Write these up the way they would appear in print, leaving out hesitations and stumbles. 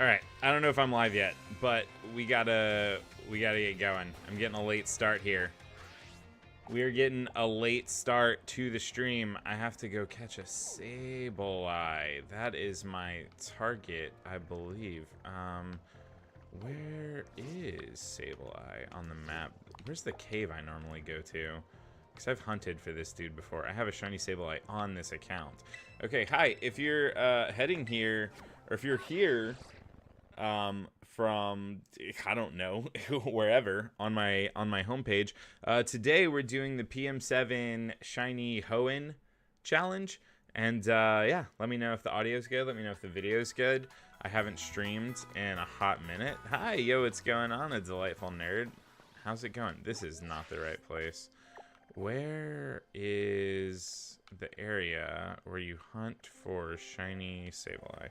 Alright, I don't know if I'm live yet, but we gotta get going. I'm getting a late start here. We are getting a late start to the stream. I have to go catch a Sableye. That is my target, I believe. Where is Sableye on the map? Where's the cave I normally go to? Because I've hunted for this dude before. I have a shiny Sableye on this account. Okay, hi. If you're heading here, or if you're here from, I don't know, wherever on my homepage, today we're doing the PM7 shiny Hoenn challenge. And yeah, let me know if the audio's good. Let me know if the video's good. I haven't streamed in a hot minute. Hi, yo, what's going on, a delightful nerd? How's it going? This is not the right place. Where is the area where you hunt for shiny Sableye?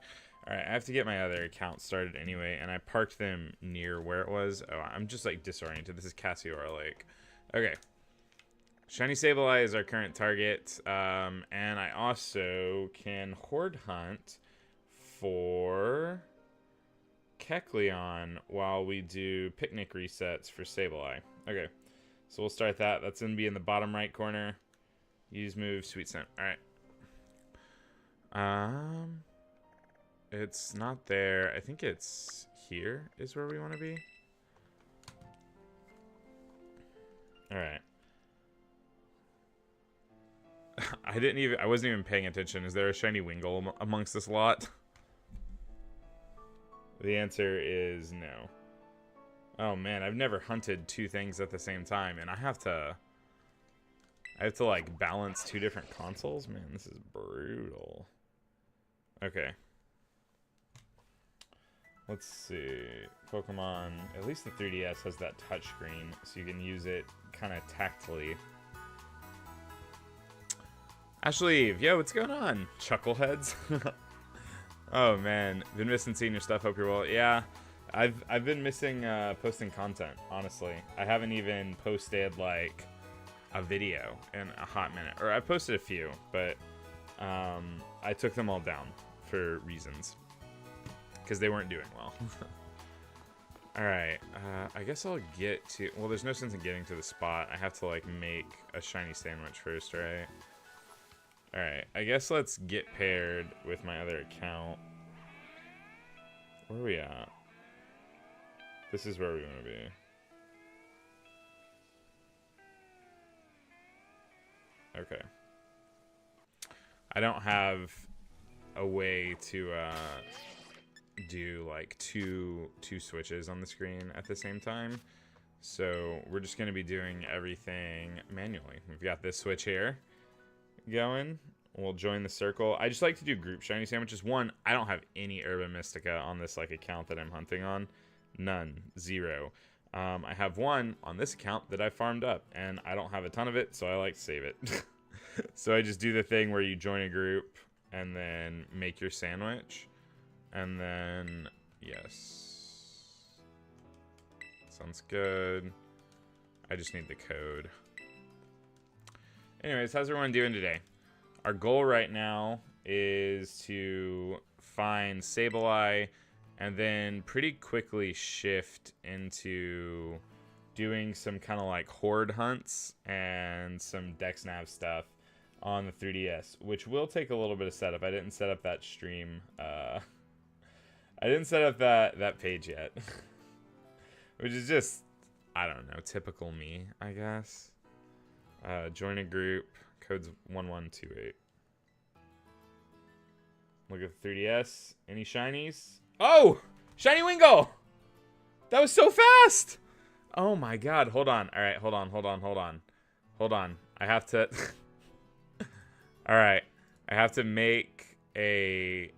Alright, I have to get my other account started anyway, and I parked them near where it was. Oh, I'm just like disoriented. This is Cassiora Lake. Okay. Shiny Sableye is our current target, and I also can horde hunt for Kecleon while we do picnic resets for Sableye. Okay, so we'll start that. That's going to be in the bottom right corner. Use move, sweet scent. Alright. It's not there. I think it's here is where we want to be. Alright. I wasn't even paying attention. Is there a shiny Wingull amongst this lot? The answer is no. Oh man, I've never hunted two things at the same time, and I have to like balance two different consoles. Man, this is brutal. Okay. Let's see. Pokemon, at least the 3DS has that touchscreen, so you can use it kind of tactily. Ashley, yo, what's going on? Chuckleheads. Oh man, been missing seeing your stuff. Hope you're well. Yeah, I've been missing posting content. Honestly, I haven't even posted like a video in a hot minute. Or I posted a few, but I took them all down for reasons because they weren't doing well. All right, I guess I'll get to. Well, there's no sense in getting to the spot. I have to like make a shiny sandwich first, right? Alright, I guess let's get paired with my other account. Where are we at? This is where we want to be. Okay. I don't have a way to do like two switches on the screen at the same time. So we're just going to be doing everything manually. We've got this switch here going. We'll join the circle. I just like to do group shiny sandwiches. One, I don't have any Urban Mystica on this like account that I'm hunting on. None. Zero. I have one on this account that I farmed up, and I don't have a ton of it, so I like to save it. So I just do the thing where you join a group and then make your sandwich, and then yes, sounds good. I just need the code. Anyways, how's everyone doing today? Our goal right now is to find Sableye and then pretty quickly shift into doing some kind of like horde hunts and some Dex Nav stuff on the 3DS, which will take a little bit of setup. I didn't set up that stream. I didn't set up that page yet, which is just, I don't know, typical me, I guess. Join a group. Code's 1128. Look at the 3DS. Any shinies? Oh! Shiny Wingull! That was so fast! Oh my god. Hold on. Alright, hold on. I have to... Alright. I have to make a...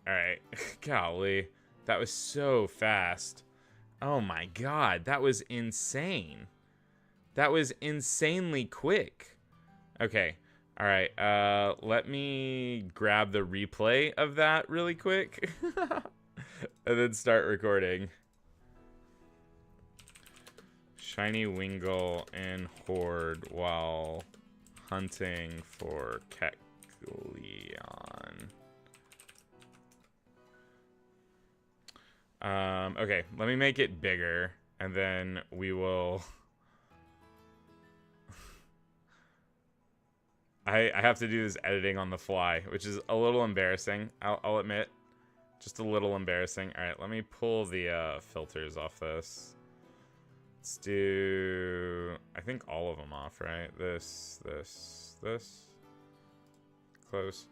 Alright. Golly. That was so fast. Oh my god. That was insane. That was insanely quick. Okay. All right. Let me grab the replay of that really quick. And then start recording. Shiny Wingull and Horde while hunting for Kecleon. Okay, let me make it bigger, and then we will... I have to do this editing on the fly, which is a little embarrassing, I'll admit. Just a little embarrassing. Alright, let me pull the filters off this. Let's do... I think all of them off, right? This. Close.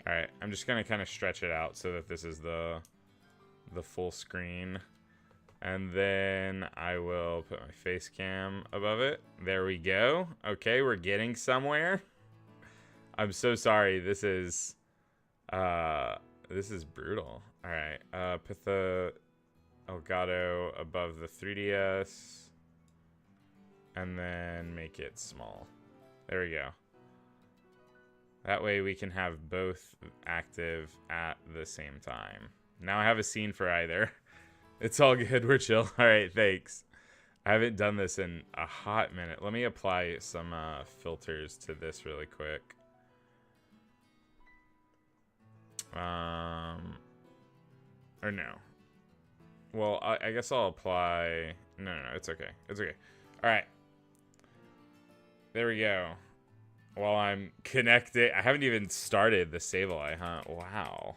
Alright, I'm just going to kind of stretch it out so that this is the full screen. And then I will put my face cam above it. There we go. Okay, we're getting somewhere. I'm so sorry. This is brutal. All right. Put the Elgato above the 3DS, and then make it small. There we go. That way we can have both active at the same time. Now I have a scene for either. It's all good. We're chill. All right. Thanks. I haven't done this in a hot minute. Let me apply some filters to this really quick. Or no. Well, I guess I'll apply... No, it's okay. It's okay. Alright. There we go. While I'm connected... I haven't even started the Sableye, huh? Wow.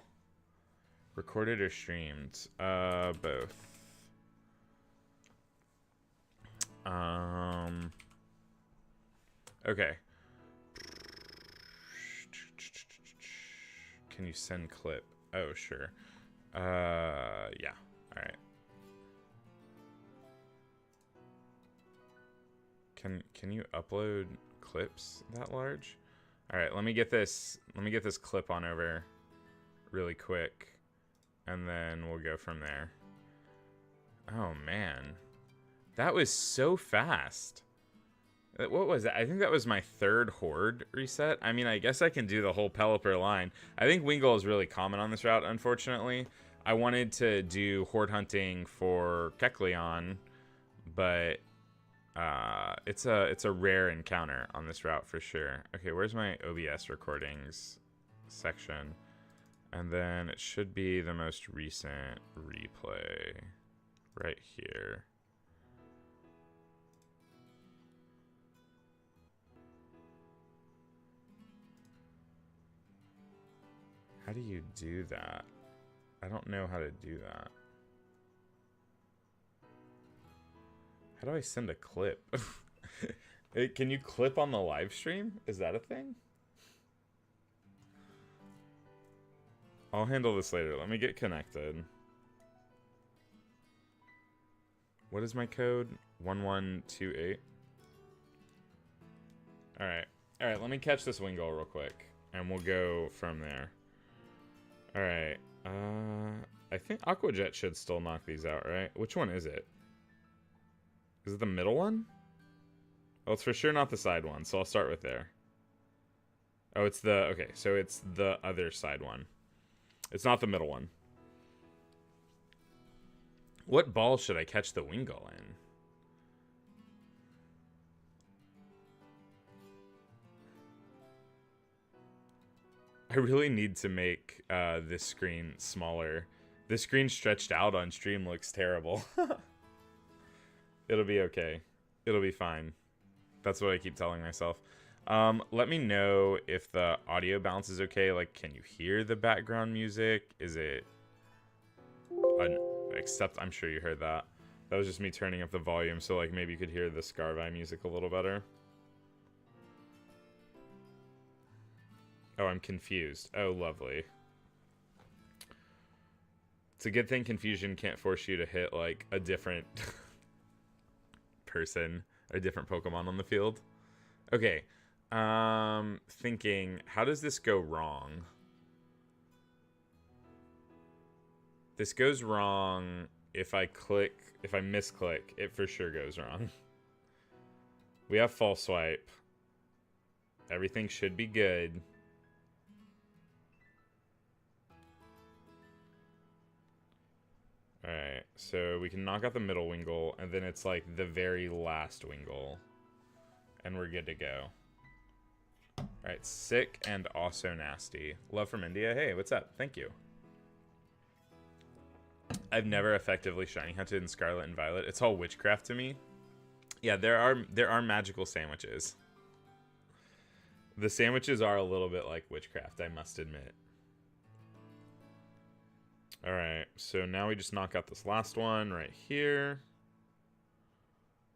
Recorded or streamed? Both. Okay. Can you send clip? Oh, sure. Yeah. All right. Can you upload clips that large? All right, let me get this clip on over really quick, and then we'll go from there. Oh man. That was so fast. What was that? I think that was my third Horde reset. I mean, I guess I can do the whole Pelipper line. I think Wingull is really common on this route, unfortunately. I wanted to do Horde hunting for Kecleon, but it's a rare encounter on this route for sure. Okay, where's my OBS recordings section? And then it should be the most recent replay right here. How do you do that? I don't know how to do that. How do I send a clip? Can you clip on the live stream? Is that a thing? I'll handle this later. Let me get connected. What is my code? 1128. Alright. Alright, let me catch this Wingull real quick. And we'll go from there. Alright. I think Aqua Jet should still knock these out, right? Which one is it? Is it the middle one? Oh, it's for sure not the side one, so I'll start with there. Oh, it's the... Okay, so it's the other side one. It's not the middle one. What ball should I catch the Wingull in? I really need to make this screen smaller. The screen stretched out on stream looks terrible. It'll be okay. It'll be fine. That's what I keep telling myself. Let me know if the audio balance is okay. Like, can you hear the background music? Is it... Except, I'm sure you heard that. That was just me turning up the volume, so like maybe you could hear the Scarvi music a little better. Oh, I'm confused. Oh, lovely. It's a good thing confusion can't force you to hit, like, a different person, or a different Pokemon on the field. Okay. Thinking, how does this go wrong? This goes wrong if I misclick, it for sure goes wrong. We have false swipe. Everything should be good. Alright, so we can knock out the middle Wingull, and then it's like the very last Wingull. And we're good to go. Alright, sick and also nasty. Love from India. Hey, what's up? Thank you. I've never effectively shiny hunted in Scarlet and Violet. It's all witchcraft to me. Yeah, there are magical sandwiches. The sandwiches are a little bit like witchcraft, I must admit. Alright, so now we just knock out this last one right here.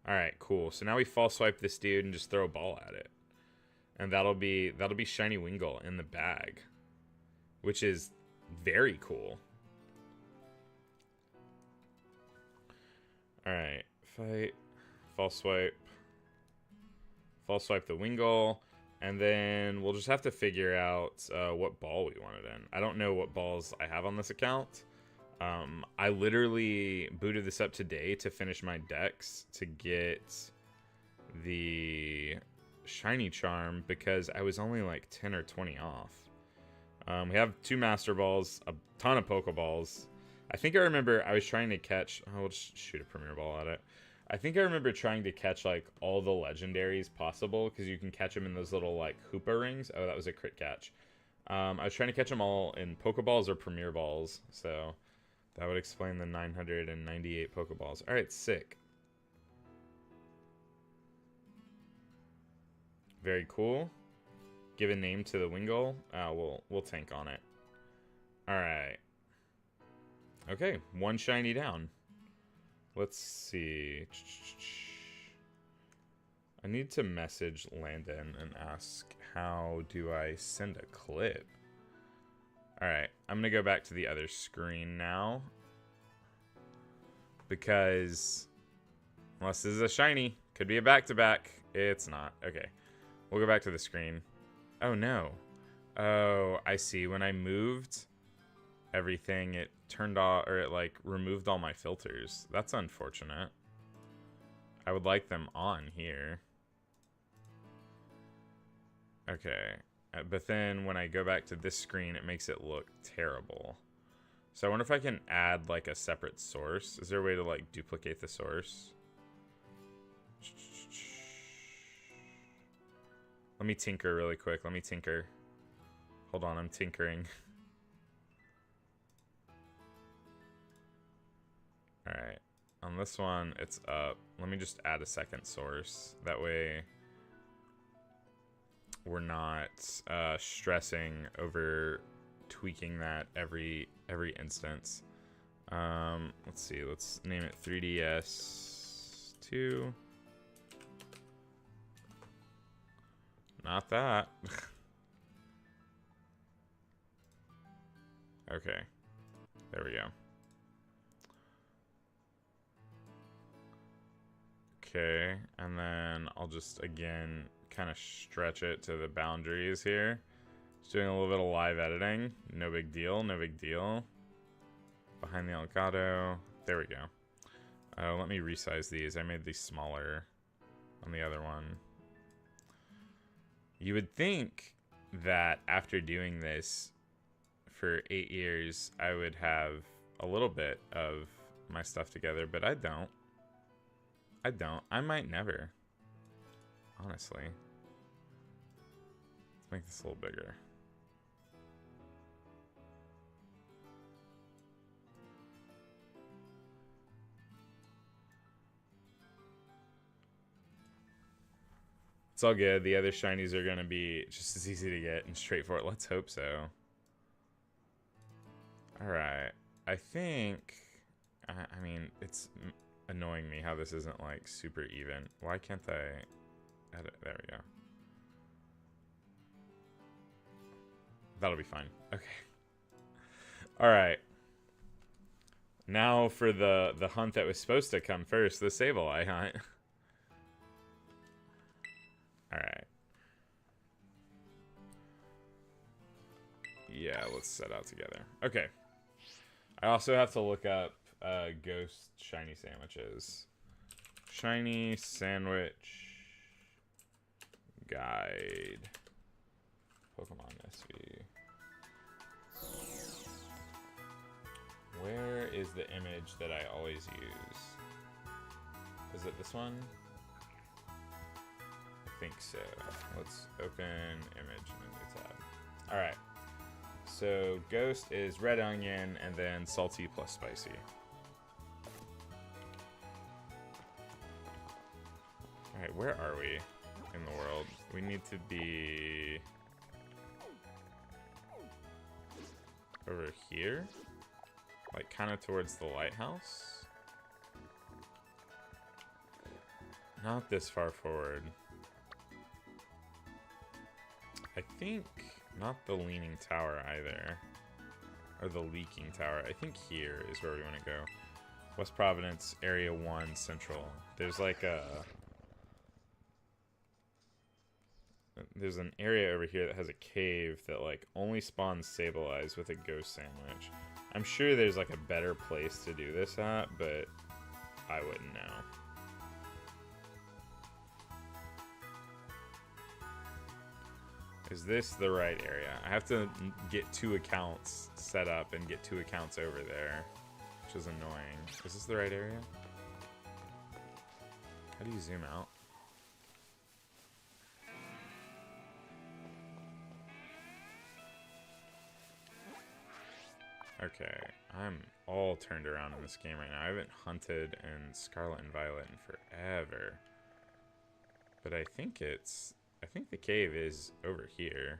Alright, cool. So now we false swipe this dude and just throw a ball at it. And that'll be shiny Wingull in the bag. Which is very cool. Alright, fight. False swipe. False swipe the Wingull. And then we'll just have to figure out what ball we want it in. I don't know what balls I have on this account. I literally booted this up today to finish my decks to get the shiny charm because I was only like 10 or 20 off. We have 2 Master Balls, a ton of Pokeballs. I think I remember I was trying to catch... Oh, we'll just shoot a Premier Ball at it. I think I remember trying to catch, like, all the legendaries possible, because you can catch them in those little, like, Hoopa rings. Oh, that was a crit catch. I was trying to catch them all in Pokeballs or Premier Balls, so that would explain the 998 Pokeballs. Alright, sick. Very cool. Give a name to the Wingull. We'll tank on it. Alright. Okay, 1 shiny down. Let's see. I need to message Landon and ask, how do I send a clip? Alright, I'm going to go back to the other screen now. Because, unless this is a shiny, could be a back-to-back. It's not. Okay, we'll go back to the screen. Oh, no. Oh, I see. When I moved everything, it turned off, or it like removed all my filters. That's unfortunate. I would like them on here. Okay, but then when I go back to this screen, it makes it look terrible. So I wonder if I can add like a separate source. Is there a way to like duplicate the source? Let me tinker really quick. Let me tinker. Hold on, I'm tinkering. Alright, on this one, it's up. Let me just add a second source. That way, we're not stressing over tweaking that every instance. Let's see, let's name it 3DS2. Not that. Okay, there we go. Okay, and then I'll just, again, kind of stretch it to the boundaries here. Just doing a little bit of live editing. No big deal, no big deal. Behind the Elgato. There we go. Let me resize these. I made these smaller on the other one. You would think that after doing this for 8 years, I would have a little bit of my stuff together, but I don't. I don't. I might never. Honestly. Let's make this a little bigger. It's all good. The other shinies are going to be just as easy to get and straightforward. Let's hope so. Alright. I think... I mean, it's annoying me how this isn't, like, super even. Why can't I edit? There we go. That'll be fine. Okay. Alright. Now for the hunt that was supposed to come first, the Sableye hunt. Alright. Yeah, let's set out together. Okay. I also have to look up ghost shiny sandwiches. Shiny sandwich guide. Pokemon SV. Where is the image that I always use? Is it this one? I think so. Let's open image in a new tab. Alright. So ghost is red onion and then salty plus spicy. Alright, where are we in the world? We need to be over here? Like, kind of towards the lighthouse? Not this far forward. I think not the leaning tower either. Or the leaking tower. I think here is where we want to go. West Providence, Area 1, Central. There's like a... There's an area over here that has a cave that like only spawns Sableyes with a ghost sandwich. I'm sure there's like a better place to do this at, but I wouldn't know. Is this the right area? I have to get 2 accounts set up and get 2 accounts over there, which is annoying. Is this the right area? How do you zoom out? Okay, I'm all turned around in this game right now. I haven't hunted in Scarlet and Violet in forever. But I think the cave is over here.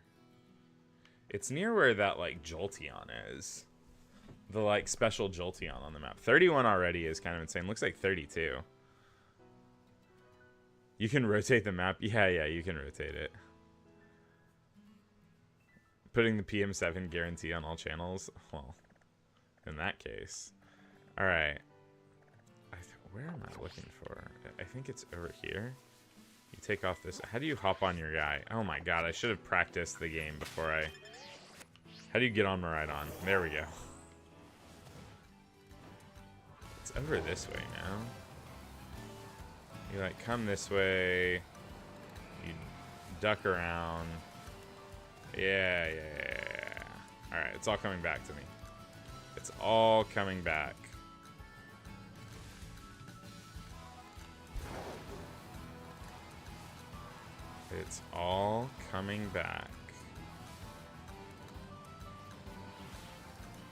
It's near where that, like, Jolteon is. The, like, special Jolteon on the map. 31 already is kind of insane. Looks like 32. You can rotate the map. Yeah, you can rotate it. Putting the PM7 guarantee on all channels. Well, in that case. Alright. Where am I looking for? I think it's over here. You take off this. How do you hop on your guy? Oh my god, I should have practiced the game before I... How do you get on Miraidon? There we go. It's over this way now. You like come this way. You duck around. Yeah. Alright, it's all coming back to me. It's all coming back. It's all coming back.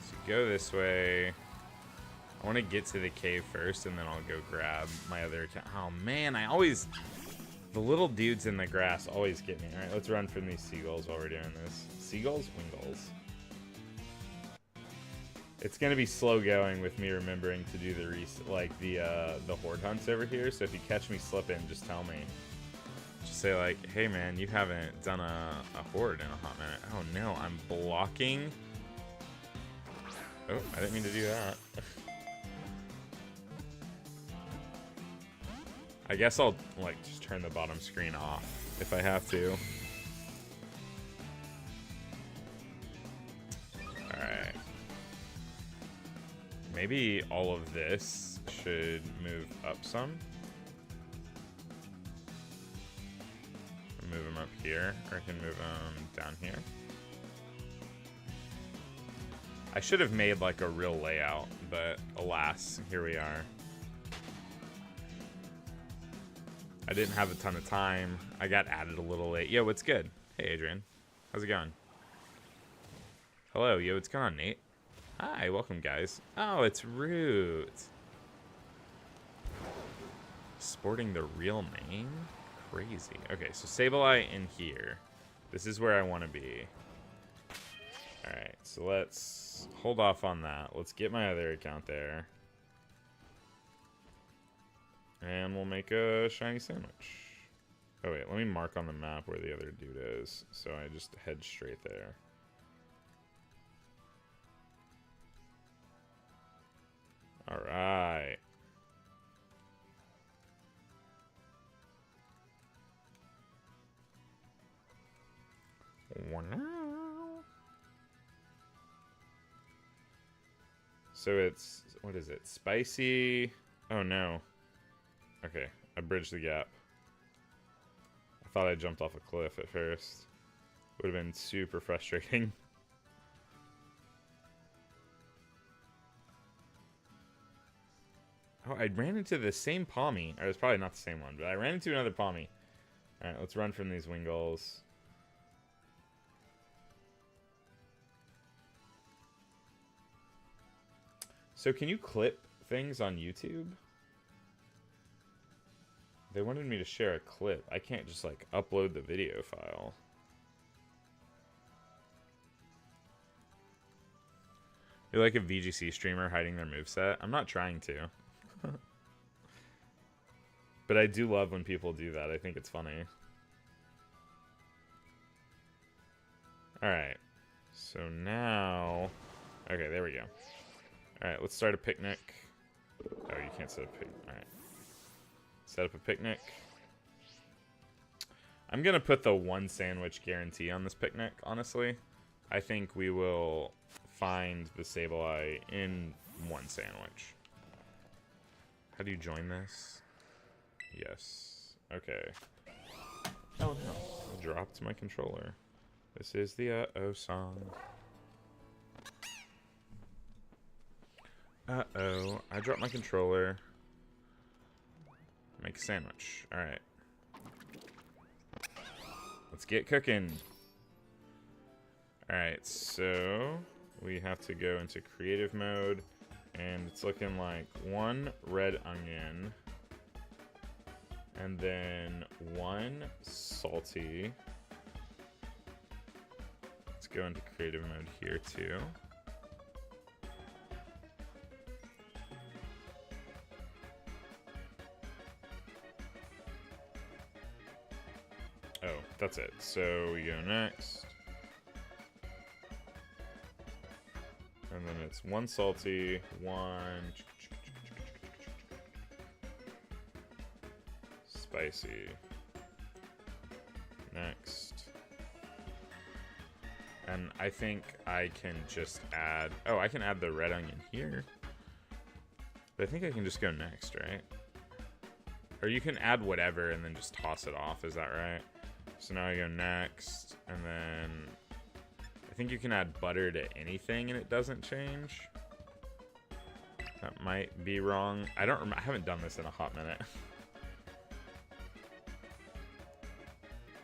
So go this way. I want to get to the cave first, and then I'll go grab my other account. Oh, man, the little dudes in the grass always get me. All right, let's run from these seagulls while we're doing this. Seagulls? Wingulls. It's going to be slow going with me remembering to do the horde hunts over here, so if you catch me slipping, just tell me. Just say like, hey man, you haven't done a horde in a hot minute. Oh no, I'm blocking. Oh, I didn't mean to do that. I guess I'll like just turn the bottom screen off if I have to. Alright. Maybe all of this should move up some. Move them up here, or I can move them down here. I should have made like a real layout, but alas, here we are. I didn't have a ton of time. I got added a little late. Yo, what's good? Hey, Adrian. How's it going? Hello, yo, what's going on, Nate? Hi, welcome, guys. Oh, it's Root. Sporting the real name? Crazy. Okay, so Sableye in here. This is where I want to be. Alright, so let's hold off on that. Let's get my other account there. And we'll make a shiny sandwich. Oh wait, let me mark on the map where the other dude is. So I just head straight there. Alright. So it's, what is it? Spicy. Oh no. Okay, I bridged the gap. I thought I jumped off a cliff at first. Would have been super frustrating. Oh, I ran into the same Palmy. Or it's probably not the same one, but I ran into another Palmy. Alright, let's run from these Wingulls. So can you clip things on YouTube? They wanted me to share a clip. I can't just, like, upload the video file. You're like a VGC streamer hiding their moveset. I'm not trying to. But I do love when people do that. I think it's funny. Alright. So now... Okay, there we go. Alright, let's start a picnic. Oh, you can't set a picnic. Alright. Set up a picnic. I'm going to put the 1 sandwich guarantee on this picnic, honestly. I think we will find the Sableye in 1 sandwich. How do you join this? Yes. Okay. Oh, no. I dropped my controller. This is the uh-oh song. Uh-oh. I dropped my controller. Make a sandwich. Alright. Let's get cooking. Alright, so we have to go into creative mode. And it's looking like 1 red onion. And then 1 salty. Let's go into creative mode here too. Oh, that's it. So we go next. And then it's 1 salty, 1 spicy. Next. And I think I can just add... Oh, I can add the red onion here. But I think I can just go next, right? Or you can add whatever and then just toss it off, is that right? So now I go next, and then... I think you can add butter to anything and it doesn't change. That might be wrong. I haven't done this in a hot minute.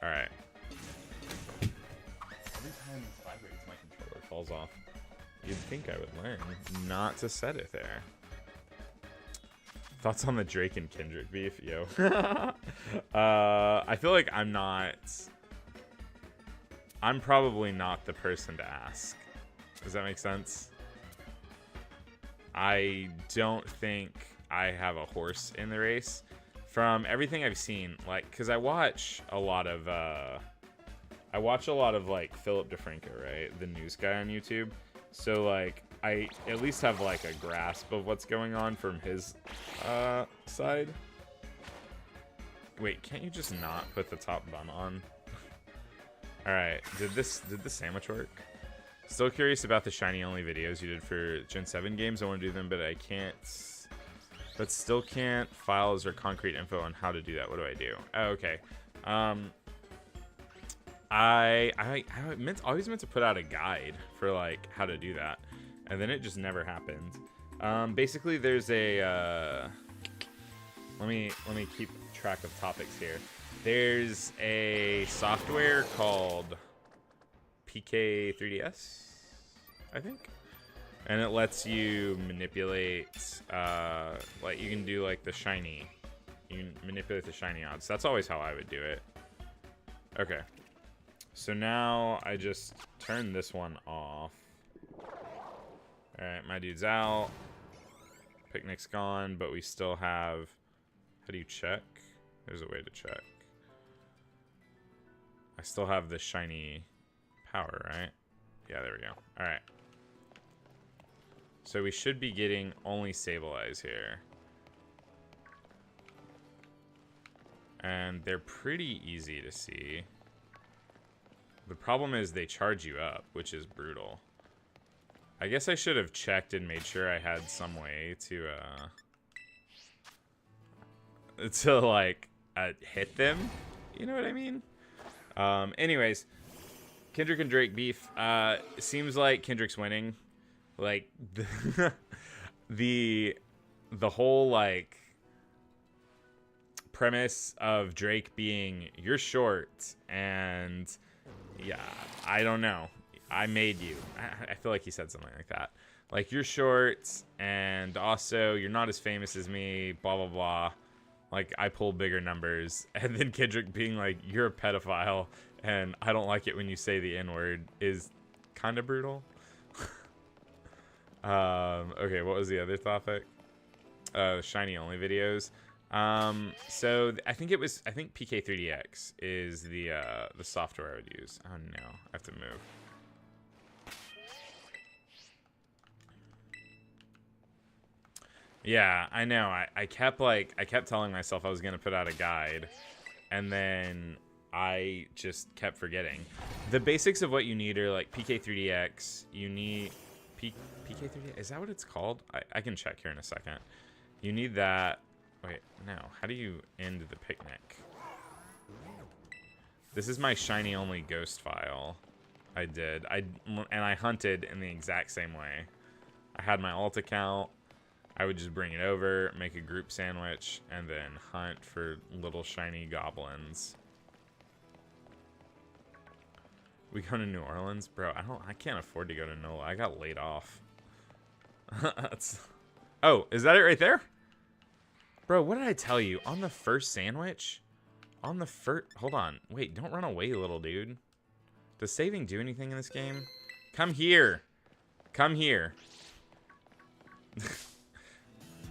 Alright. Every time this vibrates, my controller falls off. You'd think I would learn not to set it there. Thoughts on the Drake and Kendrick beef? Yo. I feel like I'm probably not the person to ask. Does that make sense? I don't think I have a horse in the race. From everything I've seen, like, because I watch a lot of like Philip DeFranco, right? The news guy on YouTube. So like I at least have like a grasp of what's going on from his side. Wait, can't you just not put the top bun on? Alright, did this sandwich work? Still curious about the shiny only videos you did for Gen 7 games. I want to do them, but I can't. But still can't. Files or concrete info on how to do that. What do I do? Oh, okay. I always meant to put out a guide for like how to do that, and then it just never happened. Basically, there's a let me keep track of topics here. There's a software called PK3DS, I think, and it lets you manipulate like you can do like the shiny. You can manipulate the shiny odds. That's always how I would do it. Okay. So now I just turn this one off. Alright, my dude's out. Picnic's gone, but we still have... How do you check? There's a way to check. I still have the shiny power, right? Yeah, there we go. Alright. So we should be getting only Sableyes here. And they're pretty easy to see. The problem is they charge you up, which is brutal. I guess I should have checked and made sure I had some way to like hit them. You know what I mean? Anyways, Kendrick and Drake beef. It seems like Kendrick's winning. Like the whole like premise of Drake being you're short and yeah, I don't know. I made you. I feel like he said something like that. Like, you're short, and also, you're not as famous as me, blah, blah, blah. Like, I pull bigger numbers. And then Kendrick being like, you're a pedophile, and I don't like it when you say the N-word is kind of brutal. Okay, what was the other topic? Shiny only videos. So I think PK3DX is the software I would use. Oh no, I have to move. Yeah, I know. I kept telling myself I was gonna put out a guide, and then I just kept forgetting. The basics of what you need are like PK3DX. You need PK3DX. Is that what it's called? I can check here in a second. You need that. Wait, no. How do you end the picnic? This is my shiny only ghost file. I did. And I hunted in the exact same way. I had my alt account. I would just bring it over, make a group sandwich, and then hunt for little shiny goblins. We go to New Orleans? Bro, I can't afford to go to NOLA. I got laid off. Oh, is that it right there? Bro, what did I tell you? On the first sandwich? On the first... Hold on. Wait, don't run away, little dude. Does saving do anything in this game? Come here. Come here.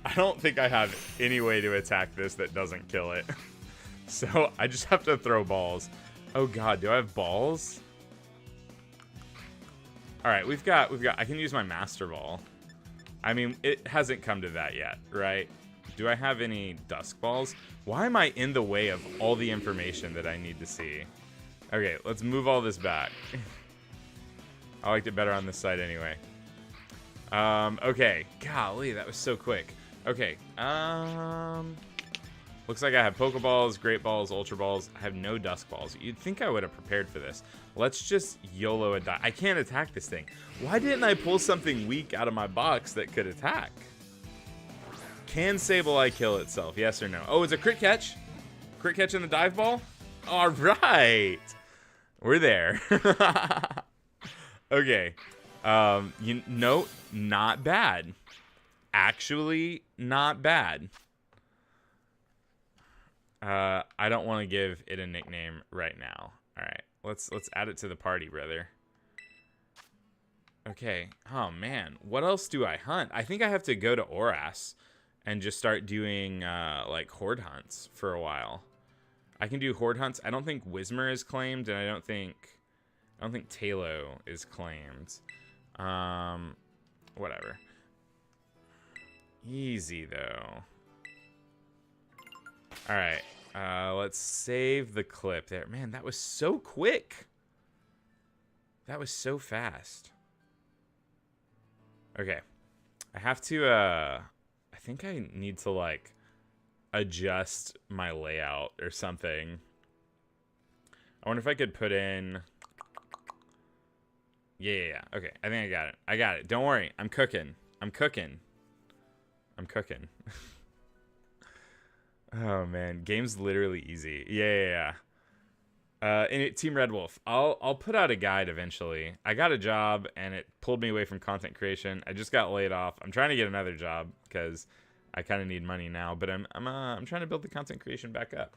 I don't think I have any way to attack this that doesn't kill it. So I just have to throw balls. Oh god, do I have balls? Alright, we've got... I can use my Master Ball. I mean, it hasn't come to that yet, right? Do I have any Dusk Balls? Why am I in the way of all the information that I need to see? Okay, let's move all this back. I liked it better on this side anyway. Okay. Golly, that was so quick. Okay, looks like I have Pokeballs, Great Balls, Ultra Balls. I have no Dusk Balls. You'd think I would have prepared for this. Let's just YOLO a die. I can't attack this thing. Why didn't I pull something weak out of my box that could attack? Can Sableye kill itself? Yes or no? Oh, it's a crit catch. Crit catch in the dive ball? All right. We're there. Okay. Not bad. Actually, not bad. I don't want to give it a nickname right now. All right. Let's add it to the party, brother. Okay. Oh, man. What else do I hunt? I think I have to go to Oras and just start doing, like, Horde hunts for a while. I can do Horde hunts. I don't think Whismur is claimed, and I don't think Talo is claimed. Whatever. Easy, though. All right. Let's save the clip there. Man, that was so quick. That was so fast. Okay. I have to, I think I need to, like, adjust my layout or something. I wonder if I could put in... Yeah. Okay, I think I got it. I got it. Don't worry. I'm cooking. I'm cooking. I'm cooking. Oh, man. Game's literally easy. Yeah. Team Red Wolf. I'll put out a guide eventually. I got a job, and it pulled me away from content creation. I just got laid off. I'm trying to get another job, because I kind of need money now. But I'm trying to build the content creation back up.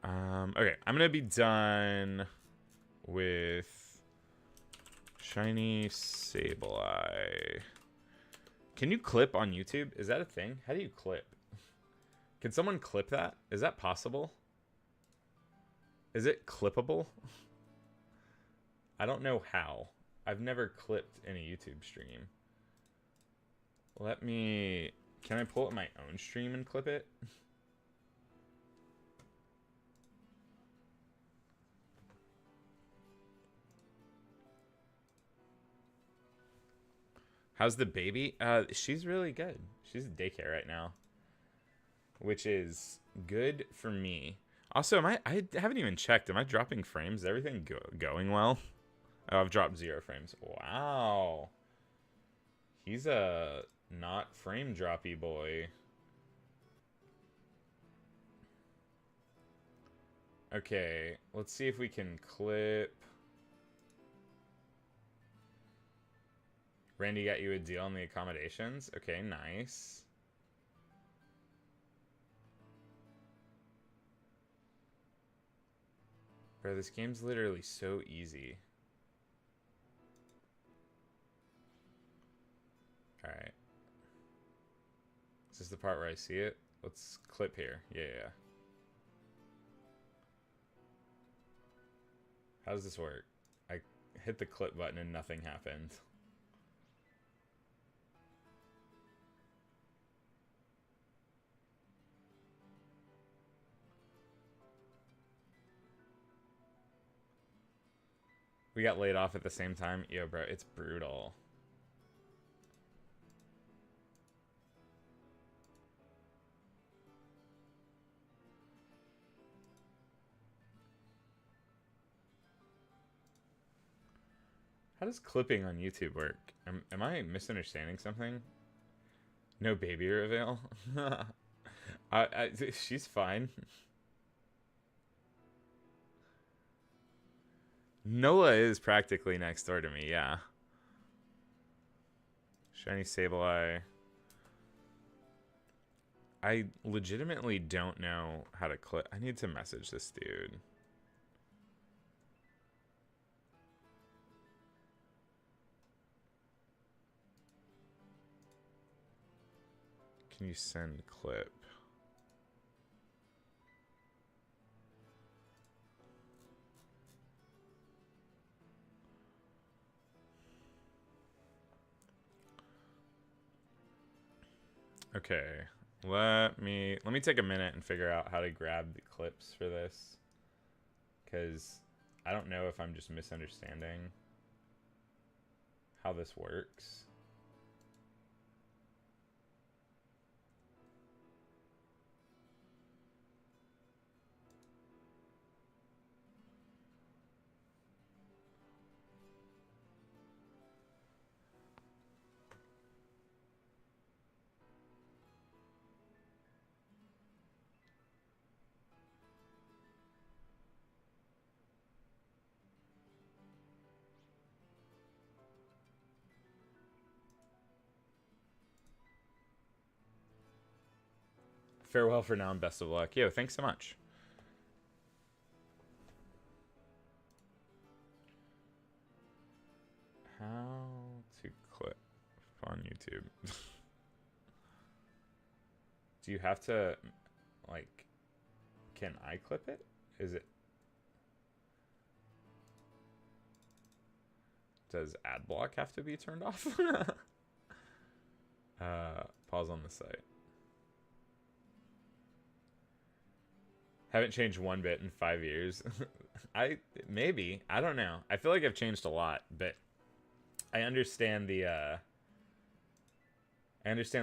Okay. I'm going to be done with Shiny Sableye. Can you clip on YouTube? Is that a thing? How do you clip? Can someone clip that? Is that possible? Is it clippable? I don't know how. I've never clipped in a YouTube stream. Can I pull up my own stream and clip it? How's the baby? She's really good. She's at daycare right now, which is good for me. Also, I haven't even checked. Am I dropping frames? Is everything going well? Oh, I've dropped 0 frames. Wow. He's a not frame droppy boy. Okay, let's see if we can clip. Randy got you a deal on the accommodations. Okay, nice. Bro, this game's literally so easy. Alright. Is this the part where I see it? Let's clip here. Yeah. How does this work? I hit the clip button and nothing happened. We got laid off at the same time. Yo, bro, it's brutal. How does clipping on YouTube work? Am I misunderstanding something? No baby reveal? She's fine. Nola is practically next door to me, yeah. Shiny Sableye. I legitimately don't know how to clip. I need to message this dude. Can you send clip? Okay, let me take a minute and figure out how to grab the clips for this, because I don't know if I'm just misunderstanding how this works. Farewell for now and best of luck. Yo, thanks so much. How to clip on YouTube? Do you have to, like, can I clip it? Is it? Does ad block have to be turned off? Pause on the site. Haven't changed one bit in 5 years. Maybe. I don't know. I feel like I've changed a lot, but I understand the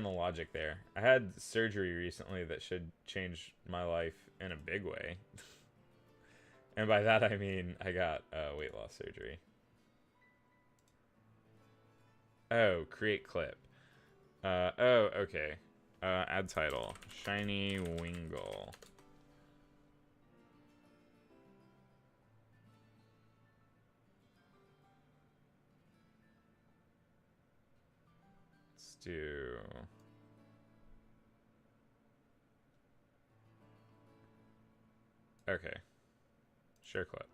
logic there. I had surgery recently that should change my life in a big way. And by that I mean I got weight loss surgery. Oh, create clip. Oh, okay. Add title. Shiny Wingull. Let's do... Okay. Share clip.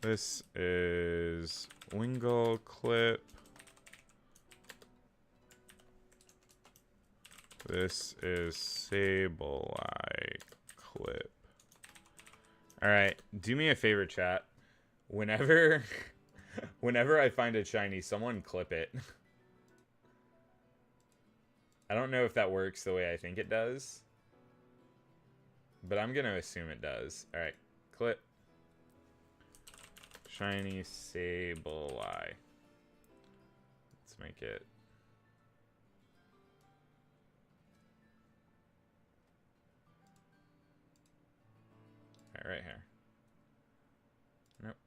This is Wingull clip. This is Sableye clip. Alright, do me a favor, chat. Whenever I find a shiny, someone clip it. I don't know if that works the way I think it does, but I'm gonna assume it does. Alright, clip. Shiny Sableye. Let's make it. Alright, right here. Nope.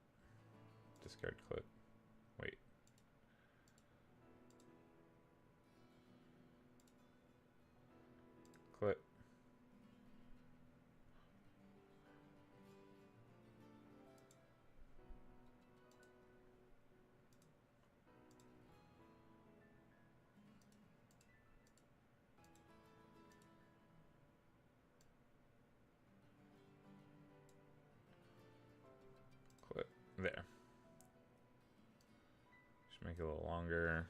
Discard clip. Wait. Clip. There. Just make it a little longer.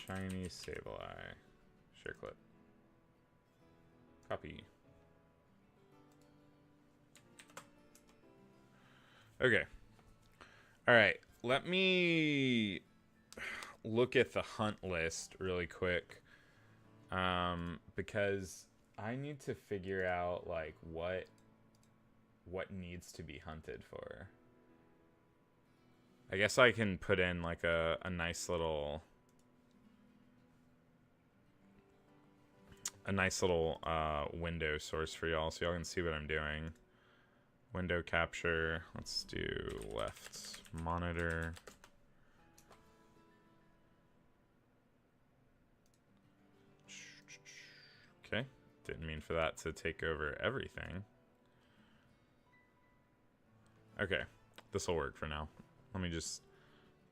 Shiny Sableye. Share clip. Copy. Okay. Alright. Let me look at the hunt list really quick. Because I need to figure out, like, what needs to be hunted for. I guess I can put in, like, a nice little... window source for y'all, so y'all can see what I'm doing. Window capture. Let's do left monitor. Okay. Didn't mean for that to take over everything. Okay. This will work for now. Let me just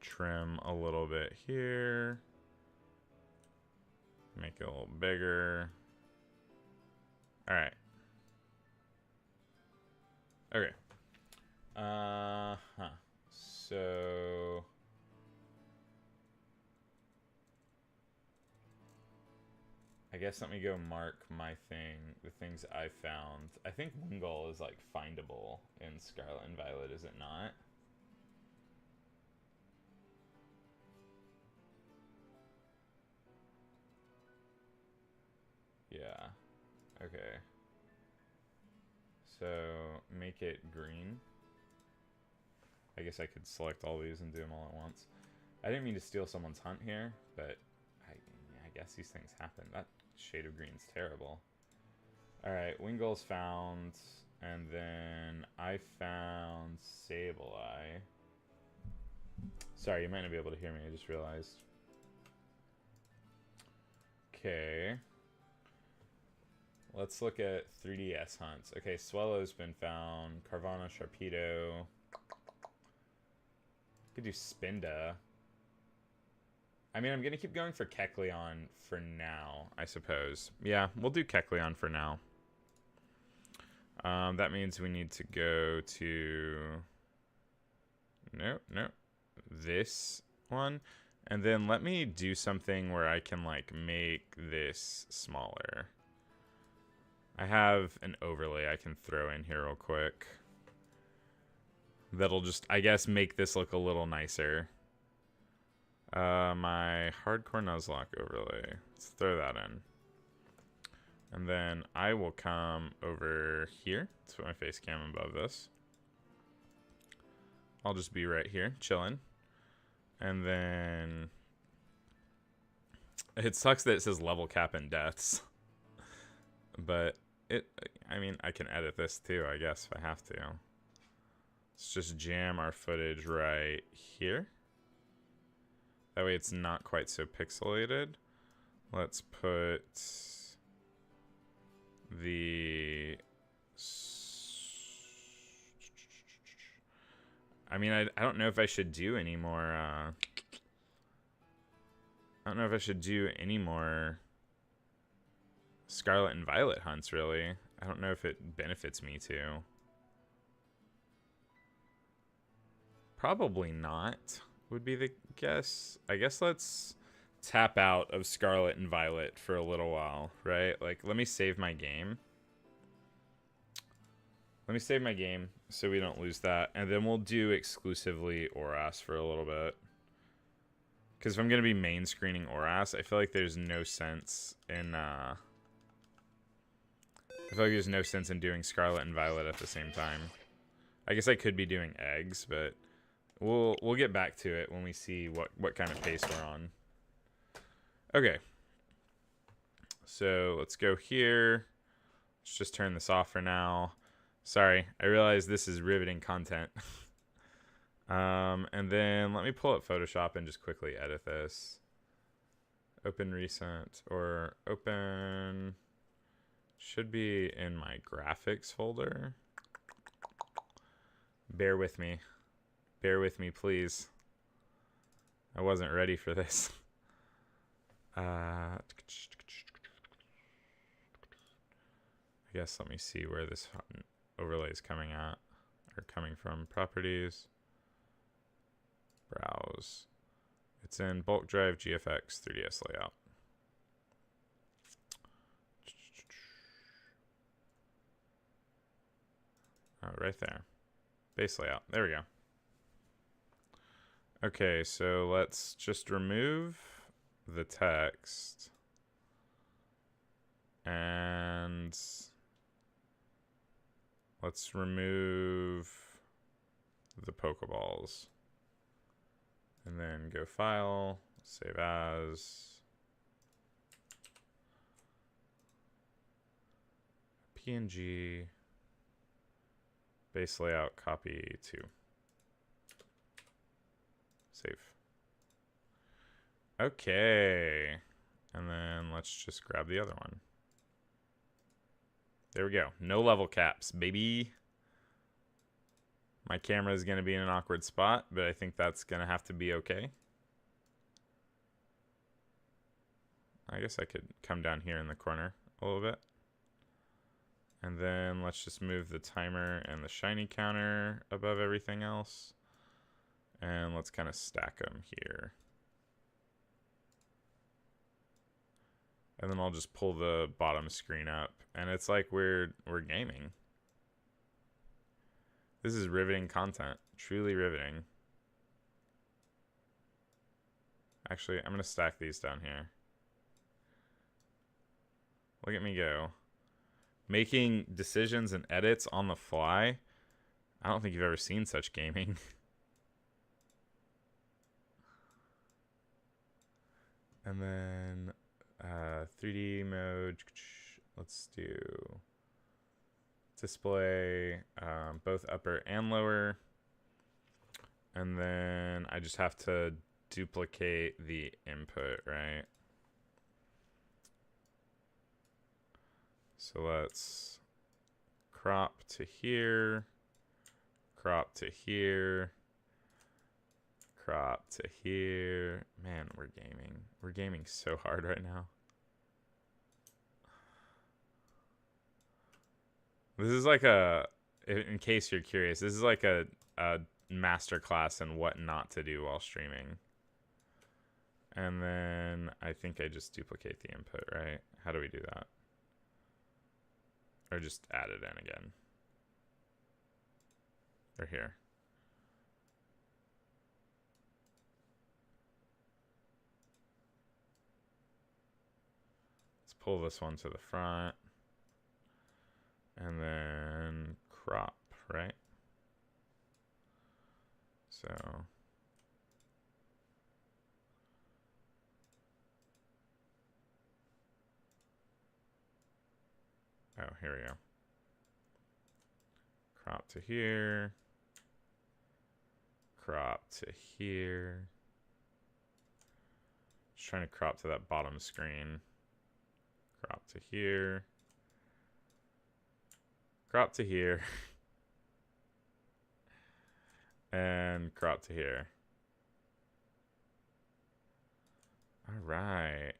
trim a little bit here. Make it a little bigger. Alright. Okay. So... I guess let me go mark my thing, the things I found. I think Wingull is, like, findable in Scarlet and Violet, is it not? Yeah. Okay. So, make it green. I guess I could select all these and do them all at once. I didn't mean to steal someone's hunt here, but I guess these things happen. That shade of green's terrible. Alright, Wingull's found, and then I found Sableye. Sorry, you might not be able to hear me, I just realized. Okay. Let's look at 3DS hunts. Okay, Swellow's been found. Carvanha, Sharpedo. Could do Spinda. I mean, I'm going to keep going for Kecleon for now, I suppose. Yeah, we'll do Kecleon for now. That means we need to go to... No. This one. And then let me do something where I can, like, make this smaller. I have an overlay I can throw in here real quick. That'll just, I guess, make this look a little nicer. My Hardcore Nuzlocke overlay. Let's throw that in. And then I will come over here. Let's put my face cam above this. I'll just be right here, chilling. And then... It sucks that it says level cap and deaths. But I mean, I can edit this too, I guess, if I have to. Let's just jam our footage right here. That way it's not quite so pixelated. Let's put the... I mean, I don't know if I should do any more... I don't know if I should do any more Scarlet and Violet hunts, really. I don't know if it benefits me to. Probably not, would be the guess. I guess let's tap out of Scarlet and Violet for a little while, right? Like, let me save my game. Let me save my game so we don't lose that. And then we'll do exclusively Oras for a little bit. Because if I'm going to be main screening Oras, I feel like there's no sense in... I feel like there's no sense in doing Scarlet and Violet at the same time. I guess I could be doing eggs, but we'll get back to it when we see what kind of pace we're on. Okay. So let's go here. Let's just turn this off for now. Sorry, I realize this is riveting content. And then let me pull up Photoshop and just quickly edit this. Open recent or open... Should be in my graphics folder. Bear with me. Bear with me, please. I wasn't ready for this. I guess let me see where this overlay is coming at. or coming from properties. Browse. It's in bulk drive GFX 3ds layout. Oh, right there. Base layout. There we go. Okay, so let's just remove the text. And let's remove the Pokeballs. And then go File, Save As. PNG. Base layout, copy to. Save. Okay. And then let's just grab the other one. There we go. No level caps, baby. My camera is going to be in an awkward spot, but I think that's going to have to be okay. I guess I could come down here in the corner a little bit. And then let's just move the timer and the shiny counter above everything else. And let's kind of stack them here. And then I'll just pull the bottom screen up. And it's like we're gaming. This is riveting content. Truly riveting. Actually, I'm going to stack these down here. Look at me go. Making decisions and edits on the fly. I don't think you've ever seen such gaming. And then 3D mode. Let's do display both upper and lower. And then I just have to duplicate the input, right? So let's crop to here, crop to here, crop to here. Man, we're gaming. We're gaming so hard right now. This is like a, in case you're curious, this is like a master class in what not to do while streaming. And then I think I just duplicate the input, right? How do we do that? Or just add it in again. Or here. Let's pull this one to the front. And then crop, right? So oh, here we go. Crop to here. Crop to here. Just trying to crop to that bottom screen. Crop to here. Crop to here. And crop to here. All right.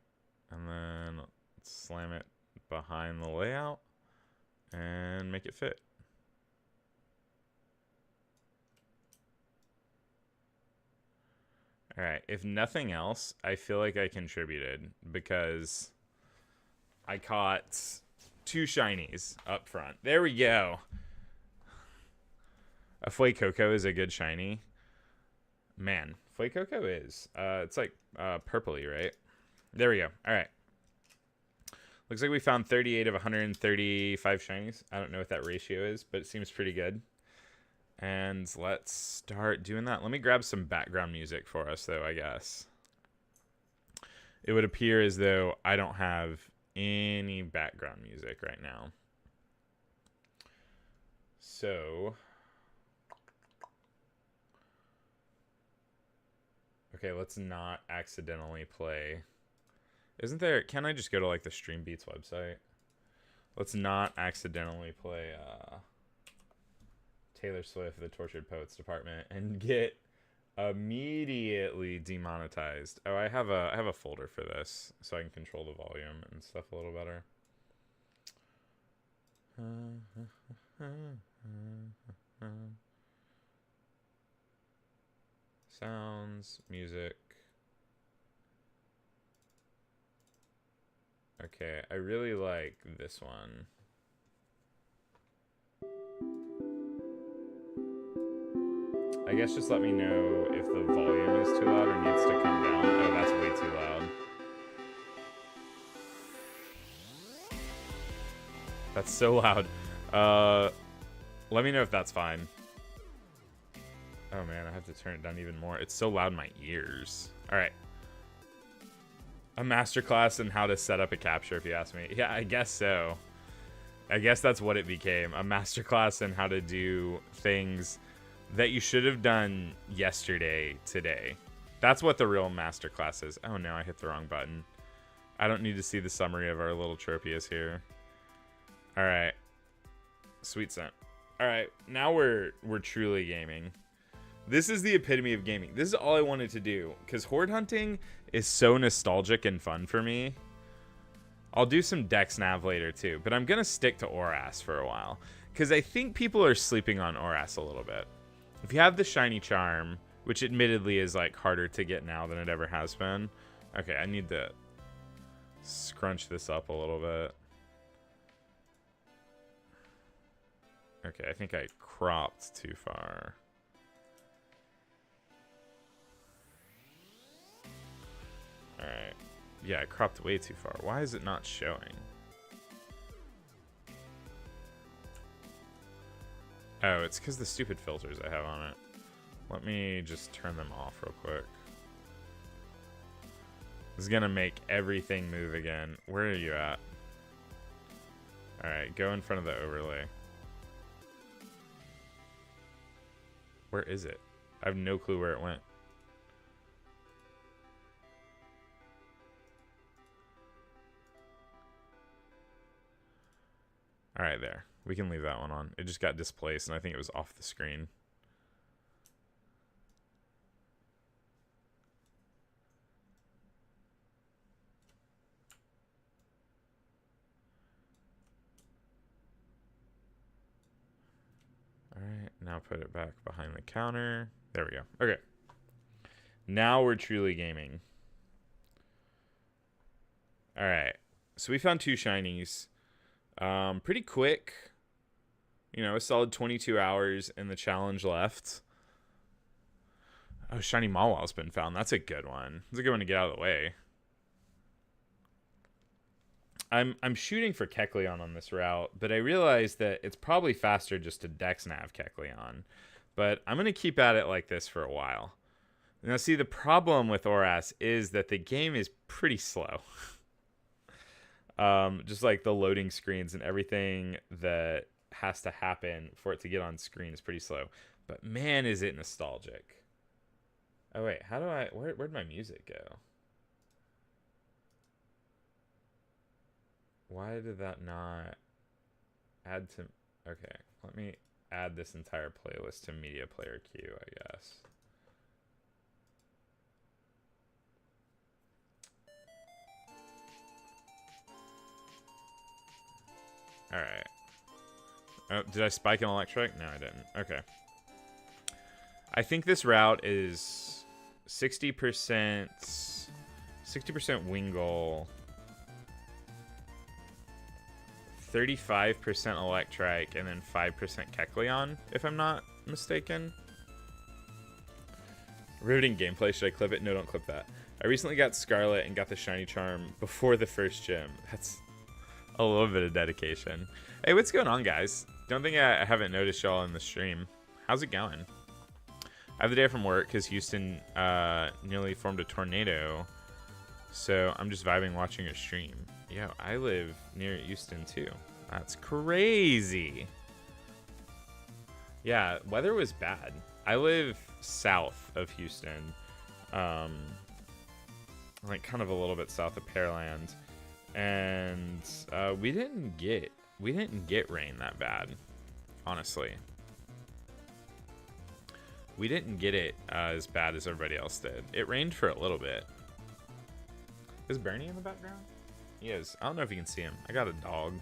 And then let's slam it behind the layout and make it fit. All right. If nothing else, I feel like I contributed because I caught 2 shinies up front. There we go. A Fuecoco is a good shiny. Man, Fuecoco is. It's like purpley, right? There we go. All right. Looks like we found 38 of 135 shinies. I don't know what that ratio is, but it seems pretty good. And let's start doing that. Let me grab some background music for us, though, I guess. It would appear as though I don't have any background music right now. So, okay, let's not accidentally play. Isn't there, can I just go to like the Stream Beats website? Let's not accidentally play Taylor Swift, The Tortured Poets Department, and get immediately demonetized. Oh, I have a folder for this so I can control the volume and stuff a little better. Sounds, music. Okay, I really like this one. I guess just let me know if the volume is too loud or needs to come down. Oh, that's way too loud. That's so loud. Let me know if that's fine. Oh man, I have to turn it down even more. It's so loud in my ears. All right. A masterclass in how to set up a capture, if you ask me. Yeah, I guess so. I guess that's what it became. A masterclass in how to do things that you should have done yesterday, today. That's what the real masterclass is. Oh no, I hit the wrong button. I don't need to see the summary of our little Tropius here. All right. Sweet scent. All right, now we're truly gaming. This is the epitome of gaming. This is all I wanted to do, because horde hunting is so nostalgic and fun for me. I'll do some Dex Nav later too, but I'm going to stick to Oras for a while, because I think people are sleeping on Oras a little bit. If you have the shiny charm, which admittedly is like harder to get now than it ever has been. Okay, I need to scrunch this up a little bit. Okay, I think I cropped too far. Alright. Yeah, I cropped way too far. Why is it not showing? Oh, it's because the stupid filters I have on it. Let me just turn them off real quick. This is going to make everything move again. Where are you at? Alright, go in front of the overlay. Where is it? I have no clue where it went. Alright, there. We can leave that one on. It just got displaced, and I think it was off the screen. Alright, now put it back behind the counter. There we go. Okay. Now we're truly gaming. Alright. So we found 2 shinies. Pretty quick. You know, a solid 22 hours in the challenge left. Oh, shiny Mawil's been found. That's a good one. That's a good one to get out of the way. I'm shooting for Kecleon on this route, but I realize that it's probably faster just to Dex Nav Kecleon. But I'm going to keep at it like this for a while. Now, see, the problem with Oras is that the game is pretty slow. Just like the loading screens and everything that has to happen for it to get on screen is pretty slow. But man, is it nostalgic. Oh, wait, how do I... Where'd my music go? Why did that not add to... Okay, let me add this entire playlist to media player queue, I guess. Alright. Oh, did I spike an Electrike? No, I didn't. Okay. I think this route is 60% Wingull, 35% Electrike, and then 5% Kecleon, if I'm not mistaken. Riveting gameplay. Should I clip it? No, don't clip that. I recently got Scarlet and got the shiny charm before the first gym. That's a little bit of dedication. Hey, what's going on, guys? Don't think I haven't noticed y'all in the stream. How's it going? I have the day from work because Houston nearly formed a tornado. So I'm just vibing watching a stream. Yo, I live near Houston too. That's crazy. Yeah, weather was bad. I live south of Houston. Like kind of a little bit south of Pearland. And we didn't get rain that bad, honestly. We didn't get it as bad as everybody else did. It rained for a little bit. Is Bernie in the background? He is. I don't know if you can see him. I got a dog.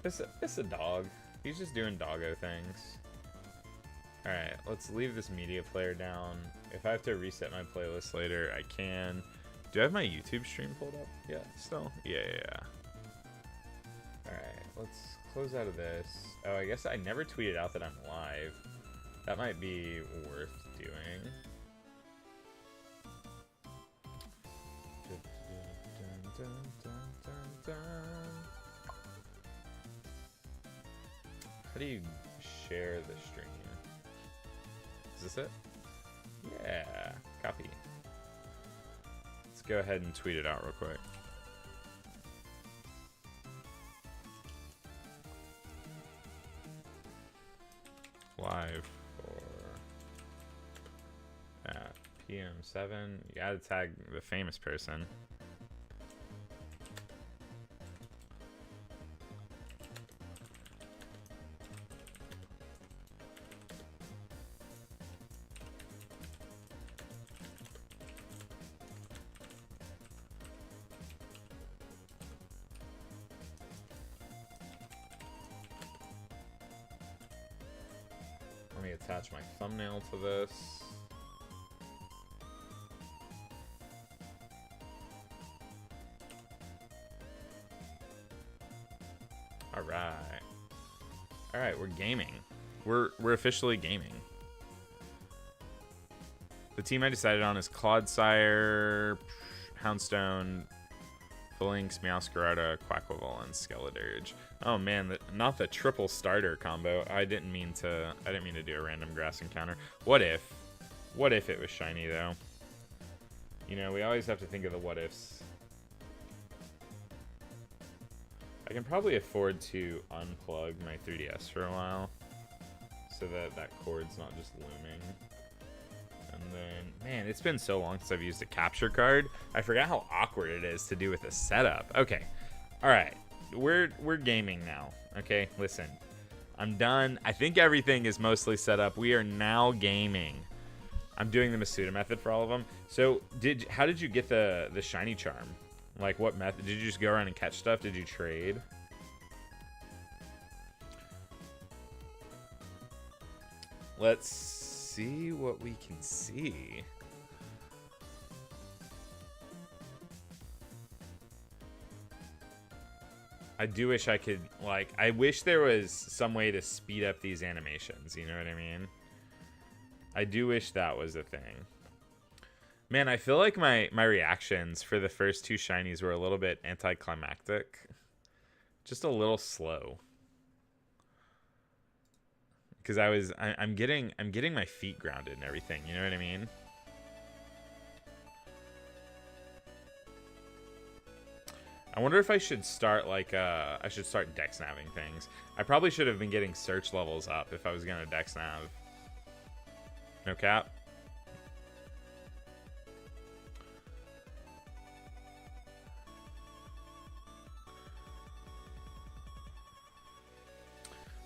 It's a dog. He's just doing doggo things. Alright, let's leave this media player down. If I have to reset my playlist later, I can. Do I have my YouTube stream pulled up yet still? Yeah. Alright, let's close out of this. Oh, I guess I never tweeted out that I'm live. That might be worth doing. How do you share the stream? Is this it? Yeah, copy. Let's go ahead and tweet it out real quick. Live for at PM7. You gotta tag the famous person. Let me attach my thumbnail to this. All right, we're gaming. We're officially gaming. The team I decided on is Clodsire, Houndstone, Phalanx, Meowscarada, Quaquaval, and Skeledirge. Oh man, not the triple starter combo. I didn't mean to do a random grass encounter. What if it was shiny though? You know, we always have to think of the what ifs. I can probably afford to unplug my 3DS for a while so that cord's not just looming. And then, man, it's been so long since I've used a capture card. I forgot how awkward it is to do with a setup. Okay, all right, we're gaming now. Okay, listen, I'm done. I think everything is mostly set up. We are now gaming. I'm doing the Masuda method for all of them. So, how did you get the shiny charm? Like, what method? Did you just go around and catch stuff? Did you trade? Let's see what we can see. I do wish I could, like, I wish there was some way to speed up these animations. You know what I mean? I do wish that was a thing. Man, I feel like my reactions for the first two shinies were a little bit anticlimactic. Just a little slow. Because I'm getting my feet grounded and everything, you know what I mean? I wonder if I should start I should start dex naving things. I probably should have been getting search levels up if I was gonna dex nav. No cap.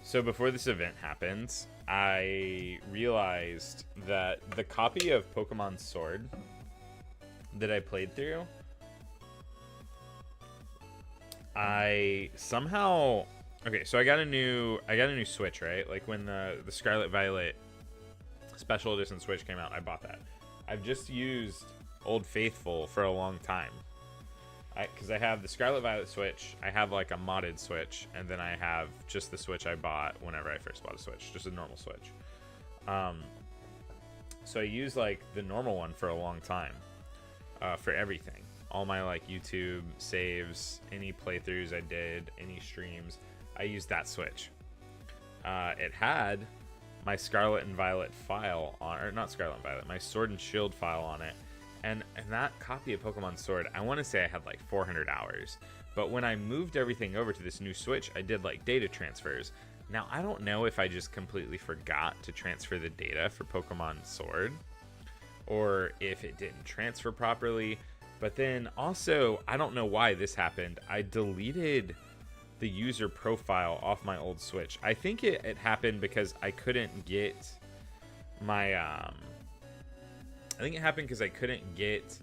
So before this event happens, I realized that the copy of Pokemon Sword that I played through, I somehow, okay, so I got a new Switch, right? Like when the Scarlet Violet Special Edition Switch came out, I bought that. I've just used Old Faithful for a long time. Because I have the Scarlet Violet Switch, I have like a modded Switch, and then I have just the Switch I bought whenever I first bought a Switch, just a normal Switch. So I use like the normal one for a long time, for everything. All my like YouTube saves, any playthroughs I did, any streams, I used that Switch. It had my Scarlet and Violet file on, or not Scarlet and Violet, my Sword and Shield file on it. And that copy of Pokemon Sword, I want to say I had like 400 hours. But when I moved everything over to this new Switch, I did like data transfers. Now, I don't know if I just completely forgot to transfer the data for Pokemon Sword, or if it didn't transfer properly. But then also, I don't know why this happened. I deleted the user profile off my old Switch. I think it happened because I couldn't get my... I think it happened because I couldn't get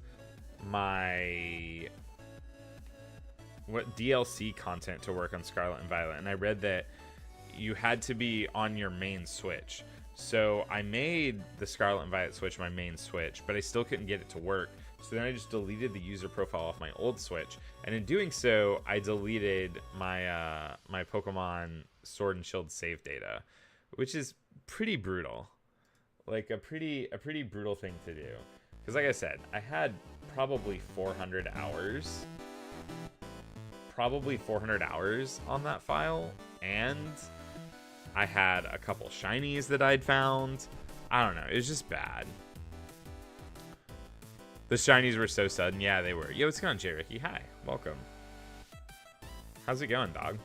my DLC content to work on Scarlet and Violet, and I read that you had to be on your main Switch. So I made the Scarlet and Violet Switch my main Switch, but I still couldn't get it to work. So then I just deleted the user profile off my old Switch. And in doing so, I deleted my my Pokemon Sword and Shield save data, which is pretty brutal. Like a pretty brutal thing to do. Because like I said, I had probably 400 hours. Probably 400 hours on that file. And I had a couple shinies that I'd found. I don't know. It was just bad. The shinies were so sudden. Yeah, they were. Yo, what's going on, J. Ricky? Hi. Welcome. How's it going, dog?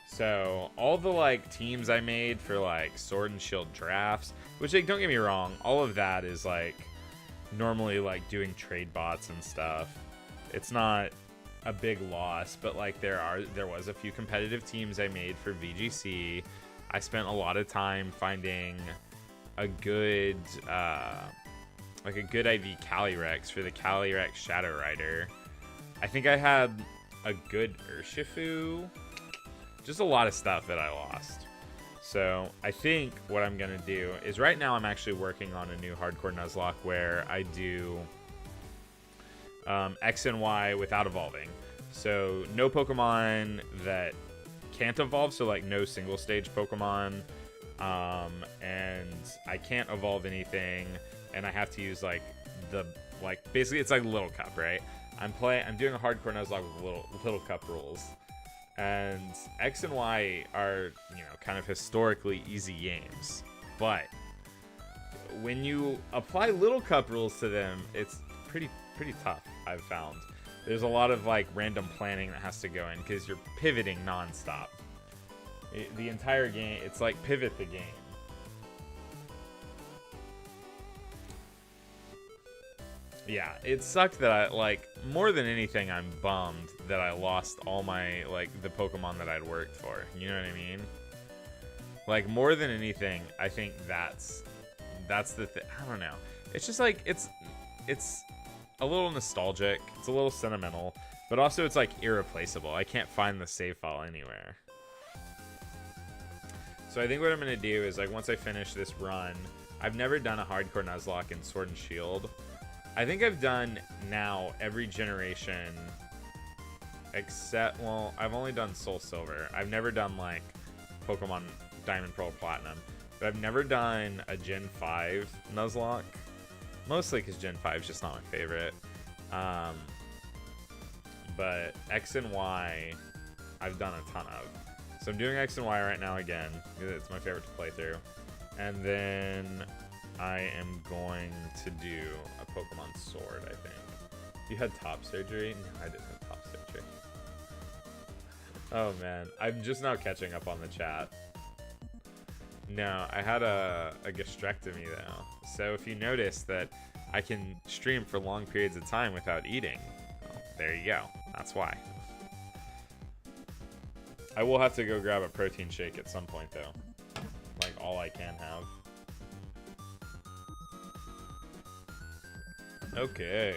So, all the, like, teams I made for, like, Sword and Shield drafts, which, like, don't get me wrong, all of that is, like, normally, like, doing trade bots and stuff. It's not a big loss, but, like, there was a few competitive teams I made for VGC. I spent a lot of time finding a good, like a good IV Calyrex for the Calyrex Shadow Rider. I think I had a good Urshifu. Just a lot of stuff that I lost. So I think what I'm going to do is right now I'm actually working on a new Hardcore Nuzlocke where I do X and Y without evolving. So no Pokemon that can't evolve, so like no single stage Pokemon. And I can't evolve anything. And I have to use like basically it's like Little Cup, right? I'm doing a Hardcore Nuzlocke with Little Cup rules, and X and Y are, you know, kind of historically easy games, but when you apply Little Cup rules to them, it's pretty tough. I've found there's a lot of like random planning that has to go in because you're pivoting nonstop. The entire game, it's like pivot the game. Yeah, it sucked that I, like, more than anything, I'm bummed that I lost all my, like, the Pokemon that I'd worked for. You know what I mean? Like, more than anything, I think that's the thing. I don't know. It's just, like, it's a little nostalgic. It's a little sentimental. But also, it's, like, irreplaceable. I can't find the save file anywhere. So I think what I'm going to do is, like, once I finish this run, I've never done a Hardcore Nuzlocke in Sword and Shield. I think I've done now every generation except, well, I've only done Soul Silver. I've never done like Pokemon Diamond, Pearl, Platinum, but I've never done a Gen 5 Nuzlocke, mostly because Gen 5 is just not my favorite. But X and Y, I've done a ton of. So I'm doing X and Y right now again, because it's my favorite to play through. And then I am going to do a Pokemon Sword, I think. You had top surgery? No, I didn't have top surgery. Oh, man. I'm just now catching up on the chat. No, I had a gastrectomy, though. So if you notice that I can stream for long periods of time without eating, well, there you go. That's why. I will have to go grab a protein shake at some point, though. Like, all I can have. Okay.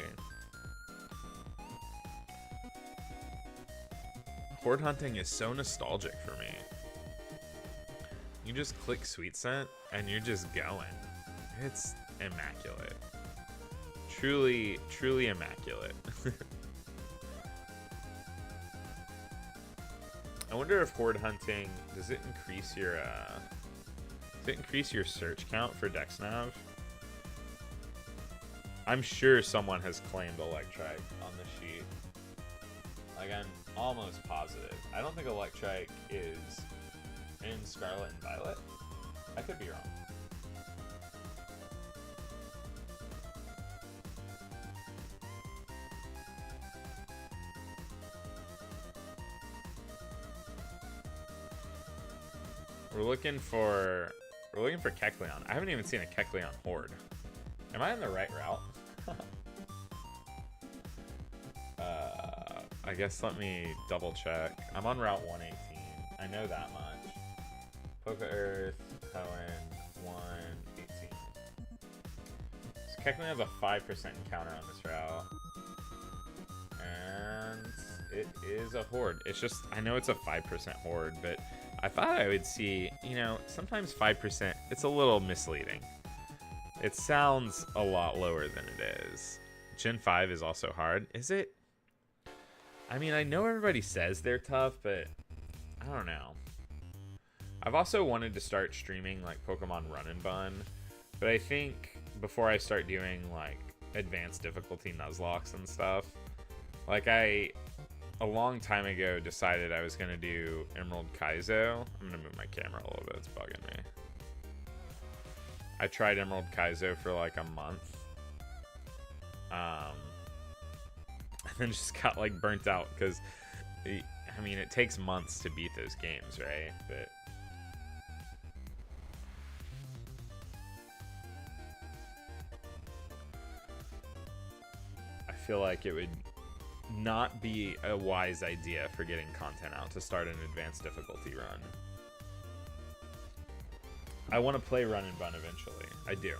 Horde hunting is so nostalgic for me. You just click Sweet Scent and you're just going. It's immaculate. Truly, truly immaculate. I wonder if Horde hunting, does it increase your search count for DexNav? I'm sure someone has claimed Electrike on the sheet. Like, I'm almost positive. I don't think Electrike is in Scarlet and Violet. I could be wrong. We're looking for Kecleon. I haven't even seen a Kecleon Horde. Am I on the right route? I guess let me double check. I'm on Route 118. I know that much. Poke Earth, Hoenn, 118. So Kecleon has a 5% encounter on this route. And it is a Horde. It's just, I know it's a 5% Horde, but I thought I would see, you know, sometimes 5%, it's a little misleading. It sounds a lot lower than it is. Gen 5 is also hard. Is it? I mean, I know everybody says they're tough, but I don't know. I've also wanted to start streaming like Pokemon Run and Bun, but I think before I start doing like advanced difficulty Nuzlocke and stuff, like a long time ago decided I was going to do Emerald Kaizo. I'm going to move my camera a little bit, it's bugging me. I tried Emerald Kaizo for like a month. And then just got like burnt out because, I mean, it takes months to beat those games, right? But I feel like it would not be a wise idea for getting content out to start an advanced difficulty run. I want to play Run and Bun eventually. I do.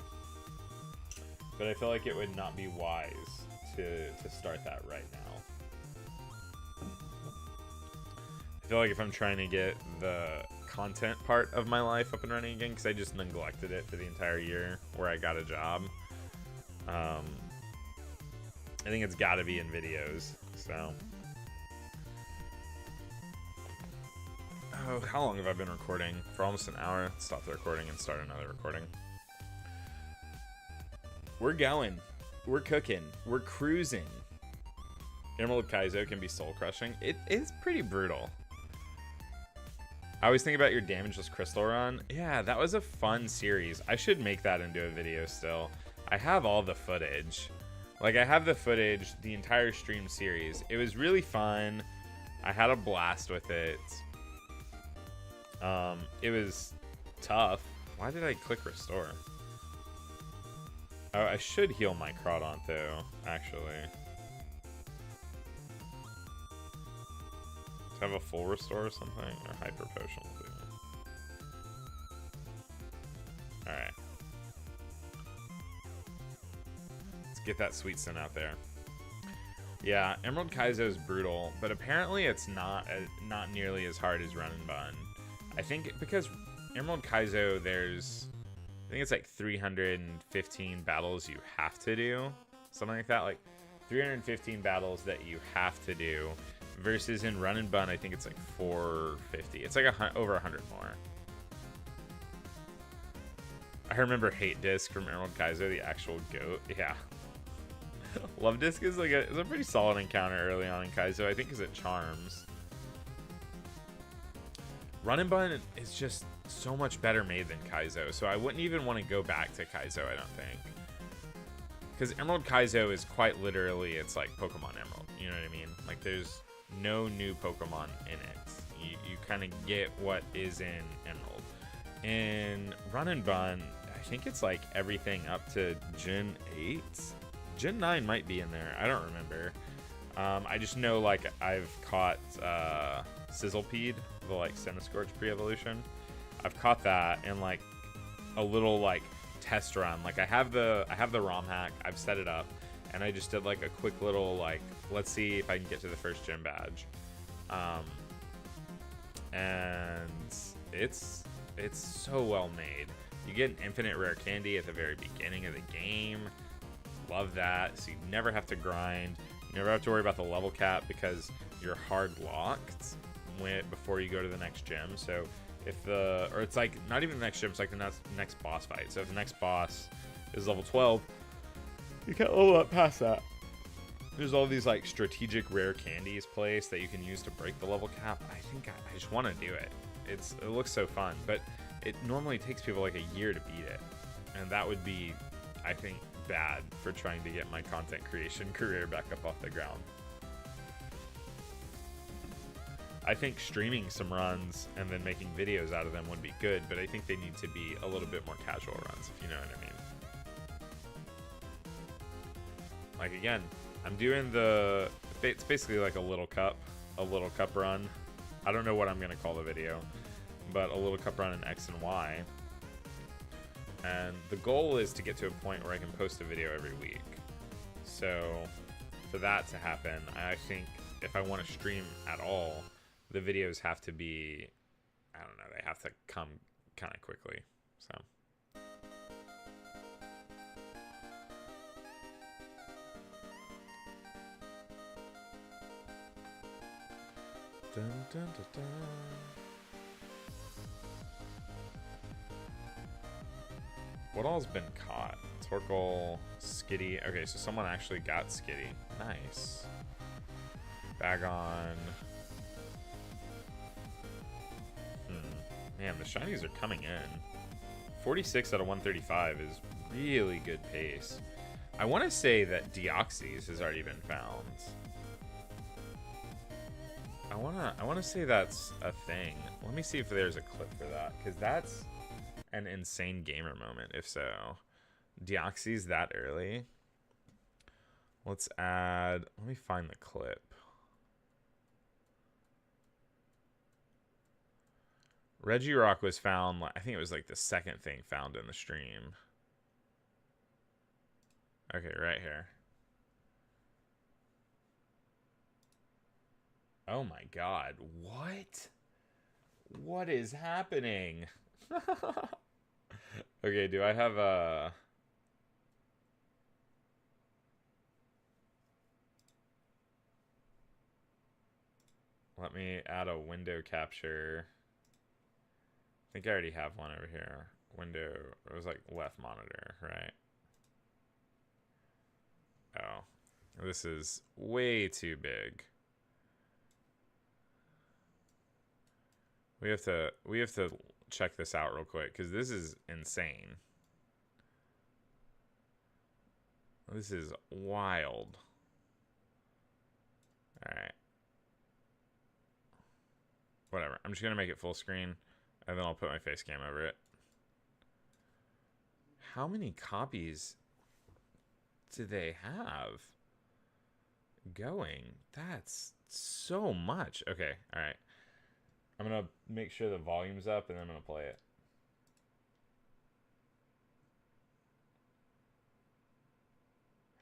But I feel like it would not be wise to start that right now. I feel like if I'm trying to get the content part of my life up and running again, because I just neglected it for the entire year where I got a job, I think it's got to be in videos. So, oh, how long have I been recording? For almost an hour. Stop the recording and start another recording. We're going. We're cooking. We're cruising. Emerald Kaizo can be soul crushing. It is pretty brutal. I always think about your damageless crystal run. Yeah, that was a fun series. I should make that into a video still. I have all the footage. Like, I have the footage, the entire stream series. It was really fun. I had a blast with it. It was tough. Why did I click restore? Oh, I should heal my Crawdont, though, actually. To have a full restore or something? Or Hyper Potion will do. Alright. Let's get that Sweet Sin out there. Yeah, Emerald Kaizo is brutal, but apparently it's not nearly as hard as Run and Bun. I think because Emerald Kaizo, I think it's like 315 battles you have to do. Something like that. Like 315 battles that you have to do. Versus in Run and Bun, I think it's like 450. It's like over 100 more. I remember Hate Disc from Emerald Kaizo, the actual GOAT. Yeah. Love Disc is like a pretty solid encounter early on in Kaizo, I think, because it charms. Run and Bun is just so much better made than Kaizo, so I wouldn't even want to go back to Kaizo, I don't think. Because Emerald Kaizo is quite literally, it's like Pokemon Emerald, you know what I mean? Like, there's no new Pokemon in it. You kind of get what is in Emerald. In Run and Bun, I think it's like everything up to Gen 8? Gen 9 might be in there, I don't remember. I just know, like, I've caught Sizzlepede, the like Centiskorch pre-evolution. I've caught that in like a little like test run. Like I have the ROM hack, I've set it up, and I just did like a quick little like, let's see if I can get to the first gym badge. And it's so well made. You get an infinite rare candy at the very beginning of the game. Love that. So you never have to grind. You never have to worry about the level cap because you're hard locked before you go to the next gym. So if it's like not even the next gym, it's like the next boss fight. So if the next boss is level 12, you can't level up past that. There's all these like strategic rare candies placed that you can use to break the level cap. I think I just want to do it. It looks so fun, but it normally takes people like a year to beat it, and that would be, I think, bad for trying to get my content creation career back up off the ground. I think streaming some runs and then making videos out of them would be good, but I think they need to be a little bit more casual runs, if you know what I mean. Like, again, I'm doing it's basically like a little cup run. I don't know what I'm going to call the video, but a little cup run in X and Y. And the goal is to get to a point where I can post a video every week. So for that to happen, I think if I want to stream at all, the videos have to be I don't know, they have to come kind of quickly. So. Dun, dun, dun, dun. What all's been caught? Torkoal, Skitty. Okay, so someone actually got Skitty. Nice. Bagon. Man, the shinies are coming in. 46 out of 135 is really good pace. I want to say that Deoxys has already been found. I wanna say that's a thing. Let me see if there's a clip for that, because that's an insane gamer moment. If so, Deoxys that early. Let's add. Let me find the clip. Regirock was found. I think it was like the second thing found in the stream. Okay, right here. Oh my god, what? What is happening? Okay, do I have a... Let me add a window capture. I think I already have one over here. Window, it was like left monitor, right? Oh, this is way too big. We have to check this out real quick, because this is insane. This is wild. Alright. Whatever. I'm just going to make it full screen, and then I'll put my face cam over it. How many copies do they have going? That's so much. Okay, alright. I'm going to make sure the volume's up, and then I'm going to play it.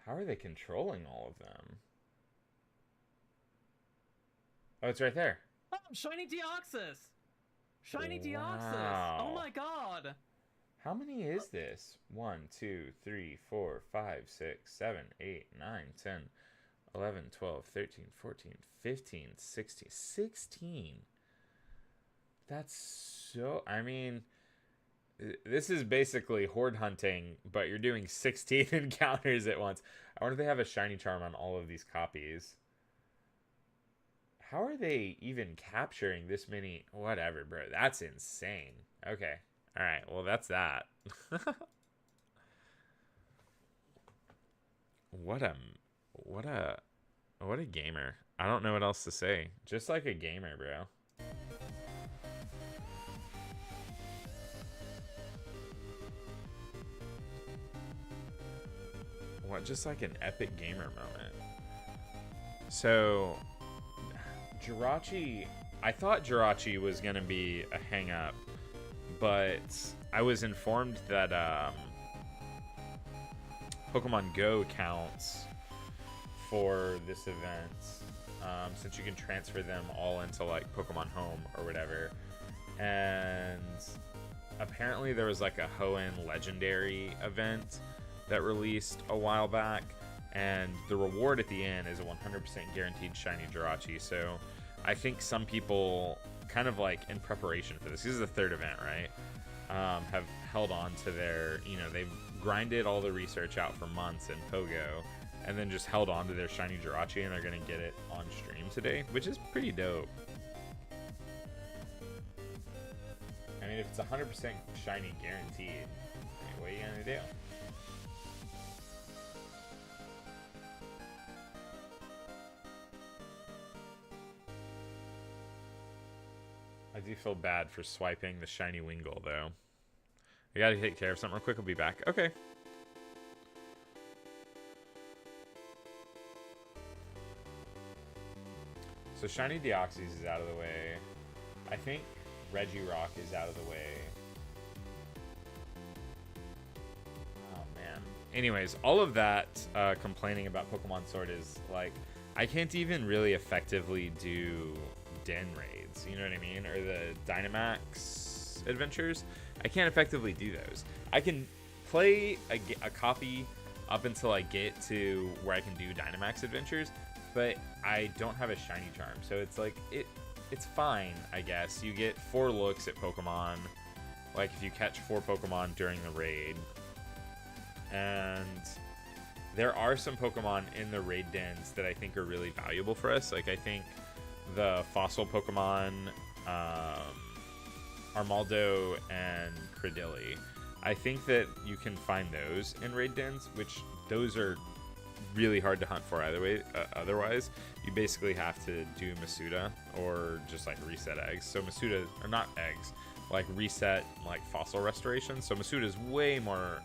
How are they controlling all of them? Oh, it's right there. Oh, shiny Deoxys! Shiny Wow. Deoxys! Oh my god! How many is this? 1, 2, 3, 4, 5, 6, 7, 8, 9, 10, 11, 12, 13, 14, 15, 16. 16. That's so... I mean, this is basically horde hunting, but you're doing 16 encounters at once. I wonder if they have a shiny charm on all of these copies. How are they even capturing this many? Whatever, bro. That's insane. Okay. All right. Well, that's that. What a gamer. I don't know what else to say. Just like a gamer, bro. What, just like an epic gamer moment. So, Jirachi, I thought Jirachi was going to be a hang up, but I was informed that Pokemon Go counts for this event, since you can transfer them all into like Pokemon Home or whatever. And apparently there was like a Hoenn Legendary event that released a while back, and the reward at the end is a 100% guaranteed shiny Jirachi. So I think some people, kind of like in preparation for this is the third event, right, have held on to their, you know, they've grinded all the research out for months in Pogo, and then just held on to their shiny Jirachi, and they're going to get it on stream today, which is pretty dope. I mean, if it's 100% shiny guaranteed, I mean, what are you going to do? I do feel bad for swiping the shiny Wingull, though. I gotta take care of something real quick. I'll be back. Okay. So shiny Deoxys is out of the way. I think Regirock is out of the way. Oh, man. Anyways, all of that complaining about Pokemon Sword is, like, I can't even really effectively do den raids, you know what I mean? Or the Dynamax adventures. I can't effectively do those. I can play a copy up until I get to where I can do Dynamax adventures, but I don't have a shiny charm. So it's like, it's fine, I guess. You get 4 looks at Pokemon, like if you catch 4 Pokemon during the raid. And there are some Pokemon in the raid dens that I think are really valuable for us. Like I think the fossil Pokemon, Armaldo and Cradilly, I think that you can find those in raid dens, which those are really hard to hunt for either way. Otherwise, you basically have to do Masuda or just like reset eggs. So Masuda, or not eggs, like reset like fossil restoration. So Masuda is way more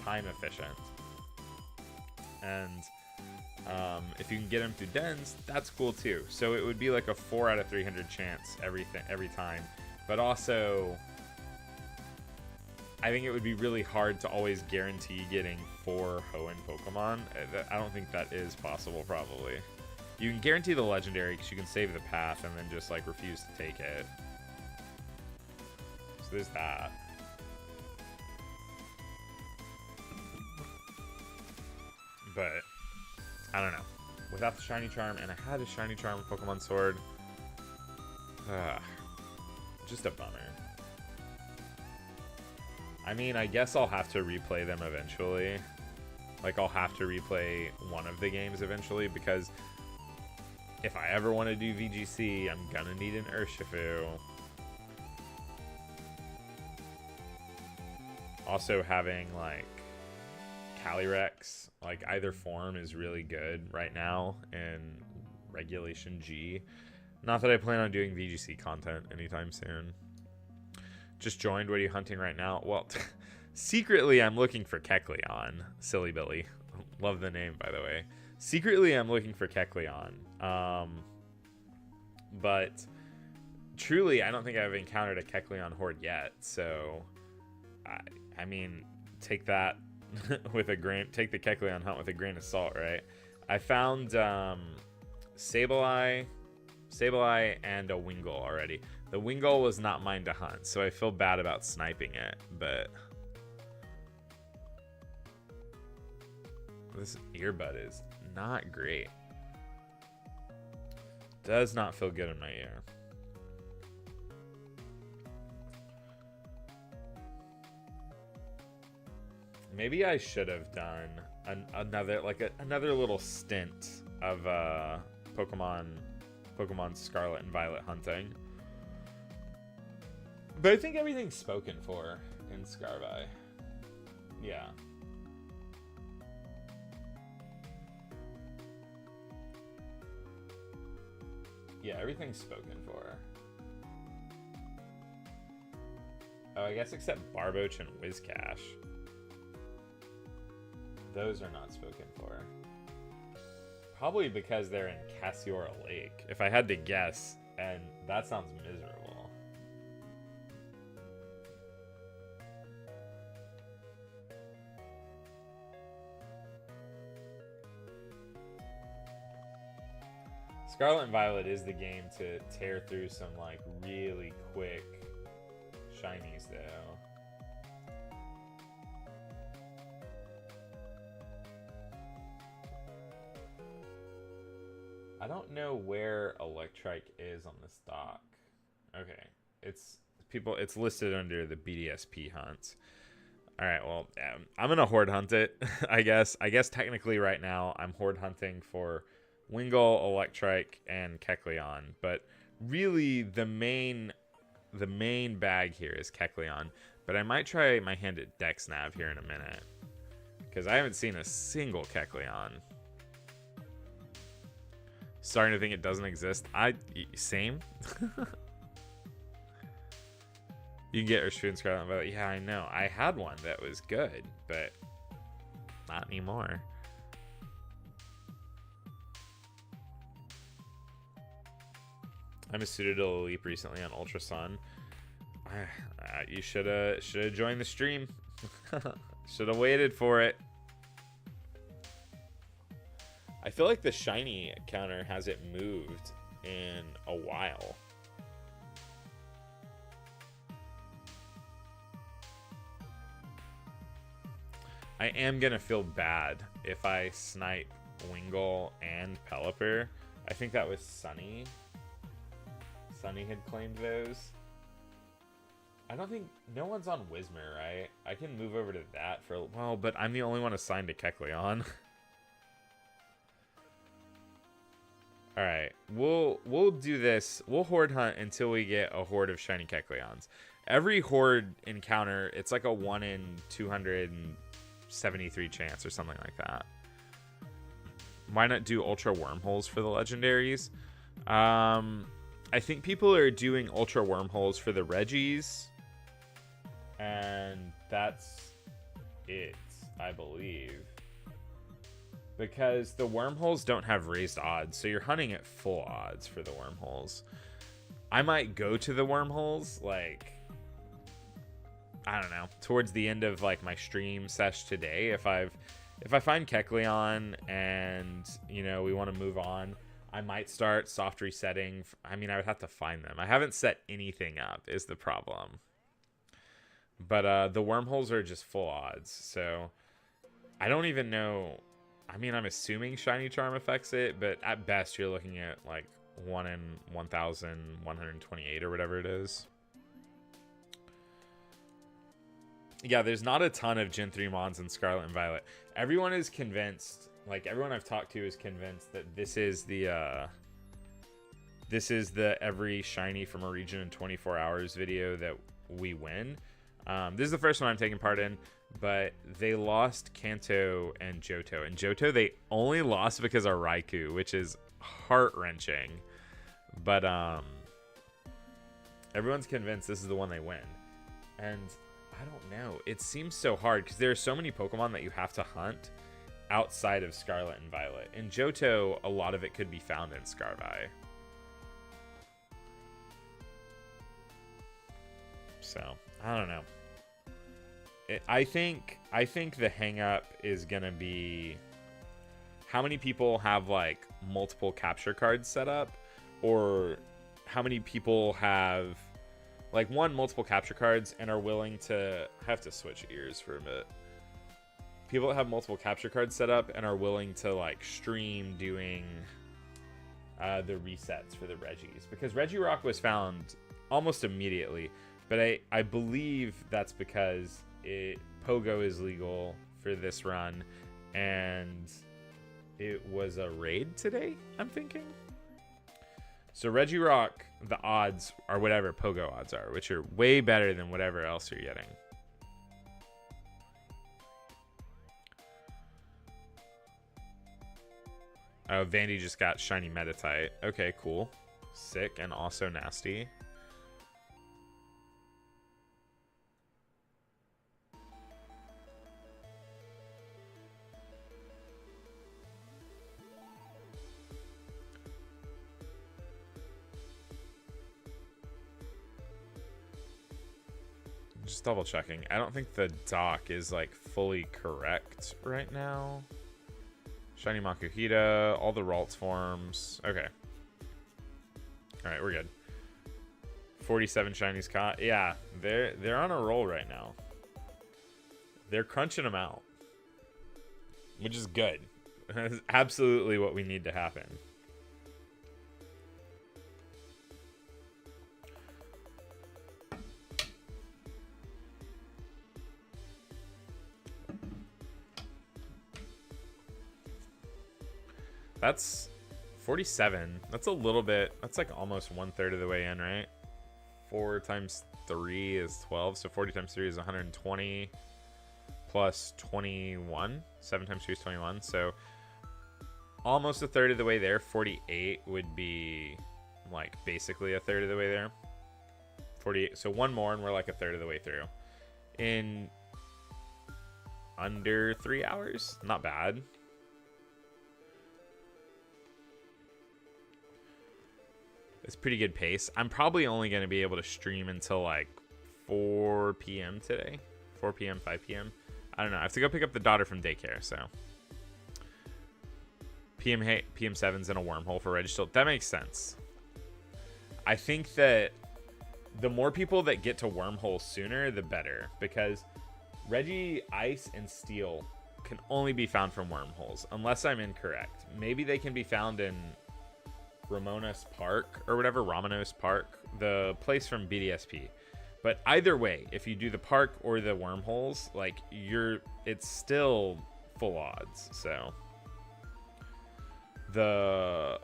time efficient. And if you can get them through dens, that's cool too. So it would be like a 4 out of 300 chance every time. But also, I think it would be really hard to always guarantee getting 4 Hoenn Pokemon. I don't think that is possible, probably. You can guarantee the legendary because you can save the path and then just like refuse to take it. So there's that. But I don't know. Without the shiny charm, and I had a shiny charm with Pokemon Sword. Just a bummer. I mean, I guess I'll have to replay them eventually. Like, I'll have to replay one of the games eventually, because if I ever want to do VGC, I'm gonna need an Urshifu. Also, having, like, Calyrex, like, either form is really good right now in Regulation G. Not that I plan on doing VGC content anytime soon. Just joined. What are you hunting right now? Well, secretly I'm looking for Kecleon. Silly Billy. Love the name, by the way. Secretly I'm looking for Kecleon. But truly, I don't think I've encountered a Kecleon horde yet. So, I mean, take that with a grain. Take the Kecleon hunt with a grain of salt, right? I found Sableye, and a Wingull already. The Wingull was not mine to hunt, so I feel bad about sniping it, but this earbud is not great. Does not feel good in my ear. Maybe I should have done another little stint of Pokemon Scarlet and Violet hunting. But I think everything's spoken for in Scarvi. Yeah. Yeah, everything's spoken for. Oh, I guess except Barboach and Whiscash. Those are not spoken for. Probably because they're in Cassiora Lake, if I had to guess, and that sounds miserable. Scarlet and Violet is the game to tear through some like really quick shinies though. I don't know where Electrike is on this dock. Okay, it's listed under the BDSP hunts. All right, well, I'm gonna horde hunt it. I guess technically right now I'm horde hunting for Wingull, Electrike, and Kecleon, but really the main bag here is Kecleon. But I might try my hand at Dexnav here in a minute, because I haven't seen a single Kecleon. Starting to think it doesn't exist. Same. You can get Urshifu and Scarlet and Violet. Yeah, I know. I had one that was good, but not anymore. I Masuda a leap recently on Ultra Sun. You should have joined the stream. Should have waited for it. I feel like the shiny counter hasn't moved in a while. I am gonna feel bad if I snipe Wingull and Pelipper. I think that was Sunny. Sunny had claimed those. I don't think... No one's on Whismer, right? I can move over to that for... Well, but I'm the only one assigned to Kecleon. Alright. We'll do this. We'll Horde hunt until we get a Horde of shiny Kecleons. Every Horde encounter, it's like a 1 in 273 chance or something like that. Why not do Ultra Wormholes for the legendaries? I think people are doing Ultra Wormholes for the Regis. And that's it, I believe. Because the wormholes don't have raised odds, so you're hunting at full odds for the wormholes. I might go to the wormholes, like, I don't know, towards the end of like my stream sesh today. If I find Kecleon and, you know, we want to move on, I might start soft resetting. I mean, I would have to find them. I haven't set anything up is the problem. But the wormholes are just full odds, so I don't even know. I mean, I'm assuming Shiny Charm affects it, but at best you're looking at like 1 in 1,128 or whatever it is. Yeah, there's not a ton of Gen 3 Mons in Scarlet and Violet. Everyone is convinced, like everyone I've talked to is convinced that this is the every shiny from a region in 24 hours video that we win. This is the first one I'm taking part in, but they lost Kanto and Johto. And Johto, they only lost because of Raikou, which is heart-wrenching. But everyone's convinced this is the one they win. And I don't know. It seems so hard because there are so many Pokemon that you have to hunt outside of Scarlet and Violet. In Johto, a lot of it could be found in Scarvi. So, I don't know. I think the hang up is gonna be how many people have like multiple capture cards set up, or how many people have like multiple capture cards and are willing to have to switch ears for a bit. People that have multiple capture cards set up and are willing to like stream doing the resets for the Regis, because Regirock was found almost immediately, but I believe that's because Pogo is legal for this run, and it was a raid today, I'm thinking. So Regirock, the odds are whatever Pogo odds are, which are way better than whatever else you're getting. Oh, Vandy just got shiny Metatite. Okay, cool. Sick and also nasty. Just double checking. I don't think the doc is like fully correct right now. Shiny Makuhita, all the Ralts forms. Okay. Alright, we're good. 47 shinies caught. Yeah, they're on a roll right now. They're crunching them out, which is good. That's absolutely what we need to happen. That's 47. That's a little bit. That's like almost 1/3 of the way in, right? 4 times 3 is 12. So 40 times 3 is 120 plus 21. 7 times 3 is 21. So almost 1/3 of the way there. 48 would be like basically 1/3 of the way there. 48. So one more and we're like 1/3 of the way through. In under 3 hours. Not bad. It's pretty good pace. I'm probably only going to be able to stream until like 4 p.m. today. 4 p.m., 5 p.m. I don't know. I have to go pick up the daughter from daycare, so. PM7's in a wormhole for Registilt. That makes sense. I think that the more people that get to Wormhole sooner, the better. Because Reggie, Ice, and Steel can only be found from Wormholes, unless I'm incorrect. Maybe they can be found in Ramonos Park, or whatever, Ramanos Park, the place from BDSP. But either way, if you do the park or the Wormholes, like, it's still full odds. So the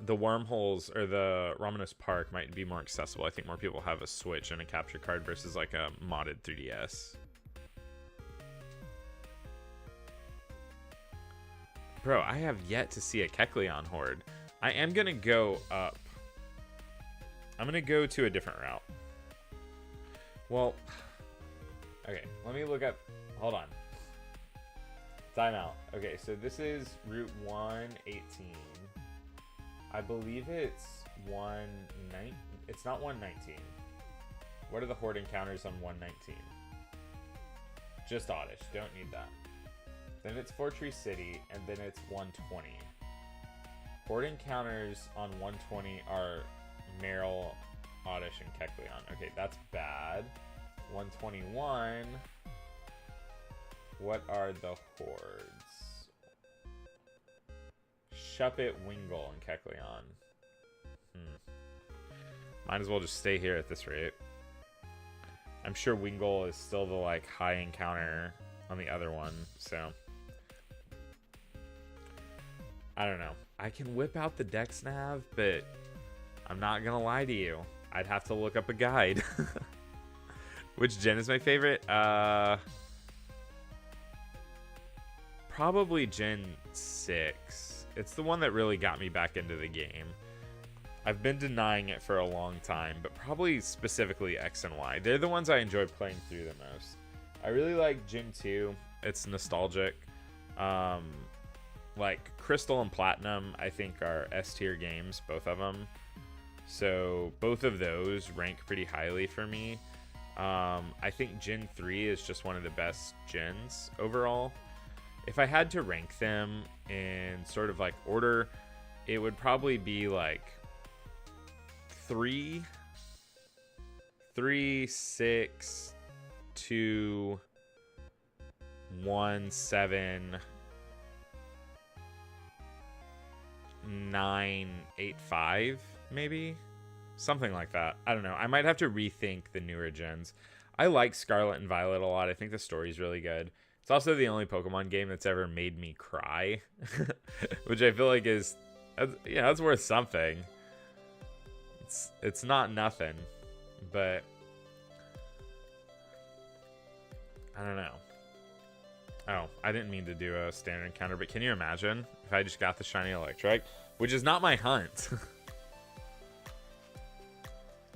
Wormholes or the Ramanos Park might be more accessible. I think more people have a Switch and a capture card versus like a modded 3DS. Bro, I have yet to see a Kecleon Horde. I am going to go up. I'm going to go to a different route. Well, okay, let me look up. Hold on. Time out. Okay, so this is Route 118. I believe it's 119. It's not 119. What are the Horde encounters on 119? Just Oddish. Don't need that. Then it's Fortree City, and then it's 120. Horde encounters on 120 are Meryl, Oddish, and Kecleon. Okay, that's bad. 121. What are the Hordes? Shuppet, Wingull, and Kecleon. Might as well just stay here at this rate. I'm sure Wingull is still the like high encounter on the other one, so I don't know. I can whip out the Dex Nav, but I'm not gonna lie to you. I'd have to look up a guide. Which gen is my favorite? Probably Gen 6. It's the one that really got me back into the game. I've been denying it for a long time, but probably specifically X and Y. They're the ones I enjoy playing through the most. I really like Gen 2. It's nostalgic. Like Crystal and Platinum, I think are S tier games, both of them. So both of those rank pretty highly for me. I think Gen 3 is just one of the best gens overall. If I had to rank them in sort of like order, it would probably be like 3, 6, 2, 1, 7, 9, 8, 5, maybe something like that. I don't know. I might have to rethink the newer gens. I like Scarlet and Violet a lot. I think the story's really good. It's also the only Pokemon game that's ever made me cry, which I feel like is, yeah, that's worth something. It's not nothing, but I don't know. Oh, I didn't mean to do a standard encounter, but can you imagine if I just got the shiny Electrike, which is not my hunt.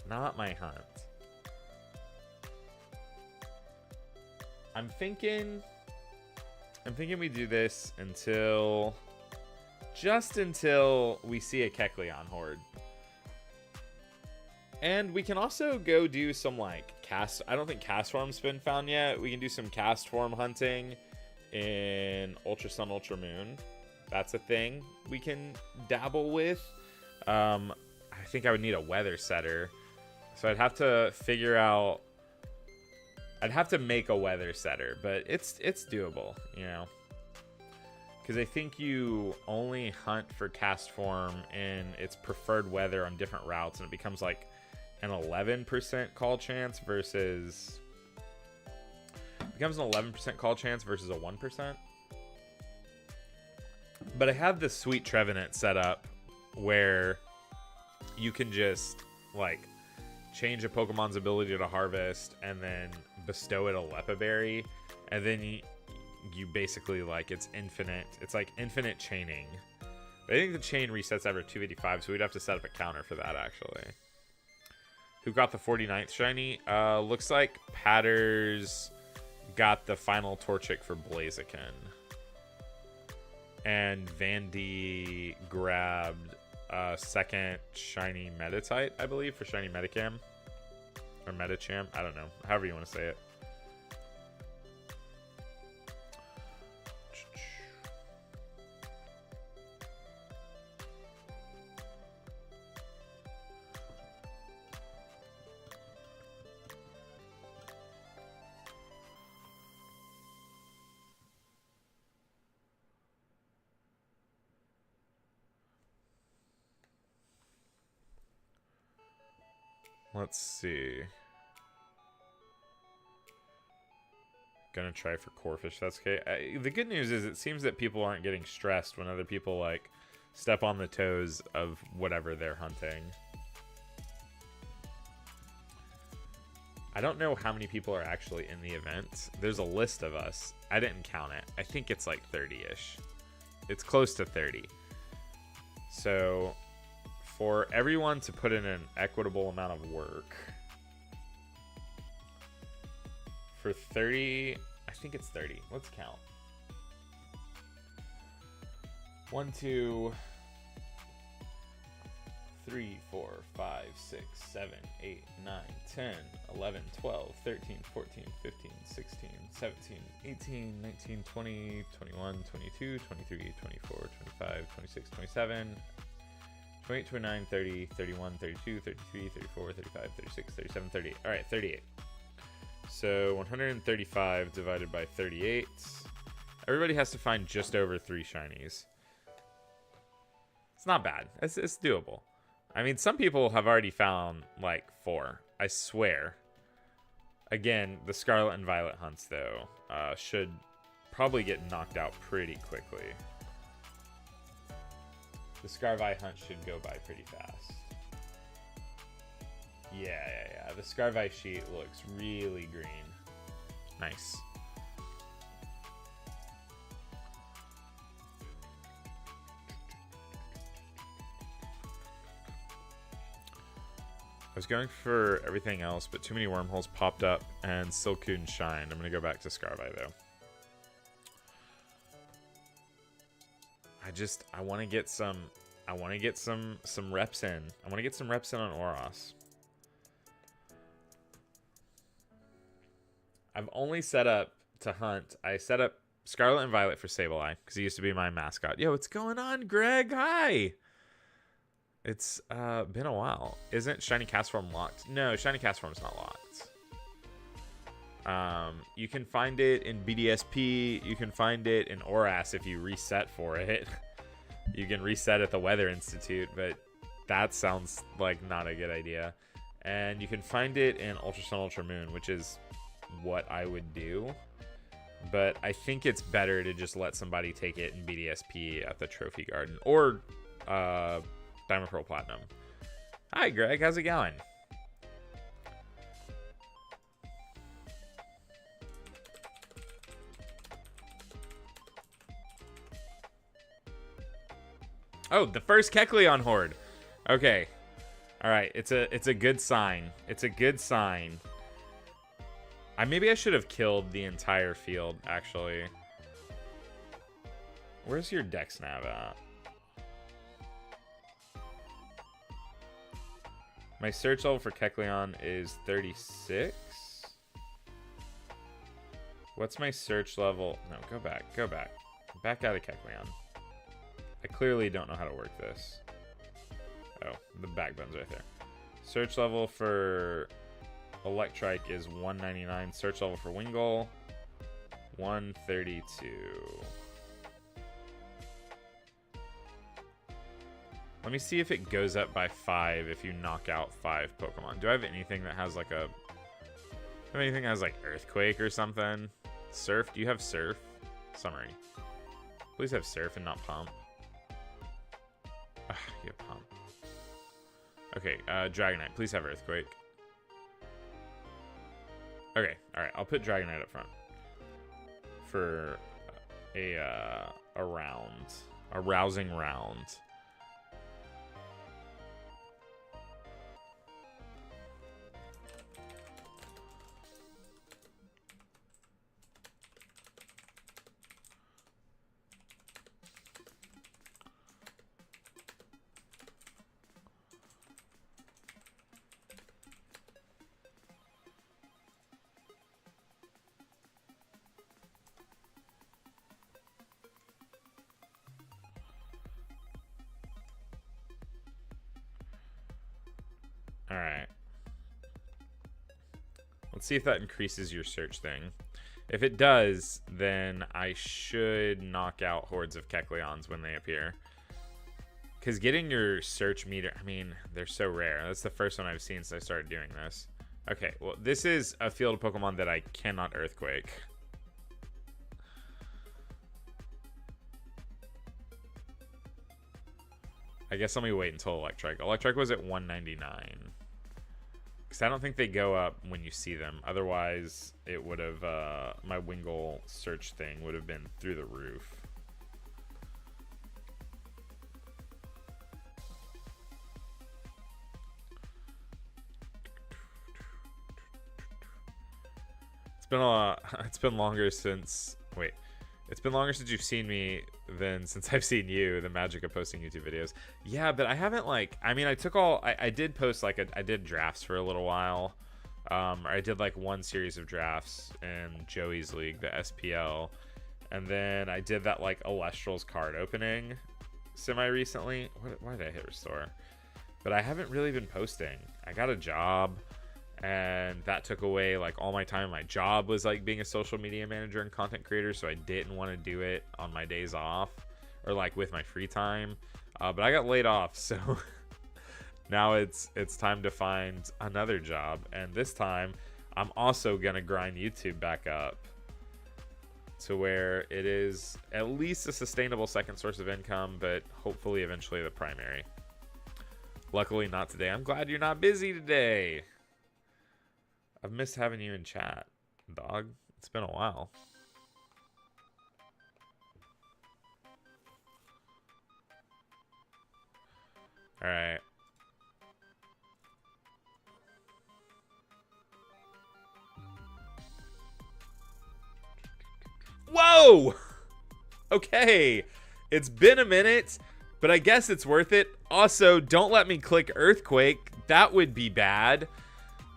Not my hunt. I'm thinking we do this just until we see a Kecleon Horde. And we can also go do some like I don't think cast form's been found yet. We can do some cast form hunting in Ultra Sun, Ultra Moon. That's a thing we can dabble with. I think I would need a weather setter. So I'd have to figure out, I'd have to make a weather setter, but it's doable, you know, because I think you only hunt for cast form in its preferred weather on different routes, and it becomes like an 11% call chance versus a 1%. But I have this sweet Trevenant set up where you can just like change a Pokemon's ability to harvest and then bestow it a Lepa Berry, and then you basically like it's like infinite chaining. But I think the chain resets every 285, so we'd have to set up a counter for that actually. Who got the 49th shiny? Looks like Patters got the final Torchic for Blaziken. And Vandy grabbed second shiny Meditite, I believe, for shiny Metacam. Or Metacham, I don't know. However you want to say it. Let's see. Gonna try for Corefish. That's okay. The good news is it seems that people aren't getting stressed when other people like step on the toes of whatever they're hunting. I don't know how many people are actually in the event. There's a list of us. I didn't count it. I think it's like 30-ish. It's close to 30. So for everyone to put in an equitable amount of work, for 30, I think it's 30. Let's count. 1, 2, 3, 4, 5, 6, 7, 8, 9, 10, 11, 12, 13, 14, 15, 16, 17, 18, 19, 20, 21, 22, 23, 24, 25, 26, 27, 28, 29, 30, 31, 32, 33, 34, 35, 36, 37, 38. All right, 38. So 135 divided by 38. Everybody has to find just over 3 shinies. It's not bad. It's doable. I mean, some people have already found like 4. I swear. Again, the Scarlet and Violet hunts, though, should probably get knocked out pretty quickly. The Scarvi hunt should go by pretty fast. Yeah. The Scarvi sheet looks really green. Nice. I was going for everything else, but too many wormholes popped up and Silcoon shined. I'm gonna go back to Scarvi though. I want to get some reps in. I want to get some reps in on Oras. I've only set up to hunt. I set up Scarlet and Violet for Sableye because he used to be my mascot. Yo, what's going on, Greg? Hi. It's been a while. Isn't Shiny Castform locked? No, Shiny Castform's not locked. You can find it in BDSP. You can find it in Oras if you reset for it. You can reset at the Weather Institute, but that sounds like not a good idea. And you can find it in Ultra Sun, Ultra Moon, which is what I would do. But I think it's better to just let somebody take it in BDSP at the Trophy Garden or Diamond Pearl Platinum. Hi, Greg. How's it going? Oh, the first Kecleon Horde. Okay. All right. It's a good sign. It's a good sign. Maybe I should have killed the entire field, actually. Where's your Dex nav at? My search level for Kecleon is 36. What's my search level? No, go back. Go back. Back out of Kecleon. I clearly don't know how to work this. Oh, the backbone's right there. Search level for Electrike is 199. Search level for Wingull, 132. Let me see if it goes up by 5 if you knock out 5 Pokemon. Do I have anything that has like anything that has like Earthquake or something? Surf? Do you have Surf? Summary. Please have Surf and not Pump. You have Pump. Okay, Dragonite. Please have Earthquake. Okay, alright. I'll put Dragonite up front. For a round. A rousing round. Alright. Let's see if that increases your search thing. If it does, then I should knock out hordes of Kecleons when they appear. Because getting your search meter, I mean, they're so rare. That's the first one I've seen since I started doing this. Okay, well, this is a field of Pokemon that I cannot Earthquake. I guess let me wait until Electrike. Electrike was at 199. Because I don't think they go up when you see them. Otherwise, it would have, my Wingull search thing would have been through the roof. It's been longer since, wait. It's been longer since you've seen me than since I've seen you, the magic of posting YouTube videos. Yeah, but I haven't, like, I mean, I did post, like, I did drafts for a little while. I did, like, one series of drafts in Joey's League, the SPL. And then I did that, like, Elestral's card opening semi-recently. Why did I hit restore? But I haven't really been posting. I got a job, and that took away, like, all my time. My job was, like, being a social media manager and content creator, so I didn't want to do it on my days off or, like, with my free time. But I got laid off, so now it's time to find another job. And this time, I'm also going to grind YouTube back up to where it is at least a sustainable second source of income, but hopefully eventually the primary. Luckily, not today. I'm glad you're not busy today. I've missed having you in chat, dog. It's been a while. All right. Whoa! Okay. It's been a minute, but I guess it's worth it. Also, don't let me click Earthquake. That would be bad.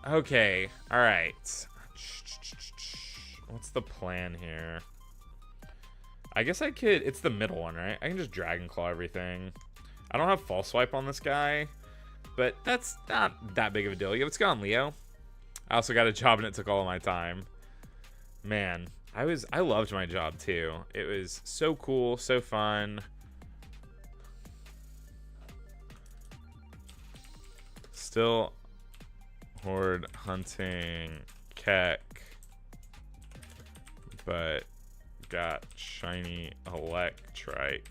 Okay. All right. What's the plan here? I guess I could... It's the middle one, right? I can just Dragon Claw everything. I don't have False Swipe on this guy, but that's not that big of a deal. Yeah, let's go on Leo. I also got a job and it took all of my time. Man, I loved my job too. It was so cool, so fun. Still Horde hunting Kek, but got shiny Electrike.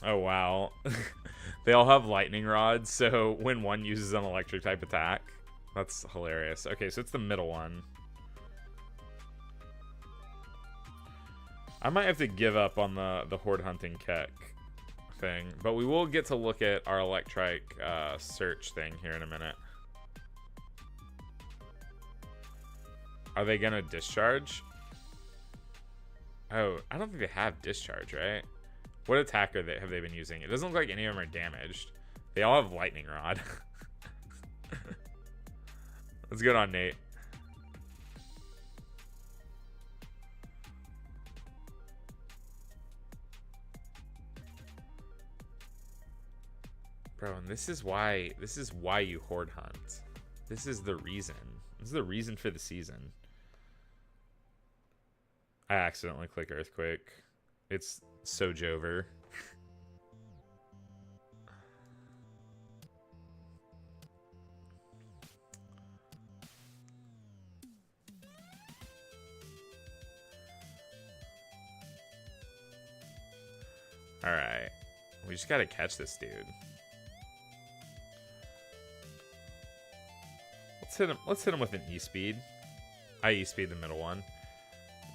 Oh wow. They all have lightning rods, so when one uses an electric type attack, that's hilarious. Okay, so it's the middle one. I might have to give up on the Horde hunting Kek thing, but we will get to look at our Electrike search thing here in a minute. Are they gonna discharge? Oh, I don't think they have discharge, right? What attack have they been using? It doesn't look like any of them are damaged. They all have lightning rod. Let's go on Nate. Bro, and this is why you Horde hunt. This is the reason. This is the reason for the season. I accidentally click Earthquake. It's so Jover. Alright. We just gotta catch this dude. Let's hit him with an E-Speed. I E-Speed the middle one.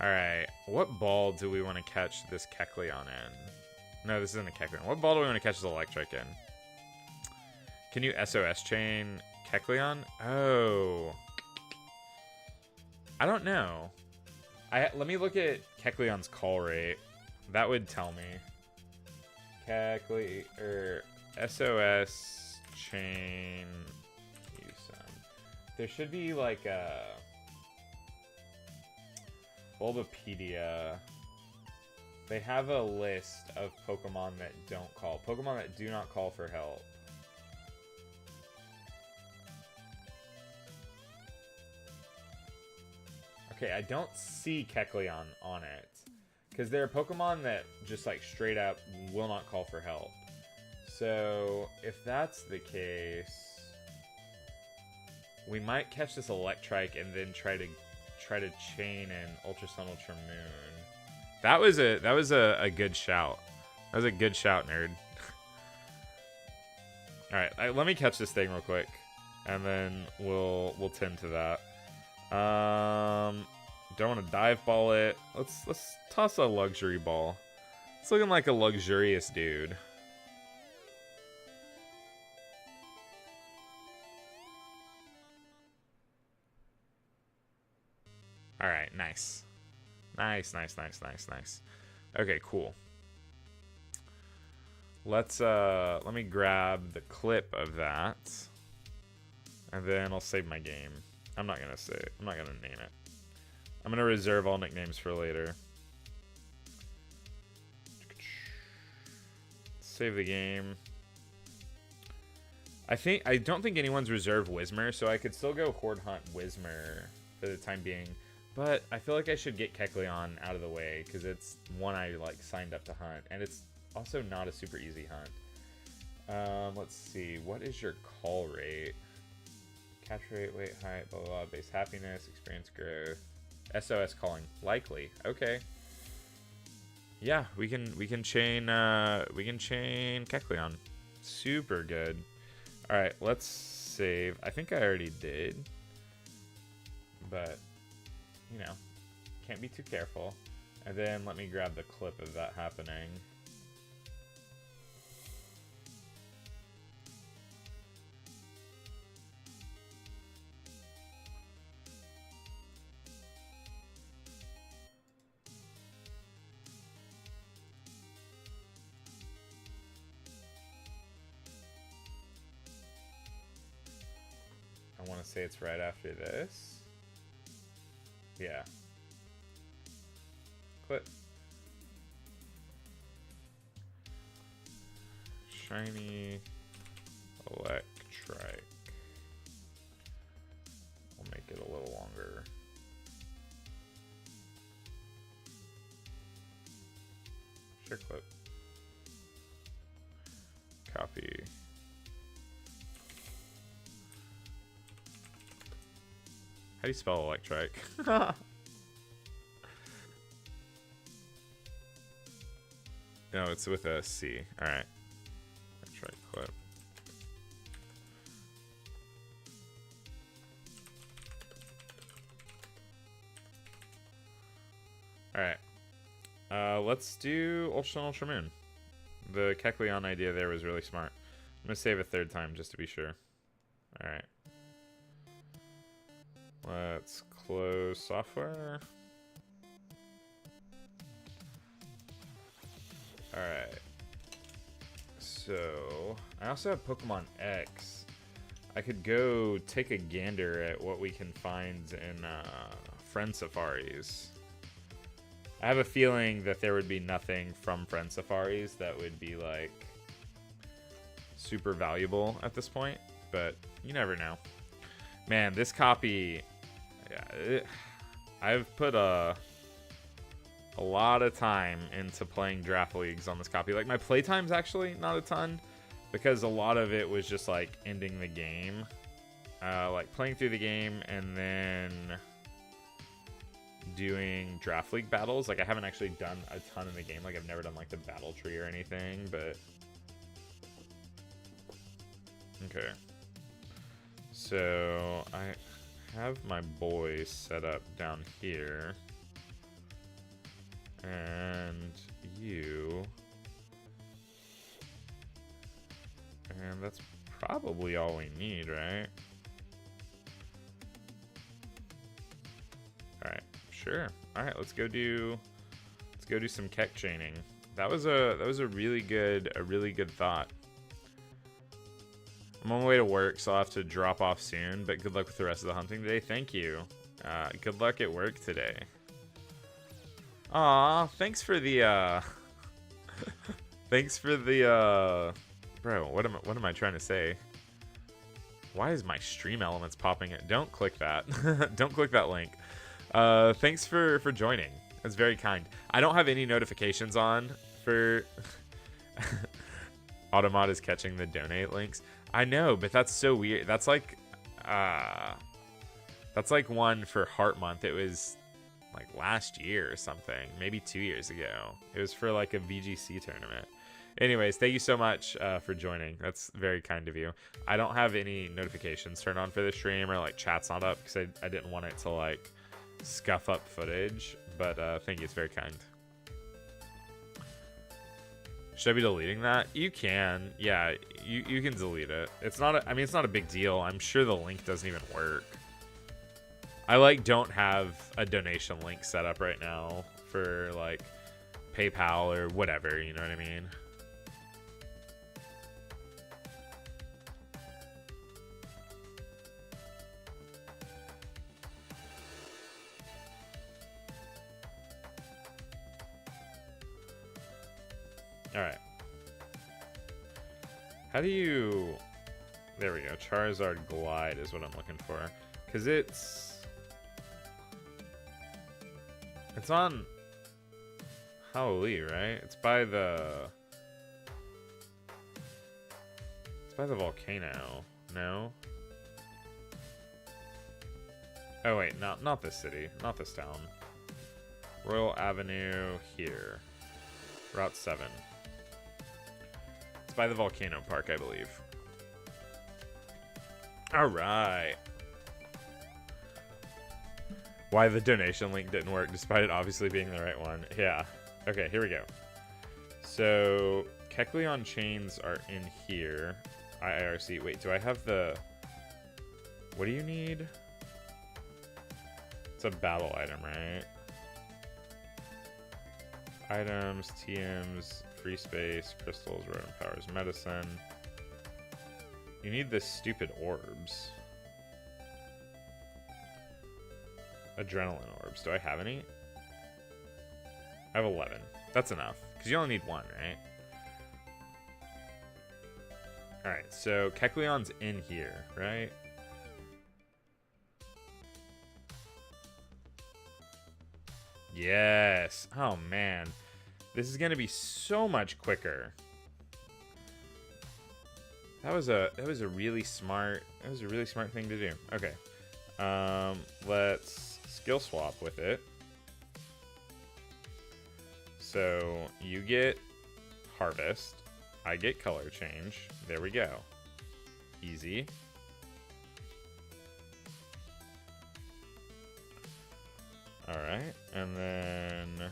Alright. What ball do we want to catch this Kecleon in? No, this isn't a Kecleon. What ball do we want to catch this Electrike in? Can you SOS chain Kecleon? Oh. I don't know. Let me look at Kecleon's call rate. That would tell me. SOS chain. There should be like a Bulbapedia. They have a list of Pokemon that don't call. Pokemon that do not call for help. Okay, I don't see Kecleon on it. Because there are Pokemon that just like straight up will not call for help. So if that's the case, we might catch this Electrike and then try to chain an Ultra Sun, Ultra Moon. That was a good shout. That was a good shout, nerd. All right, let me catch this thing real quick, and then we'll tend to that. Don't want to dive ball it. Let's toss a luxury ball. It's looking like a luxurious dude. All right, nice. Nice. Okay, cool. Let me grab the clip of that, and then I'll save my game. I'm not gonna name it. I'm gonna reserve all nicknames for later. Save the game. I don't think anyone's reserved Whismur, so I could still go Horde Hunt Whismur for the time being. But I feel like I should get Kecleon out of the way because it's one I like signed up to hunt, and it's also not a super easy hunt. Let's see. What is your call rate? Catch rate, weight, height, blah blah blah. Base happiness, experience growth, SOS calling likely. Okay. Yeah, we can chain Kecleon. Super good. All right, let's save. I think I already did, but you know, can't be too careful. And then let me grab the clip of that happening. I want to say it's right after this. Yeah. Clip. Shiny Electrike. We'll make it a little longer. Sure, clip. Copy. How do you spell Electrike? No, it's with a C. Alright. Electrike clip. Alright. Let's do Ultra Sun, Ultra Moon. The Kecleon idea there was really smart. I'm going to save a third time just to be sure. Alright. Let's close software. Alright. So, I also have Pokemon X. I could go take a gander at what we can find in Friend Safaris. I have a feeling that there would be nothing from Friend Safaris that would be, like, super valuable at this point, but you never know. Man, this copy... Yeah, I've put a lot of time into playing draft leagues on this copy. Like, my playtime's actually not a ton, because a lot of it was just, like, ending the game. Like, playing through the game and then doing draft league battles. Like, I haven't actually done a ton in the game. Like, I've never done, like, the battle tree or anything, but... Okay. So, I have my boys set up down here. And you. And that's probably all we need, right? Alright, sure. Alright, let's go do some Keck chaining. That was a really good thought. I'm on my way to work, so I'll have to drop off soon, but good luck with the rest of the hunting today. Thank you. Good luck at work today. Aw, thanks for the, thanks for the, bro, what am I trying to say? Why is my stream elements popping it? Don't click that. Don't click that link. Thanks for joining. That's very kind. I don't have any notifications on for Automat is catching the donate links. I know, but that's so weird. That's like one for Heart Month. It was like last year or something, maybe 2 years ago. It was for like a VGC tournament. Anyways, thank you so much for joining. That's very kind of you. I don't have any notifications turned on for the stream, or like chat's not up because I didn't want it to like scuff up footage, but thank you. It's very kind. Should I be deleting that? You can. Yeah, you can delete it. It's not I mean, it's not a big deal. I'm sure the link doesn't even work. I like don't have a donation link set up right now for like PayPal or whatever, you know what I mean? All right. How do you... There we go. Charizard Glide is what I'm looking for. Because it's on Howlee, right? It's by the volcano. No? Oh, wait. Not this city. Not this town. Royal Avenue here. Route 7. It's by the volcano park, I believe. All right. Why the donation link didn't work, despite it obviously being the right one. Yeah. Okay, here we go. So, Kecleon chains are in here. IIRC. Wait, do I have the... What do you need? It's a battle item, right? Items, TMs, free space, crystals, rodent powers, medicine. You need the stupid orbs. Adrenaline orbs. Do I have any? I have 11. That's enough. Because you only need one, right? Alright, so Kecleon's in here, right? Yes. Oh, man. This is going to be so much quicker. That was a really smart thing to do. Okay. Let's skill swap with it. So you get harvest, I get color change. There we go. Easy. All right, and then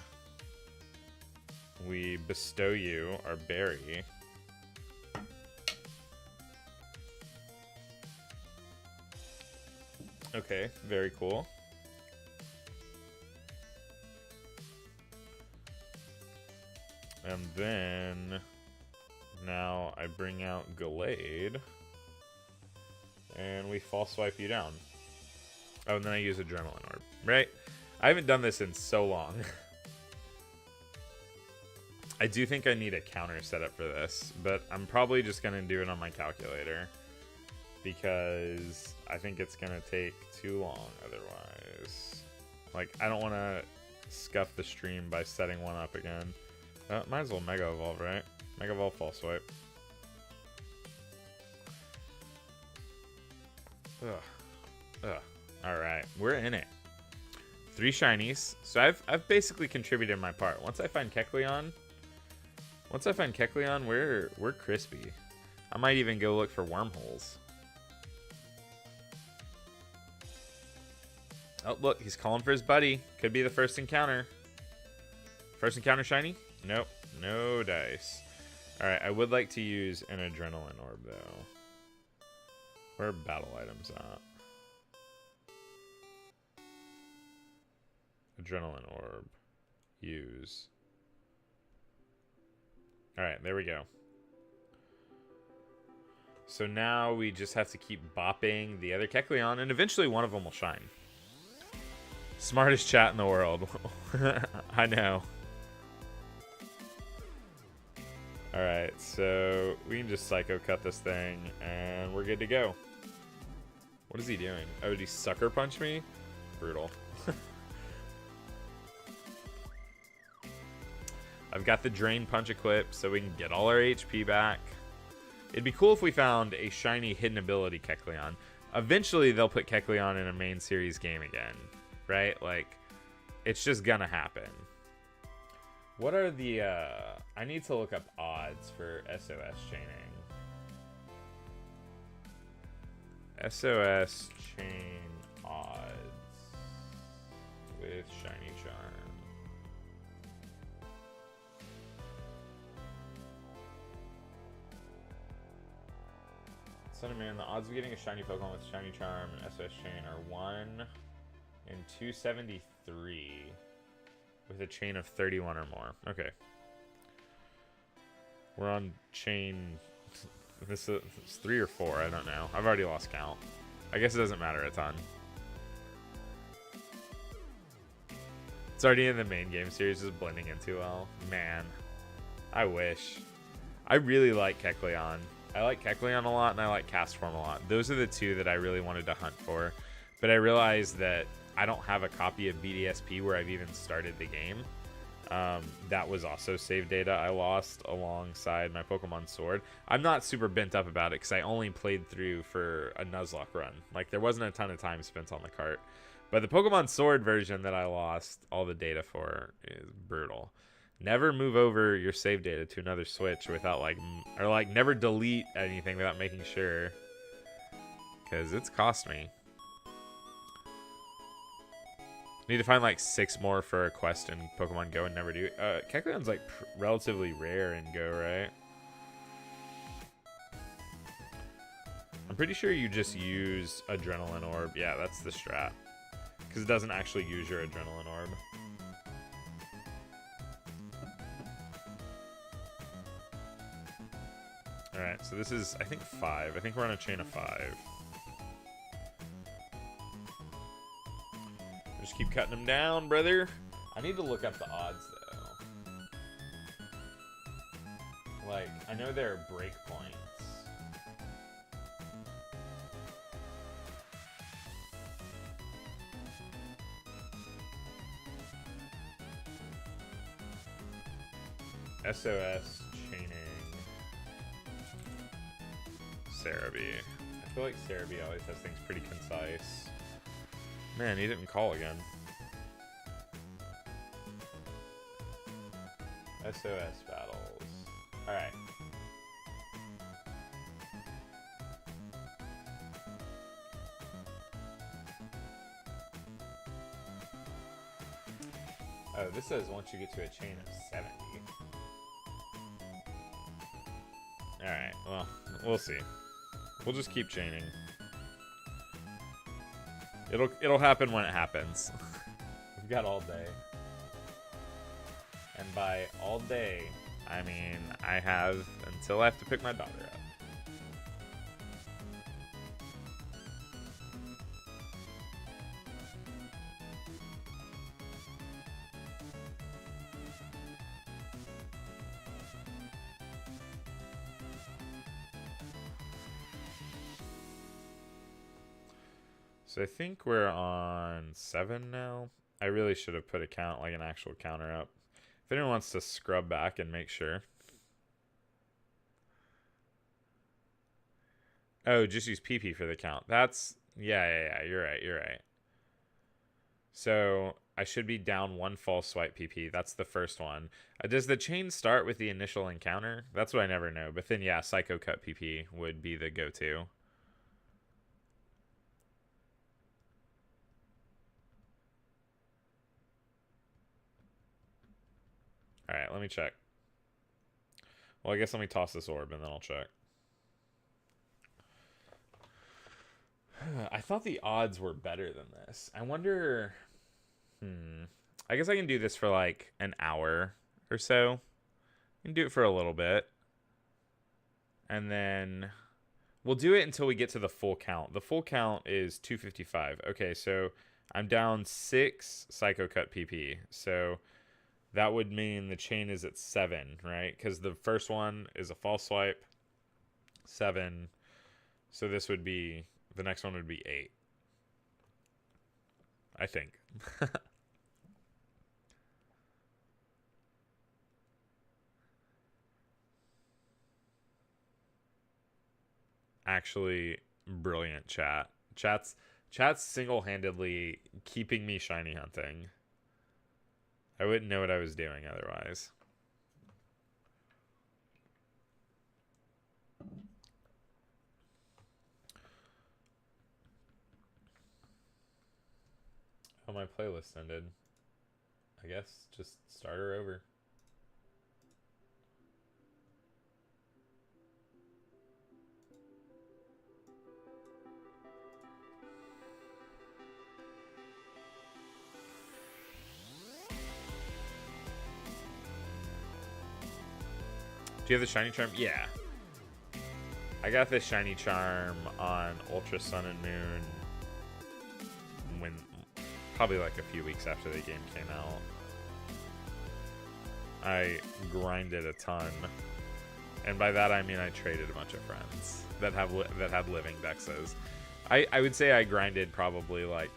we bestow you our berry. Okay, very cool. And then now I bring out Gallade and we false swipe you down. Oh, and then I use Adrenaline Orb, right? I haven't done this in so long. I do think I need a counter setup for this, but I'm probably just going to do it on my calculator because I think it's going to take too long otherwise. Like, I don't want to scuff the stream by setting one up again. Might as well Mega Evolve, right? Mega Evolve, false swipe. Alright, we're in it. 3 shinies. So I've basically contributed my part. Once I find Kecleon, we're crispy. I might even go look for wormholes. Oh, look, he's calling for his buddy. Could be the first encounter. First encounter shiny? Nope, no dice. Alright, I would like to use an Adrenaline Orb, though. Where are battle items at? Adrenaline Orb. Use. Alright, there we go. So now we just have to keep bopping the other Kecleon, and eventually one of them will shine. Smartest chat in the world. I know. Alright, so we can just Psycho Cut this thing, and we're good to go. What is he doing? Oh, did he Sucker Punch me? Brutal. I've got the Drain Punch equipped so we can get all our HP back. It'd be cool if we found a shiny hidden ability Kecleon. Eventually, they'll put Kecleon in a main series game again, right? Like, it's just gonna happen. What are the, I need to look up odds for SOS chaining. SOS chain odds with Shiny Charm. Cinnamon, the odds of getting a shiny Pokemon with Shiny Charm and SOS chain are 1 in 273 with a chain of 31 or more. Okay. We're on chain... This is 3 or 4, I don't know. I've already lost count. I guess it doesn't matter a ton. It's already in the main game series, just blending in too well. Man, I wish. I really like Kecleon. I like Kecleon a lot, and I like Castform a lot. Those are the two that I really wanted to hunt for. But I realized that I don't have a copy of BDSP where I've even started the game. That was also save data I lost alongside my Pokemon Sword. I'm not super bent up about it because I only played through for a Nuzlocke run. Like, there wasn't a ton of time spent on the cart. But the Pokemon Sword version that I lost all the data for is brutal. Never move over your save data to another Switch without, like, never delete anything without making sure. Because it's cost me. Need to find like 6 more for a quest in Pokemon Go and never do. Kecleon's like relatively rare in Go, right? I'm pretty sure you just use Adrenaline Orb. Yeah, that's the strat. Because it doesn't actually use your Adrenaline Orb. Alright, so this is, I think, 5. I think we're on a chain of 5. Just keep cutting them down, brother. I need to look up the odds, though. Like, I know there are breakpoints. SOS chaining Cerebi. I feel like Cerebi always has things pretty concise. Man, he didn't call again. SOS battles. Alright. Oh, this says once you get to a chain of 70. Alright, well, we'll see. We'll just keep chaining. It'll happen when it happens. We've got all day. And by all day, I mean I have until I have to pick my daughter up. So I think we're on 7 now. I really should have put a count, like an actual counter up. If anyone wants to scrub back and make sure. Oh, just use PP for the count. That's, yeah, you're right. So I should be down 1 false swipe PP. That's the first one. Does the chain start with the initial encounter? That's what I never know. But then, yeah, Psycho Cut PP would be the go-to. Alright, let me check. Well, I guess let me toss this orb and then I'll check. I thought the odds were better than this. I wonder... I guess I can do this for like an hour or so. I can do it for a little bit. And then we'll do it until we get to the full count. The full count is 255. Okay, so I'm down 6 Psycho Cut PP. So... that would mean the chain is at 7, right? Because the first one is a false swipe. 7. So this would be... the next one would be 8. I think. actually brilliant chat. Chat's single-handedly keeping me shiny hunting. I wouldn't know what I was doing otherwise. Oh, my playlist ended. I guess just start her over. Do you have the shiny charm? Yeah. I got this shiny charm on Ultra Sun and Moon when probably like a few weeks after the game came out. I grinded a ton, and by that I mean I traded a bunch of friends that had living dexes. I would say I grinded probably like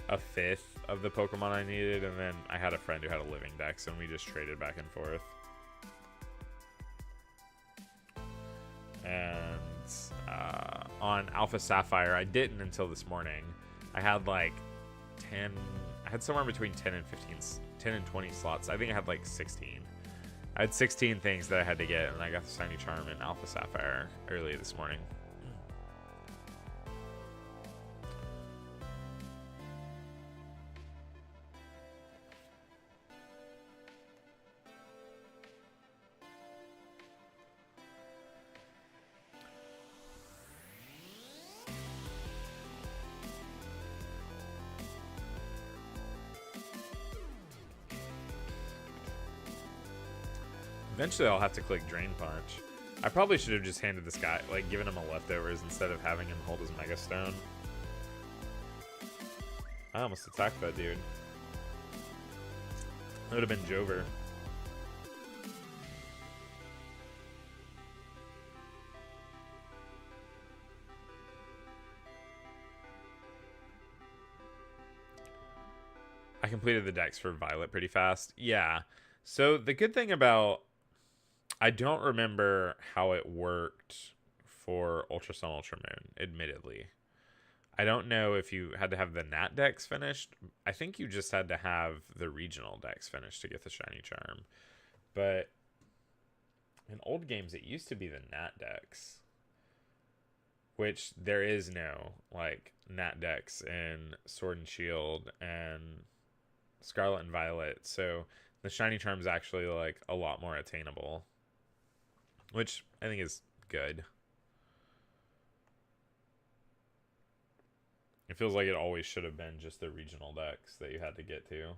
a fifth of the Pokemon I needed, and then I had a friend who had a living dex, and we just traded back and forth. And on Alpha Sapphire, I didn't until this morning. I had like 10. I had somewhere between 10 and 20 slots. I think I had like 16. I had 16 things that I had to get, and I got the shiny charm in Alpha Sapphire early this morning. Eventually, I'll have to click Drain Punch. I probably should have just handed this guy, like, given him a leftovers instead of having him hold his Mega Stone. I almost attacked that dude. That would have been Jover. I completed the dex for Violet pretty fast. Yeah. So the good thing about... I don't remember how it worked for Ultra Sun, Ultra Moon, admittedly. I don't know if you had to have the Nat Dex finished. I think you just had to have the regional Dex finished to get the shiny charm. But in old games, it used to be the Nat Dex, which there is no, like, Nat Dex in Sword and Shield and Scarlet and Violet. So the shiny charm is actually, like, a lot more attainable, which I think is good. It feels like it always should have been just the regional decks that you had to get to.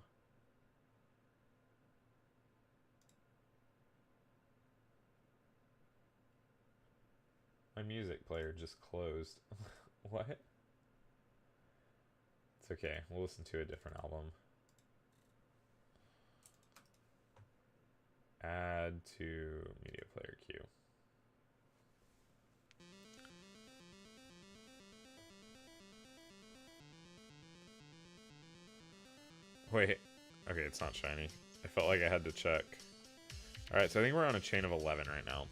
My music player just closed. What? It's okay. We'll listen to a different album. Add to media player queue. Wait. Okay, it's not shiny. I felt like I had to check. Alright, so I think we're on a chain of 11 right now.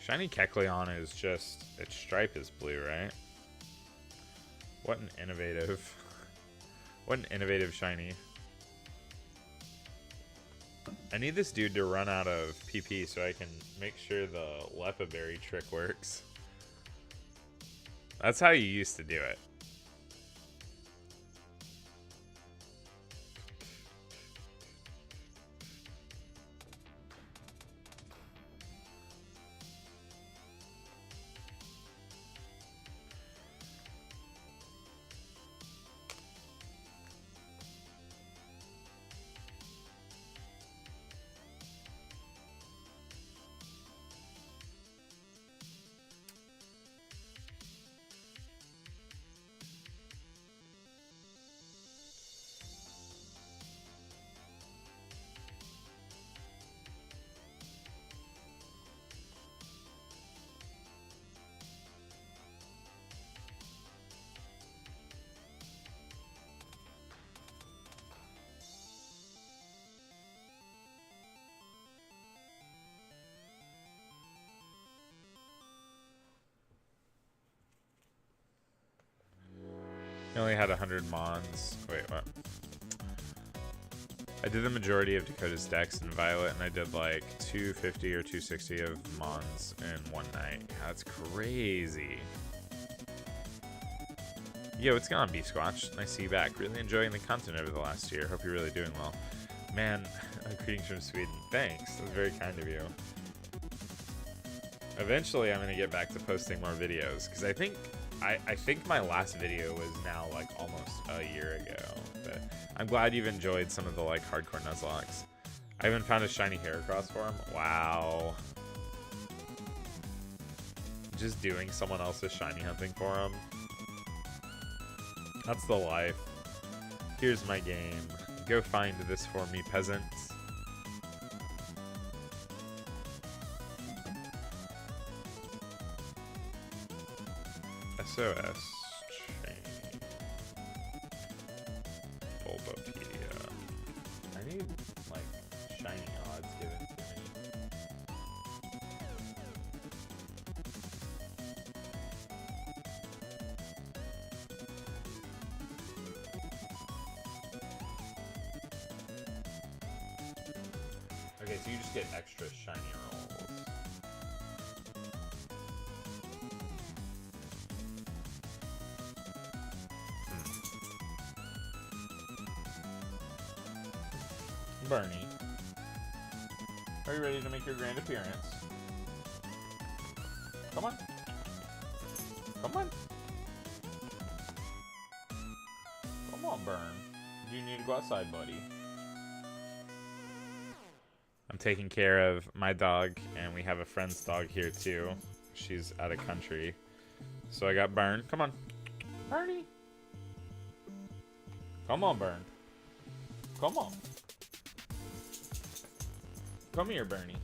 Shiny Kecleon is just, its stripe is blue, right? What an innovative, what an innovative shiny. I need this dude to run out of PP so I can make sure the Lepa Berry trick works. That's how you used to do it. I only had 100 mons. Wait, what? I did the majority of Dakota's decks in Violet, and I did like 250 or 260 of mons in one night. That's crazy. Yo, what's going on, B-Squatch? Nice to see you back. Really enjoying the content over the last year. Hope you're really doing well. Man, greetings from Sweden. Thanks. That was very kind of you. Eventually, I'm going to get back to posting more videos, because I think my last video was now like almost a year ago. But I'm glad you've enjoyed some of the like hardcore Nuzlocke. I even found a shiny Heracross for him. Wow. Just doing someone else's shiny hunting for him. That's the life. Here's my game. Go find this for me, peasants. SOS chain. Bulbapedia. I need like shiny odds given to me. Okay, so you just get extra shiny rolls. Bernie, are you ready to make your grand appearance? Come on. Come on. Come on, Burn. Do you need to go outside, buddy? I'm taking care of my dog, and we have a friend's dog here, too. She's out of country. So I got Burn. Come on. Bernie. Come on, Burn. Come on. Come here, Bernie.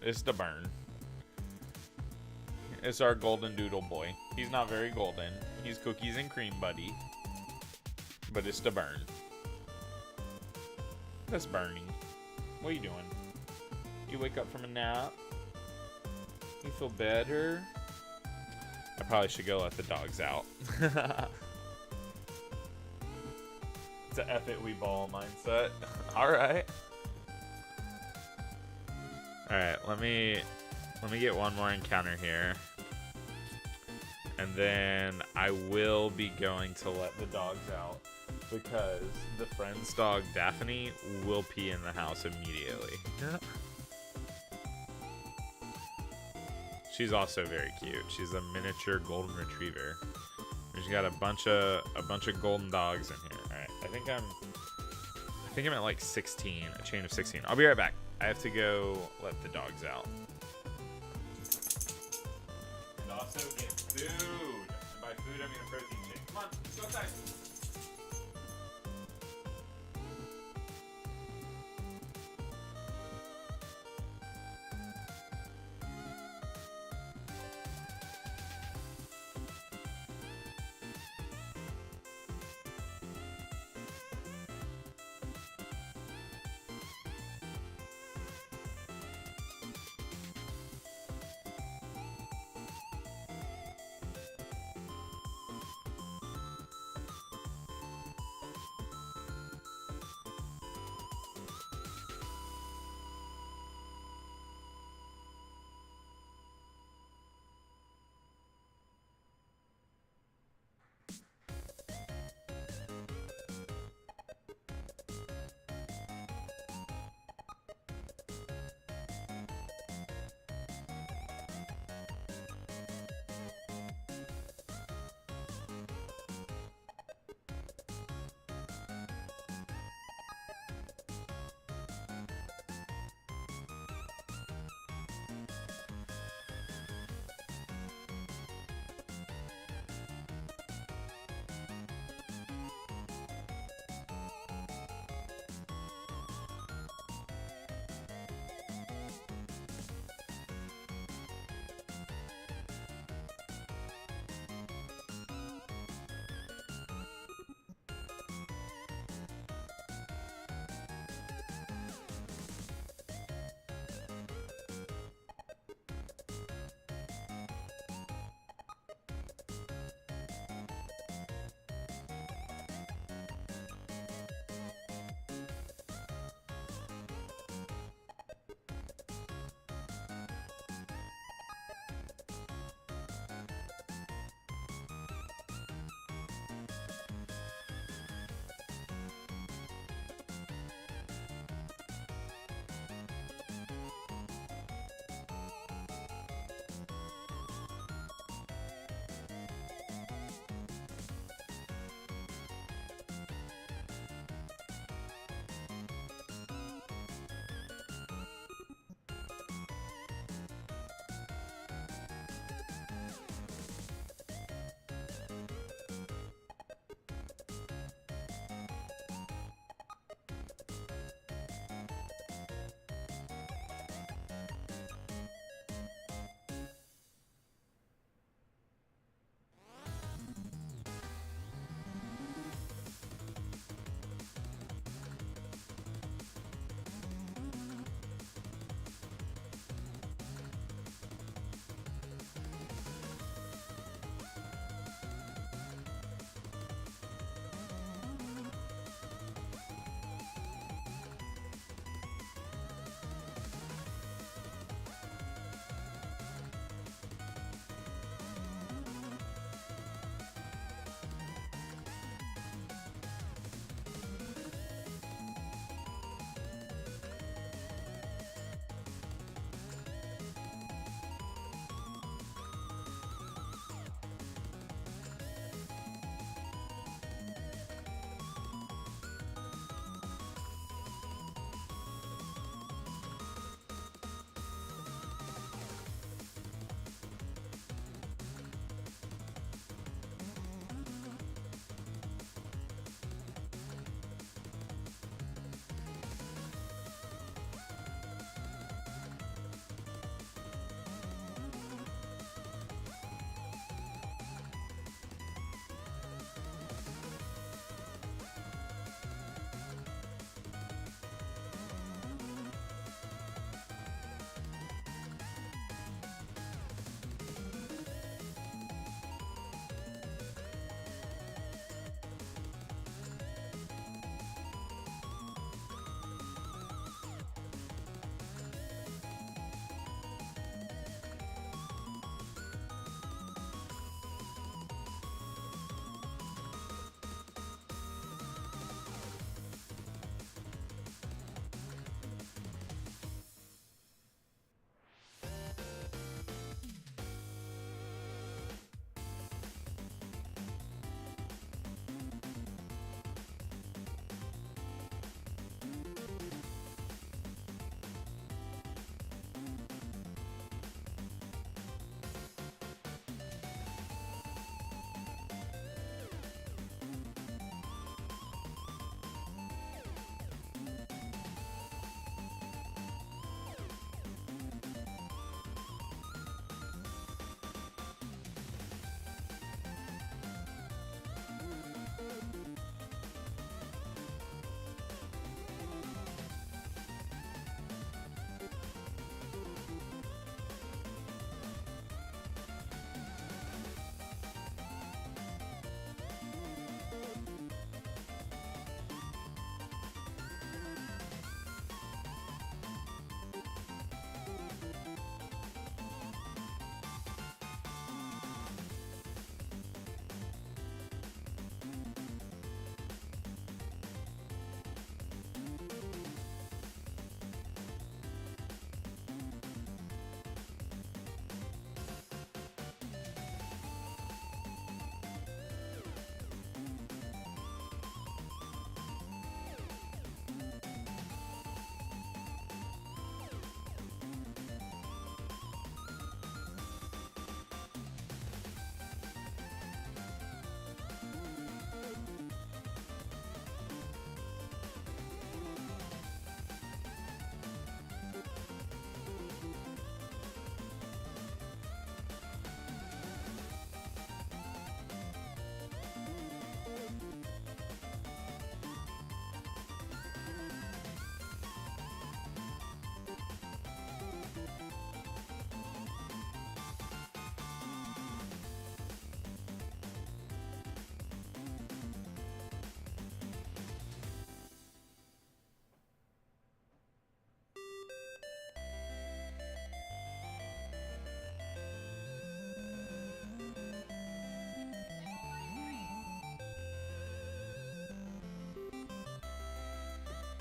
It's the Burn. It's our golden doodle boy. He's not very golden. He's cookies and cream, buddy. But it's the Burn. That's Bernie. What are you doing? You wake up from a nap? You feel better? I probably should go let the dogs out. It's a F it we ball mindset. Alright. Alright, let me get one more encounter here. And then I will be going to let the dogs out, because the friend's dog, Daphne, will pee in the house immediately. She's also very cute. She's a miniature golden retriever. She's got a bunch of golden dogs in here. Alright, I think I'm at like 16, a chain of 16. I'll be right back. I have to go let the dogs out. And also get food. And by food, I mean a protein shake. Come on, let's go outside.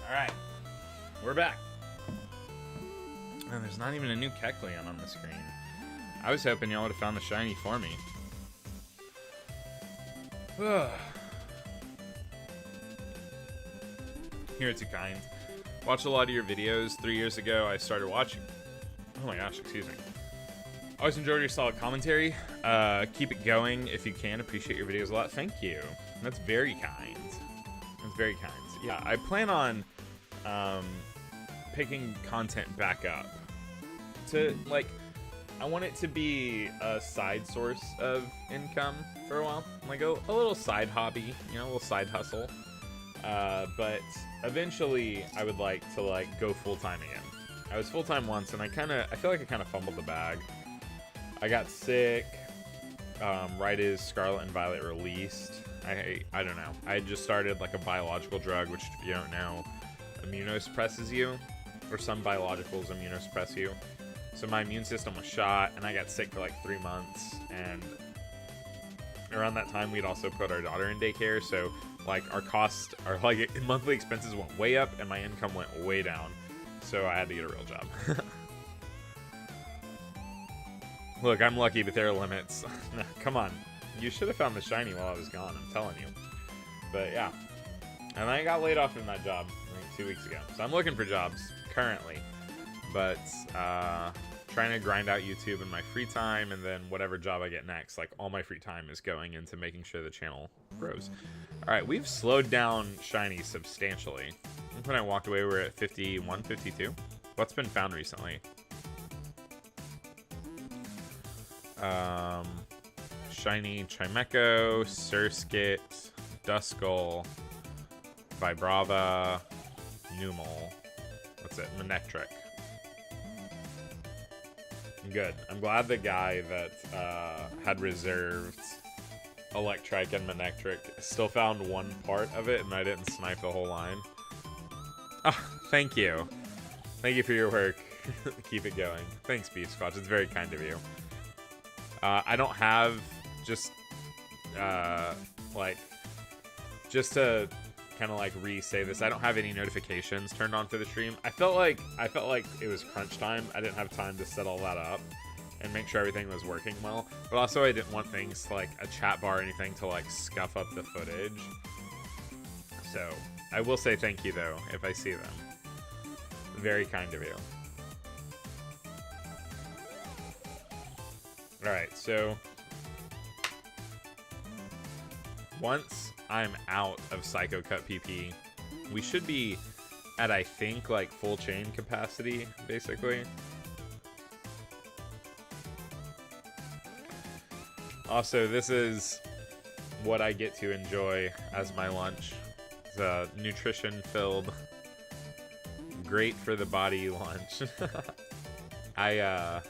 Alright. We're back. And there's not even a new Kecleon on the screen. I was hoping y'all would have found the shiny for me. You're too kind. Watched a lot of your videos. 3 years ago, I started watching. Oh my gosh, excuse me. Always enjoyed your solid commentary. Keep it going if you can. Appreciate your videos a lot. Thank you. That's very kind. That's very kind. Yeah, I plan on picking content back up. I want it to be a side source of income for a while. Like a little side hobby, you know, a little side hustle. But eventually I would like to go full-time again. I was full-time once and I feel like I kind of fumbled the bag. I got sick right as Scarlet and Violet released. I don't know. I had just started like a biological drug, which if you don't know, immunosuppresses you, or some biologicals immunosuppress you. So my immune system was shot, and I got sick for like 3 months. And around that time, we'd also put our daughter in daycare. So like our costs, our like monthly expenses went way up, and my income went way down. So I had to get a real job. Look, I'm lucky, but there are limits. Come on, you should have found the shiny while I was gone. I'm telling you. But yeah, and I got laid off from that job like 2 weeks ago. So I'm looking for jobs currently, but trying to grind out YouTube in my free time, and then whatever job I get next, like all my free time is going into making sure the channel grows. All right, we've slowed down shiny substantially. When I walked away, we were at 51, 52. What's been found recently? Shiny Chimecho, Surskit, Duskull, Vibrava, Numel. That's it. Manectric. Good. I'm glad the guy that had reserved Electrike and Manectric still found one part of it, and I didn't snipe the whole line. Oh, thank you. Thank you for your work. Keep it going. Thanks, Beef Squatch. It's very kind of you. I don't have just to kind of like re-say this, I don't have any notifications turned on for the stream. I felt like it was crunch time. I didn't have time to set all that up and make sure everything was working well, but also I didn't want things like a chat bar or anything to like scuff up the footage. So I will say thank you though if I see them. Very kind of you. Alright, so once I'm out of Psycho Cut PP, we should be at, I think, like full chain capacity, basically. Also, this is what I get to enjoy as my lunch. It's a nutrition-filled, great for the body lunch. I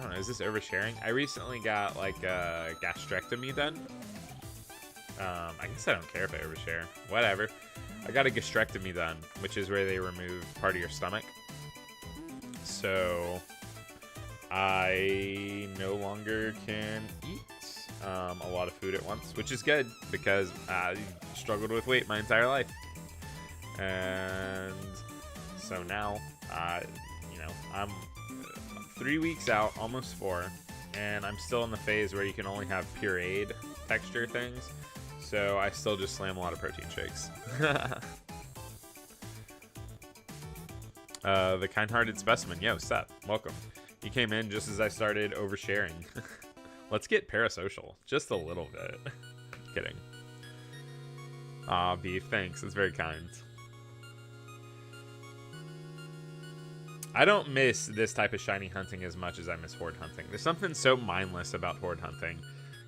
don't know, is this oversharing? I recently got like a gastrectomy done. I guess I don't care if I overshare. Whatever. I got a gastrectomy done, which is where they remove part of your stomach. So I no longer can eat a lot of food at once, which is good because I struggled with weight my entire life. And so now, I'm 3 weeks out, almost 4, and I'm still in the phase where you can only have pureed texture things. So I still just slam a lot of protein shakes. The kind-hearted specimen. Yo, Seth, welcome. You came in just as I started oversharing. Let's get parasocial. Just a little bit. Kidding. Aw, Beef, thanks. That's very kind. I don't miss this type of shiny hunting as much as I miss Horde hunting. There's something so mindless about Horde hunting.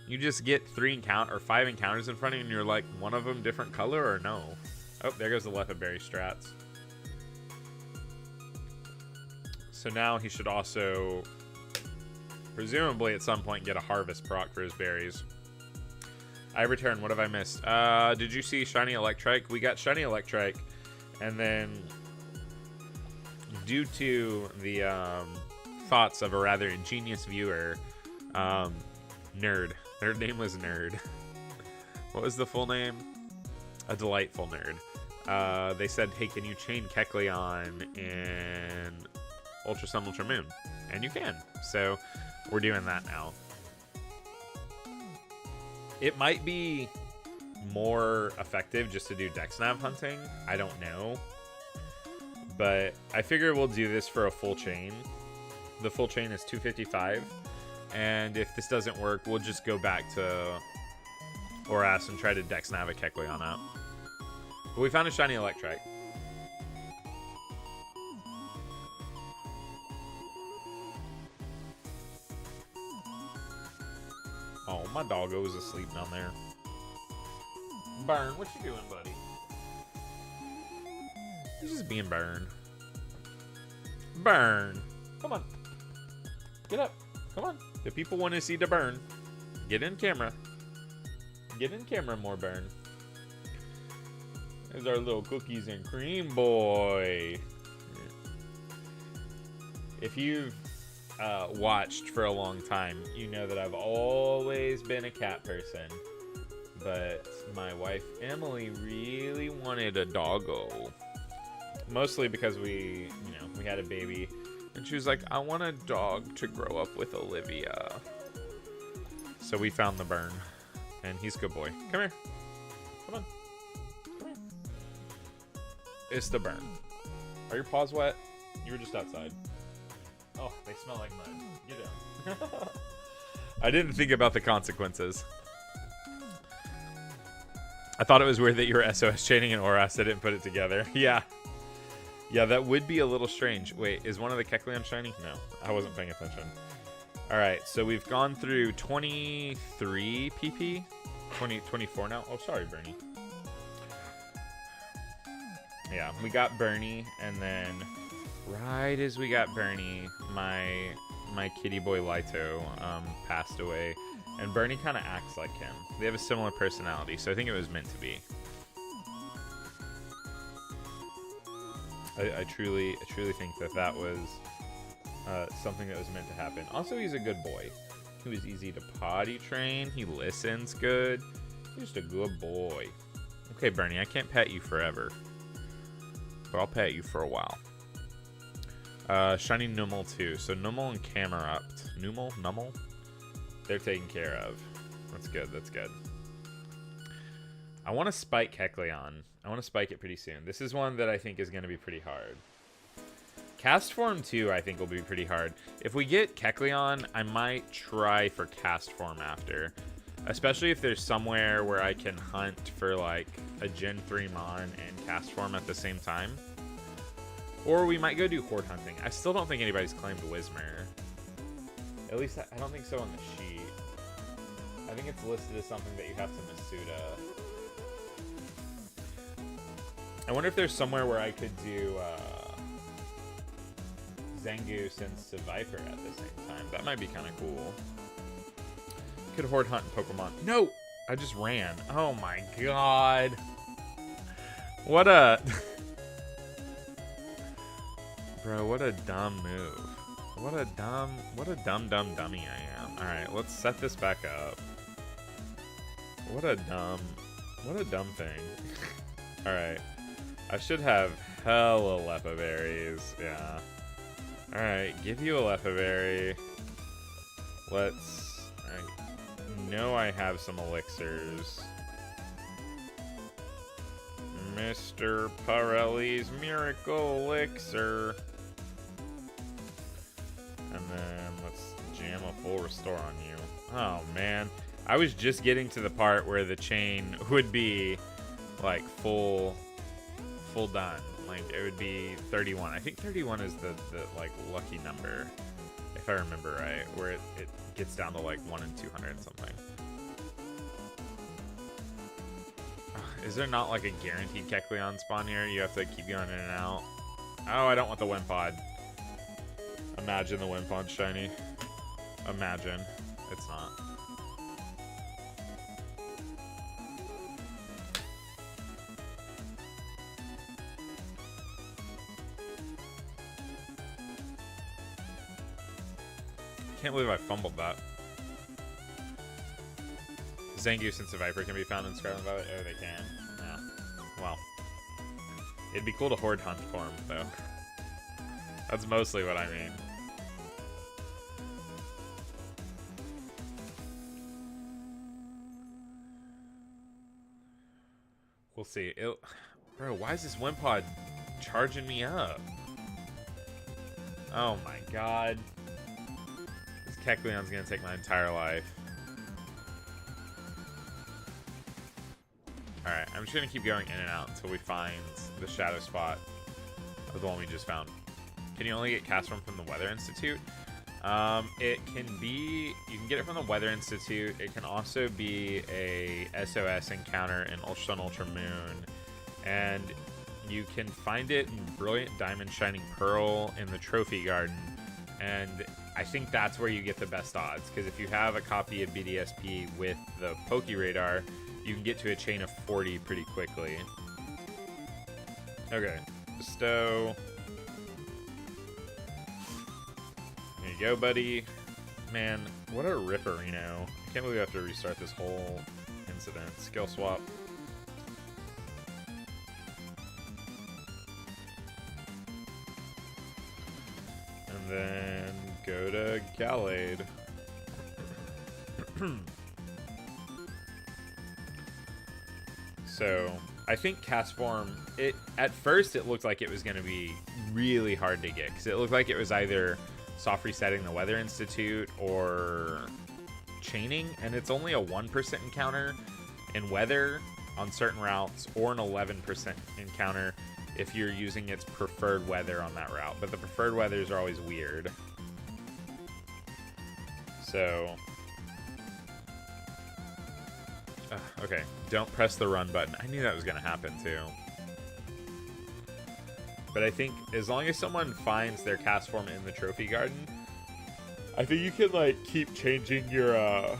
You just get 5 encounters in front of you, and you're like, one of them different color or no? Oh, there goes the Leatherberry strats. So now he should also, presumably at some point, get a harvest proc for his berries. I return. What have I missed? Did you see shiny Electrike? We got shiny Electrike, and then due to the thoughts of a rather ingenious viewer, Nerd. Their name was Nerd. What was the full name? A Delightful Nerd. they said, hey, can you chain Kecleon in Ultra Sun, Ultra Moon? And you can. So we're doing that now. It might be more effective just to do Dex Nav hunting. I don't know. But I figure we'll do this for a full chain. The full chain is 255. And if this doesn't work, we'll just go back to Oras and try to Dex Nav a Kecleon up. But we found a shiny Electrike. Oh, my doggo is asleep down there. Burn, what you doing, buddy? He's just being burned. Burn. Come on. Get up. Come on. The people want to see the burn. Get in camera. Get in camera more, Burn. There's our little cookies and cream boy. If you've watched for a long time, you know that I've always been a cat person. But my wife, Emily, really wanted a doggo. Mostly because we had a baby. And she was like, I want a dog to grow up with Olivia. So we found the Burn. And he's a good boy. Come here. Come on. Come here. It's the Burn. Are your paws wet? You were just outside. Oh, they smell like mud. Get down. I didn't think about the consequences. I thought it was weird that you were SOS chaining and Oras. I didn't put it together. Yeah. Yeah, that would be a little strange. Wait, is one of the Kecleon shiny? No, I wasn't paying attention. All right, so we've gone through 23 PP. 24 now. Oh, sorry, Bernie. Yeah, we got Bernie, and then right as we got Bernie, my kitty boy Lito passed away, and Bernie kind of acts like him. They have a similar personality, so I think it was meant to be. I truly think that was something that was meant to happen. Also, he's a good boy. He was easy to potty train. He listens good. He's just a good boy. Okay, Bernie, I can't pet you forever, but I'll pet you for a while. Shiny Numel too. So Numel and Camerupt. Numel? They're taken care of. That's good. That's good. I want to spike Kecleon. I want to spike it pretty soon. This is one that I think is going to be pretty hard. Cast Form 2, I think, will be pretty hard. If we get Kecleon, I might try for Cast Form after. Especially if there's somewhere where I can hunt for, like, a Gen 3 Mon and Cast Form at the same time. Or we might go do Horde hunting. I still don't think anybody's claimed Whismur. At least, I don't think so on the sheet. I think it's listed as something that you have to Masuda. I wonder if there's somewhere where I could do Zangoose and Seviper at the same time. That might be kind of cool. Could Horde hunt in Pokemon. No! I just ran. Oh my god. What a... Bro, what a dumb move. What a dumb dummy I am. Alright, let's set this back up. What a dumb thing. Alright. I should have hella Lepa berries. Yeah. Alright, give you a Lepa berry. Let's... I know I have some elixirs. Mr. Pirelli's Miracle Elixir. And then let's jam a full restore on you. Oh, man. I was just getting to the part where the chain would be, like, full done. Like, it would be 31. I think 31 is the like, lucky number, if I remember right, where it gets down to, like, 1 in 200 something. Is there not, like, a guaranteed Kecleon spawn here? You have to keep going in and out. Oh, I don't want the Wimpod. Imagine the Wimpod shiny. Imagine. It's not. Can't believe I fumbled that. Zangoose and Seviper can be found in Scarlet and Violet. Oh, they can. Yeah. Well. It'd be cool to horde hunt for him, though. That's mostly what I mean. We'll see. Bro, why is this Wimpod charging me up? Oh my god. This Kecleon's gonna take my entire life. Alright, I'm just gonna keep going in and out until we find the shadow spot of the one we just found. Can you only get cast from the Weather Institute? It can be, you can get it from the Weather Institute. It can also be a SOS encounter in Ultra Sun, Ultra Moon. And you can find it in Brilliant Diamond Shining Pearl in the Trophy Garden. And I think that's where you get the best odds. Because if you have a copy of BDSP with the Poke Radar, you can get to a chain of 40 pretty quickly. Okay, bestow. There you go, buddy. Man, what a ripperino. I can't believe we have to restart this whole incident. Skill swap. And then go to Gallade. So, I think cast form, at first it looked like it was going to be really hard to get, because it looked like it was either soft resetting the Weather Institute or chaining, and it's only a 1% encounter in weather on certain routes, or an 11% encounter if you're using its preferred weather on that route. But the preferred weathers are always weird. So, okay, don't press the run button. I knew that was going to happen too. But I think as long as someone finds their cast form in the Trophy Garden, I think you can like keep changing your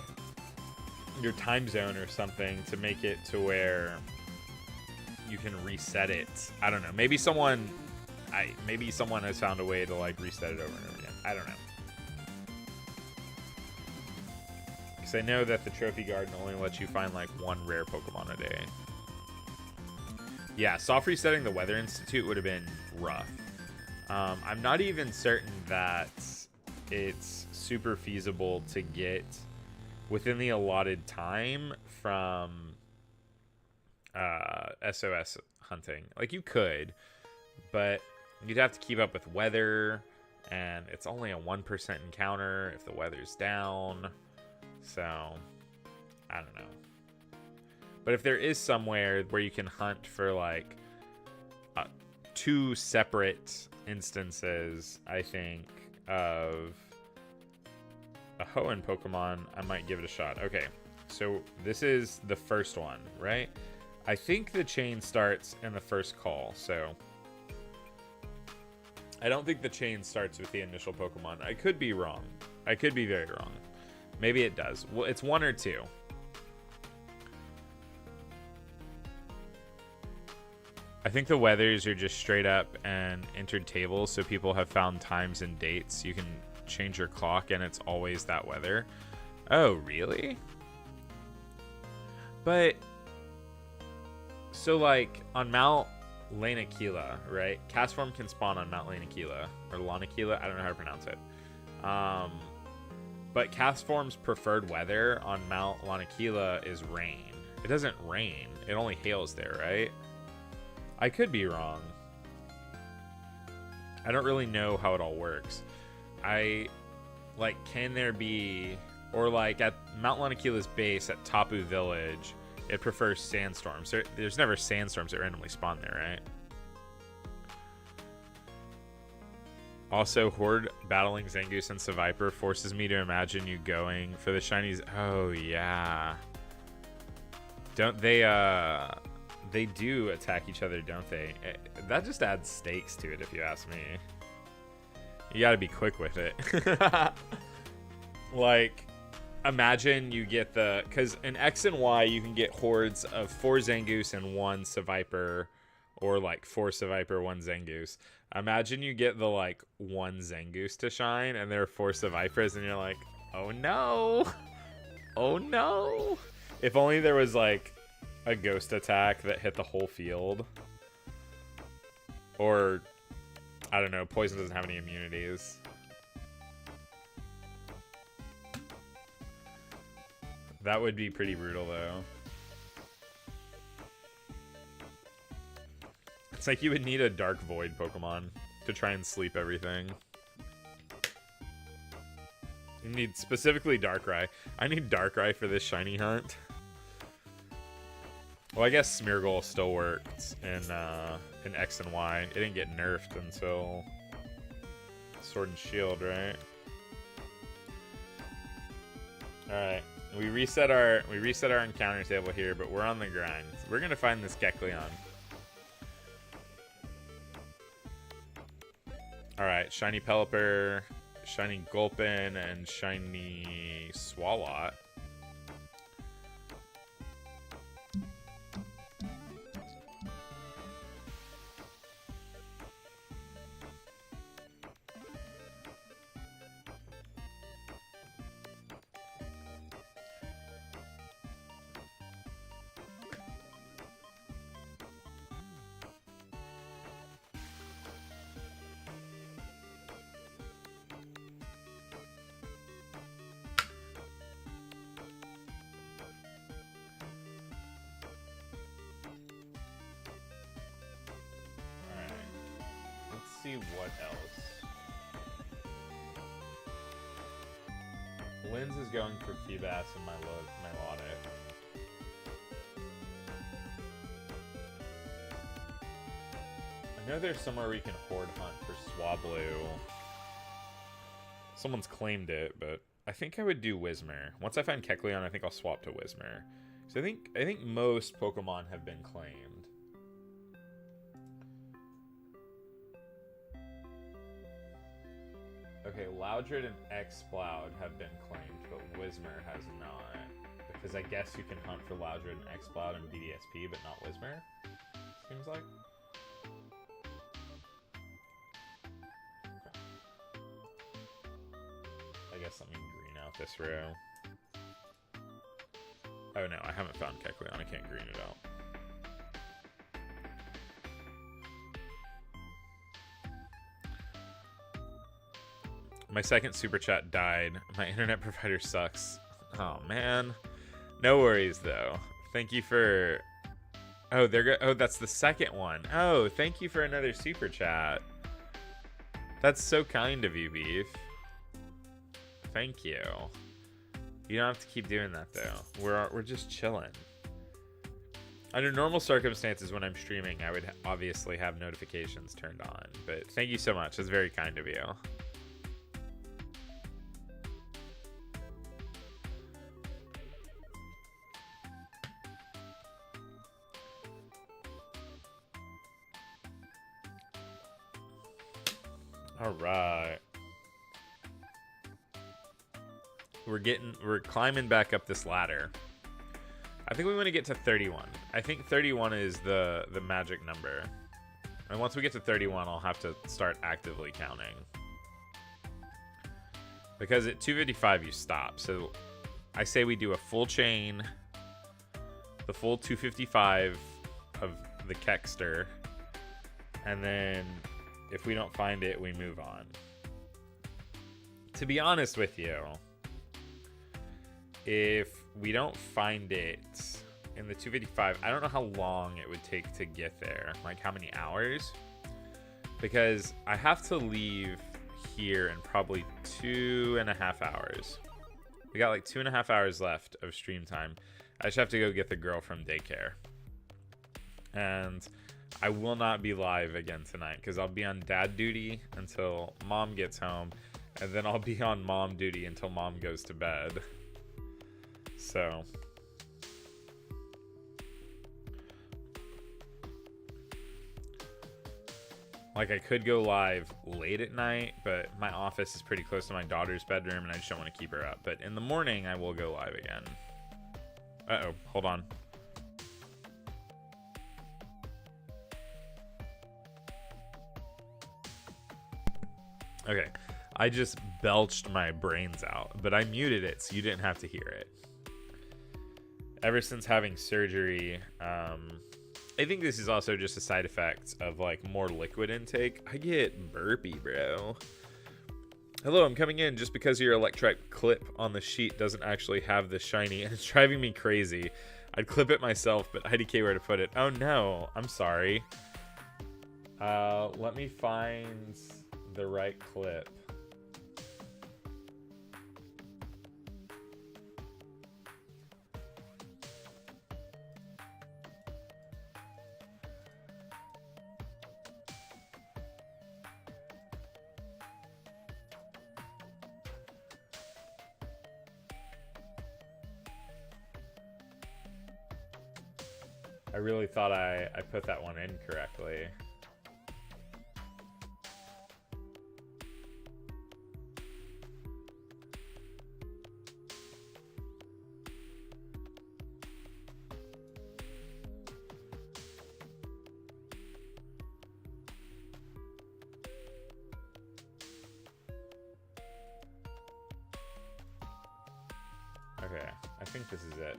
time zone or something to make it to where you can reset it. I don't know. Maybe someone has found a way to like reset it over and over again. I don't know. Because I know that the Trophy Garden only lets you find like one rare Pokemon a day. Yeah, soft resetting the Weather Institute would have been rough. I'm not even certain that it's super feasible to get within the allotted time from SOS hunting. Like, you could, but you'd have to keep up with weather, and it's only a 1% encounter if the weather's down. So, I don't know. But if there is somewhere where you can hunt for like 2 separate instances, I think, of a Hoenn Pokemon, I might give it a shot. Okay, so this is the first one, right? I think the chain starts in the first call, so I don't think the chain starts with the initial Pokemon. I could be wrong. I could be very wrong. Maybe it does. Well, it's 1 or 2. I think the weathers are just straight up and entered tables, so people have found times and dates. You can change your clock, and it's always that weather. Oh, really? But, so like, on Mount Lanakila, right? Cast form can spawn on Mount Lanakila, or Lanakila, I don't know how to pronounce it. But cast form's preferred weather on Mount Lanakila is rain. It doesn't rain, it only hails there, right? I could be wrong. I don't really know how it all works. Can there be, or like at Mount Lanakila's base at Tapu Village, it prefers sandstorms. There's never sandstorms that randomly spawn there, right? Also, Horde battling Zangoose and Seviper forces me to imagine you going for the shinies. Oh, yeah. Don't they, they do attack each other, don't they? That just adds stakes to it, if you ask me. You gotta be quick with it. Like, imagine you get because in X and Y, you can get hordes of 4 Zangoose and 1 Seviper, or like 4 Seviper, 1 Zangoose. Imagine you get the like 1 Zangoose to shine, and there are 4 Sevipers, and you're like, oh no! Oh no! If only there was like a ghost attack that hit the whole field. Or, I don't know, poison doesn't have any immunities. That would be pretty brutal, though. It's like you would need a Dark Void Pokemon to try and sleep everything. You need specifically Darkrai. I need Darkrai for this shiny hunt. Well, I guess Smeargle still worked in X and Y. It didn't get nerfed until Sword and Shield, right? All right, we reset our encounter table here, but we're on the grind. We're gonna find this Kecleon. All right, shiny Pelipper, shiny Gulpin, and shiny Swalot. See what else. Linz is going for Feebas and my Milotic. I know there's somewhere we can horde hunt for Swablu. Someone's claimed it, but I think I would do Whismur. Once I find Kecleon, I think I'll swap to Whismur. So I think most Pokemon have been claimed. Okay, Loudred and Exploud have been claimed, but Whismur has not. Because I guess you can hunt for Loudred and Exploud and BDSP, but not Whismur, seems like. I guess let me green out this row. Oh no, I haven't found Kecleon, I can't green it out. My second super chat died. My internet provider sucks. Oh man. No worries though. Thank you for. Oh, oh, that's the second one. Oh, thank you for another super chat. That's so kind of you, Beef. Thank you. You don't have to keep doing that though. We're just chilling. Under normal circumstances, when I'm streaming, I would obviously have notifications turned on. But thank you so much. That's very kind of you. All right. We're climbing back up this ladder. I think we want to get to 31. I think 31 is the magic number. And once we get to 31, I'll have to start actively counting. Because at 255 you stop. So I say we do a full chain, the full 255 of the Kekster, and then if we don't find it, we move on. To be honest with you, if we don't find it in the 255, I don't know how long it would take to get there. Like how many hours? Because I have to leave here in probably 2.5 hours. We got like 2.5 hours left of stream time. I just have to go get the girl from daycare. And I will not be live again tonight because I'll be on dad duty until mom gets home. And then I'll be on mom duty until mom goes to bed. So like I could go live late at night, but my office is pretty close to my daughter's bedroom and I just don't want to keep her up. But in the morning I will go live again. Uh-oh, hold on. Okay, I just belched my brains out, but I muted it so you didn't have to hear it. Ever since having surgery, I think this is also just a side effect of like more liquid intake. I get burpy, bro. Hello, I'm coming in just because your Electrike clip on the sheet doesn't actually have the shiny, and it's driving me crazy. I'd clip it myself, but IDK where to put it. Oh no, I'm sorry. Let me find the right clip. I really thought I put that one in correctly. Okay, I think this is it.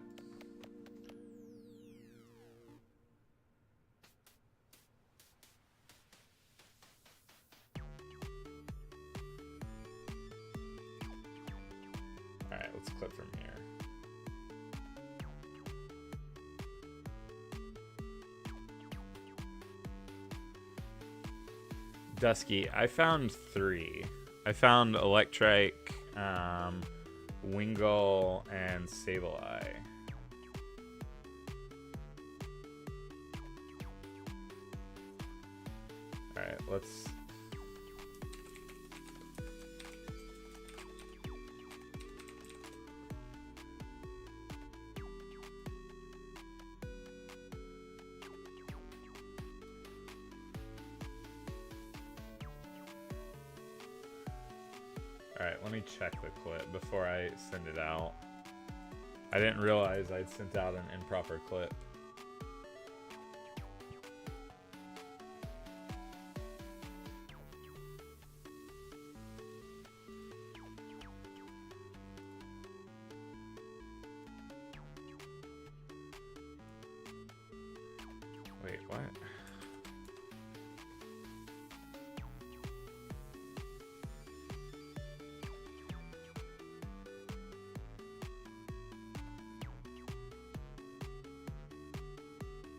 Alright, let's clip from here. Dusky, I found 3. I found Electrike, Wingull, and Sableye. Alright, let's... Alright, let me check the clip before I send it out. I didn't realize I'd sent out an improper clip. Wait, what?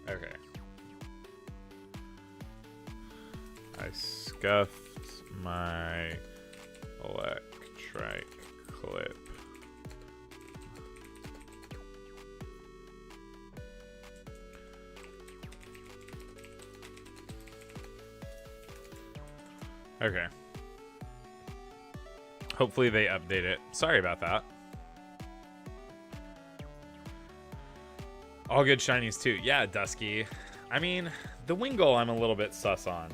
Okay. I scuffed my Electrike clip. Okay. Hopefully they update it. Sorry about that. All good shinies too. Yeah, Dusky. I mean, the Wingull I'm a little bit sus on.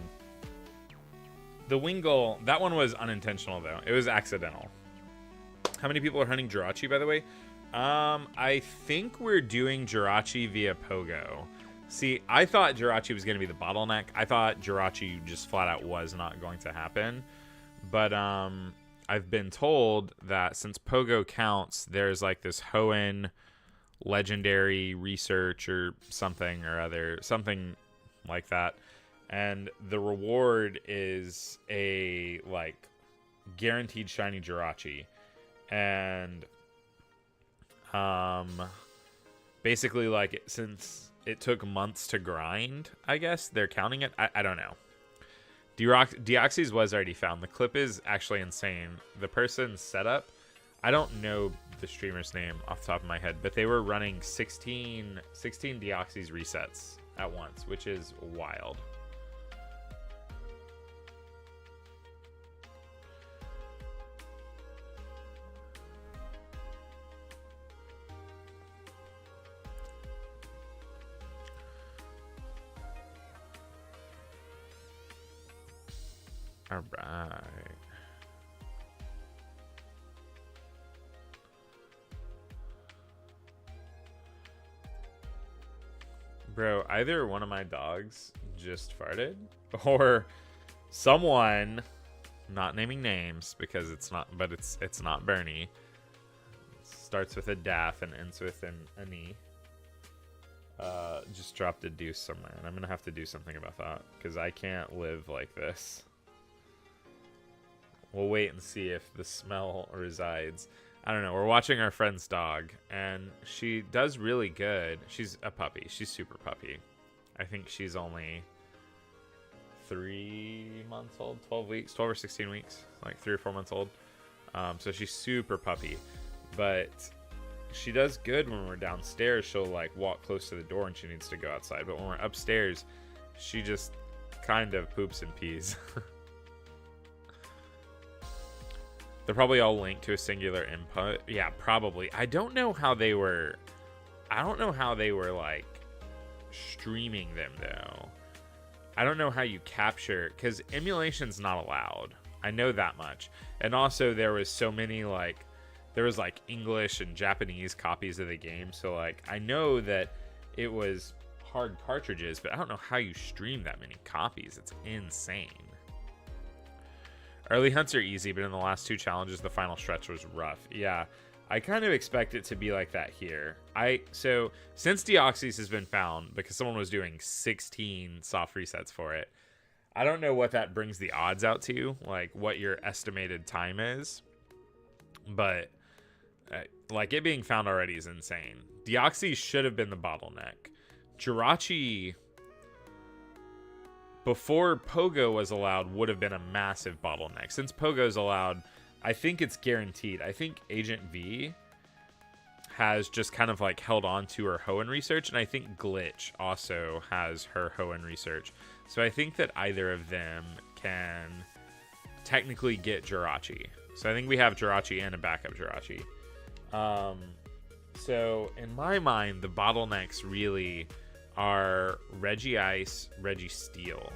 The Wingull, that one was unintentional though. It was accidental. How many people are hunting Jirachi, by the way? I think we're doing Jirachi via Pogo. See, I thought Jirachi was going to be the bottleneck. I thought Jirachi just flat out was not going to happen. But I've been told that since Pogo counts, there's like this Hoenn legendary research or something or other, something like that, and the reward is a like guaranteed shiny Jirachi, and basically like since it took months to grind, I guess they're counting it. I don't know. Deoxys was already found. The clip is actually insane. The person's setup, I don't know the streamer's name off the top of my head, but they were running 16 Deoxys resets at once, which is wild. All right. Bro, either one of my dogs just farted, or someone, not naming names because it's not, but it's not Bernie. Starts with a daff and ends with an E. just dropped a deuce somewhere, and I'm gonna have to do something about that because I can't live like this. We'll wait and see if the smell resides. I don't know. We're watching our friend's dog, and she does really good. She's a puppy. She's super puppy. I think she's only 3 months old, 12 weeks, 12 or 16 weeks, like 3 or 4 months old. So she's super puppy, but she does good when we're downstairs. She'll like walk close to the door and she needs to go outside. But when we're upstairs, she just kind of poops and pees. They're probably all linked to a singular input. Yeah, probably. I don't know how they were like streaming them though. I don't know how you capture, because emulation's not allowed. I know that much. And also there was so many like, there was like English and Japanese copies of the game. So like, I know that it was hard cartridges, but I don't know how you stream that many copies. It's insane. Early hunts are easy, but in the last 2 challenges, the final stretch was rough. Yeah, I kind of expect it to be like that here. So since Deoxys has been found, because someone was doing 16 soft resets for it, I don't know what that brings the odds out to, like what your estimated time is. But like it being found already is insane. Deoxys should have been the bottleneck. Jirachi, before Pogo was allowed, would have been a massive bottleneck. Since Pogo's allowed, I think it's guaranteed. I think Agent V has just kind of like held on to her Hoenn research, and I think Glitch also has her Hoenn research. So I think that either of them can technically get Jirachi. So I think we have Jirachi and a backup Jirachi. So in my mind, the bottlenecks really are Regice, Registeel.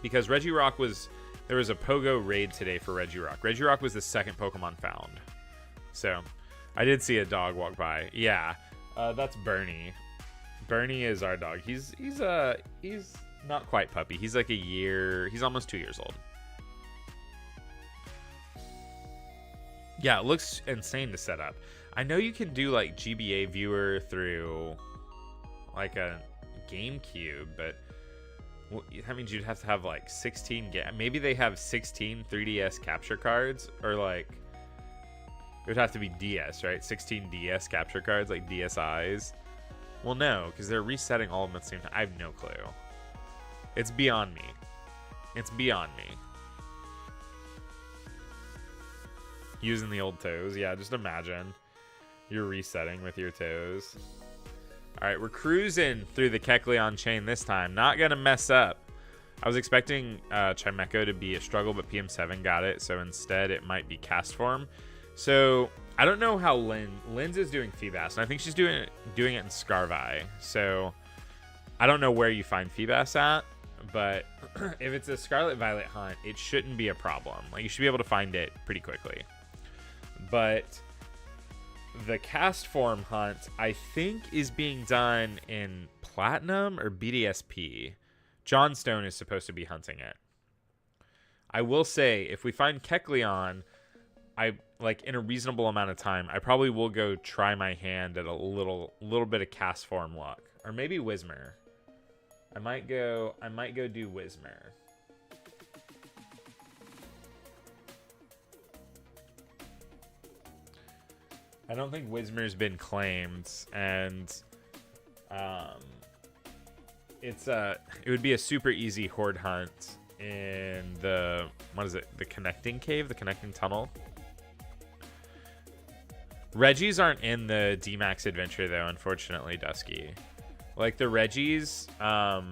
Because Regirock was... There was a Pogo raid today for Regirock. Regirock was the second Pokemon found. So, I did see a dog walk by. Yeah, that's Bernie. Bernie is our dog. He's not quite puppy. He's like a year... He's almost 2 years old. Yeah, it looks insane to set up. I know you can do like GBA viewer through like a GameCube, but that means you'd have to have like 16 maybe they have 16 3DS capture cards, or like it would have to be DS, right? 16 DS capture cards, like DSIs. Well, no, because they're resetting all of them at the same time. I have no clue. It's beyond me. It's beyond me. Using the old toes. Yeah, just imagine you're resetting with your toes. All right, we're cruising through the Kecleon chain this time. Not going to mess up. I was expecting Chimecho to be a struggle, but PM7 got it. So instead, it might be cast form. So I don't know how Lynn's is doing Feebas, and I think she's doing it in Scarvi. So I don't know where you find Feebas at, but if it's a Scarlet Violet hunt, it shouldn't be a problem. Like, you should be able to find it pretty quickly. But the cast form hunt, I think, is being done in Platinum or BDSP. Johnstone is supposed to be hunting it. I will say, if we find Kecleon, in a reasonable amount of time, I probably will go try my hand at a little bit of cast form luck, or maybe Whismer. I might go do Whismer. I don't think Whismer's been claimed, and it would be a super easy horde hunt in the connecting cave, the connecting tunnel. Regis aren't in the D-Max adventure though, unfortunately, Dusky. Like the Regis, the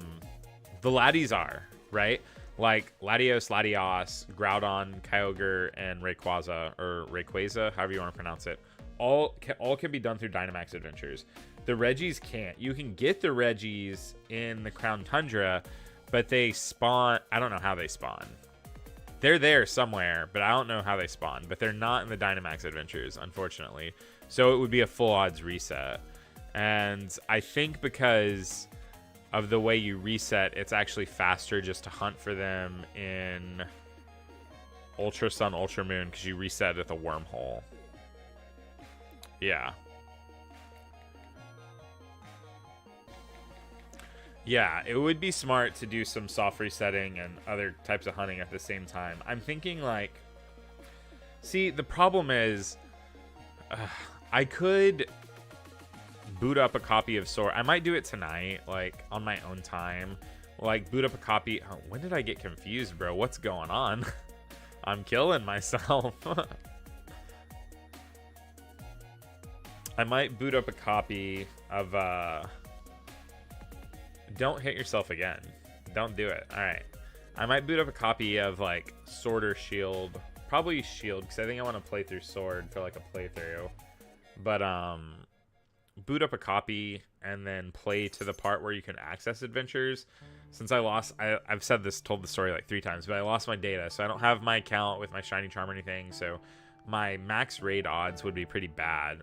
Laddies are, right? Like Latios, Latios, Groudon, Kyogre, and Rayquaza, or Rayquaza, however you want to pronounce it. All can be done through Dynamax adventures. The Regis can't. You can get the Regis in the Crown Tundra, but they spawn... I don't know how they spawn. They're there somewhere, but I don't know how they spawn. But they're not in the Dynamax adventures, unfortunately. So it would be a full odds reset. And I think because of the way you reset, it's actually faster just to hunt for them in Ultra Sun, Ultra Moon, because you reset at the wormhole. Yeah. Yeah, it would be smart to do some soft resetting and other types of hunting at the same time. I'm thinking like, see, the problem is, I could boot up a copy of Sword. I might do it tonight, like on my own time. Like boot up a copy. Oh, when did I get confused, bro? What's going on? I'm killing myself. I might boot up a copy of don't hit yourself again. Don't do it. All right. I might boot up a copy of like Sword or Shield. Probably Shield, because I think I want to play through Sword for like a playthrough. But boot up a copy and then play to the part where you can access adventures. Since I lost, I've said this, told the story like 3 times, but I lost my data, so I don't have my account with my shiny charm or anything. So my max raid odds would be pretty bad.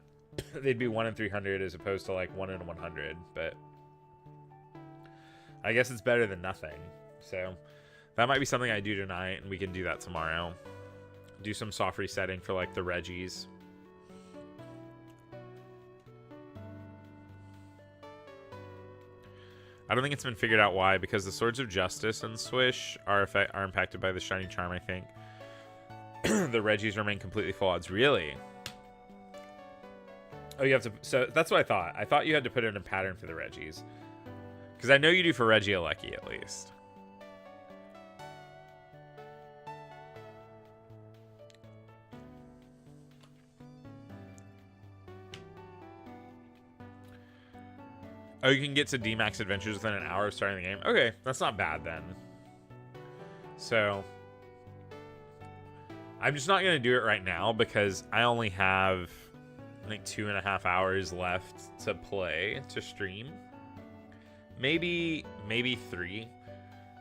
They'd be 1 in 300 as opposed to like 1 in 100. But I guess it's better than nothing. So that might be something I do tonight, and we can do that tomorrow. Do some soft resetting for like the Reggies. I don't think it's been figured out why, because the Swords of Justice and Swish are impacted by the shiny charm, I think. The Reggies remain completely full odds. Really? Oh, you have to... So that's what I thought. I thought you had to put in a pattern for the Reggies. Because I know you do for Regieleki, at least. Oh, you can get to D-Max Adventures within an hour of starting the game? Okay, that's not bad then. So, I'm just not going to do it right now because I only have, I think, 2.5 hours left to play, to stream. Maybe 3.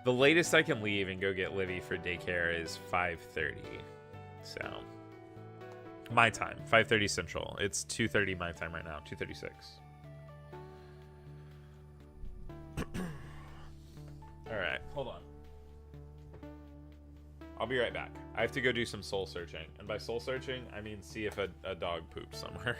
The latest I can leave and go get Livy for daycare is 5:30. So, my time, 5:30 Central. It's 2:30 my time right now, 2:36. Alright, hold on. I'll be right back. I have to go do some soul searching. And by soul searching, I mean see if a dog poops somewhere.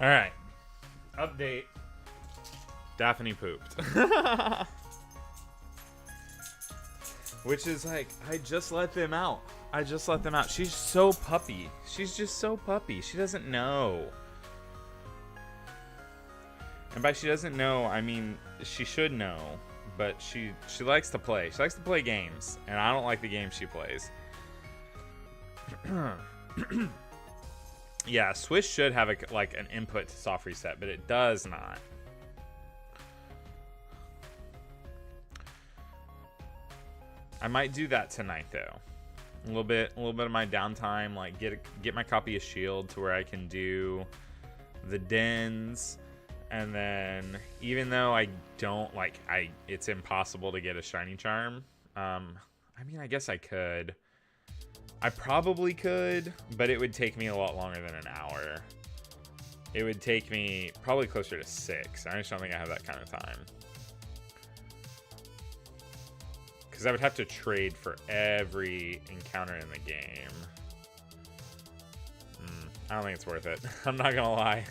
All right. Update. Daphne pooped. Which is like, I just let them out. I just let them out. She's so puppy. She's just so puppy. She doesn't know. And by she doesn't know, I mean, she should know. But she likes to play. She likes to play games. And I don't like the games she plays. Yeah, Swish should have like an input to soft reset, but it does not. I might do that tonight though. A little bit of my downtime, like get my copy of Shield to where I can do the dens, and then even though I don't like it's impossible to get a shiny charm. I mean, I guess I could. I probably could, but it would take me a lot longer than an hour. It would take me probably closer to 6. I just don't think I have that kind of time. Because I would have to trade for every encounter in the game. I don't think it's worth it. I'm not gonna lie.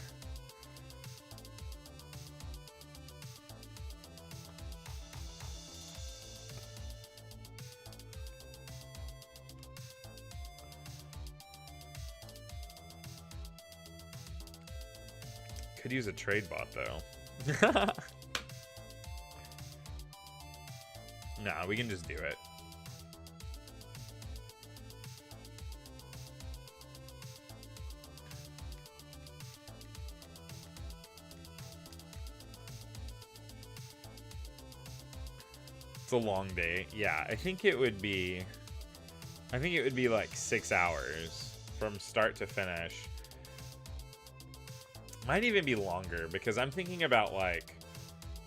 Could use a trade bot though. Nah, we can just do it. It's a long day. Yeah, I think it would be like 6 hours from start to finish. Might even be longer, because I'm thinking about like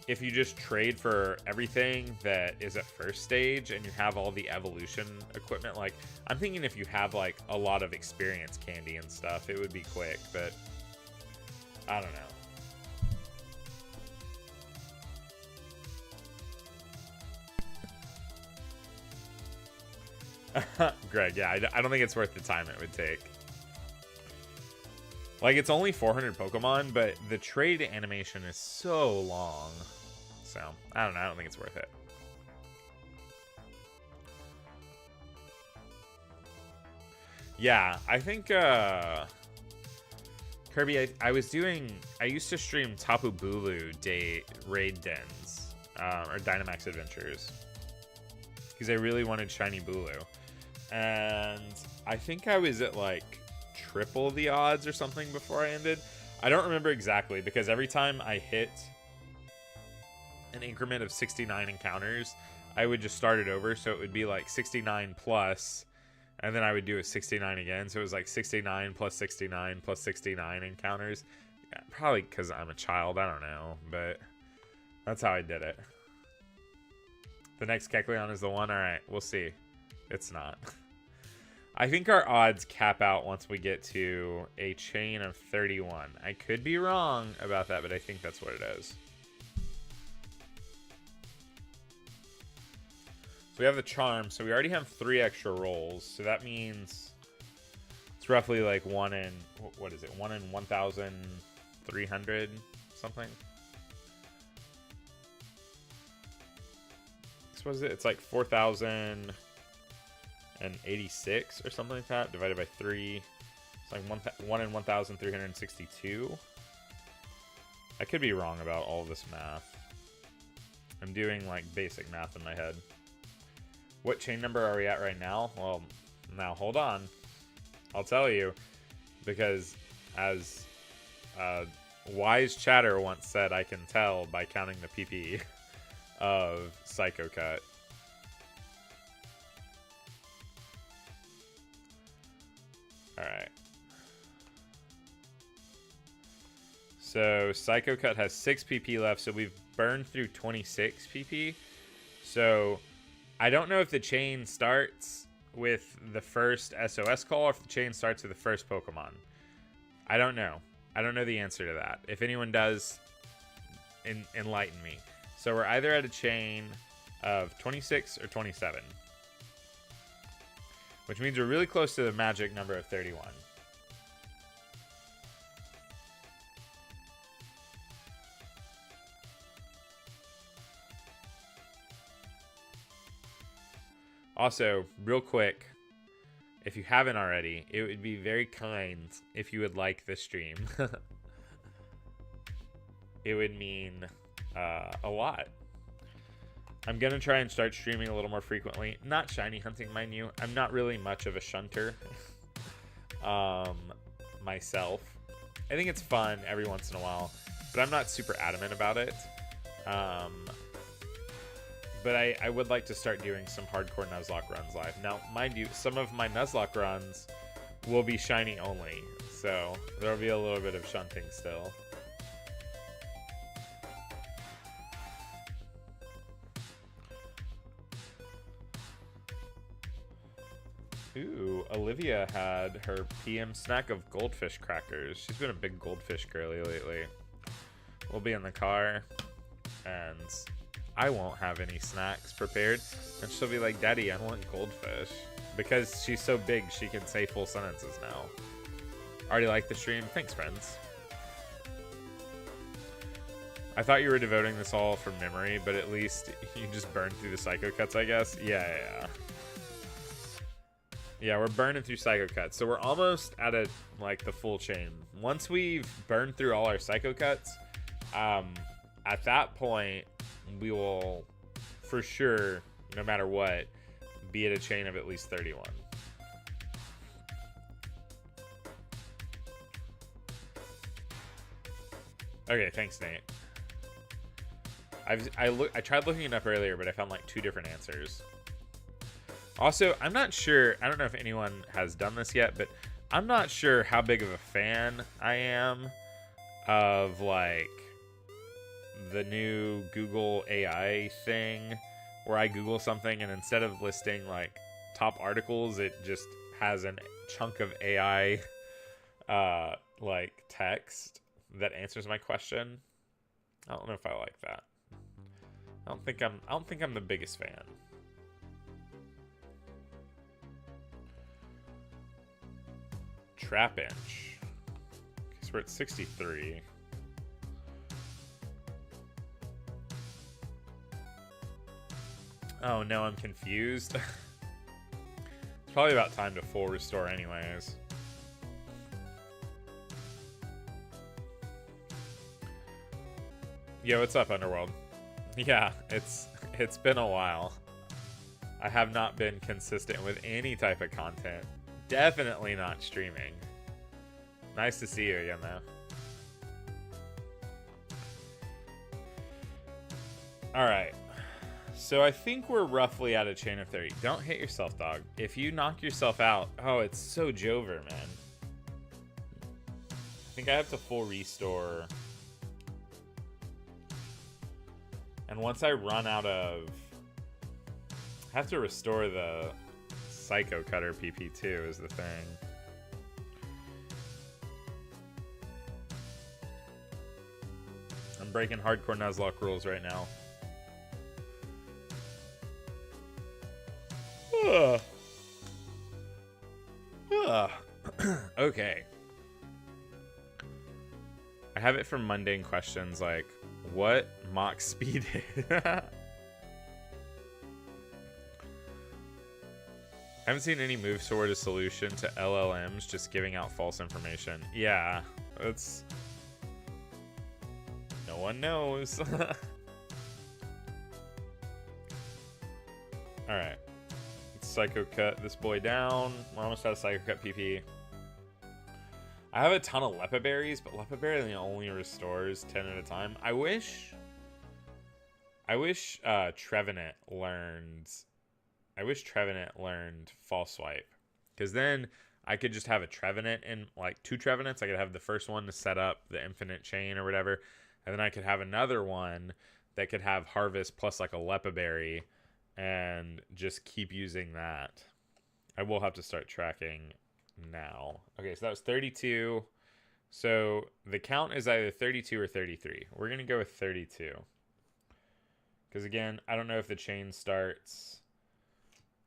if you just trade for everything that is at first stage and you have all the evolution equipment, like I'm thinking if you have like a lot of experience candy and stuff, it would be quick, but I don't know. Greg, yeah, I don't think it's worth the time it would take. Like, it's only 400 Pokemon, but the trade animation is so long. So, I don't know. I don't think it's worth it. Yeah, I think, Kirby, I used to stream Tapu Bulu day raid dens, or Dynamax Adventures. Because I really wanted Shiny Bulu. And I think I was at, like, triple the odds or something before I ended. I don't remember exactly, because every time I hit an increment of 69 encounters, I would just start it over, so it would be like 69 plus, and then I would do a 69 again, so it was like 69 plus 69 plus 69 encounters. Yeah, probably because I'm a child, I don't know, but that's how I did it. The next Kecleon is the one? Alright, we'll see. It's not. I think our odds cap out once we get to a chain of 31. I could be wrong about that, but I think that's what it is. So we have the charm, so we already have 3 extra rolls, so that means it's roughly like 1 in, what is it, 1 in 1,300 something? So what is it? It's like 4,086 or something like that, divided by 3. It's like 1 in 1,362. I could be wrong about all of this math. I'm doing like basic math in my head. What chain number are we at right now? Well, now hold on. I'll tell you, because as wise chatter once said, I can tell by counting the PP of Psycho Cut. Alright. So Psycho Cut has 6 PP left, so we've burned through 26 PP. So I don't know if the chain starts with the first SOS call or if the chain starts with the first Pokemon. I don't know. I don't know the answer to that. If anyone does, enlighten me. So we're either at a chain of 26 or 27. Which means we're really close to the magic number of 31. Also, real quick, if you haven't already, it would be very kind if you would like this stream. It would mean a lot. I'm going to try and start streaming a little more frequently. Not shiny hunting, mind you. I'm not really much of a shunter myself. I think it's fun every once in a while, but I'm not super adamant about it. But I would like to start doing some hardcore Nuzlocke runs live. Now, mind you, some of my Nuzlocke runs will be shiny only, so there'll be a little bit of shunting still. Ooh, Olivia had her PM snack of goldfish crackers. She's been a big goldfish girly lately. We'll be in the car, and I won't have any snacks prepared, and she'll be like, Daddy, I want goldfish. Because she's so big, she can say full sentences now. Already like the stream? Thanks, friends. I thought you were devoting this all from memory, but at least you just burned through the psycho cuts, I guess. Yeah. Yeah, we're burning through psycho cuts, so we're almost at the full chain. Once we've burned through all our psycho cuts, at that point, we will, for sure, no matter what, be at a chain of at least 31. Okay, thanks, Nate. I tried looking it up earlier, but I found like 2 different answers. Also, I'm not sure, I don't know if anyone has done this yet, but I'm not sure how big of a fan I am of like the new Google AI thing where I Google something and instead of listing like top articles, it just has a chunk of AI like text that answers my question. I don't know if I like that. I don't think I'm the biggest fan. Trap inch. Because we're at 63. Oh no, I'm confused. It's probably about time to full restore anyways. Yo, what's up, Underworld? Yeah, it's been a while. I have not been consistent with any type of content. Definitely not streaming. Nice to see you again, though. Alright. So I think we're roughly at a chain of 30. Don't hit yourself, dog. If you knock yourself out... Oh, it's so Jover, man. I think I have to full restore. And once I run out of... I have to restore the Psycho Cutter PP2 is the thing. I'm breaking hardcore Nuzlocke rules right now. Okay. I have it from mundane questions like, what Mach speed is? I haven't seen any moves toward a solution to LLMs just giving out false information. Yeah, that's... No one knows. Alright. Let's Psycho Cut this boy down. We're almost out of Psycho Cut PP. I have a ton of Lepa Berries, but Lepa Berry only restores 10 at a time. I wish Trevenant learned... I wish Trevenant learned False Swipe, because then I could just have a Trevenant and like 2 Trevenants. I could have the first one to set up the infinite chain or whatever, and then I could have another one that could have Harvest plus like a Lepa Berry and just keep using that. I will have to start tracking now. Okay, so that was 32. So the count is either 32 or 33. We're going to go with 32. Because again, I don't know if the chain starts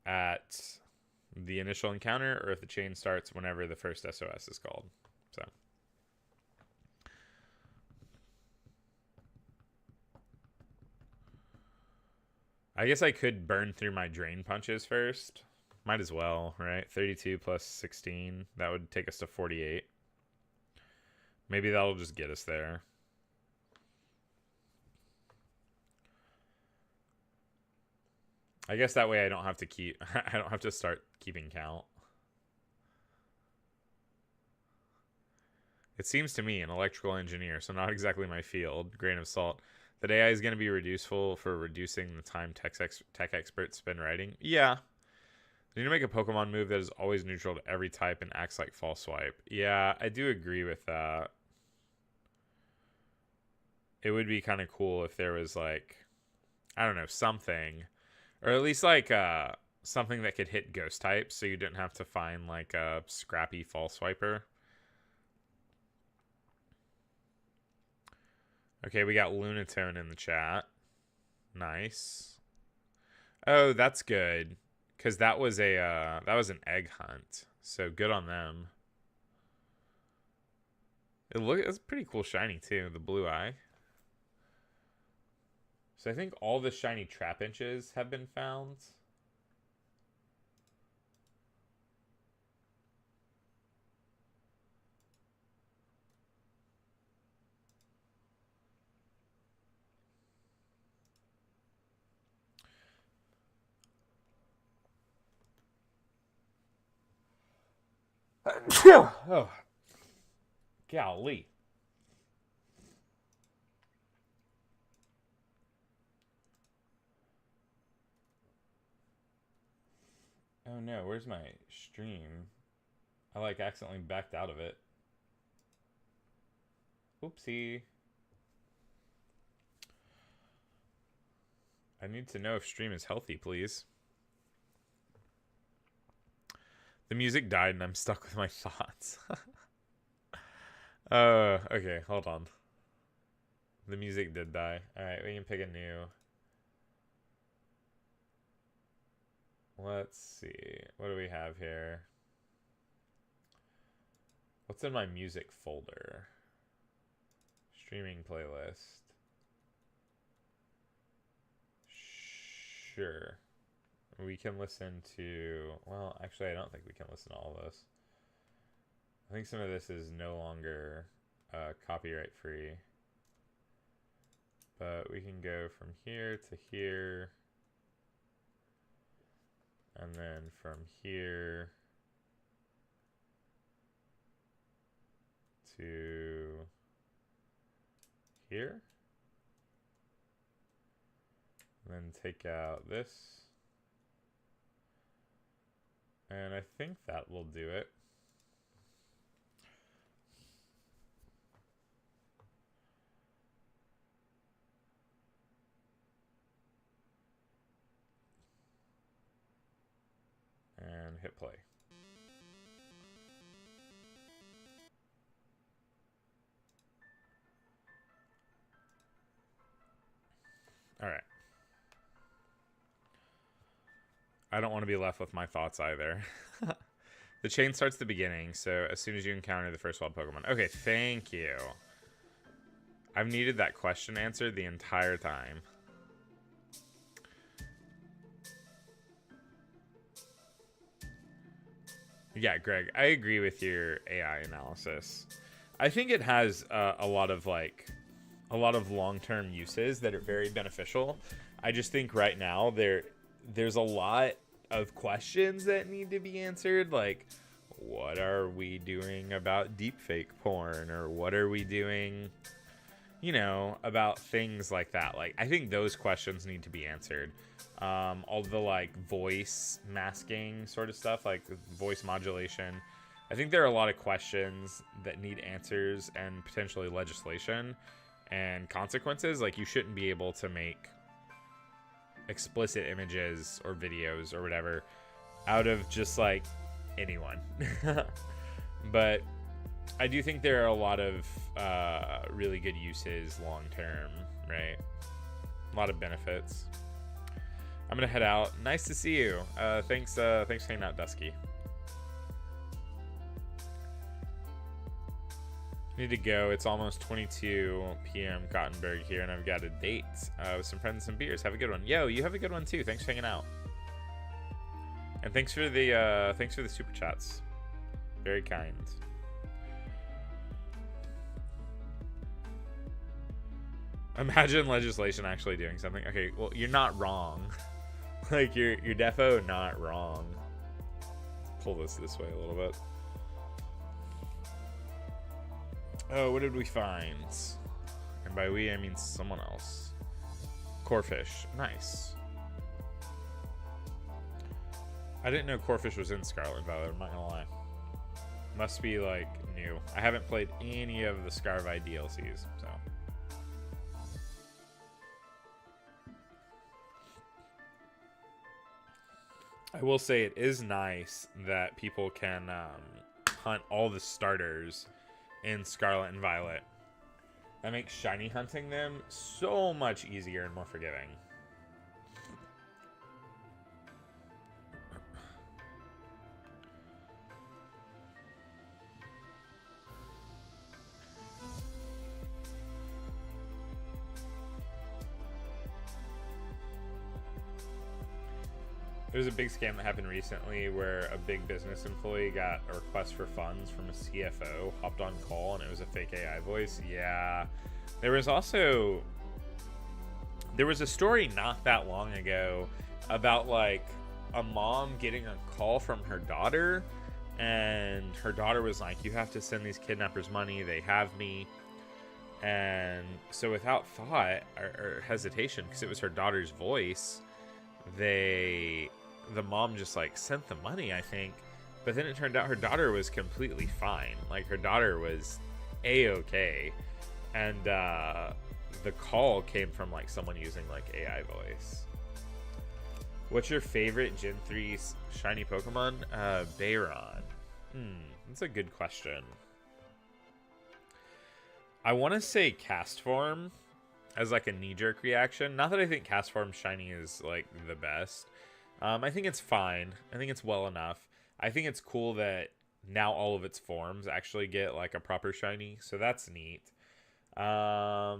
at the initial encounter or if the chain starts whenever the first SOS is called. So I guess I could burn through my drain punches first. Might as well, right? 32 plus 16. That would take us to 48. Maybe that'll just get us there. I guess that way I don't have to keep... I don't have to start keeping count. It seems to me, an electrical engineer, so not exactly my field, grain of salt, that AI is going to be reducible for reducing the time tech experts spend writing. Yeah. You need to make a Pokemon move that is always neutral to every type and acts like false swipe. Yeah, I do agree with that. It would be kind of cool if there was like, I don't know, something, or at least like something that could hit ghost types, so you didn't have to find like a scrappy false swiper. Okay, we got Lunatone in the chat. Nice. Oh, that's good, because that was an egg hunt. So good on them. It's a pretty cool shiny too, the blue eye. So I think all the shiny trap inches have been found. Oh, golly. Oh no, where's my stream? I like accidentally backed out of it. Oopsie. I need to know if stream is healthy, please. The music died and I'm stuck with my thoughts. Okay, hold on. The music did die. Alright, we can pick a new. Let's see. What do we have here? What's in my music folder? Streaming playlist. Sure. We can listen to... Well, actually, I don't think we can listen to all of this. I think some of this is no longer copyright free. But we can go from here to here. And then from here to here. And then take out this. And I think that will do it. And hit play. All right. I don't want to be left with my thoughts either. The chain starts at the beginning, so as soon as you encounter the first wild Pokemon. Okay, thank you. I've needed that question answered the entire time. Yeah, Greg, I agree with your AI analysis. I think it has a lot of long-term uses that are very beneficial. I just think right now there's a lot of questions that need to be answered, like what are we doing about deepfake porn, or what are we doing, you know, about things like that. Like, I think those questions need to be answered. All the like voice masking sort of stuff, like voice modulation. I think there are a lot of questions that need answers and potentially legislation and consequences. Like, you shouldn't be able to make explicit images or videos or whatever out of just like anyone. But I do think there are a lot of really good uses long term, right? A lot of benefits. I'm gonna head out. Nice to see you. Thanks for hanging out, Dusky. Need to go. It's almost 22 p.m. Gothenburg here, and I've got a date with some friends and some beers. Have a good one. Yo, you have a good one too. Thanks for hanging out. And thanks for the super chats. Very kind. Imagine legislation actually doing something. Okay, well, you're not wrong. Like, you're defo not wrong. Pull this way a little bit. Oh, what did we find? And by we, I mean someone else. Corefish. Nice. I didn't know Corefish was in Scarlet Violet, I'm not gonna lie. Must be, like, new. I haven't played any of the Scarvi DLCs, so... I will say it is nice that people can hunt all the starters in Scarlet and Violet. That makes shiny hunting them so much easier and more forgiving. There was a big scam that happened recently where a big business employee got a request for funds from a CFO, hopped on call, and it was a fake AI voice. Yeah. There was a story not that long ago about, like, a mom getting a call from her daughter, and her daughter was like, you have to send these kidnappers money, they have me. And so without thought or hesitation, because it was her daughter's voice, the mom just, like, sent the money, I think. But then it turned out her daughter was completely fine. Like, her daughter was A-okay. And the call came from, like, someone using, like, AI voice. What's your favorite Gen 3 shiny Pokemon? Bayron. That's a good question. I want to say Cast Form as, like, a knee-jerk reaction. Not that I think Cast Form shiny is, like, the best. I think it's fine. I think it's well enough. I think it's cool that now all of its forms actually get, like, a proper shiny, so that's neat. I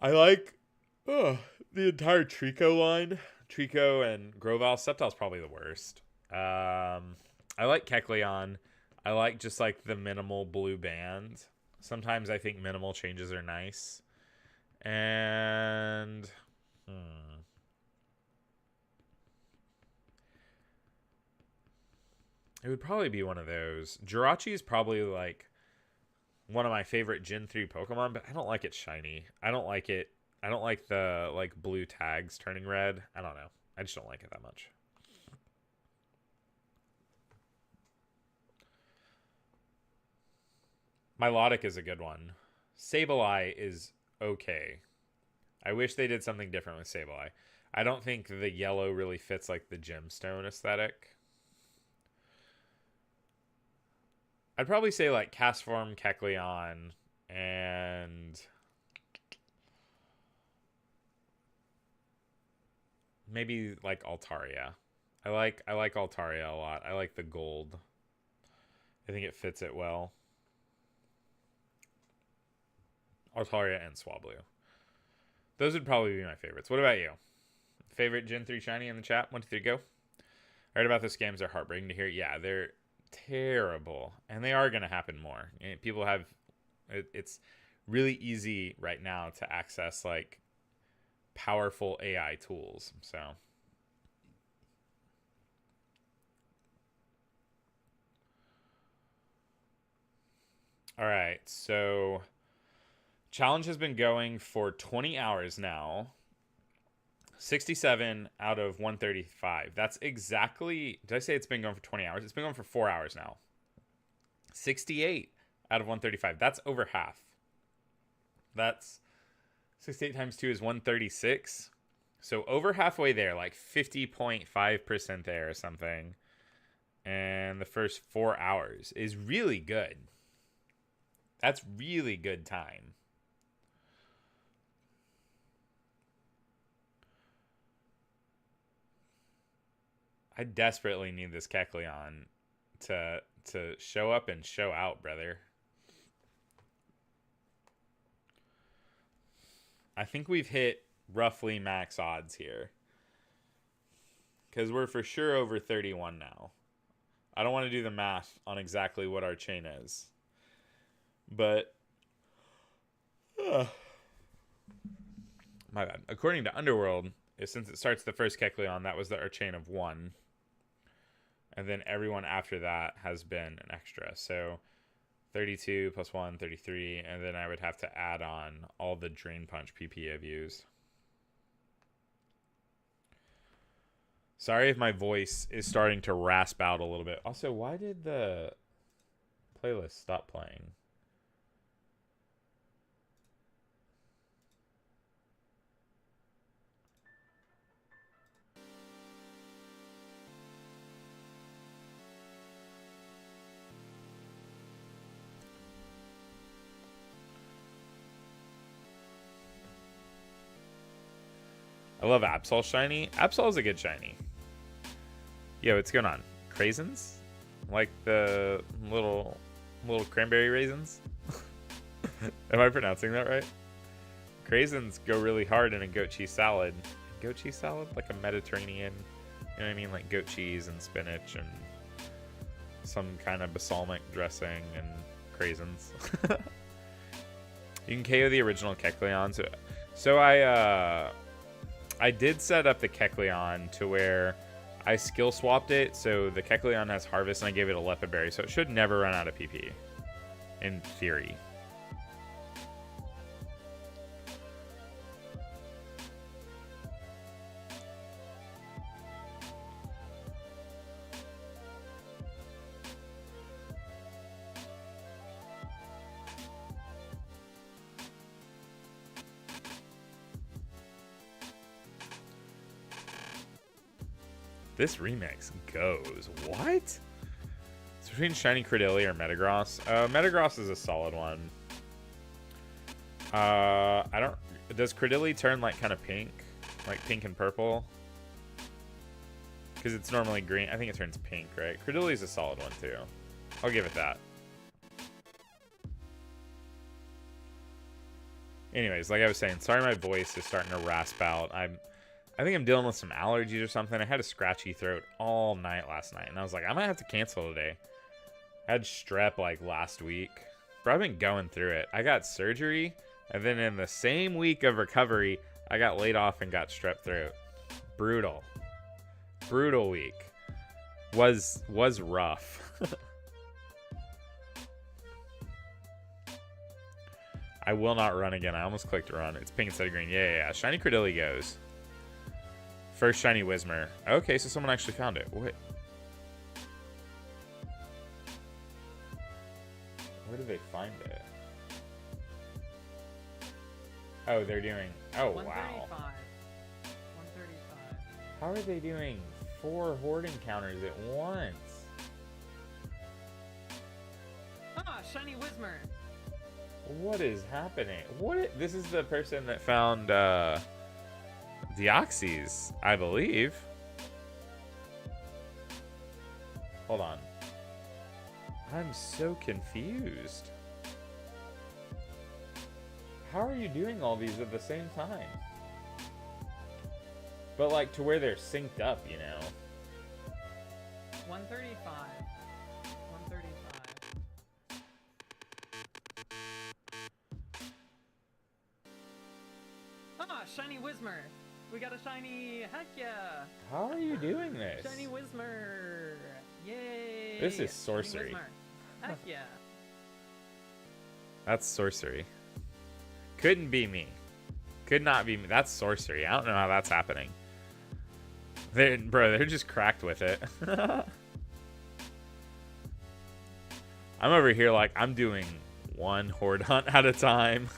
like the entire Trico line. Trico and Grovyle. Sceptile's probably the worst. I like Kecleon. I like just, like, the minimal blue band. Sometimes I think minimal changes are nice. And... it would probably be one of those. Jirachi is probably, like, one of my favorite Gen 3 Pokemon, but I don't like it shiny. I don't like it. I don't like the, like, blue tags turning red. I don't know. I just don't like it that much. Milotic is a good one. Sableye is okay. I wish they did something different with Sableye. I don't think the yellow really fits, like, the gemstone aesthetic. I'd probably say, like, Cast Form, Kecleon, and maybe, like, Altaria. I like Altaria a lot. I like the gold. I think it fits it well. Altaria and Swablu. Those would probably be my favorites. What about you? Favorite Gen 3 shiny in the chat? 1, 2, 3, go. I heard about the scams. They're heartbreaking to hear. Yeah, they're terrible, and they are going to happen more. People have it's really easy right now to access, like, powerful AI tools. So all right, so challenge has been going for 20 hours now. 67 out of 135. That's exactly... Did I say it's been going for 20 hours? It's been going for 4 hours now. 68 out of 135. That's over half. That's... 68 times 2 is 136. So over halfway there, like 50.5% there or something. And the first 4 hours is really good. That's really good time. I desperately need this Kecleon to to show up and show out, brother. I think we've hit roughly max odds here. Because we're for sure over 31 now. I don't want to do the math on exactly what our chain is. But... my bad. According to Underworld, since it starts the first Kecleon, that was our chain of 1. And then everyone after that has been an extra. So 32 plus 1, 33. And then I would have to add on all the Drain Punch PP I've used. Sorry if my voice is starting to rasp out a little bit. Also, why did the playlist stop playing? I love Absol shiny. Absol is a good shiny. Yo, what's going on? Craisins? Like the little cranberry raisins? Am I pronouncing that right? Craisins go really hard in a goat cheese salad. Goat cheese salad? Like a Mediterranean, you know what I mean? Like goat cheese and spinach and some kind of balsamic dressing and craisins. You can KO the original Kecleon. So I did set up the Kecleon to where I skill swapped it, so the Kecleon has Harvest, and I gave it a Lepid Berry, so it should never run out of PP, in theory. This remix goes. What? It's between Shiny Credilli or Metagross. Metagross is a solid one. I don't... Does Credilli turn like kind of pink? Like pink and purple? Because it's normally green. I think it turns pink, right? Credilli's a solid one too. I'll give it that. Anyways, like I was saying, sorry my voice is starting to rasp out. I think I'm dealing with some allergies or something. I had a scratchy throat all night last night, and I was like, I might have to cancel today. I had strep like last week. But I've been going through it. I got surgery, and then in the same week of recovery, I got laid off and got strep throat. Brutal. Brutal week. Was rough. I will not run again. I almost clicked run. It's pink instead of green. Yeah. Shiny Credilli goes. First shiny Whismur. Okay, so someone actually found it. What? Where did they find it? Oh, they're doing... Oh, wow. 135. How are they doing 4 Horde encounters at once? Ah, shiny Whismur. What is happening? What? This is the person that found Deoxys, I believe. Hold on. I'm so confused. How are you doing all these at the same time? But like to where they're synced up, you know. 135. 135. Ah, shiny Whismur. We got a shiny. Heck yeah. How are you doing this? Shiny Whismur. Yay. This is sorcery. Shiny Whismur. Heck yeah. That's sorcery. Couldn't be me. Could not be me. That's sorcery. I don't know how that's happening. They're just cracked with it. I'm over here like I'm doing one Horde hunt at a time.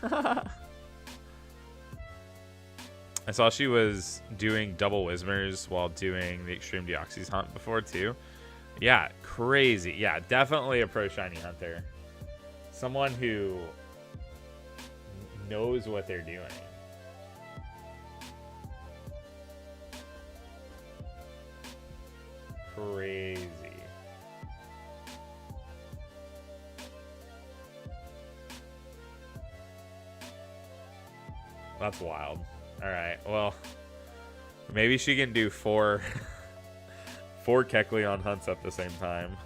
I saw she was doing double Whismers while doing the Extreme Deoxys hunt before too. Yeah, crazy. Yeah, definitely a pro shiny hunter. Someone who knows what they're doing. Crazy. That's wild. Alright, well, maybe she can do four Kecleon hunts at the same time.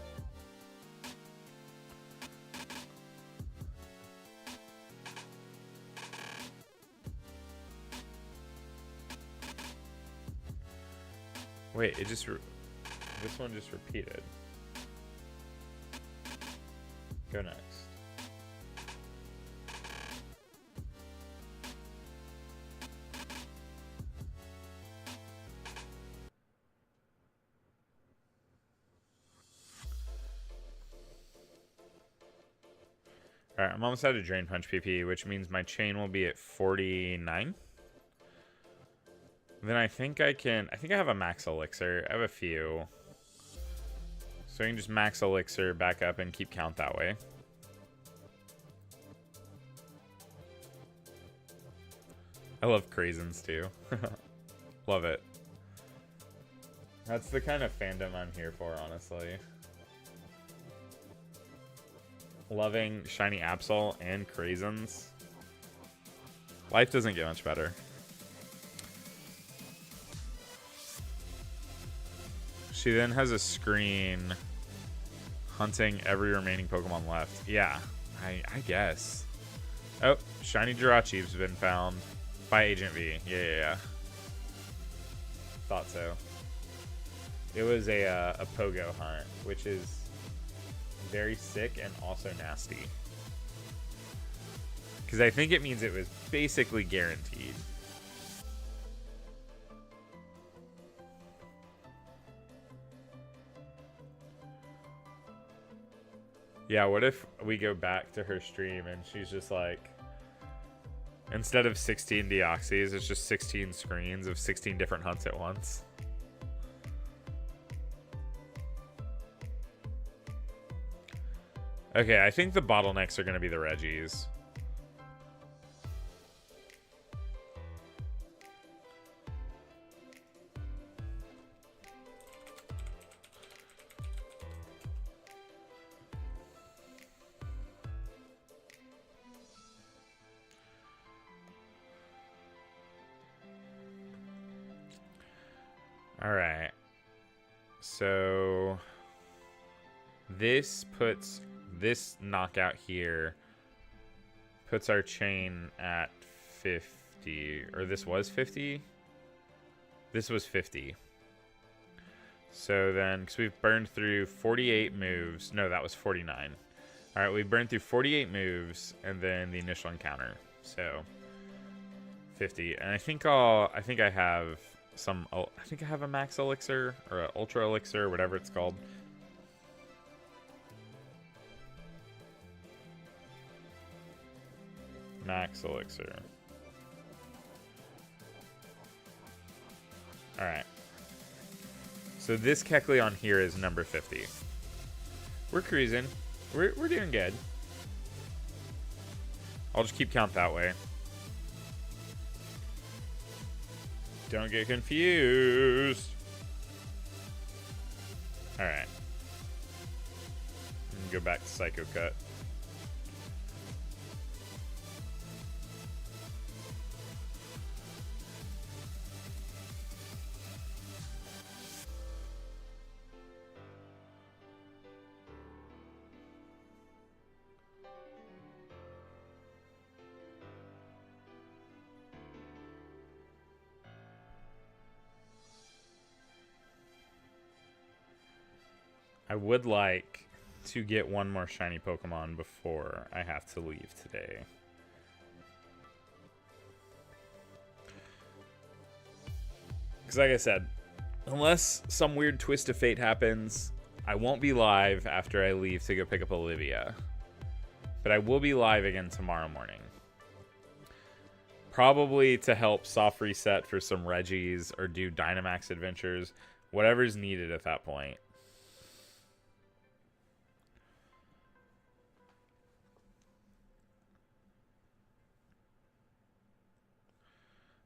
Wait, this one just repeated. Go next. Alright, I'm almost out of Drain Punch PP, which means my chain will be at 49. Then I think I have a max elixir. I have a few. So I can just max elixir back up and keep count that way. I love craisins too. Love it. That's the kind of fandom I'm here for, honestly. Loving shiny Absol and craisins. Life doesn't get much better. She then has a screen hunting every remaining Pokemon left. Yeah, I guess. Oh, shiny Jirachi's been found by Agent V. Yeah. Thought so. It was a Pogo hunt, which is very sick and also nasty. Because I think it means it was basically guaranteed. Yeah, what if we go back to her stream and she's just like, instead of 16 Deoxys, it's just 16 screens of 16 different hunts at once. Okay, I think the bottlenecks are going to be the Reggies. All right. So this puts this knockout here, puts our chain at 50, or this was 50? This was 50. So then, because we've burned through 48 moves. No, that was 49. All right, we burned through 48 moves and then the initial encounter. So 50. And I think I have a max elixir or an ultra elixir, whatever it's called. Max elixir. All right. So this Kecleon here is number 50. We're cruising. We're doing good. I'll just keep count that way. Don't get confused. All right. Go back to Psycho Cut. I would like to get one more shiny Pokemon before I have to leave today. Because like I said, unless some weird twist of fate happens, I won't be live after I leave to go pick up Olivia. But I will be live again tomorrow morning. Probably to help soft reset for some Reggies or do Dynamax adventures. Whatever's needed at that point.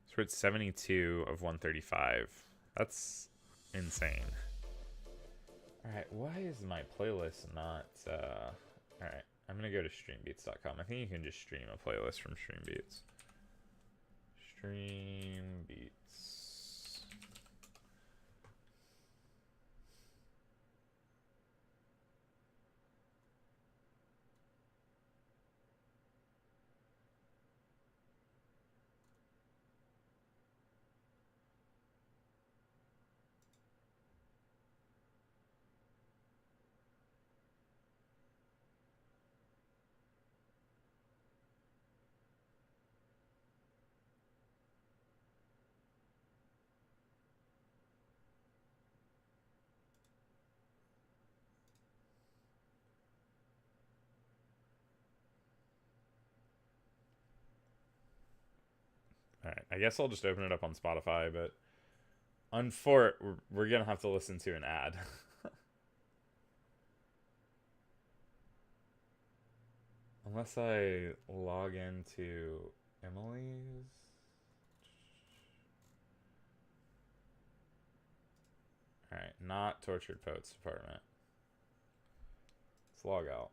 So we're at 72 of 135. That's insane. Alright, why is my playlist not... Alright, I'm going to go to streambeats.com. I think you can just stream a playlist from Streambeats. Stream beats. Alright, I guess I'll just open it up on Spotify, but we're gonna have to listen to an ad. Unless I log into Emily's. Alright, not Tortured Poets Department. Let's log out.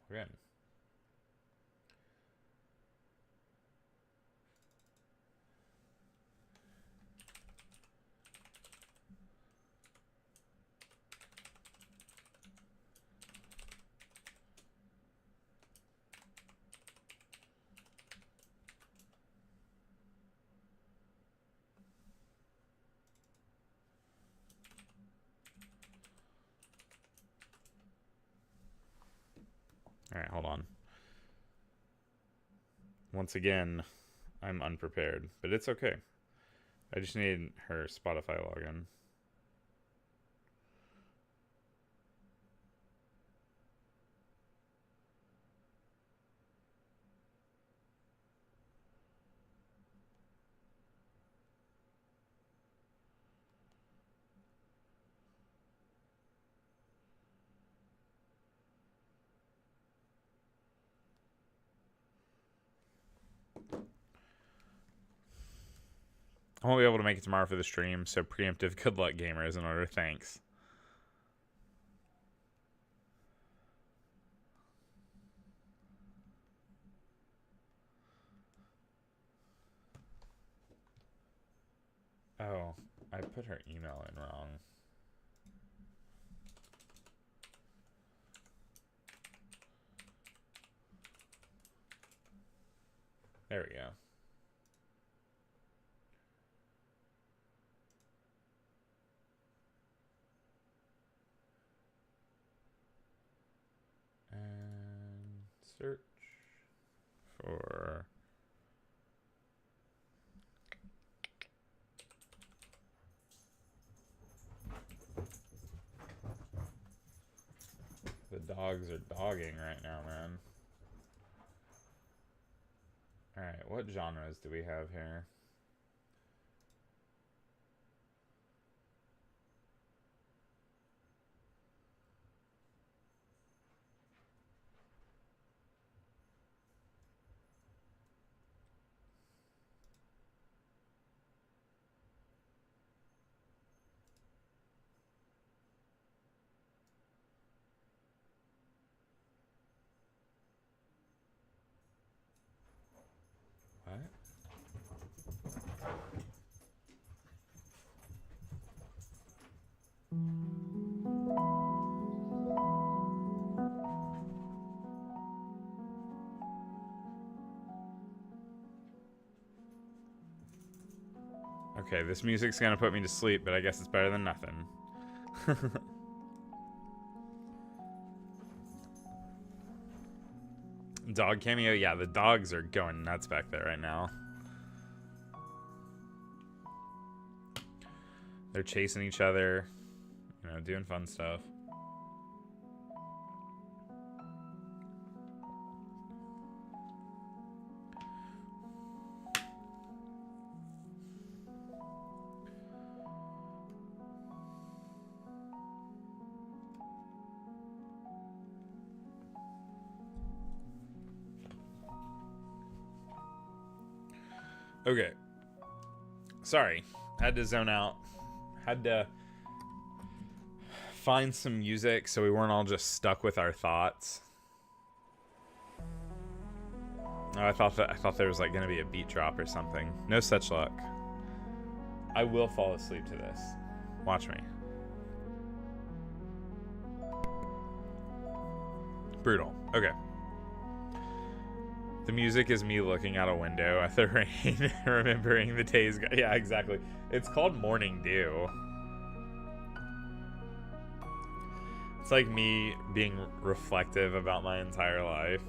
Log in. Alright, hold on. Once again, I'm unprepared, but it's okay. I just need her Spotify login. I won't be able to make it tomorrow for the stream, so preemptive good luck, gamers, in order. Thanks. Oh, I put her email in wrong. There we go. And search for the dogs are dogging right now, man. Alright, what genres do we have here? What? Okay, this music's gonna put me to sleep, but I guess it's better than nothing. Dog cameo? Yeah, the dogs are going nuts back there right now. They're chasing each other, you know, doing fun stuff. Okay. Sorry. Had to zone out. Had to find some music so we weren't all just stuck with our thoughts. Oh, I thought there was like gonna be a beat drop or something. No such luck. I will fall asleep to this. Watch me. Brutal. Okay. The music is me looking out a window at the rain, remembering the days. Yeah, exactly. It's called Morning Dew. It's like me being reflective about my entire life.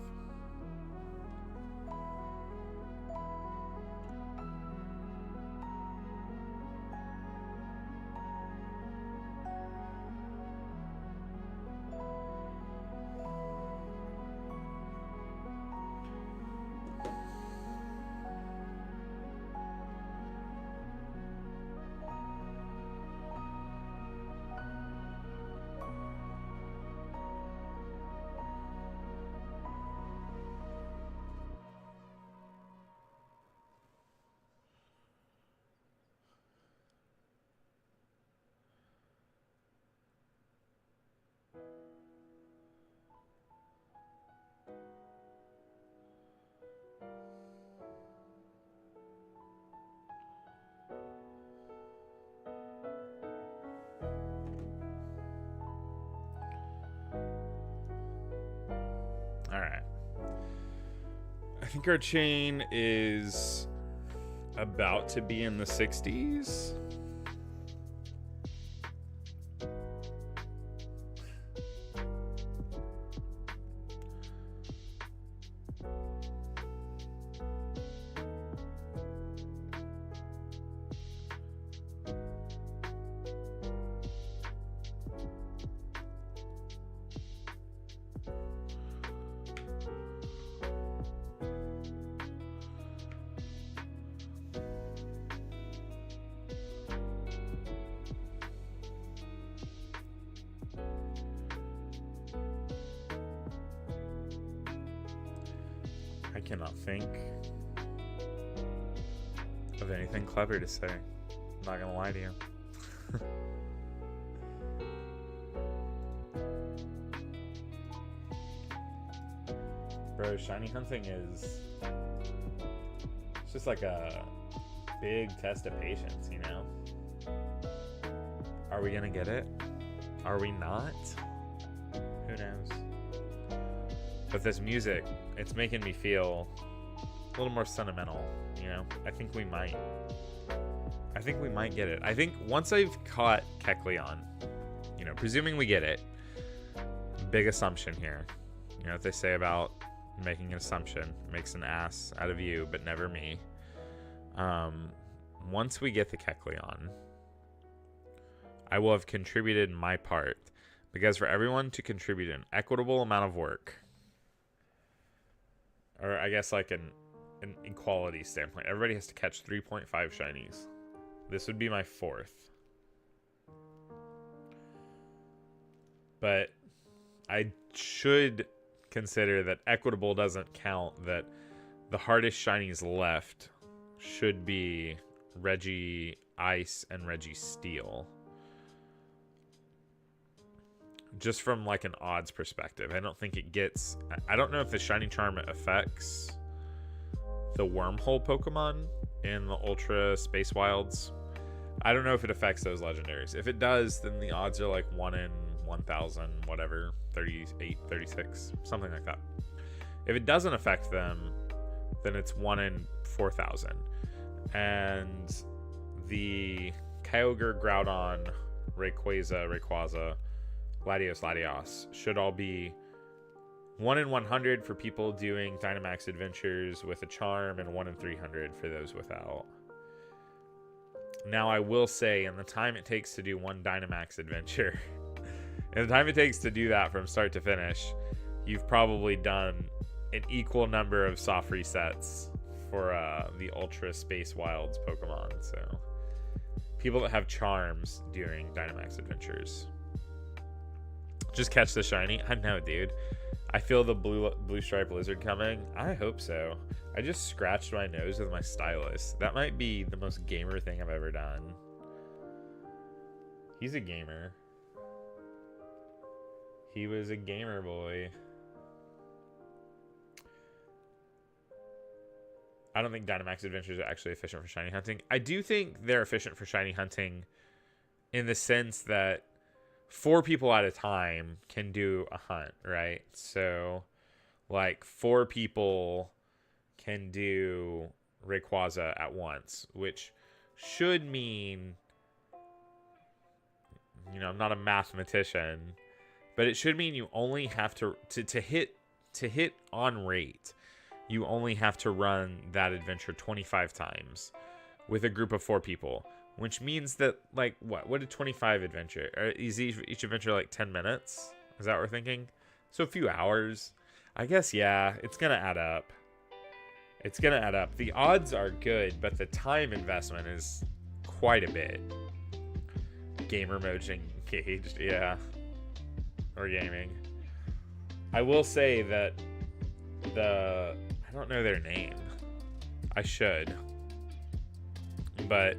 Alright. I think our chain is about to be in the 60s. I cannot think of anything clever to say. I'm not gonna lie to you. Bro, shiny hunting is... it's just like a big test of patience, you know? Are we gonna get it? Are we not? Who knows? But this music, it's making me feel a little more sentimental, you know? I think we might. I think we might get it. I think once I've caught Kecleon, you know, presuming we get it, big assumption here. You know what they say about making an assumption makes an ass out of you, but never me. Once we get the Kecleon, I will have contributed my part, because for everyone to contribute an equitable amount of work, or I guess like an equality standpoint, everybody has to catch 3.5 shinies. This would be my 4th. But I should consider that equitable doesn't count, that the hardest shinies left should be Reggie Ice and Reggie Steel. Just from like an odds perspective, I don't think it gets... I don't know if the Shiny Charm affects the Wormhole Pokemon in the Ultra Space Wilds. I don't know if it affects those legendaries. If it does, then the odds are like 1 in 1,000, whatever, 38, 36, something like that. If it doesn't affect them, then it's 1 in 4,000. And the Kyogre, Groudon, Rayquaza, Latios should all be 1 in 100 for people doing Dynamax adventures with a charm, and 1 in 300 for those without. Now, I will say, in the time it takes to do one Dynamax adventure, and the time it takes to do that from start to finish, you've probably done an equal number of soft resets for the Ultra Space Wilds Pokemon. So, people that have charms during Dynamax adventures, just catch the shiny. I know, dude. I feel the blue stripe lizard coming. I hope so. I just scratched my nose with my stylus. That might be the most gamer thing I've ever done. He's a gamer. He was a gamer boy. I don't think Dynamax adventures are actually efficient for shiny hunting. I do think they're efficient for shiny hunting in the sense that 4 people at a time can do a hunt, right? So, like, 4 people can do Rayquaza at once, which should mean, you know, I'm not a mathematician, but it should mean you only have to hit on rate. You only have to run that adventure 25 times with a group of 4 people, which means that, like, what did 25 adventure? Is each adventure like 10 minutes? Is that what we're thinking? So a few hours. I guess, yeah, it's going to add up. It's going to add up. The odds are good, but the time investment is quite a bit. Gamer mode engaged, yeah. Or gaming. I will say that I don't know their name. I should. But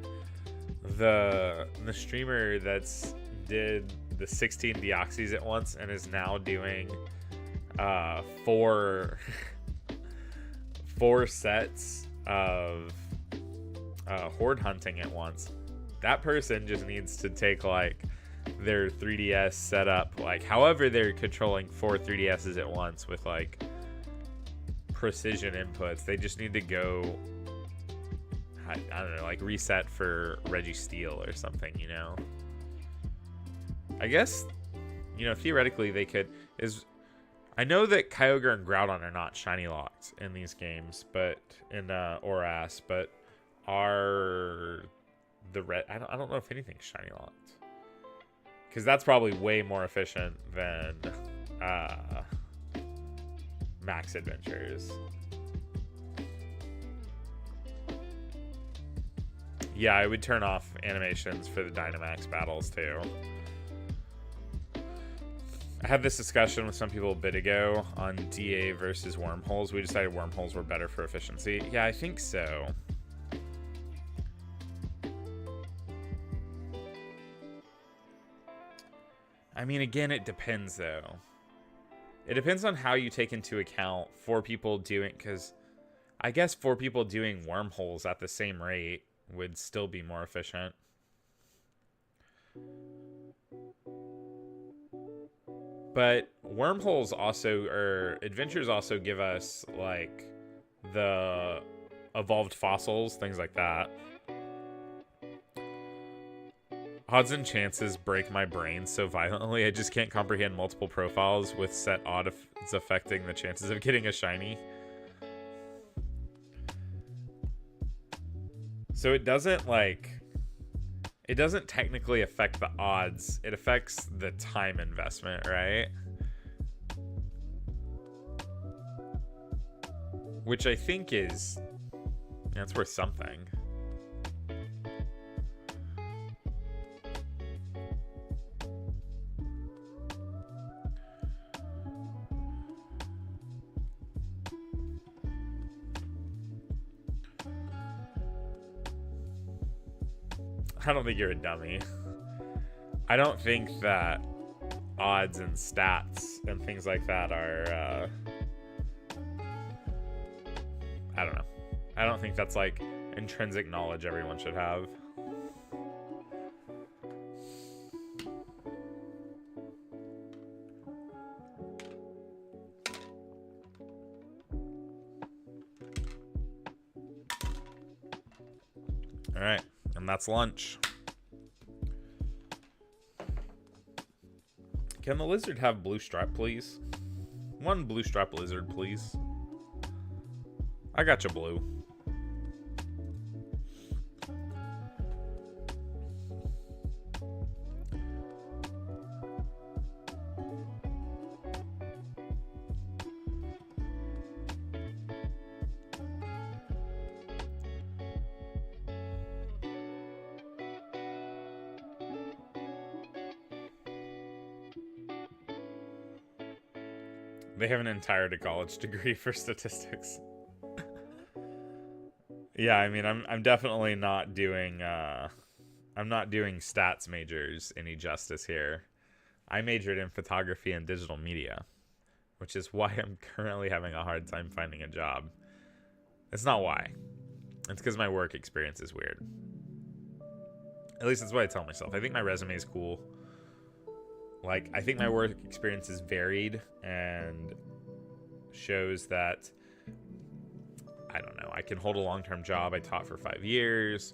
the streamer did the 16 Deoxys at once and is now doing 4 sets of Horde hunting at once. That person just needs to take like their 3DS setup, like however they're controlling 4 3DSs at once with like precision inputs. They just need to go, I don't know, like reset for Registeel or something, you know. I guess, you know, theoretically they could. I know that Kyogre and Groudon are not shiny locked in these games, but in Oras, but are the red? I don't know if anything's shiny locked, because that's probably way more efficient than Max Adventures. Yeah, I would turn off animations for the Dynamax battles too. I had this discussion with some people a bit ago on DA versus wormholes. We decided wormholes were better for efficiency. Yeah, I think so. I mean, again, it depends though. It depends on how you take into account 4 people doing, because I guess 4 people doing wormholes at the same rate would still be more efficient. But wormholes also, or adventures also give us like the evolved fossils, things like that. Odds and chances break my brain so violently. I just can't comprehend multiple profiles with set odds affecting the chances of getting a shiny. So it doesn't technically affect the odds. It affects the time investment, right? Which I think is, that's worth something. I don't think you're a dummy. I don't think that odds and stats and things like that are, I don't know. I don't think that's like intrinsic knowledge everyone should have. All right. And that's lunch. Can the lizard have blue stripe, please? 1 blue stripe lizard, please. I got you, blue. They have an entire college degree for statistics. Yeah, I mean, I'm definitely not doing I'm not doing stats majors any justice here. I majored in photography and digital media, which is why I'm currently having a hard time finding a job. It's not why. It's because my work experience is weird. At least that's what I tell myself. I think my resume is cool. Like, I think my work experience is varied and shows that, I don't know, I can hold a long-term job. I taught for 5 years.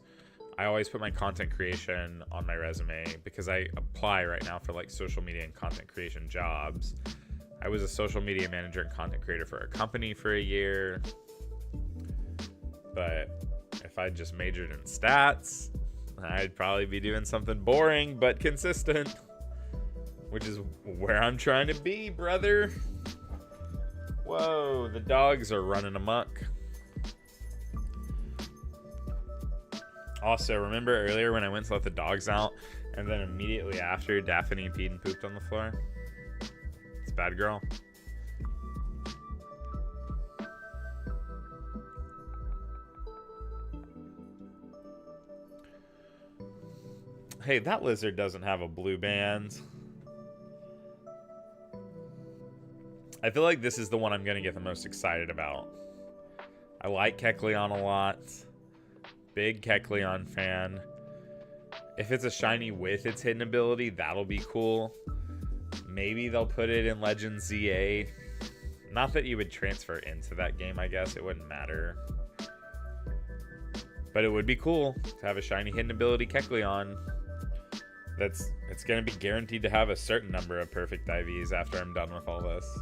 I always put my content creation on my resume because I apply right now for like social media and content creation jobs. I was a social media manager and content creator for a company for a year. But if I just majored in stats, I'd probably be doing something boring but consistent, which is where I'm trying to be, brother. Whoa, the dogs are running amok. Also, remember earlier when I went to let the dogs out, and then immediately after, Daphne peed and pooped on the floor? It's a bad girl. Hey, that lizard doesn't have a blue band. I feel like this is the one I'm going to get the most excited about. I like Kecleon a lot. Big Kecleon fan. If it's a shiny with its hidden ability, that'll be cool. Maybe they'll put it in Legends ZA. Not that you would transfer into that game, I guess. It wouldn't matter. But it would be cool to have a shiny hidden ability Kecleon. It's going to be guaranteed to have a certain number of perfect IVs after I'm done with all this.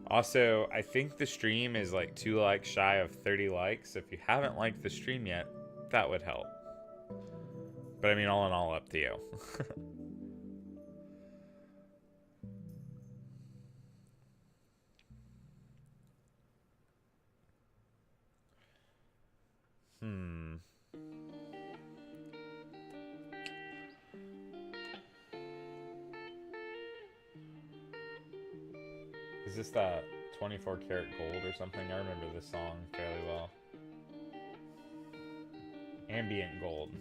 Also, I think the stream is like 2 likes shy of 30 likes. If you haven't liked the stream yet, that would help. But I mean, all in all, up to you. Is this that 24 karat gold or something? I remember this song fairly well. Ambient Gold.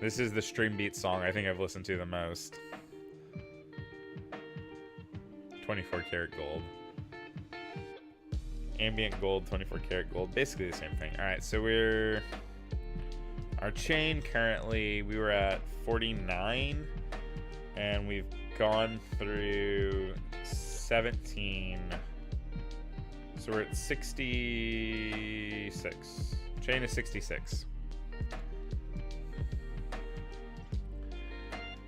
This is the stream beat song I think I've listened to the most. 24 karat gold. Ambient Gold, 24 karat gold. Basically the same thing. Alright, so our chain currently, we were at 49. And we've gone through 17. So we're at 66. Chain is 66.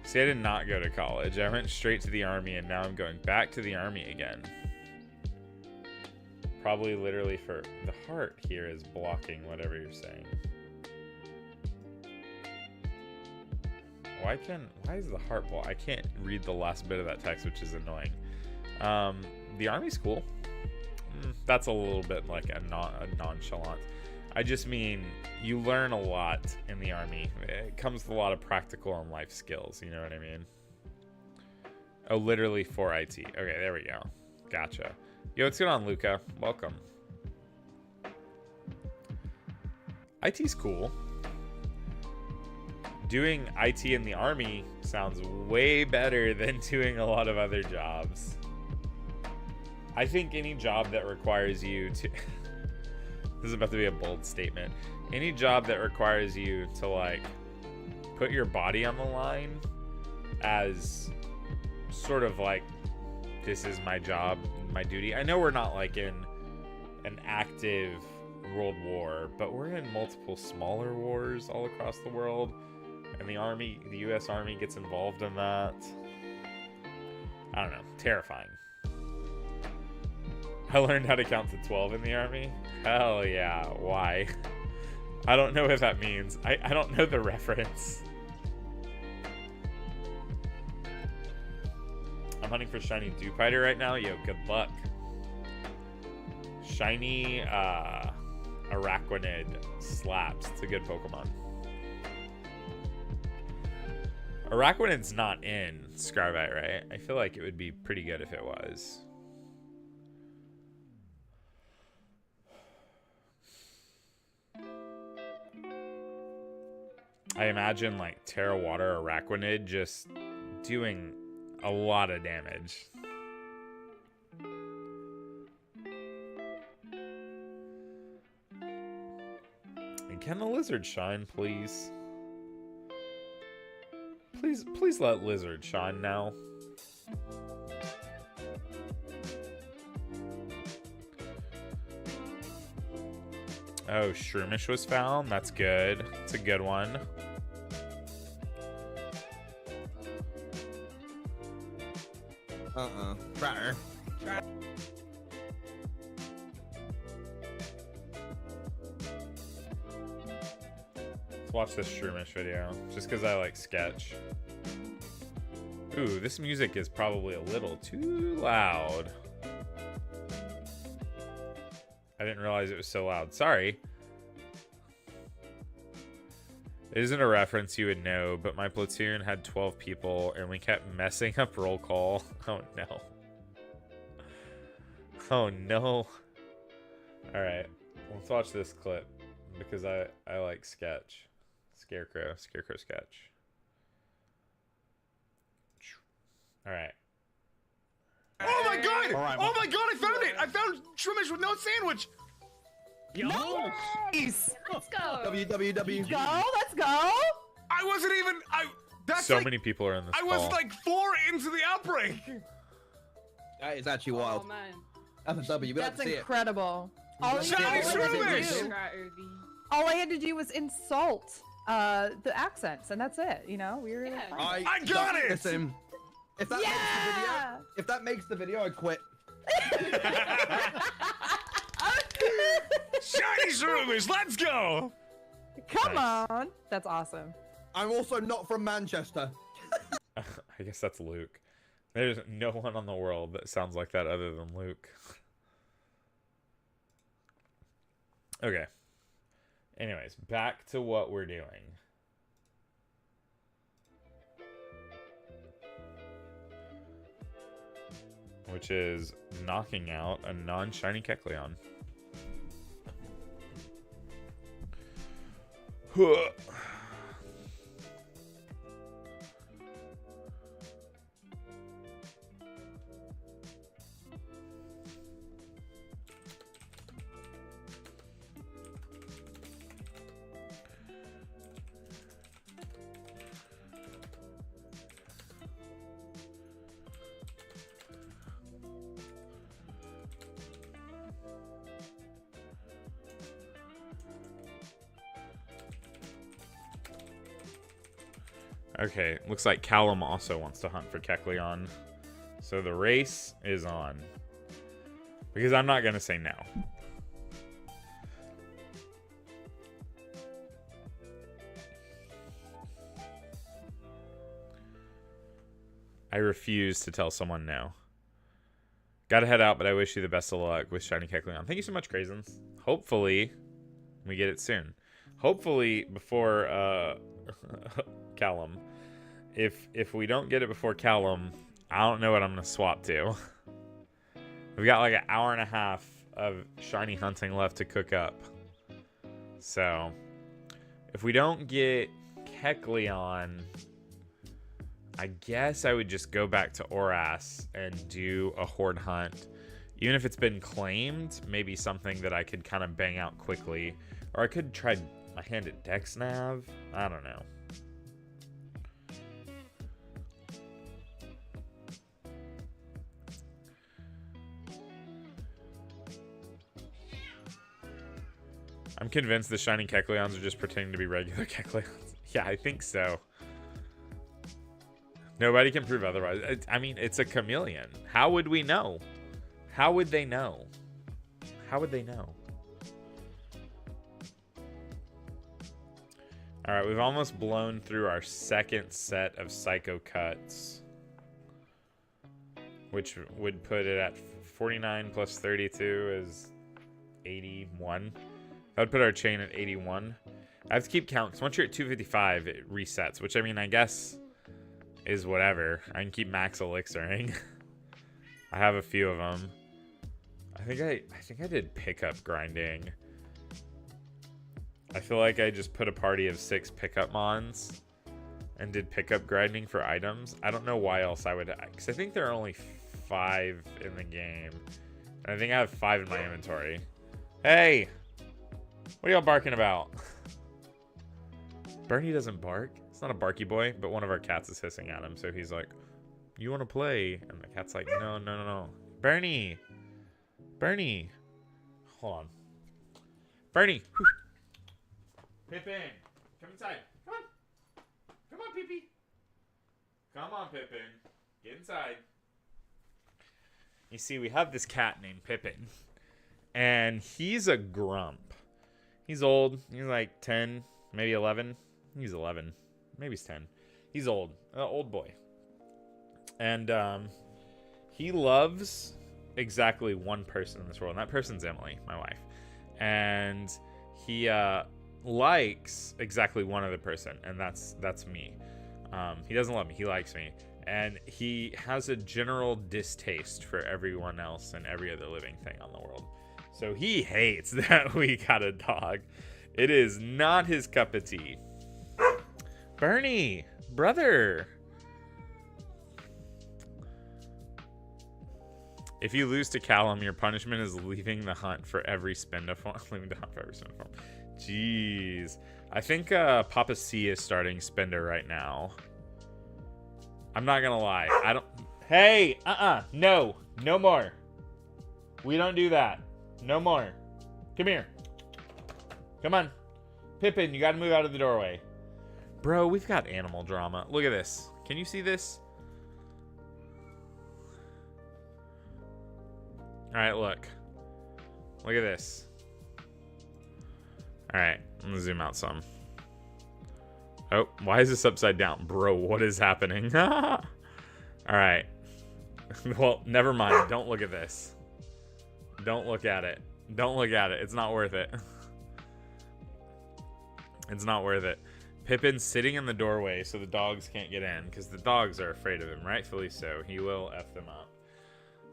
See, I did not go to college. I went straight to the army, and now I'm going back to the army again. Probably literally for... The heart here is blocking whatever you're saying. Why is the heart block? I can't read the last bit of that text, which is annoying. The army's cool. That's a little bit like a nonchalant. I just mean you learn a lot in the army. It comes with a lot of practical and life skills. You know what I mean? Oh, literally for IT. Okay, there we go. Gotcha. Yo, what's going on, Luca? Welcome. IT's cool. Doing IT in the army sounds way better than doing a lot of other jobs. I think any job that requires you to... This is about to be a bold statement. Any job that requires you to, like, put your body on the line as sort of like, this is my job, my duty. I know we're not, like, in an active world war, but we're in multiple smaller wars all across the world. And the army, the U.S. Army gets involved in that. I don't know. Terrifying. I learned how to count to 12 in the army. Hell yeah. Why? I don't know what that means. I don't know the reference. I'm hunting for shiny Dewpider right now. Yo, good luck. Shiny Araquanid slaps. It's a good Pokemon. Araquanid's not in Scarvite, right? I feel like it would be pretty good if it was. I imagine like Terra Water Araquanid just doing a lot of damage. Can the lizard shine, please? Please let lizard shine now. Oh, Shroomish was found. That's good. It's a good one. Fratter. Let's watch this Shroomish video, just because I like sketch. Ooh, this music is probably a little too loud. I didn't realize it was so loud. Sorry. It isn't a reference you would know, but my platoon had 12 people, and we kept messing up roll call. Oh, no. Oh, no. Alright, let's watch this clip, because I like sketch. Scarecrow sketch. Alright. Oh my god! All right, Oh my god, I found it! I found Shroomish with no sandwich! Nice! Let's go. www. Let's go. I wasn't even. That's So like, many people are in this I call. was like 4 into the outbreak. That is actually Oh wild. man. That's a W. We like That's to see it. incredible. Shiny Shroomish! All I had to do was insult the accents, and that's it. You know, we were. Yeah. fine. I got it! Listen, if that makes the video, if that makes the video, I quit. Shiny Shroomish, let's go! Come Nice. on, that's awesome. I'm also not from Manchester. I guess that's Luke. There's no one on the world that sounds like that other than Luke. Okay. Anyways, back to what we're doing. Which is knocking out a non-shiny Kecleon. Huh. Okay, looks like Callum also wants to hunt for Kecleon. So the race is on. Because I'm not going to say no. I refuse to tell someone no. Gotta head out, but I wish you the best of luck with Shiny Kecleon. Thank you so much, Crazens. Hopefully, we get it soon. Hopefully, before Callum. If we don't get it before Callum, I don't know what I'm going to swap to. We've got like an hour and a half of shiny hunting left to cook up. So, if we don't get Kecleon, I guess I would just go back to Oras and do a Horde hunt. Even if it's been claimed, maybe something that I could kind of bang out quickly. Or I could try my hand at Dexnav. I don't know. I'm convinced the shiny Kecleons are just pretending to be regular Kecleons. Yeah, I think so. Nobody can prove otherwise. I mean, it's a chameleon. How would we know? How would they know? How would they know? All right, we've almost blown through our second set of Psycho Cuts, which would put it at 49 plus 32 is 81. That would put our chain at 81. I have to keep count, because once you're at 255, it resets, which, I mean, I guess is whatever. I can keep max elixiring. I have a few of them. I think I did pickup grinding. I feel like I just put a party of 6 pickup mons and did pickup grinding for items. I don't know why else I would, because I think there are only 5 in the game. And I think I have 5 in my inventory. Hey! What are y'all barking about? Bernie doesn't bark. It's not a barky boy, but one of our cats is hissing at him. So he's like, you want to play? And the cat's like, no, no, no, no. Bernie. Bernie. Hold on. Bernie. Pippin. Come inside. Come on. Come on, Pippi. Come on, Pippin. Get inside. You see, we have this cat named Pippin. And he's a grump. He's old. He's like 10, maybe 11. He's 11. Maybe he's 10. He's old. Old boy. And he loves exactly one person in this world. And that person's Emily, my wife. And he likes exactly one other person. And that's me. He doesn't love me. He likes me. And he has a general distaste for everyone else and every other living thing on the world. So he hates that we got a dog. It is not his cup of tea. Bernie, brother. If you lose to Callum, your punishment is leaving the hunt for every Spindaform. Leaving the hunt for every Spindaform. Jeez. I think Papa C is starting Spinda right now. I'm not gonna lie. I don't. Hey, no, no more. We don't do that. No more. Come here. Come on, Pippin. You gotta move out of the doorway, bro. We've got animal drama. Look at this. Can you see this? All right, look. Look at this. All right, I'm gonna zoom out some. Oh, why is this upside down? Bro, what is happening? All right. Well, never mind. Don't look at this. Don't look at it. Don't look at it. It's not worth it. It's not worth it. Pippin's sitting in the doorway so the dogs can't get in because the dogs are afraid of him, rightfully so. He will F them up.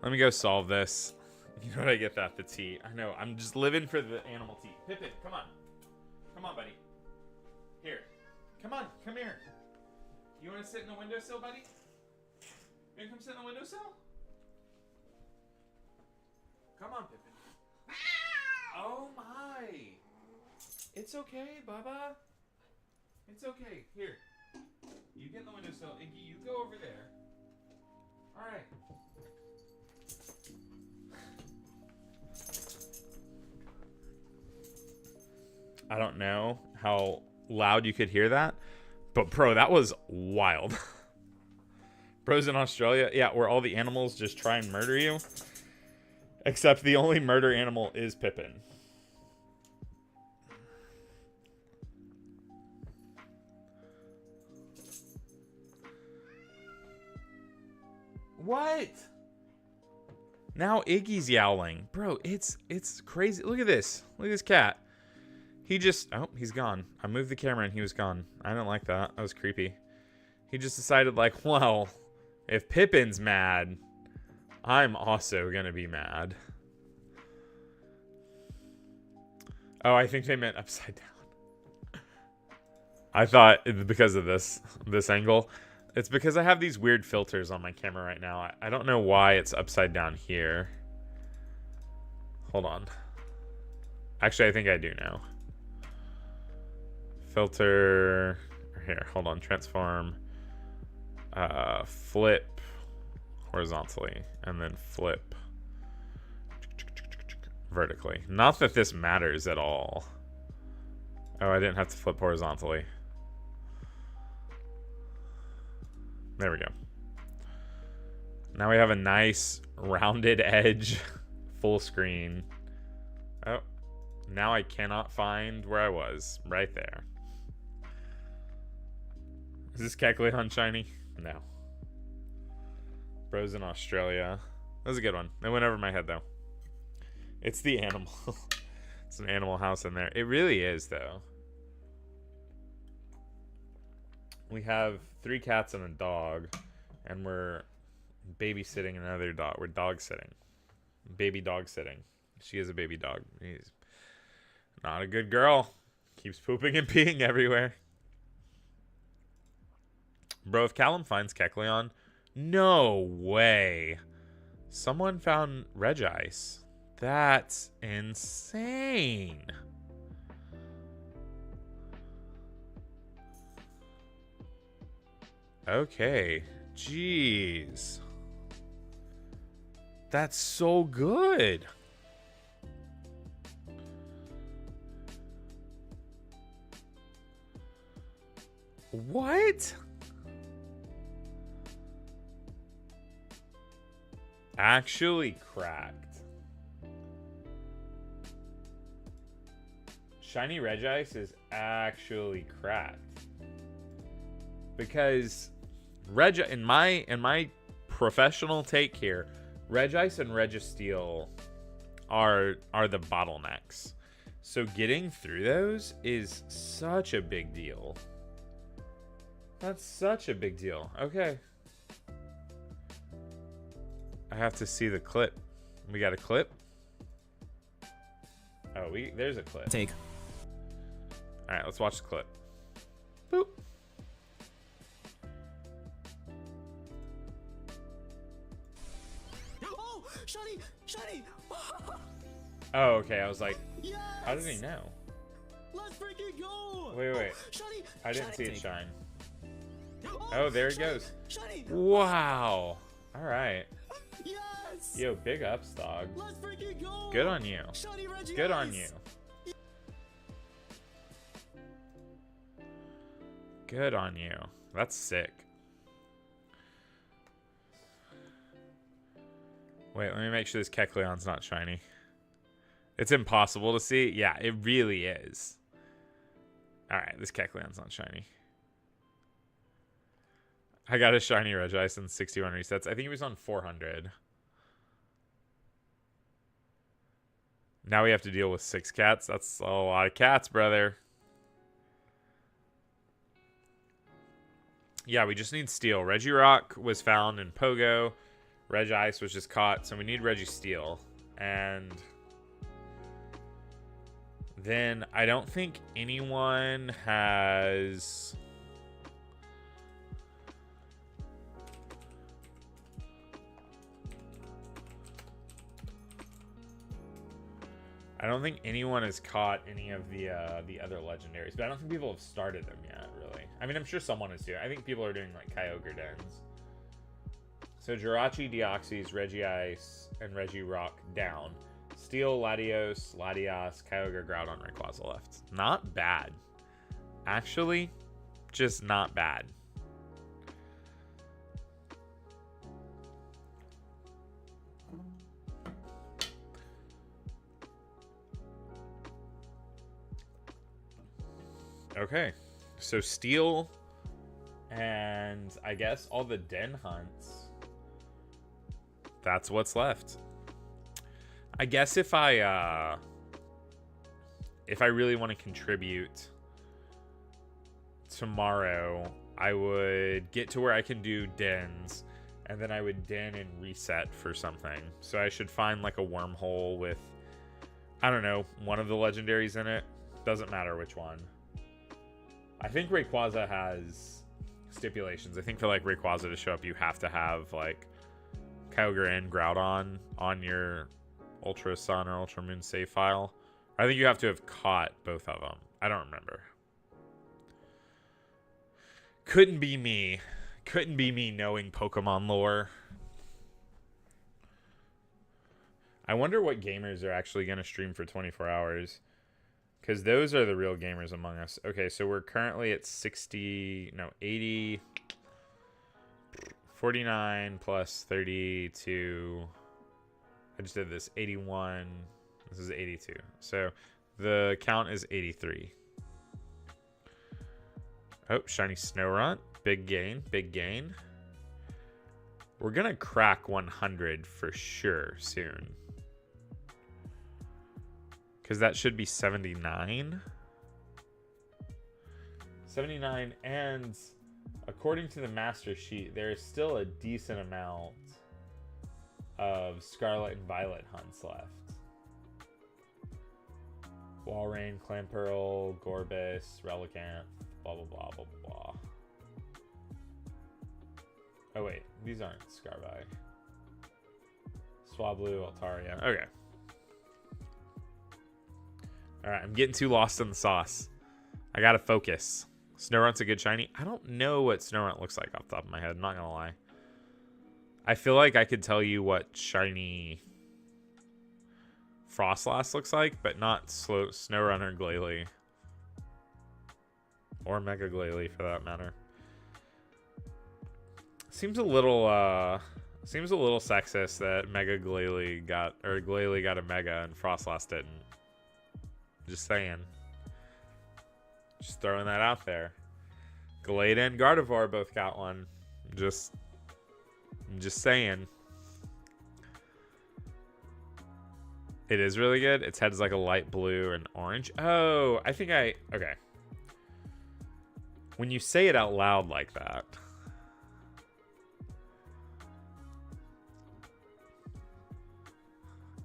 Let me go solve this. You know what I get that? The tea. I know. I'm just living for the animal tea. Pippin, come on. Come on, buddy. Here. Come on, come here. You want to sit in the windowsill, buddy? You want to come sit in the windowsill? Come on, Pippin. Oh my! It's okay, Baba. It's okay. Here. You get in the windowsill. Iggy, you go over there. Alright. I don't know how loud you could hear that, but bro, that was wild. Bro's in Australia, yeah, where all the animals just try and murder you, except the only murder animal is Pippin. What? Now Iggy's yowling, bro. It's crazy. Look at this. Look at this cat. He just... Oh, he's gone. I moved the camera and he was gone. I didn't like that. That was creepy. He just decided, like, well, if Pippin's mad, I'm also gonna be mad. Oh, I think they meant upside down. I thought because of this angle. It's because I have these weird filters on my camera right now. I don't know why it's upside down here. Hold on. Actually, I think I do know. Filter here, hold on, transform, flip horizontally and then flip vertically. Not that this matters at all. Oh, I didn't have to flip horizontally. There we go. Now we have a nice rounded edge, full screen. Oh, now I cannot find where I was. Right there. Is this Kecleon shiny? No. Bro's in Australia. That was a good one. It went over my head, though. It's the animal. It's an animal house in there. It really is, though. We have 3 cats and a dog, and we're babysitting another dog. We're dog sitting. Baby dog sitting. She is a baby dog. He's not a good girl. Keeps pooping and peeing everywhere. Bro, if Callum finds Kecleon, no way. Someone found Regice. That's insane. Okay. Jeez. That's so good. What? Actually cracked. Shiny Regice is actually cracked. Because in my professional take here, Regice and Registeel are the bottlenecks. So getting through those is such a big deal. That's such a big deal. Okay. I have to see the clip. We got a clip? Oh, there's a clip. Take. All right, let's watch the clip. Boop. Oh, shiny, shiny. Oh, okay. I was like, Yes! how did he know? Let's freaking go. Wait. Shiny, I didn't see it shiny. shine. Oh, there it shiny, goes. Shiny. Wow. All right. Yes. Yo, big ups, dog. Let's freaking go. Good on you. Shiny Reggie Good on Ice. you. Good on you. That's sick. Wait, let me make sure this Kecleon's not shiny. It's impossible to see. Yeah, it really is. Alright, this Kecleon's not shiny. I got a shiny Regice in 61 resets. I think he was on 400. Now we have to deal with 6 cats. That's a lot of cats, brother. Yeah, we just need Steel. Regirock was found in Pogo. Regice was just caught, so we need Registeel. And then I don't think anyone has... I don't think anyone has caught any of the other legendaries, but I don't think people have started them yet, really. I mean, I'm sure someone is doing. I think people are doing like Kyogre dens. So Jirachi, Deoxys, Regice, and Regirock down. Steel, Latios, Latias, Kyogre, Groudon, Rayquaza left. Not bad. Actually, just not bad. Okay, so Steel and I guess all the den hunts. That's what's left. I guess if I really want to contribute tomorrow, I would get to where I can do dens, and then I would den and reset for something. So I should find like a wormhole with, I don't know, one of the legendaries in it. Doesn't matter which one. I think Rayquaza has stipulations. I think for like Rayquaza to show up, you have to have like Kyogre and Groudon on your Ultra Sun or Ultra Moon save file. I think you have to have caught both of them. I don't remember. Couldn't be me. Couldn't be me knowing Pokemon lore. I wonder what gamers are actually going to stream for 24 hours. Because those are the real gamers among us. Okay, so we're currently at 80... 49 plus 32... I just did this. 81. This is 82. So the count is 83. Oh, shiny Snorunt. Big gain. Big gain. We're going to crack 100 for sure soon. Because that should be 79. 79, and according to the master sheet, there is still a decent amount of Scarlet and Violet hunts left. Walrein, Clamperl, Gorbis, Relicanth, blah blah blah blah blah. Oh wait, these aren't Scarby. Swablu, Altaria. Okay. Alright, I'm getting too lost in the sauce. I gotta focus. Snorunt's a good shiny. I don't know what Snorunt looks like off the top of my head. I'm not gonna lie. I feel like I could tell you what shiny Frostlass looks like, but not Snorunt or Glalie. Or Mega Glalie for that matter. Seems a little sexist that Mega Glalie got, or Glalie got a Mega and Frostlass didn't. Just saying. Just throwing that out there. Glade and Gardevoir both got one. Just saying. It is really good. Its head's like a light blue and orange. Oh, okay. When you say it out loud like that,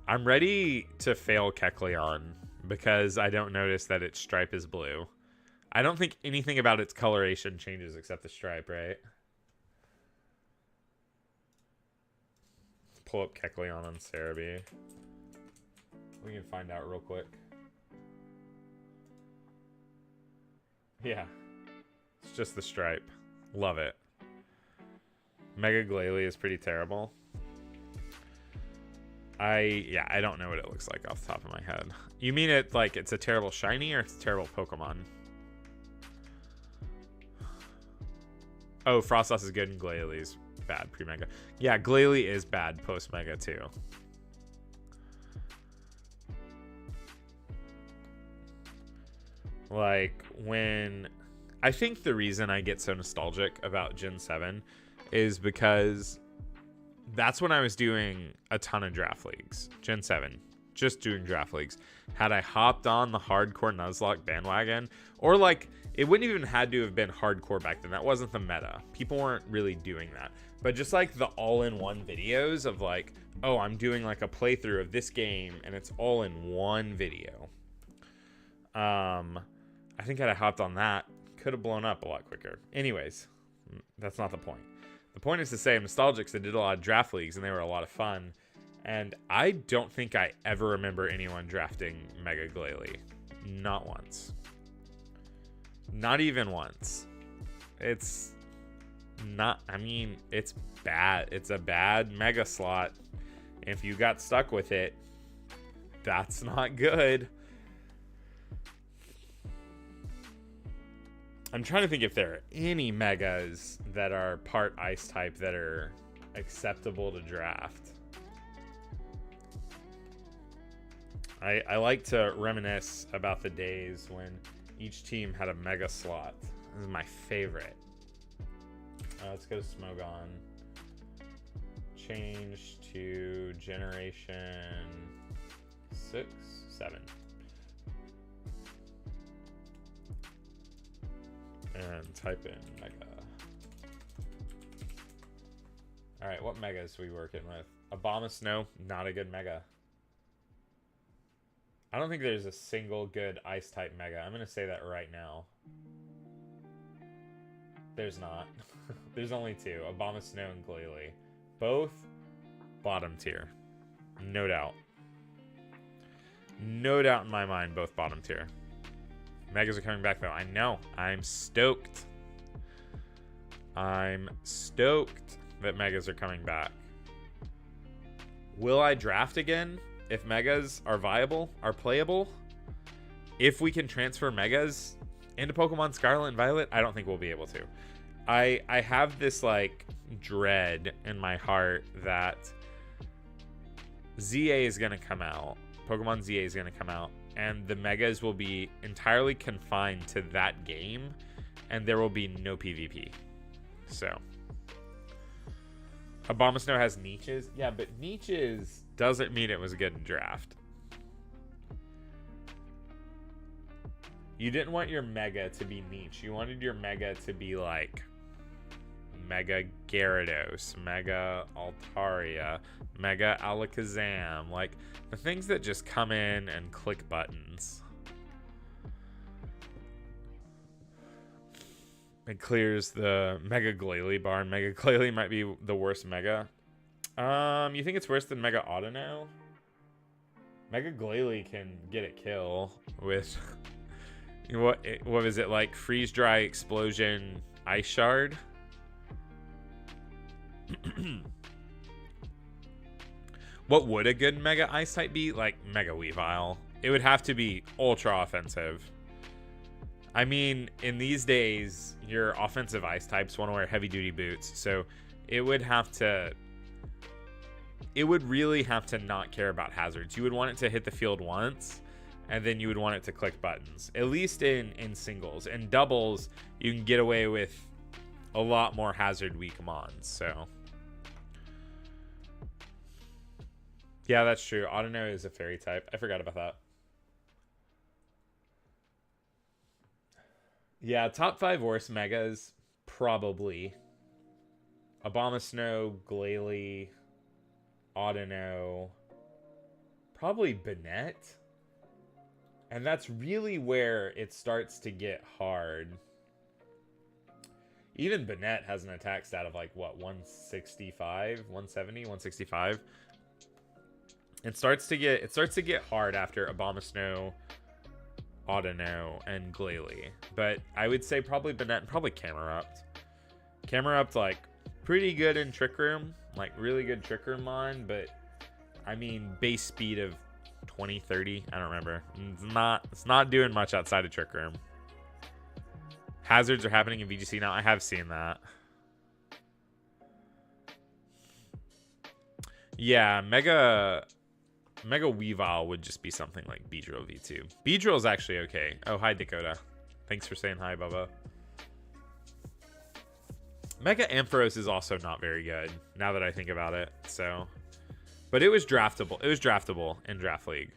I'm ready to fail Kecleon because I don't notice that its stripe is blue. I don't think anything about its coloration changes except the stripe, right? Let's pull up Kecleon on Cerebi. We can find out real quick. Yeah. It's just the stripe. Love it. Mega Glalie is pretty terrible. I don't know what it looks like off the top of my head. You mean it like it's a terrible shiny or it's a terrible Pokemon? Oh, Frostlass is good and Glalie bad pre-Mega. Yeah, Glalie is bad post-Mega too. Like, when... I think the reason I get so nostalgic about Gen 7 is because that's when I was doing a ton of draft leagues. Gen 7. Just doing draft leagues. Had I hopped on the hardcore Nuzlocke bandwagon, or like, it wouldn't even had to have been hardcore back then. That wasn't the meta. People weren't really doing that. But just like the all-in-one videos of like, oh, I'm doing like a playthrough of this game and it's all in one video. I think had I hopped on that, could have blown up a lot quicker. Anyways, that's not the point. The point is to say I'm nostalgic because I did a lot of draft leagues and they were a lot of fun. And I don't think I ever remember anyone drafting Mega Glalie. Not once. Not even once. It's not, I mean, it's bad. It's a bad Mega slot. If you got stuck with it, that's not good. I'm trying to think if there are any Megas that are part Ice type that are acceptable to draft. I like to reminisce about the days when each team had a Mega slot. This is my favorite. Let's go to Smogon. Change to Generation 6, 7. And type in Mega. Alright, what Megas are we working with? Abomasnow, not a good Mega. I don't think there's a single good Ice type Mega. I'm going to say that right now. There's not. There's only two. Abomasnow and Glalie. Both bottom tier. No doubt. No doubt in my mind, both bottom tier. Megas are coming back though. I know. I'm stoked. I'm stoked that Megas are coming back. Will I draft again if Megas are viable, are playable? If we can transfer Megas into Pokemon Scarlet and Violet, I don't think we'll be able to. I have this like dread in my heart that ZA is going to come out. Pokemon ZA is going to come out. And the Megas will be entirely confined to that game, and there will be no PvP. So, Abomasnow has niches. Yeah, but niches doesn't mean it was a good draft. You didn't want your Mega to be niche. You wanted your Mega to be like Mega Gyarados, Mega Altaria, Mega Alakazam, like the things that just come in and click buttons. It clears the Mega Glalie bar. Mega Glalie might be the worst Mega. You think it's worse than Mega Autono? Mega Glalie can get a kill with What was it like? Freeze dry, explosion, ice shard. What would a good mega ice type be? Like Mega Weavile. It would have to be ultra offensive. I mean, in these days, your offensive ice types want to wear heavy duty boots, so it would really have to not care about hazards. You would want it to hit the field once, and then you would want it to click buttons. At least in singles. In doubles, you can get away with a lot more hazard weak mons, so. Yeah, that's true. Audino is a fairy type. I forgot about that. Yeah, top 5 worst megas, probably. Abomasnow, Glalie, Audino, probably Banette. And that's really where it starts to get hard. Even Banette has an attack stat of like, what, 165, 170, 165? It starts to get hard after Abomasnow, Audino, and Glalie. But I would say probably Banette and probably Camerupt. Camerupt, like, pretty good in Trick Room. Like, really good Trick Room mon, but, I mean, base speed of 20, 30. I don't remember. It's not doing much outside of Trick Room. Hazards are happening in VGC now. I have seen that. Yeah, Mega Weavile would just be something like Beedrill V2. Beedrill is actually okay. Oh, hi, Dakota. Thanks for saying hi, Bubba. Mega Ampharos is also not very good, now that I think about it. So, but it was draftable. It was draftable in Draft League.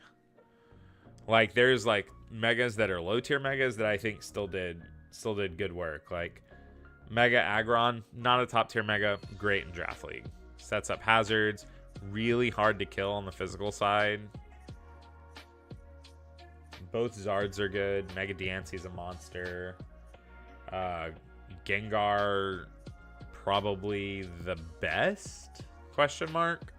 Like, there's, like, megas that are low-tier megas that I think still did good work. Like, Mega Aggron, not a top-tier mega, great in Draft League. Sets up hazards. Really hard to kill on the physical side. Both Zards are good. Mega Diancie's a monster. Gengar, probably the best? Question mark.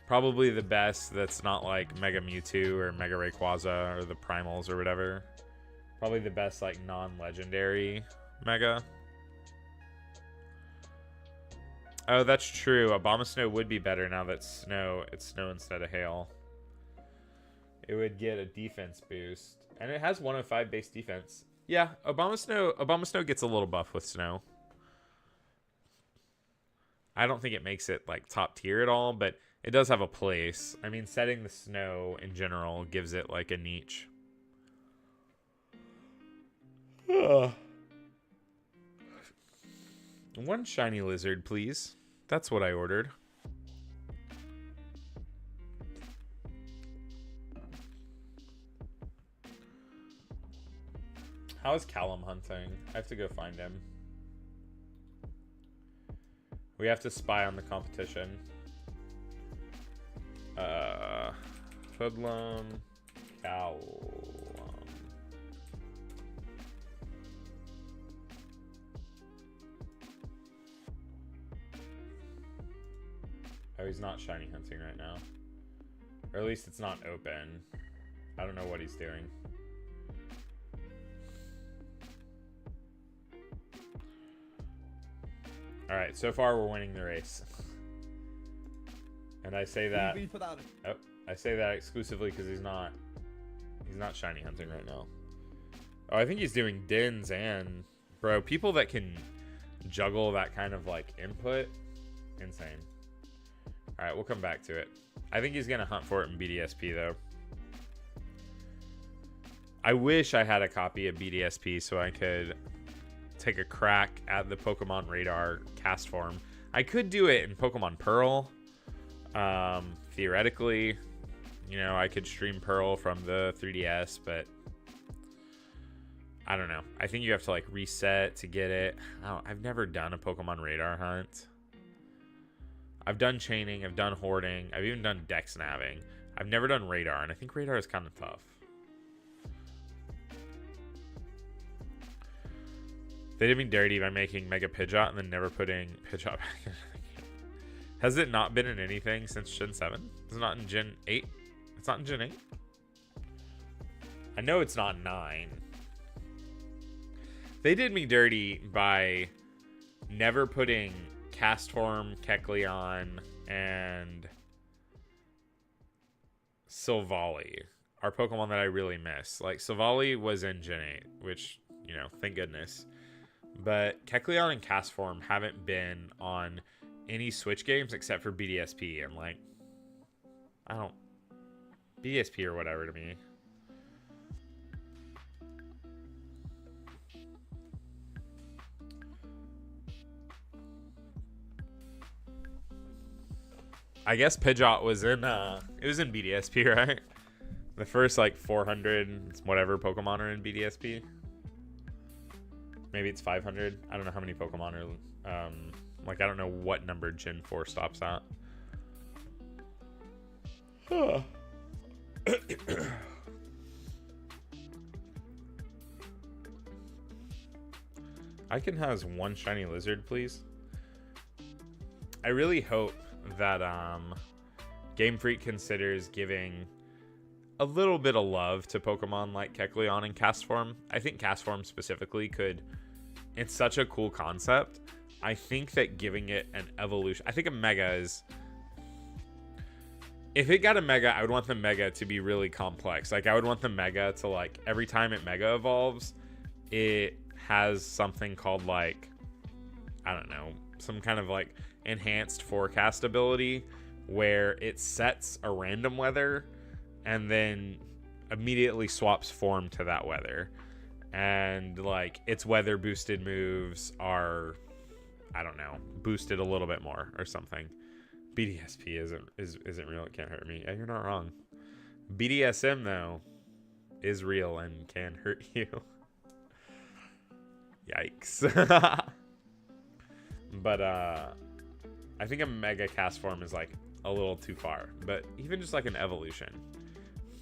Probably the best that's not like Mega Mewtwo or Mega Rayquaza or the Primals or whatever. Probably the best like non-legendary Mega. Oh, that's true. Abomasnow would be better now that it's snow instead of hail. It would get a defense boost. And it has 105 base defense. Yeah, Abomasnow gets a little buff with snow. I don't think it makes it like top tier at all, but it does have a place. I mean, setting the snow in general gives it like a niche. One shiny lizard, please. That's what I ordered. How is Callum hunting? I have to go find him. We have to spy on the competition. Hoodlum, Callum. Oh, he's not shiny hunting right now. Or at least it's not open. I don't know what he's doing. Alright, so far we're winning the race. And I say that... Oh, I say that exclusively because he's not shiny hunting right now. Oh, I think he's doing dins and... Bro, people that can juggle that kind of, like, input... Insane. Alright, we'll come back to it. I think he's going to hunt for it in BDSP, though. I wish I had a copy of BDSP so I could take a crack at the Pokemon Radar cast form. I could do it in Pokemon Pearl. Theoretically, you know, I could stream Pearl from the 3DS, but I don't know. I think you have to, like, reset to get it. I've never done a Pokemon Radar hunt. I've done chaining, I've done hoarding, I've even done dex nabbing. I've never done radar, and I think radar is kind of tough. They did me dirty by making Mega Pidgeot and then never putting Pidgeot back in. Has it not been in anything since Gen 7? It's not in Gen 8? It's not in Gen 8? I know it's not 9. They did me dirty by never putting Castform, Kecleon, and Sableye are Pokemon that I really miss. Like, Sableye was in Gen 8, which, you know, thank goodness. But Kecleon and Castform haven't been on any Switch games except for BDSP. And, like, I don't... BDSP or whatever to me. I guess Pidgeot was in, it was in BDSP, right? The first, like, 400, whatever Pokemon are in BDSP. Maybe it's 500. I don't know how many Pokemon are, like, I don't know what number Gen 4 stops at. Huh. I can have one shiny lizard, please. I really hope that Game Freak considers giving a little bit of love to Pokemon like Kecleon and Castform. I think Castform specifically could... It's such a cool concept. I think that giving it an evolution... I think a Mega is... If it got a Mega, I would want the Mega to be really complex. Like, I would want the Mega to, like, every time it Mega evolves, it has something called, like... I don't know. Some kind of, like, enhanced forecast ability where it sets a random weather and then immediately swaps form to that weather. And, like, its weather boosted moves are, I don't know, boosted a little bit more or something. BDSP isn't real. It can't hurt me. Yeah, you're not wrong. BDSM, though, is real and can hurt you. Yikes. But, I think a Mega Castform is, like, a little too far. But even just, like, an evolution.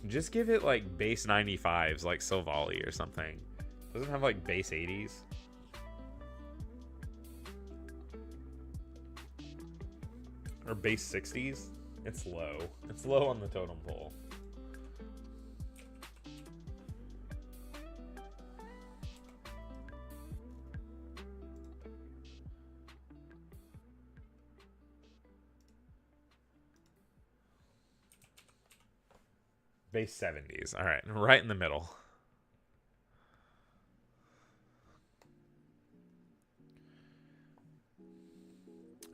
Just give it, like, base 95s, like Sableye or something. Doesn't have, like, base 80s. Or base 60s. It's low. It's low on the totem pole. Base 70s. All right. Right in the middle.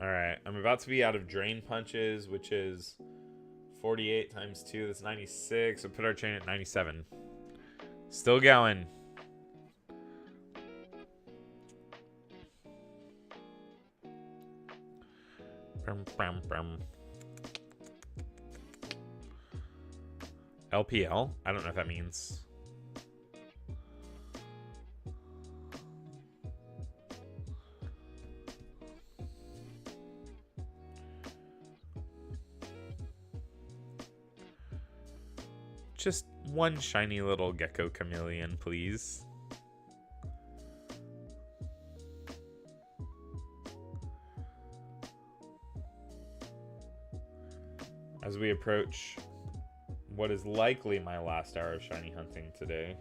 All right. I'm about to be out of Drain Punches, which is 48 times 2. That's 96. So put our chain at 97. Still going. Brum, brum, brum. LPL? I don't know if that means. Just one shiny little Gecko Chameleon, please. As we approach what is likely my last hour of shiny hunting today.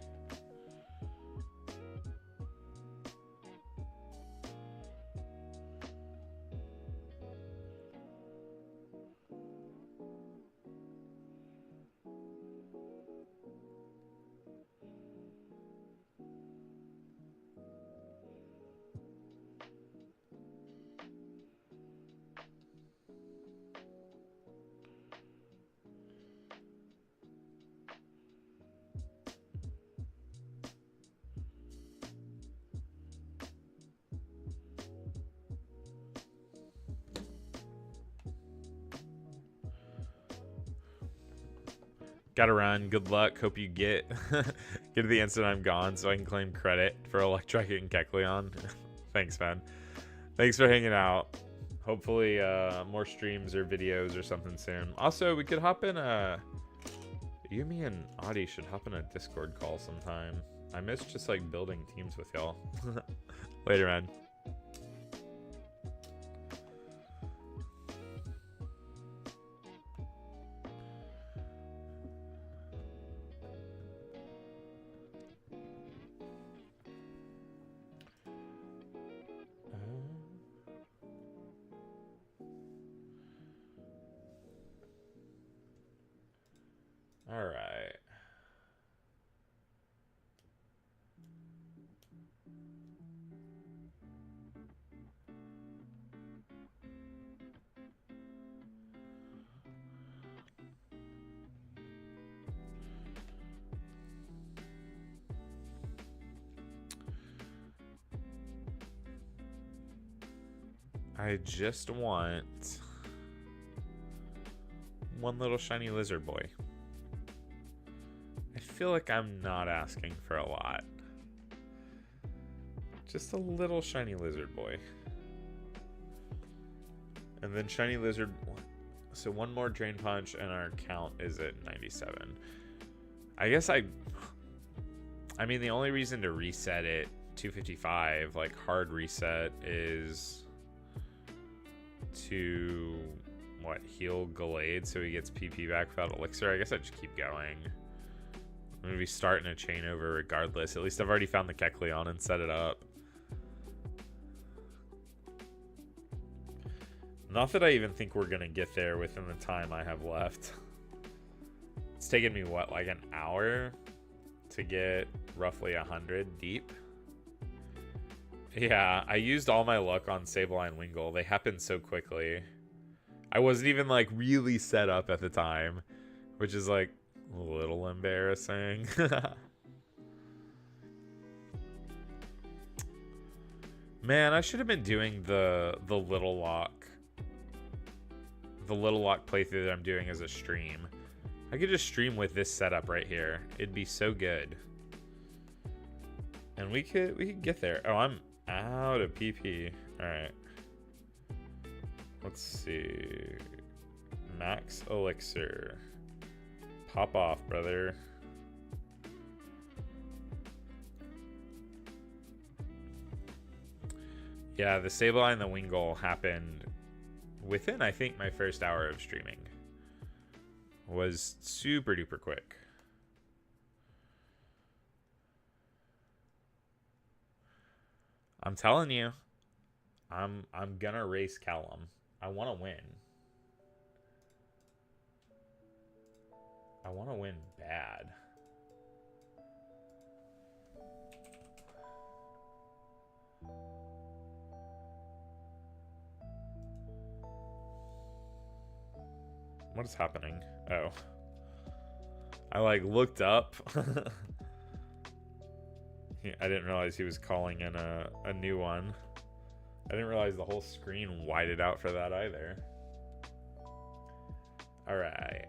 Gotta run. Good luck. Hope you get to the instant I'm gone so I can claim credit for Electrike and Kecleon. Thanks, man. Thanks for hanging out. Hopefully more streams or videos or something soon. Also, we could hop in you, me, and Audie should hop in a Discord call sometime. I miss just like building teams with y'all. Later, man. All right. I just want one little shiny lizard boy. I feel like I'm not asking for a lot. Just a little shiny lizard boy. And then shiny lizard. So one more drain punch and our count is at 97. I guess I mean, the only reason to reset it 255, like hard reset, is to heal Gallade so he gets PP back without elixir. I guess I just keep going. I'm gonna be starting a chain over regardless. At least I've already found the Kecleon and set it up. Not that I even think we're gonna get there within the time I have left. It's taken me what, like an hour to get roughly 100 deep. Yeah, I used all my luck on Sableye and Wingull. They happened so quickly. I wasn't even like really set up at the time, which is like a little embarrassing. Man, I should have been doing the little lock playthrough that I'm doing as a stream. I could just stream with this setup right here. It'd be so good. And we could get there. Oh, I'm out of PP. All right. Let's see. Max elixir. Pop off, brother. Yeah, the Sableye and the Wingull happened within, I think, my first hour of streaming. Was super duper quick. I'm telling you, I'm gonna race Callum. I want to win. I want to win bad. What is happening? Oh. I like looked up. I didn't realize he was calling in a new one. I didn't realize the whole screen whited out for that either. All right.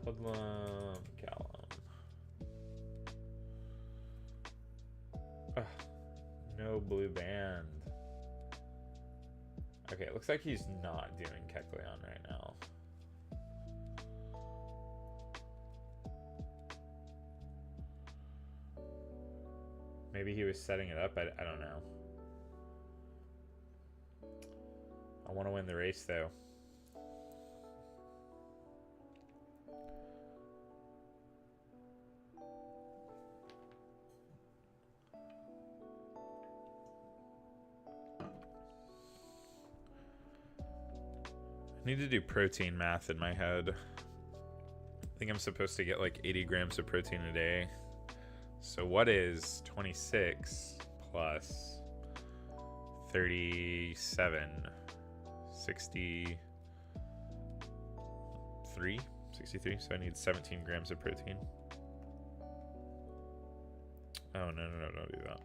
Hoodlum, Callum. Ugh, no blue band. Okay, it looks like he's not doing Kecleon right now. Maybe he was setting it up. I don't know. I want to win the race, though. I need to do protein math in my head. I think I'm supposed to get like 80 grams of protein a day. So what is 26 plus 37? 63? 63? So I need 17 grams of protein. Oh, no, don't do that.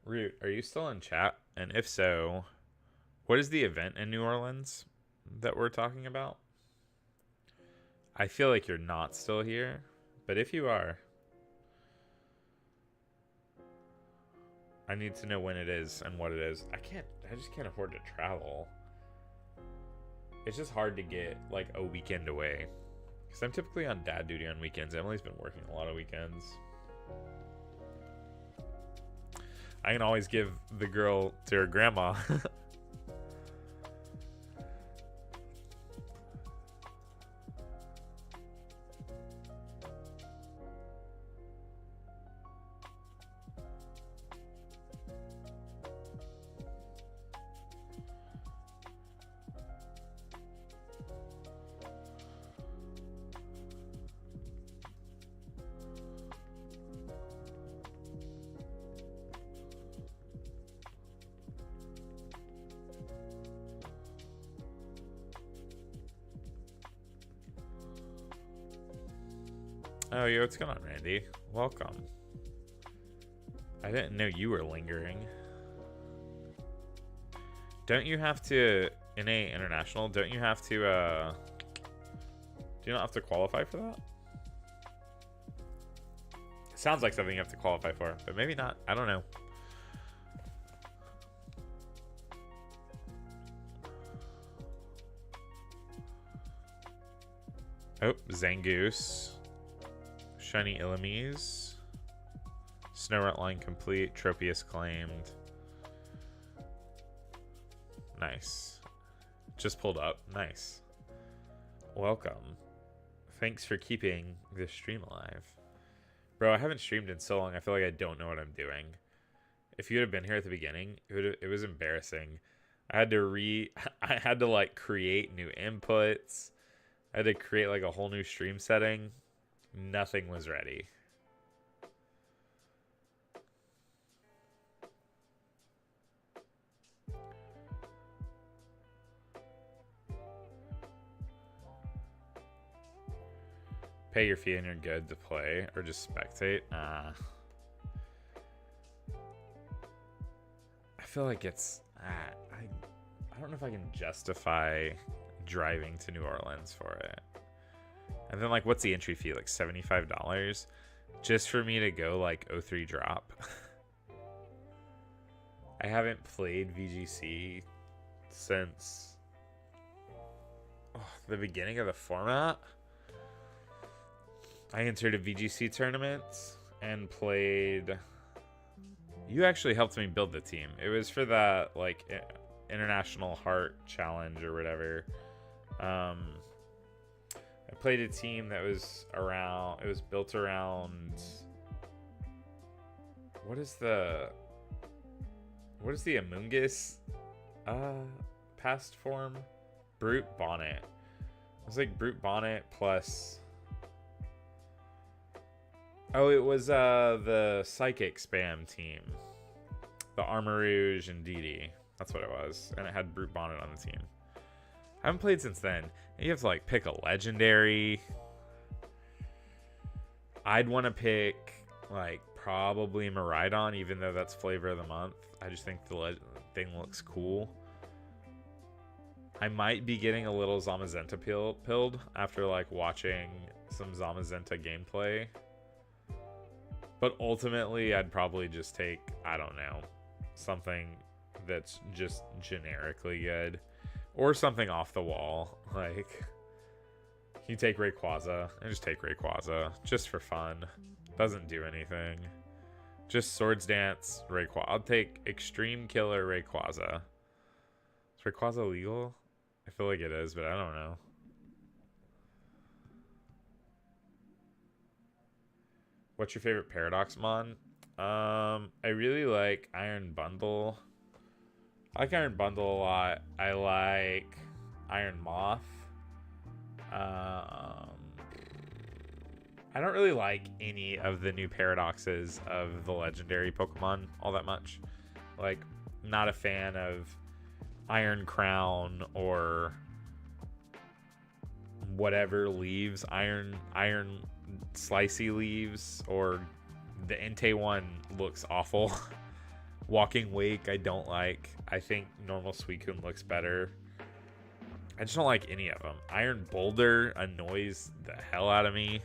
Root, are you still in chat? And if so, what is the event in New Orleans that we're talking about? I feel like you're not still here, but if you are, I need to know when it is and what it is. I just can't afford to travel. It's just hard to get like a weekend away because I'm typically on dad duty on weekends. Emily's been working a lot of weekends. I can always give the girl to her grandma. Oh, yo, what's going on, Randy? Welcome. I didn't know you were lingering. Don't you have to, in a international, don't you have to, do you not have to qualify for that? Sounds like something you have to qualify for, but maybe not. I don't know. Oh, Zangoose. Shiny Illumise. Snow line complete. Tropius claimed. Nice. Just pulled up. Nice. Welcome. Thanks for keeping this stream alive. Bro, I haven't streamed in so long. I feel like I don't know what I'm doing. If you had been here at the beginning, it was embarrassing. I had to like create new inputs. I had to create like a whole new stream setting. Nothing was ready. Pay your fee and you're good to play, or just spectate. I feel like it's I don't know if I can justify driving to New Orleans for it. And then, like, what's the entry fee? Like $75 just for me to go like 03 drop. I haven't played VGC since the beginning of the format. I entered a VGC tournament and played. You actually helped me build the team. It was for that like International Heart Challenge or whatever. I played a team that was around. It was built around. What is the Amoonguss past form? Brute Bonnet. It was like Brute Bonnet plus. Oh, it was the Psychic Spam team. The Armarouge and Didi. That's what it was. And it had Brute Bonnet on the team. I haven't played since then. And you have to like pick a legendary. I'd want to pick like probably Miraidon, even though that's flavor of the month. I just think the thing looks cool. I might be getting a little Zamazenta pilled after like watching some Zamazenta gameplay. But ultimately, I'd probably just take, I don't know, something that's just generically good. Or something off the wall. Like, you take Rayquaza. I just take Rayquaza. Just for fun. Doesn't do anything. Just Swords Dance, Rayquaza. I'll take Extreme Killer Rayquaza. Is Rayquaza legal? I feel like it is, but I don't know. What's your favorite Paradox Mon? I really like Iron Bundle. I like Iron Bundle a lot. I like Iron Moth. I don't really like any of the new paradoxes of the legendary Pokemon all that much. Like, not a fan of Iron Crown or whatever leaves. Iron Slicey leaves, or the Entei one looks awful. Walking Wake I don't like. I think normal Suicune looks better. I just don't like any of them. Iron Boulder annoys the hell out of me.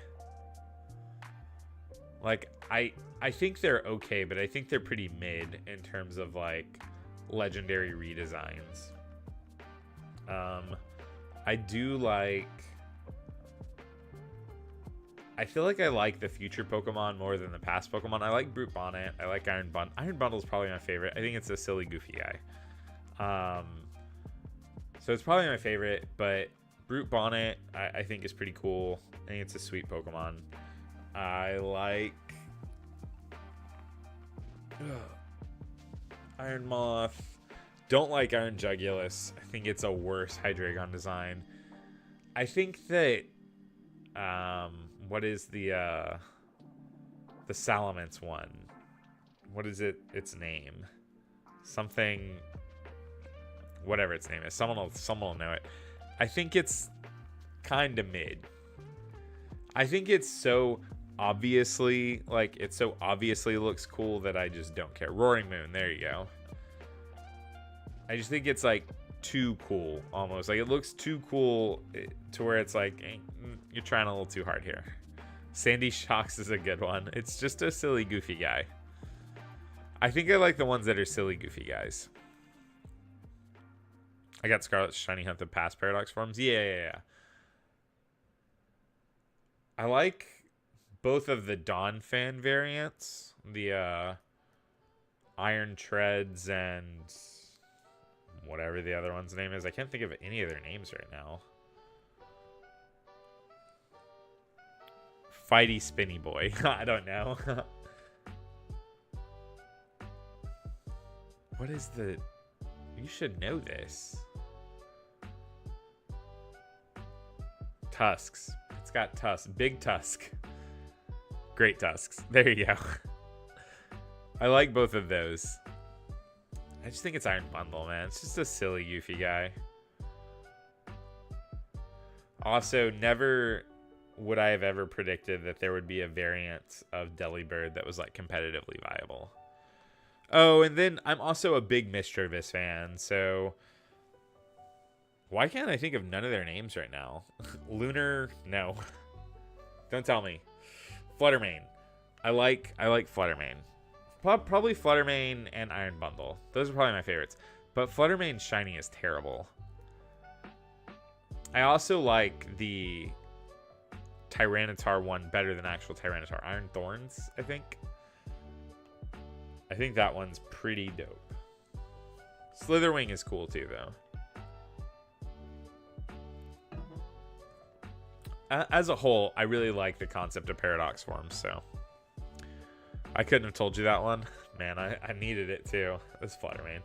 Like, I think they're okay, but I think they're pretty mid in terms of like legendary redesigns. I do like I feel like I like the future Pokemon more than the past Pokemon. I like Brute Bonnet. I like Iron Bundle. Iron Bundle is probably my favorite. I think it's a silly, goofy guy. So it's probably my favorite, but Brute Bonnet I think is pretty cool. I think it's a sweet Pokemon. I like Iron Moth. Don't like Iron Jugulus. I think it's a worse Hydreigon design. I think that what is the Salamence one? What is its name? Something, whatever its name is. Someone will know it. I think it's kind of mid. I think it's so obviously looks cool that I just don't care. Roaring Moon, there you go. I just think it's like too cool almost. Like it looks too cool to where it's like you're trying a little too hard here. Sandy Shocks is a good one. It's just a silly goofy guy. I think I like the ones that are silly goofy guys. I got Scarlet Shiny Hunt the past Paradox forms. Yeah. I like both of the Dawn fan variants. The Iron Treads and whatever the other one's name is. I can't think of any of their names right now. Fighty Spinny Boy. I don't know. What is the... You should know this. Tusks. It's got tusks. Big Tusk. Great Tusks. There you go. I like both of those. I just think it's Iron Bundle, man. It's just a silly, goofy guy. Also, never would I have ever predicted that there would be a variant of Delibird that was like competitively viable. Oh, and then I'm also a big Mischievous fan, so why can't I think of none of their names right now? Lunar, no. Don't tell me. Fluttermane. I like Fluttermane. Probably Fluttermane and Iron Bundle. Those are probably my favorites. But Fluttermane Shiny is terrible. I also like the Tyranitar one better than actual Tyranitar. Iron Thorns, I think. I think that one's pretty dope. Slitherwing is cool too, though. As a whole, I really like the concept of Paradox forms, so I couldn't have told you that one. Man, I needed it too. This Fluttermane.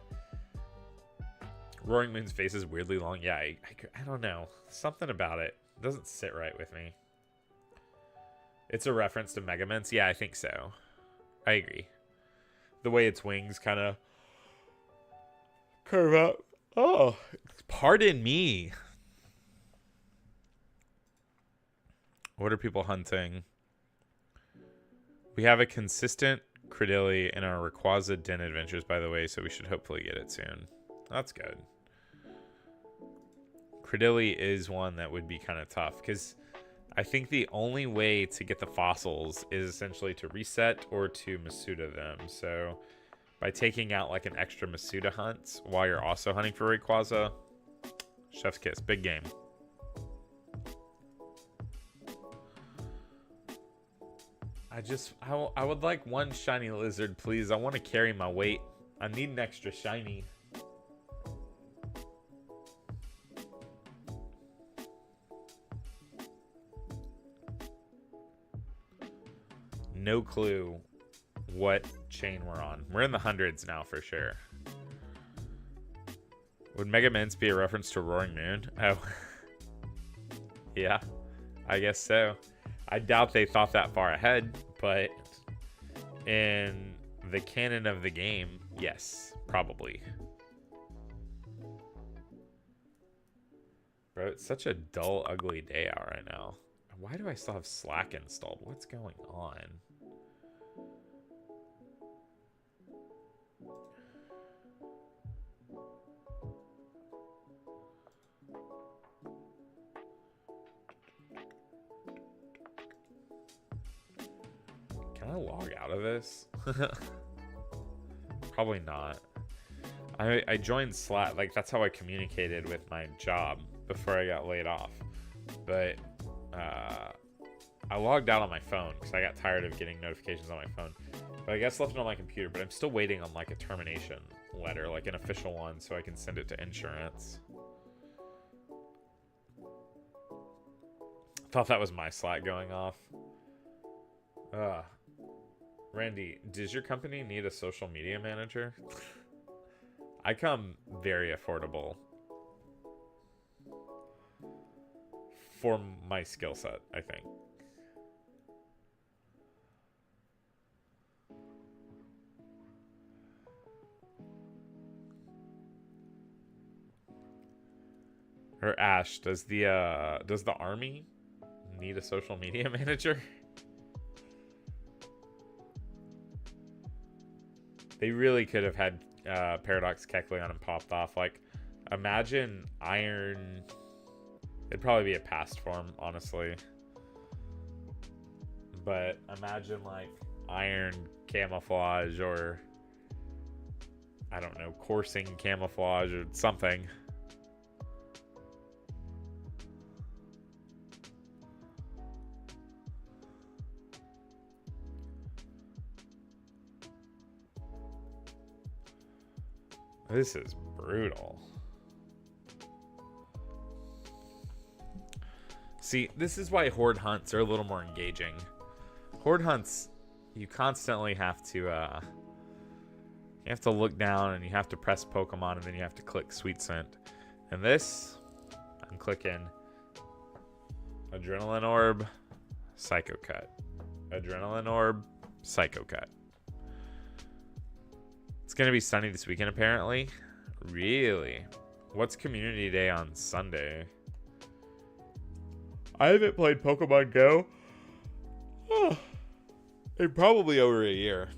Roaring Moon's face is weirdly long. Yeah, I don't know. Something about it doesn't sit right with me. It's a reference to Megamints? Yeah, I think so. I agree. The way its wings kind of curve up. Oh, pardon me. What are people hunting? We have a consistent Credilli in our Rayquaza Den adventures, by the way, so we should hopefully get it soon. That's good. Credilli is one that would be kind of tough, because I think the only way to get the fossils is essentially to reset or to Masuda them. So by taking out like an extra Masuda hunt while you're also hunting for Rayquaza, chef's kiss, big game. I would like one shiny lizard, please. I want to carry my weight. I need an extra shiny. No clue what chain we're on. We're in the hundreds now for sure. Would Mega Mints be a reference to Roaring Moon? Oh. Yeah, I guess so. I doubt they thought that far ahead, but in the canon of the game, yes, probably. Bro, it's such a dull, ugly day out right now. Why do I still have Slack installed? What's going on? Can I log out of this? Probably not. I joined Slack, like that's how I communicated with my job before I got laid off. But I logged out on my phone because I got tired of getting notifications on my phone. But I guess left it on my computer. But I'm still waiting on like a termination letter, like an official one, so I can send it to insurance. Thought that was my Slack going off. Randy, does your company need a social media manager? I come very affordable for my skill set, I think. Or Ash, does the army need a social media manager? They really could have had Paradox Kecleon and popped off. Like, imagine Iron. It'd probably be a past form, honestly. But imagine like Iron Camouflage or I don't know, Coursing Camouflage or something. This is brutal. See, this is why Horde hunts are a little more engaging. Horde hunts, you constantly have to, look down and you have to press Pokemon and then you have to click Sweet Scent. And this, I'm clicking Adrenaline Orb, Psycho Cut. Adrenaline Orb, Psycho Cut. It's going to be sunny this weekend, apparently. Really? What's Community Day on Sunday? I haven't played Pokemon Go in probably over a year.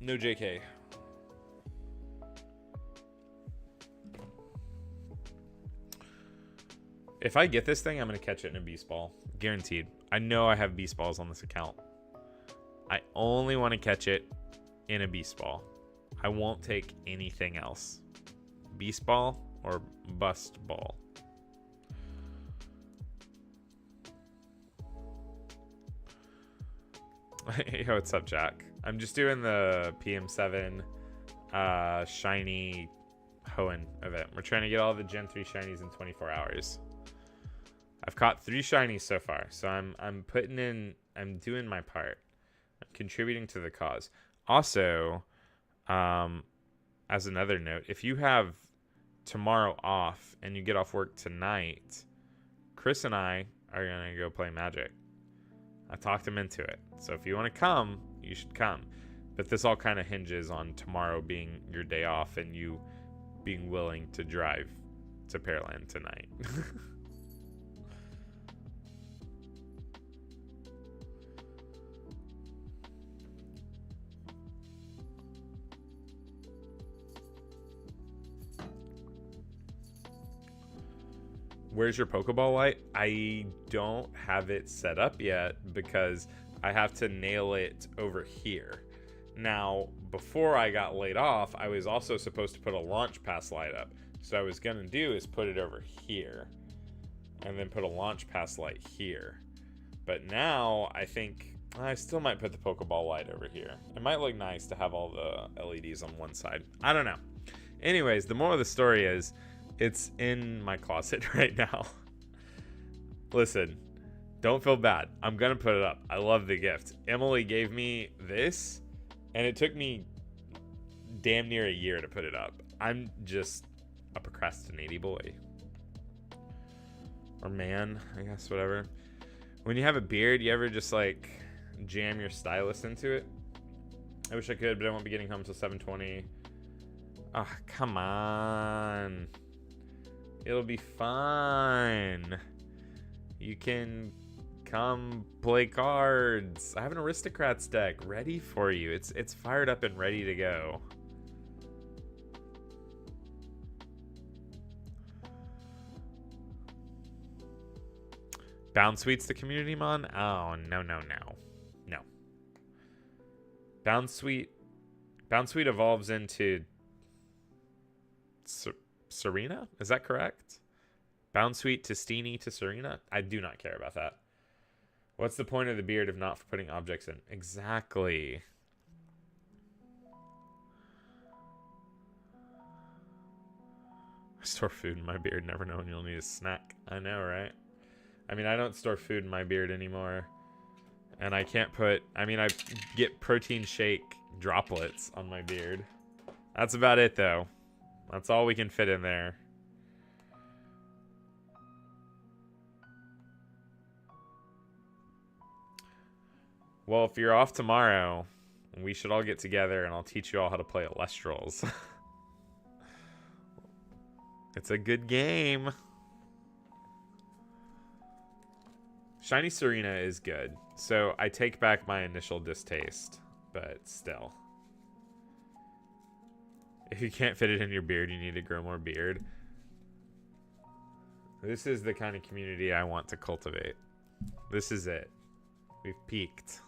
No JK. If I get this thing, I'm going to catch it in a Beast Ball. Guaranteed. I know I have Beast Balls on this account. I only want to catch it in a Beast Ball. I won't take anything else. Beast Ball or Bust Ball. Yo, what's up, Jack? I'm just doing the PM7 shiny Hoenn event. We're trying to get all the Gen 3 shinies in 24 hours. I've caught 3 shinies so far, so I'm putting in, I'm doing my part. I'm contributing to the cause. Also, as another note, if you have tomorrow off and you get off work tonight, Chris and I are gonna go play Magic. I talked him into it. So if you want to come, you should come. But this all kind of hinges on tomorrow being your day off and you being willing to drive to Pearland tonight. Where's your Pokeball light? I don't have it set up yet because I have to nail it over here. Now, before I got laid off, I was also supposed to put a launch pass light up. So what I was going to do is put it over here and then put a launch pass light here. But now I think I still might put the Pokeball light over here. It might look nice to have all the LEDs on one side. I don't know. Anyways, the moral of the story is it's in my closet right now. Listen, don't feel bad. I'm going to put it up. I love the gift. Emily gave me this, and it took me damn near a year to put it up. I'm just a procrastinating boy. Or man, I guess, whatever. When you have a beard, you ever just, like, jam your stylus into it? I wish I could, but I won't be getting home till 7:20. Ah, oh, come on. It'll be fun. You can come play cards. I have an Aristocrats deck ready for you. It's fired up and ready to go. Bound Suite's the community mon? Oh, no. Bound Suite evolves into Serena? Is that correct? Bound Suite to Steenie to Serena? I do not care about that. What's the point of the beard if not for putting objects in? Exactly. I store food in my beard, never know when you'll need a snack. I know, right? I mean, I don't store food in my beard anymore. And I can't put... I mean, I get protein shake droplets on my beard. That's about it, though. That's all we can fit in there. Well, if you're off tomorrow, we should all get together and I'll teach you all how to play Electrals. It's a good game. Shiny Serena is good. So I take back my initial distaste, but still. If you can't fit it in your beard, you need to grow more beard. This is the kind of community I want to cultivate. This is it. We've peaked.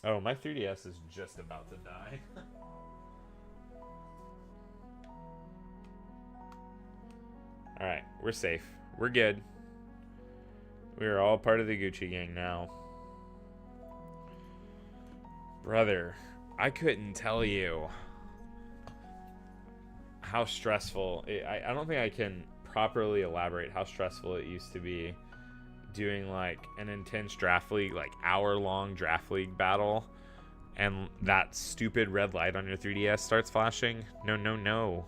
Oh, my 3DS is just about to die. Alright, we're safe. We're good. We're all part of the Gucci gang now. Brother, I couldn't tell you how stressful... I don't think I can properly elaborate how stressful it used to be doing like an intense draft league, like hour-long draft league battle, and that stupid red light on your 3DS starts flashing. No, no, no.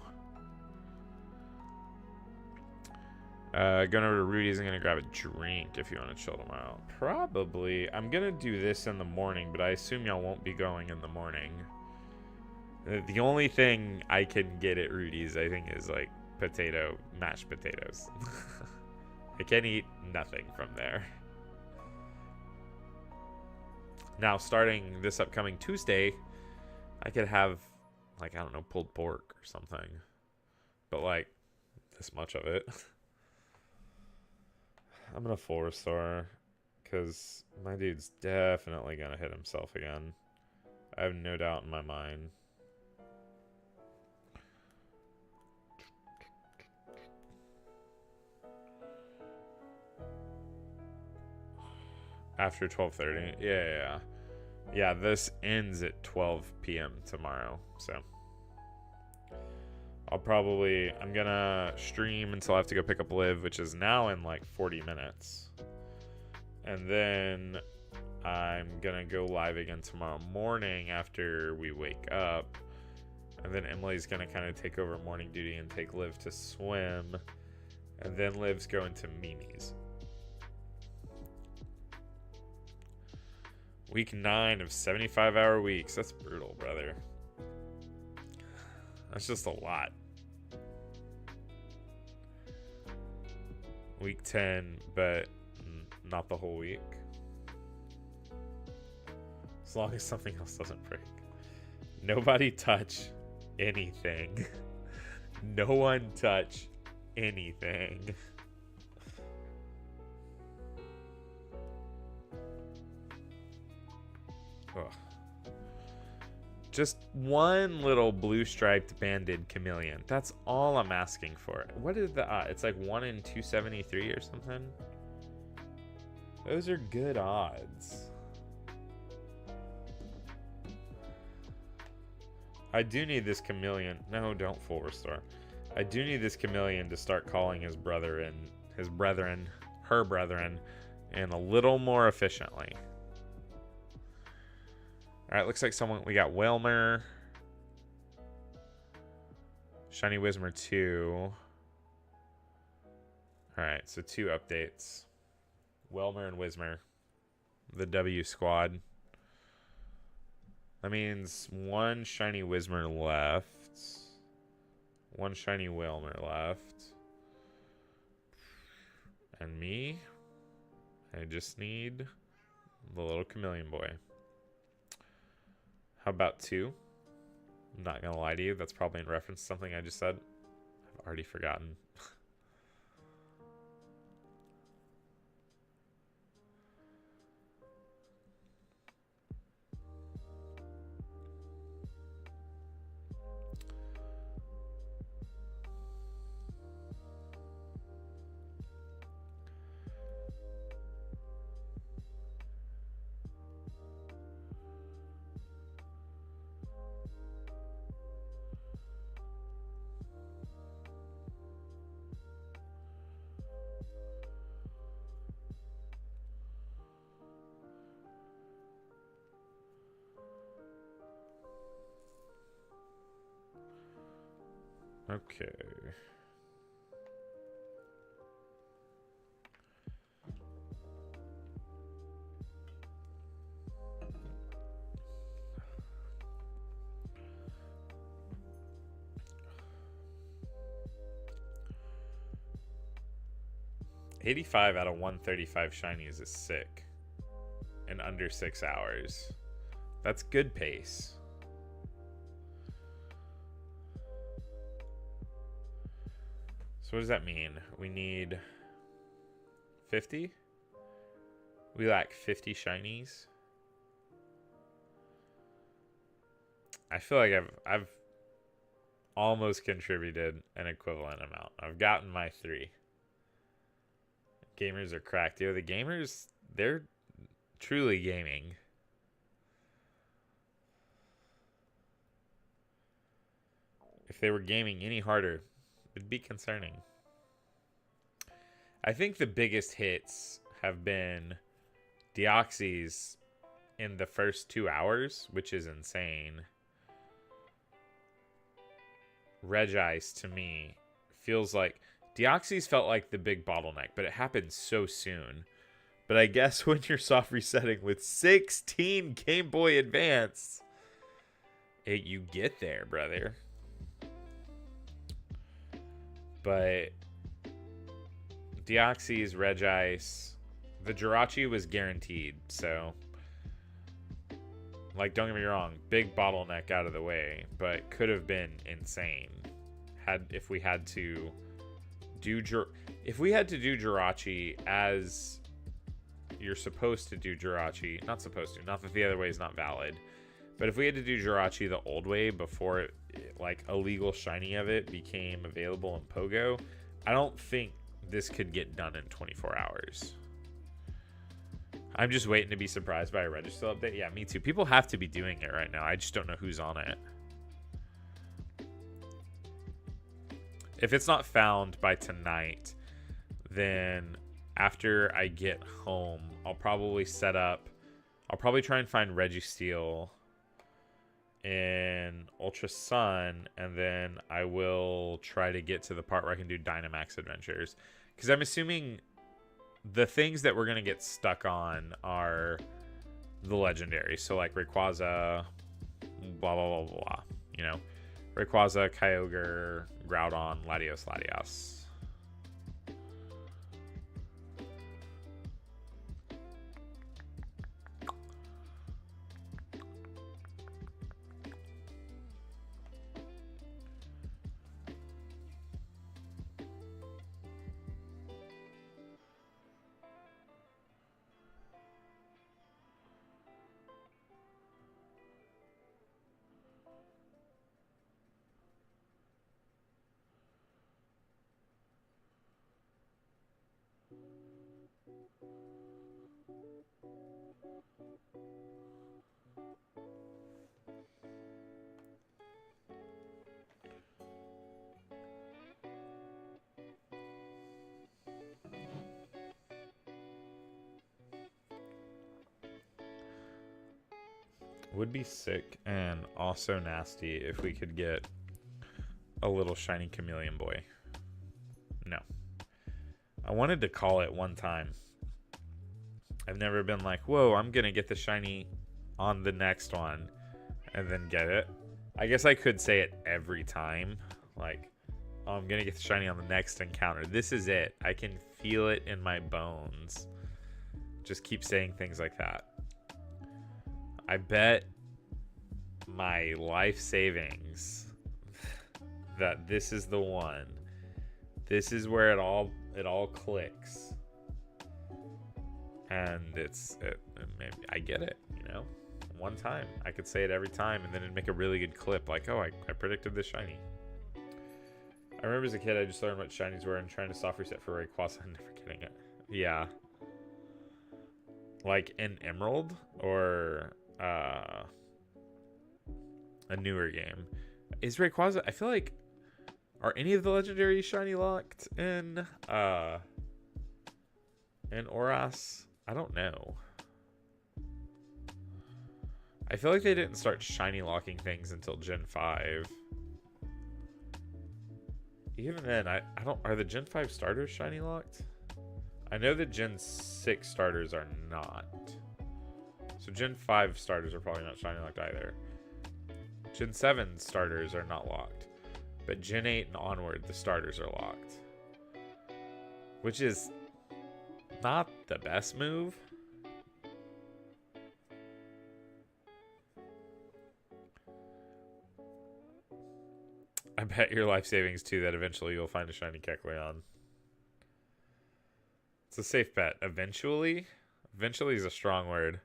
Going over to Rudy's and gonna grab a drink if you want to chill tomorrow. Probably. I'm gonna do this in the morning, but I assume y'all won't be going in the morning. The only thing I can get at Rudy's, I think, is like mashed potatoes. I can eat nothing from there. Now, starting this upcoming Tuesday, I could have, like, I don't know, pulled pork or something. But, like, this much of it. I'm going to full restore, because my dude's definitely going to hit himself again. I have no doubt in my mind. After 12:30. Yeah, this ends at 12 p.m. tomorrow, so I'm gonna stream until I have to go pick up Liv, which is now in like 40 minutes. And then I'm gonna go live again tomorrow morning after we wake up. And then Emily's gonna kind of take over morning duty and take Liv to swim. And then Liv's going to Mimi's. Week 9 of 75-hour weeks. That's brutal, brother. That's just a lot. Week 10, but not the whole week. As long as something else doesn't break. Nobody touch anything. No one touch anything. Ugh. Just one little blue striped banded chameleon. That's all I'm asking for. What is the it's like 1 in 273 or something. Those are good odds. I do need this chameleon. No, don't full restore. I do need this chameleon to start calling his brethren, her brethren, and a little more efficiently. All right, looks like we got Whelmer, Shiny Whismer 2. All right, so 2 updates. Whelmer and Whismer, the W squad. That means 1 Shiny Whismer left, 1 Shiny Whelmer left, and me. I just need the little chameleon boy. How about 2? I'm not gonna lie to you, that's probably in reference to something I just said. I've already forgotten. Okay. $85 out of 135 shinies is sick. In under 6 hours. That's good pace. So what does that mean? We need 50? We lack 50 shinies. I feel like I've almost contributed an equivalent amount. I've gotten my 3. Gamers are cracked. Yo, the gamers, they're truly gaming. If they were gaming any harder, it'd be concerning. I think the biggest hits have been Deoxys in the first 2 hours, which is insane. Regice, to me, feels like... Deoxys felt like the big bottleneck, but it happened so soon. But I guess when you're soft resetting with 16 Game Boy Advance, you get there, brother. But Deoxys, Regice, the Jirachi was guaranteed, so... Like, don't get me wrong, big bottleneck out of the way, but could have been insane if we had to do Jirachi as you're supposed to do Jirachi. Not supposed to. Not that the other way is not valid. But if we had to do Jirachi the old way before like a legal shiny of it became available in Pogo, I don't think this could get done in 24 hours. I'm just waiting to be surprised by a register update. Yeah, me too. People have to be doing it right now. I just don't know who's on it. If it's not found by tonight, then after I get home, I'll probably try and find Registeel in Ultra Sun, and then I will try to get to the part where I can do Dynamax Adventures. Because I'm assuming the things that we're going to get stuck on are the legendaries. So like Rayquaza, blah, blah, blah, blah. You know, Rayquaza, Kyogre, Groudon, Latios. Would be sick and also nasty if we could get a little shiny Chameleon Boy. No. I wanted to call it one time. I've never been like, whoa, I'm going to get the shiny on the next one and then get it. I guess I could say it every time. Like, oh, I'm going to get the shiny on the next encounter. This is it. I can feel it in my bones. Just keep saying things like that. I bet my life savings that this is the one. This is where it all clicks. And maybe I get it, you know? One time. I could say it every time and then it'd make a really good clip. Like, oh, I predicted this shiny. I remember as a kid, I just learned what shinies were and trying to soft reset for Rayquaza and never getting it. Yeah. Like an Emerald or a newer game. Is Rayquaza, I feel like, are any of the legendary shiny locked in Oras? I don't know. I feel like they didn't start shiny locking things until Gen 5. Even then, I don't. Are the Gen 5 starters shiny locked? I know the Gen 6 starters are not. So Gen 5 starters are probably not shiny locked either. Gen 7 starters are not locked. But Gen 8 and onward, the starters are locked. Which is not the best move. I bet your life savings too that eventually you'll find a shiny Kecleon. It's a safe bet. Eventually? Eventually is a strong word.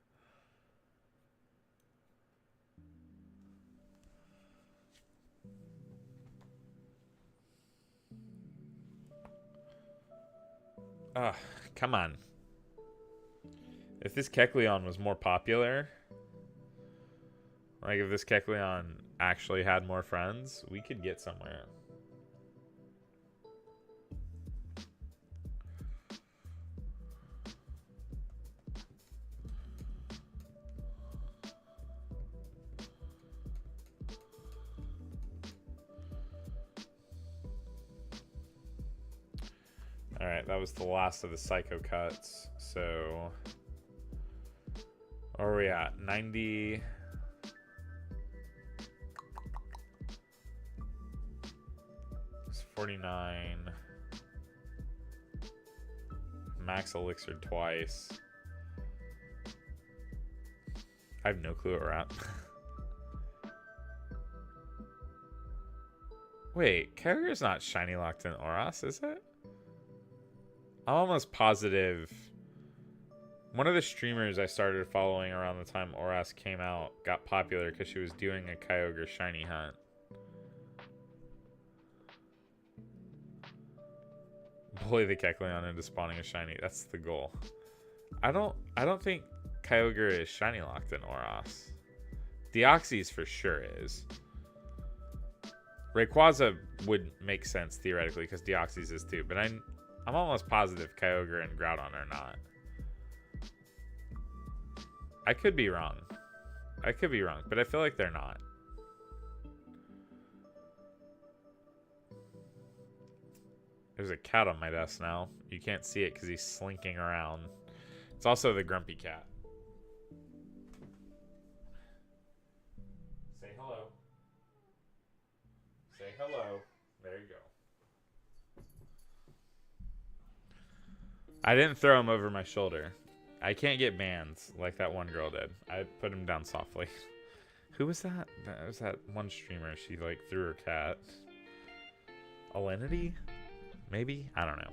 Ah, come on. If this Kecleon was more popular, like if this Kecleon actually had more friends, we could get somewhere. Alright, that was the last of the Psycho cuts. So, where are we at? 90. It's 49. Max elixir twice. I have no clue what we're at. Wait, Kyogre's not shiny locked in Oras, is it? I'm almost positive one of the streamers I started following around the time Oras came out got popular because she was doing a Kyogre shiny hunt. Bully the Kecleon into spawning a shiny. That's the goal. I don't think Kyogre is shiny locked in Oras. Deoxys for sure is. Rayquaza would make sense theoretically because Deoxys is too, but I'm almost positive Kyogre and Groudon are not. I could be wrong. But I feel like they're not. There's a cat on my desk now. You can't see it because he's slinking around. It's also the grumpy cat. Say hello. Say hello. There you go. I didn't throw him over my shoulder. I can't get bans like that one girl did. I put him down softly. Who was that? That was that one streamer. She like threw her cat. Alinity? Maybe? I don't know.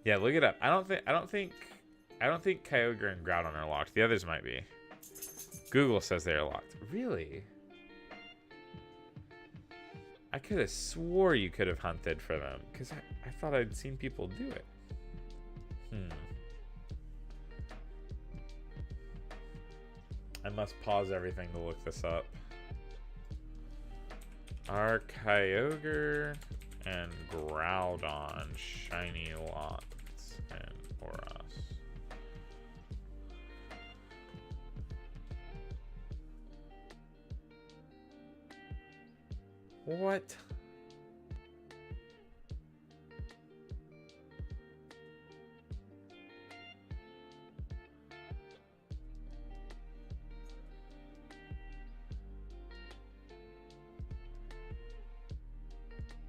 Yeah, look it up. I don't think Kyogre and Groudon are locked. The others might be. Google says they are locked. Really? I could have swore you could have hunted for them because I thought I'd seen people do it. I must pause everything to look this up. Are Kyogre and Groudon shiny locked and Oras? What?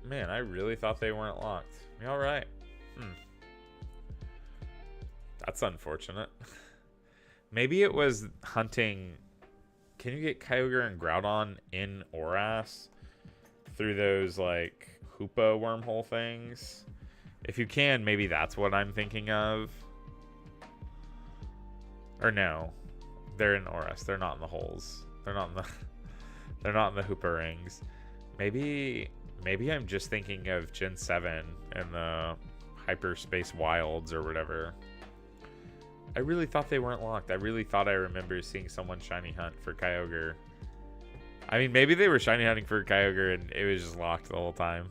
Man, I really thought they weren't locked. You all right? That's unfortunate. Maybe it was hunting. Can you get Kyogre and Groudon in Oras through those like Hoopa wormhole things? If you can, maybe that's what I'm thinking of. Or no, they're in Oras. They're not in the holes. They're not in the. They're not in the Hoopa rings. Maybe I'm just thinking of Gen 7 and the Hyperspace Wilds or whatever. I really thought they weren't locked. I really thought I remember seeing someone shiny hunt for Kyogre. I mean, maybe they were shiny hunting for Kyogre and it was just locked the whole time.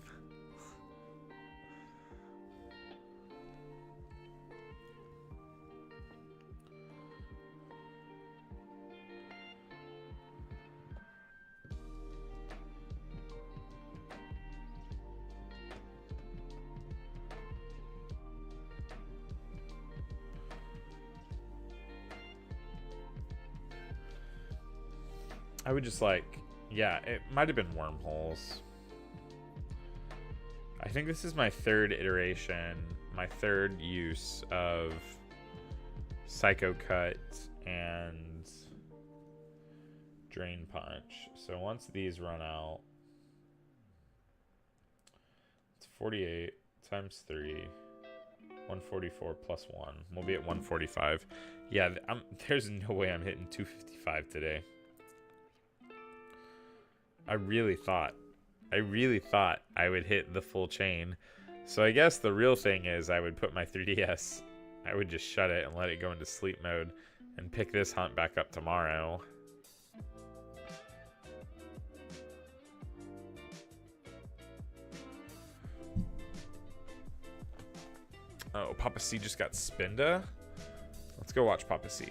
I would just like, yeah, it might have been wormholes. I think this is my third iteration, my third use of Psycho Cut and Drain Punch. So once these run out, it's 48 times 3, 144 plus 1. We'll be at 145. Yeah, there's no way I'm hitting 255 today. I really thought I would hit the full chain. So I guess the real thing is I would put my 3DS, I would just shut it and let it go into sleep mode and pick this hunt back up tomorrow. Oh, Papa C just got Spinda. Let's go watch Papa C.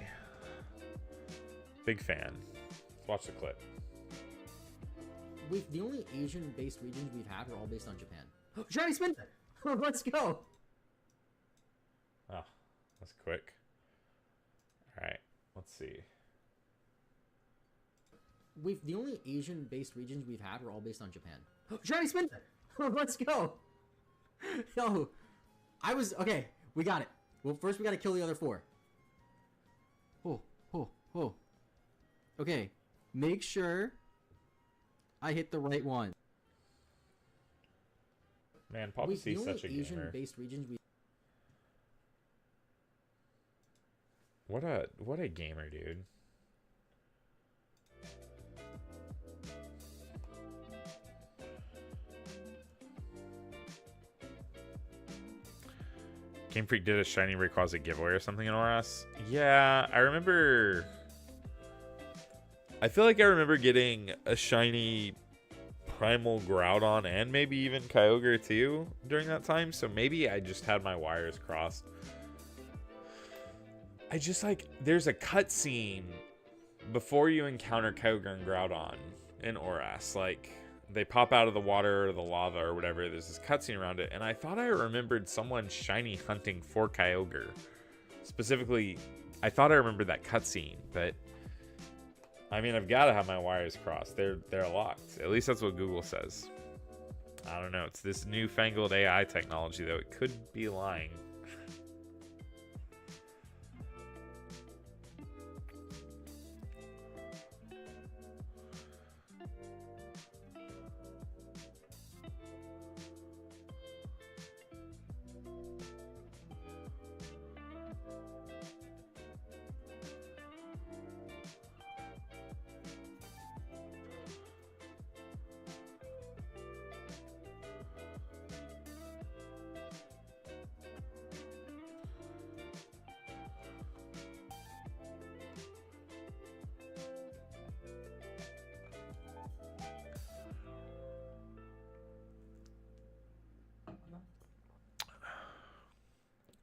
Big fan. Let's watch the clip. The only Asian-based regions we've had are all based on Japan. Shiny spin! Let's go! Oh, that's quick. Alright, let's see. The only Asian-based regions we've had are all based on Japan. Shiny spin! Let's go! Yo, okay, we got it. Well, first we gotta kill the other 4. Oh. Okay, make sure I hit the right one. Man, Papa C's such a gamer. Asian-based regions we... What a gamer, dude. Game Freak did a shiny Rayquaza giveaway or something in Oras. Yeah, I remember. I feel like I remember getting a shiny Primal Groudon and maybe even Kyogre too during that time. So maybe I just had my wires crossed. I just like, there's a cutscene before you encounter Kyogre and Groudon in Oras. Like, they pop out of the water or the lava or whatever. There's this cutscene around it. And I thought I remembered someone shiny hunting for Kyogre. Specifically, I thought I remembered that cutscene. But, I mean, I've got to have my wires crossed. They're locked. At least that's what Google says. I don't know. It's this newfangled AI technology, though. It could be lying.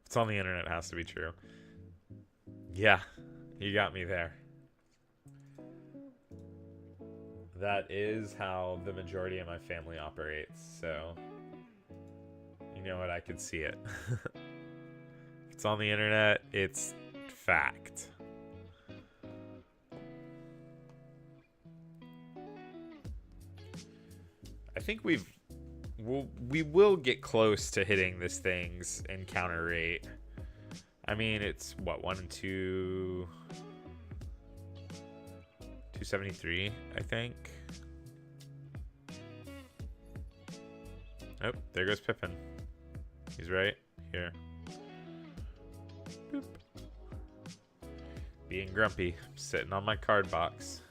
It's on the internet, it has to be true. Yeah, you got me there. That is how the majority of my family operates, so you know what, I could see it. If it's on the internet, it's fact. I think we will get close to hitting this thing's encounter rate. I mean, it's what, 273, I think. Oh, there goes Pippin. He's right here. Boop. Being grumpy, sitting on my card box.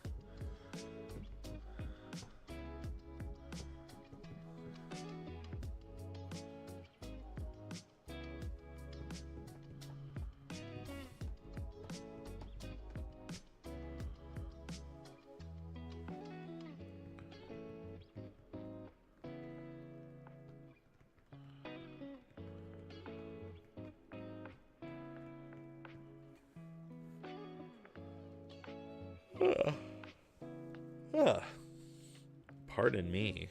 Pardon me.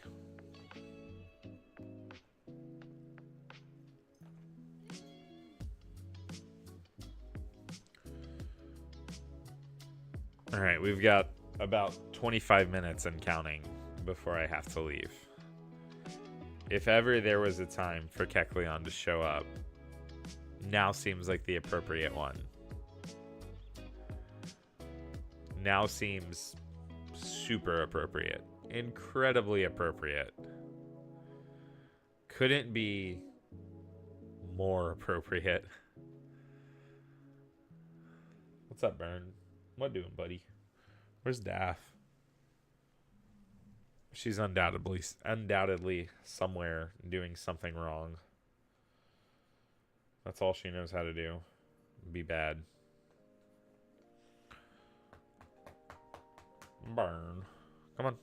All right, we've got about 25 minutes and counting before I have to leave. If ever there was a time for Kecleon to show up, now seems like the appropriate one. Now seems super appropriate. Incredibly appropriate. Couldn't be more appropriate. What's up, Burn? What doing, buddy? Where's Daff? She's undoubtedly somewhere doing something wrong. That's all she knows how to do. Be bad. Burn. Come on.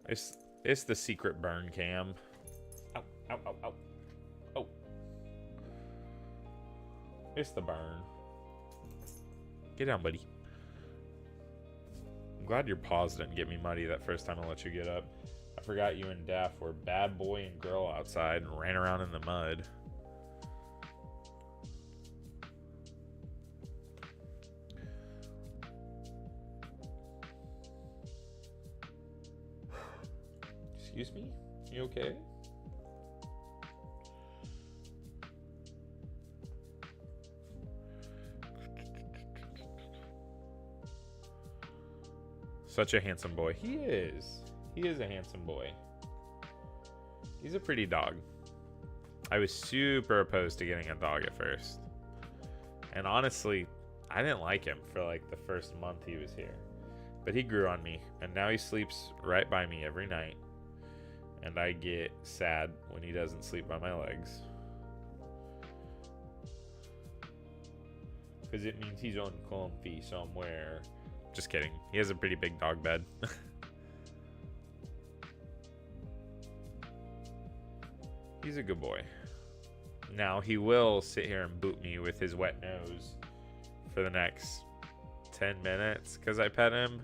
It's the secret burn cam. Ow, ow, ow, ow. Oh. It's the burn. Get down, buddy. I'm glad your paws didn't get me muddy that first time I let you get up. I forgot you and Daff were bad boy and girl outside and ran around in the mud. Excuse me? You okay? Such a handsome boy. He is. He is a handsome boy. He's a pretty dog. I was super opposed to getting a dog at first. And honestly, I didn't like him for like the first month he was here. But he grew on me. And now he sleeps right by me every night. And I get sad when he doesn't sleep by my legs. Because it means he's uncomfy somewhere. Just kidding. He has a pretty big dog bed. He's a good boy. Now, he will sit here and boot me with his wet nose for the next 10 minutes because I pet him.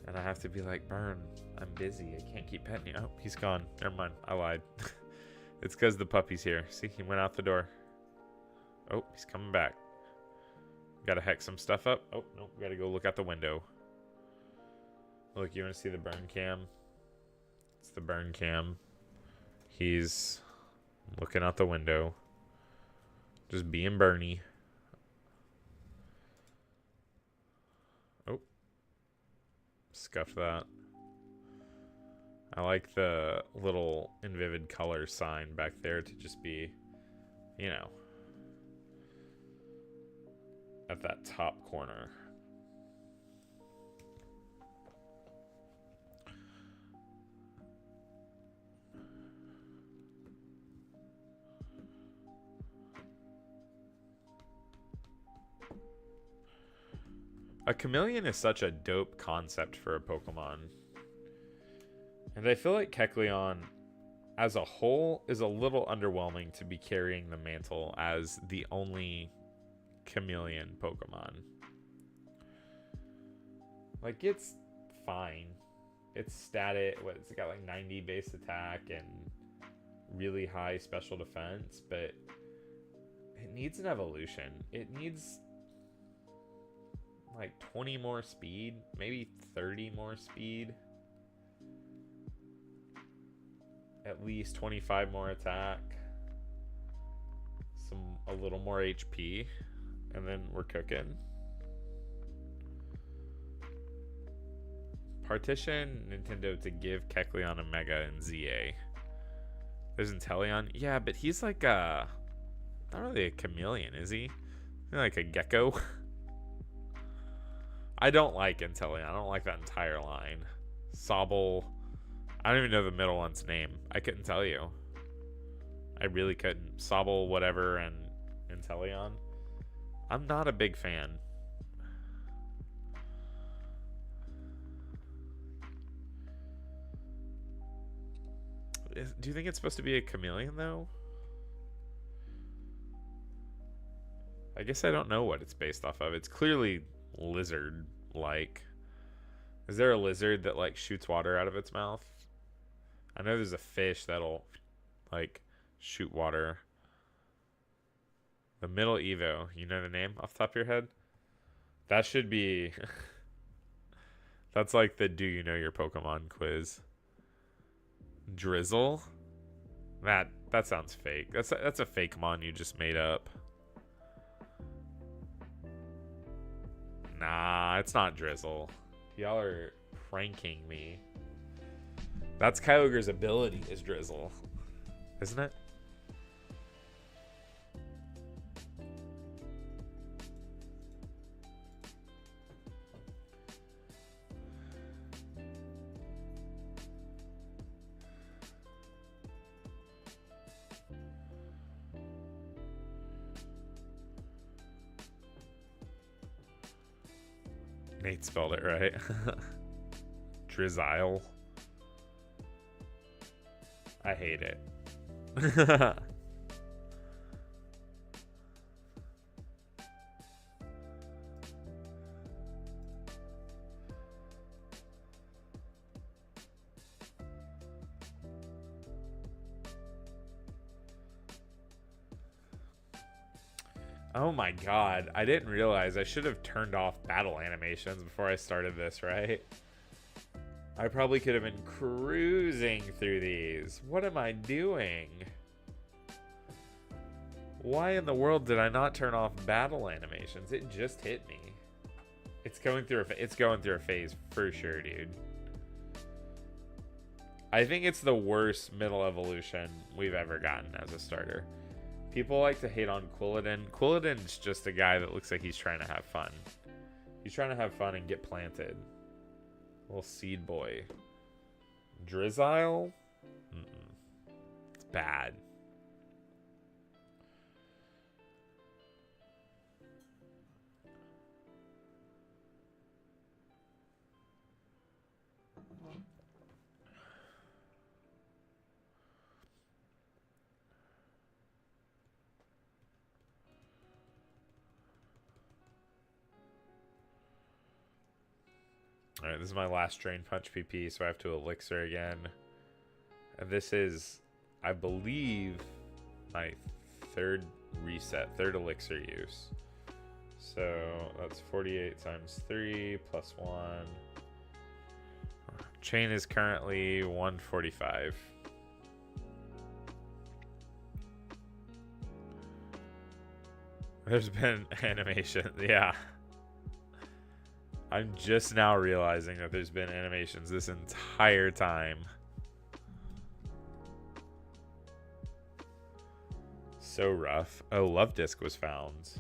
And I have to be like, Burn, I'm busy. I can't keep petting you. Oh, he's gone. Never mind. I lied. It's because the puppy's here. See, he went out the door. Oh, he's coming back. Gotta hex some stuff up. Oh, no. Gotta go look out the window. Look, you want to see the burn cam? It's the burn cam. He's looking out the window. Just being Bernie. Oh. Scuff that. I like the little Invivid color sign back there to just be, you know, at that top corner. A chameleon is such a dope concept for a Pokemon. And I feel like Kecleon as a whole is a little underwhelming to be carrying the mantle as the only chameleon Pokemon. Like, it's fine. It's static. It's got like 90 base attack and really high special defense, but it needs an evolution. It needs like 20 more speed, maybe 30 more speed. At least 25 more attack. A little more HP. And then we're cooking. Partition Nintendo to give Kecleon a Mega and ZA. There's Inteleon. Yeah, but he's like not really a chameleon, is he? Like a gecko. I don't like Inteleon. I don't like that entire line. Sobble. I don't even know the middle one's name. I couldn't tell you. I really couldn't. Sobble, whatever, and Inteleon. I'm not a big fan. Do you think it's supposed to be a chameleon, though? I guess I don't know what it's based off of. It's clearly lizard-like. Is there a lizard that, like, shoots water out of its mouth? I know there's a fish that'll, like, shoot water. The middle Evo, you know the name off the top of your head? That should be... That's like the do you know your Pokemon quiz. Drizzle? That sounds fake. That's a fake mon you just made up. Nah, it's not Drizzle. Y'all are pranking me. That's Kyogre's ability is Drizzle. Isn't it? Nate spelled it right. Drizzile. I hate it. Oh my god, I didn't realize I should have turned off battle animations before I started this, right? I probably could have been cruising through these. What am I doing? Why in the world did I not turn off battle animations? It just hit me. It's going through a phase for sure, dude. I think it's the worst middle evolution we've ever gotten as a starter. People like to hate on Quilladin. Quilladin's just a guy that looks like he's trying to have fun. He's trying to have fun and get planted. Little seed boy. Drizzile? It's bad. Alright, this is my last Drain Punch PP, so I have to Elixir again. And this is, I believe, my third Elixir use. So that's 48 times 3 plus 1. Chain is currently 145. There's been animation, yeah. I'm just now realizing that there's been animations this entire time. So rough. Oh, Love Disc was found.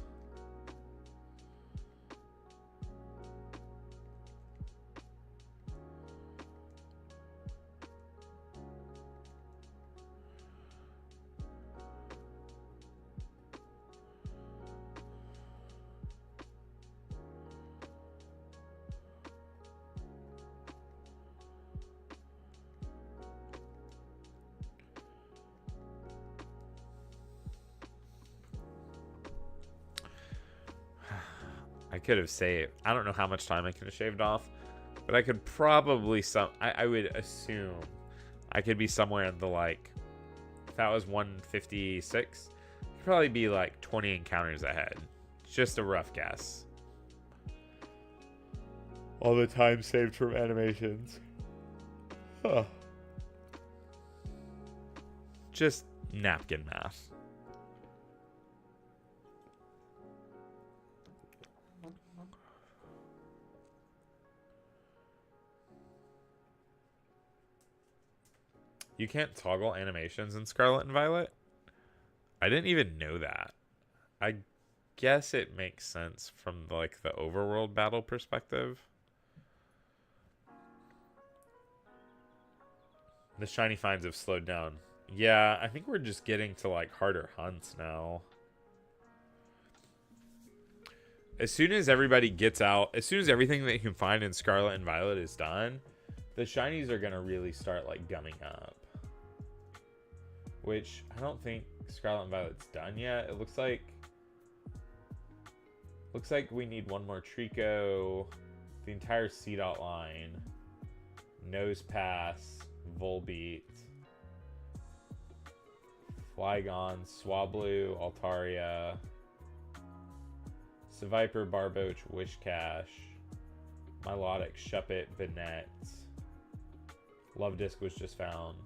I could have saved. I don't know how much time I could have shaved off, but I could probably I would assume I could be somewhere in the like. If that was 156, I'd probably be like 20 encounters ahead. Just a rough guess. All the time saved from animations. Huh. Just napkin math. You can't toggle animations in Scarlet and Violet? I didn't even know that. I guess it makes sense from like the overworld battle perspective. The shiny finds have slowed down. Yeah, I think we're just getting to like harder hunts now. As soon as everybody gets out, as soon as everything that you can find in Scarlet and Violet is done, the shinies are going to really start like gumming up. Which I don't think Scarlet and Violet's done yet. It looks like we need one more Trico, the entire Seedot line, Nose Pass, Volbeat, Flygon, Swablu, Altaria, Seviper, Barboach, Wishcash, Milotic, Shuppet, Banette. Love Disc was just found.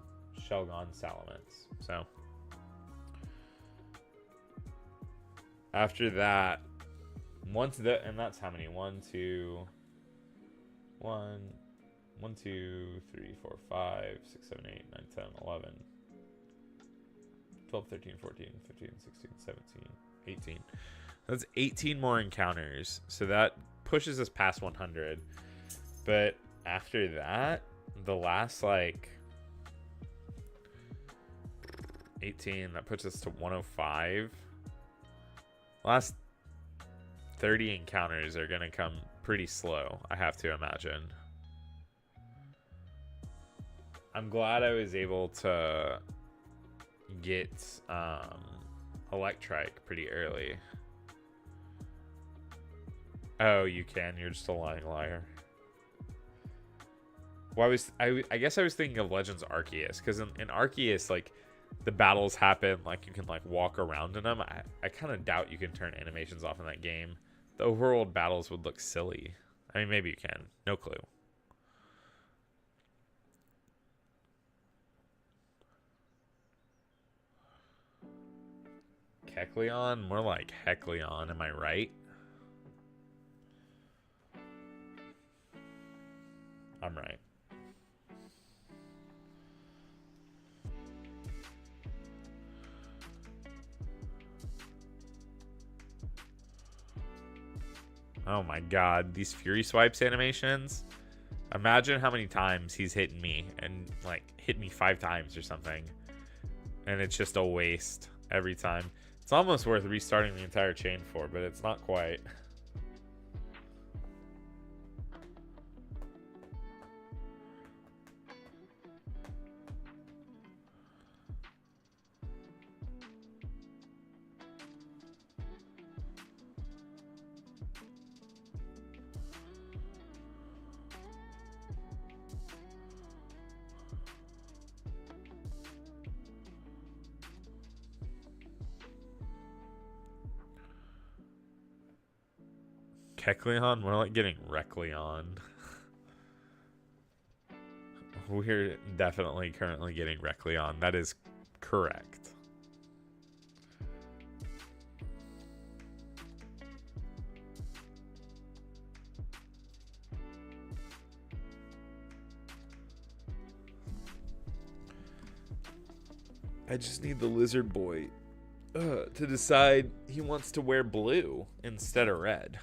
Shelgon, Salamence. So after that, once the and that's how many? 1, 2, 1, 1, 2, 3, 4, 5, 6, 7, 8, 9, 10, 11, 12, 13, 14, 15, 16, 17, 18. That's 18 more encounters. So that pushes us past 100. But after that, the last like 18, that puts us to 105. Last 30 encounters are going to come pretty slow, I have to imagine. I'm glad I was able to get Electrike pretty early. Oh, you can. You're just a lying liar. Well, I guess I was thinking of Legends Arceus, because in Arceus, like, the battles happen, like, you can, like, walk around in them. I kind of doubt you can turn animations off in that game. The overworld battles would look silly. I mean, maybe you can. No clue. Kecleon? More like Hecleon, am I right? I'm right. Oh my god, these Fury Swipes animations. Imagine how many times he's hitting me and like hit me 5 times or something. And it's just a waste every time. It's almost worth restarting the entire chain for, but it's not quite. Kecleon? More like getting Recleon. We're definitely currently getting Recleon. That is correct. I just need the lizard boy to decide he wants to wear blue instead of red.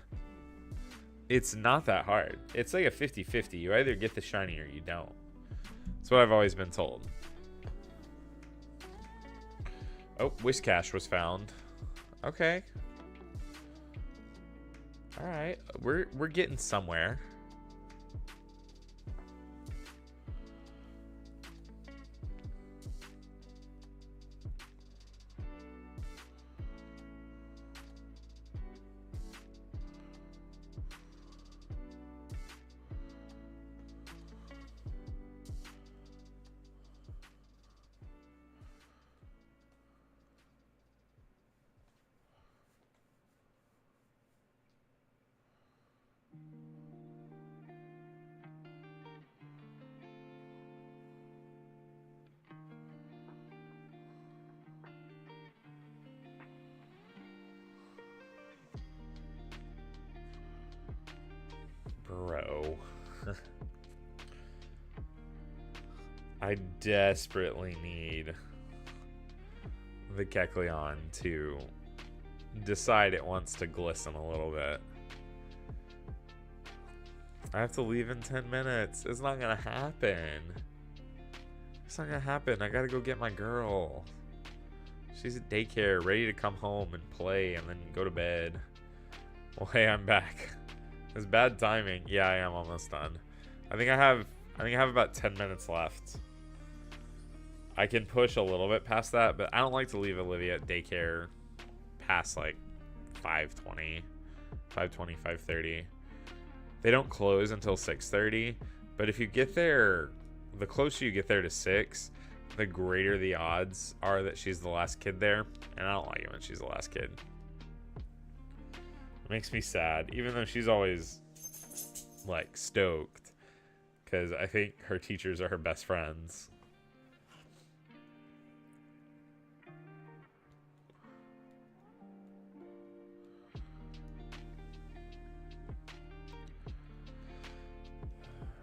It's not that hard. It's like a 50-50. You either get the shiny or you don't. That's what I've always been told. Oh, Wishcash was found. Okay. All right, we're getting somewhere. Bro. I desperately need the Kecleon to decide it wants to glisten a little bit. I have to leave in 10 minutes. It's not gonna happen. It's not gonna happen. I gotta go get my girl. She's at daycare, ready to come home and play and then go to bed. Well, hey, I'm back. It's bad timing. Yeah, I am almost done. I think I have about 10 minutes left. I can push a little bit past that, but I don't like to leave Olivia at daycare past like 5:20, 5:30. They don't close until 6:30, but if you get there, the closer you get there to 6, the greater the odds are that she's the last kid there, and I don't like it when she's the last kid. Makes me sad, even though she's always like stoked, because I think her teachers are her best friends.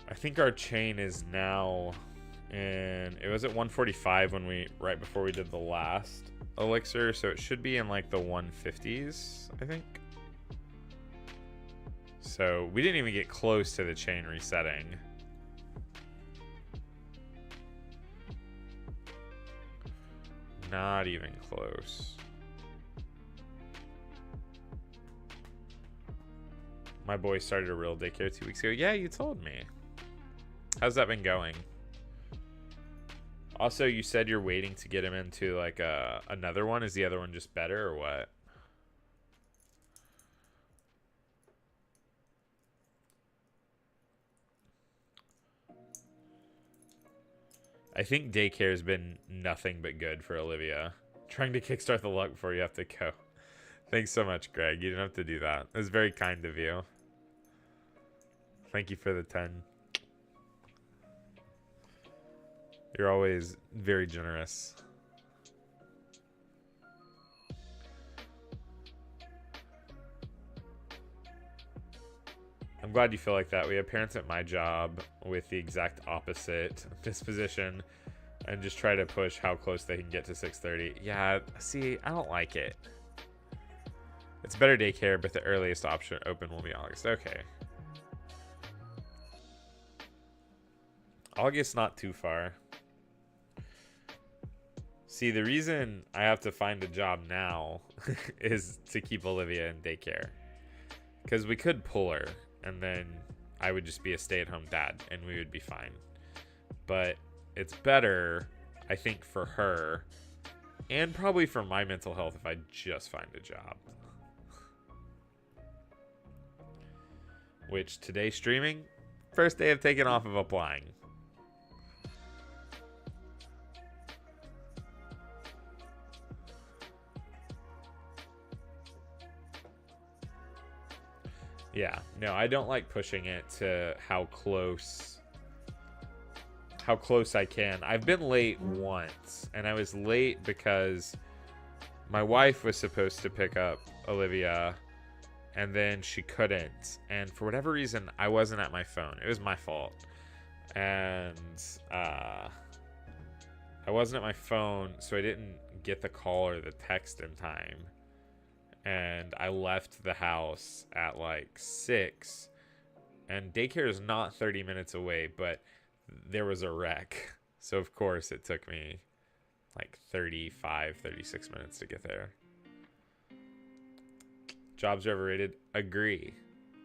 I think our chain is now, and it was at 145 when right before we did the last elixir, so it should be in like the 150s, I think. So we didn't even get close to the chain resetting. Not even close. My boy started a real daycare 2 weeks ago. Yeah, you told me. How's that been going? Also, you said you're waiting to get him into like another one. Is the other one just better or what? I think daycare has been nothing but good for Olivia. Trying to kickstart the luck before you have to go. Thanks so much, Greg. You didn't have to do that. It was very kind of you. Thank you for the 10. You're always very generous. I'm glad you feel like that. We have parents at my job with the exact opposite disposition and just try to push how close they can get to 6:30. Yeah, see, I don't like it. It's better daycare, but the earliest option open will be August. Okay. August not too far. See, the reason I have to find a job now is to keep Olivia in daycare. Because we could pull her, and then I would just be a stay-at-home dad, and we would be fine. But it's better, I think, for her, and probably for my mental health if I just find a job. Which, today streaming, first day I've taken off of applying. Yeah, no, I don't like pushing it to how close I can. I've been late once, and I was late because my wife was supposed to pick up Olivia, and then she couldn't. And for whatever reason, I wasn't at my phone. It was my fault. And I wasn't at my phone, so I didn't get the call or the text in time. And I left the house at like 6, and daycare is not 30 minutes away, but there was a wreck. So of course it took me like 36 minutes to get there. Jobs are overrated. Agree.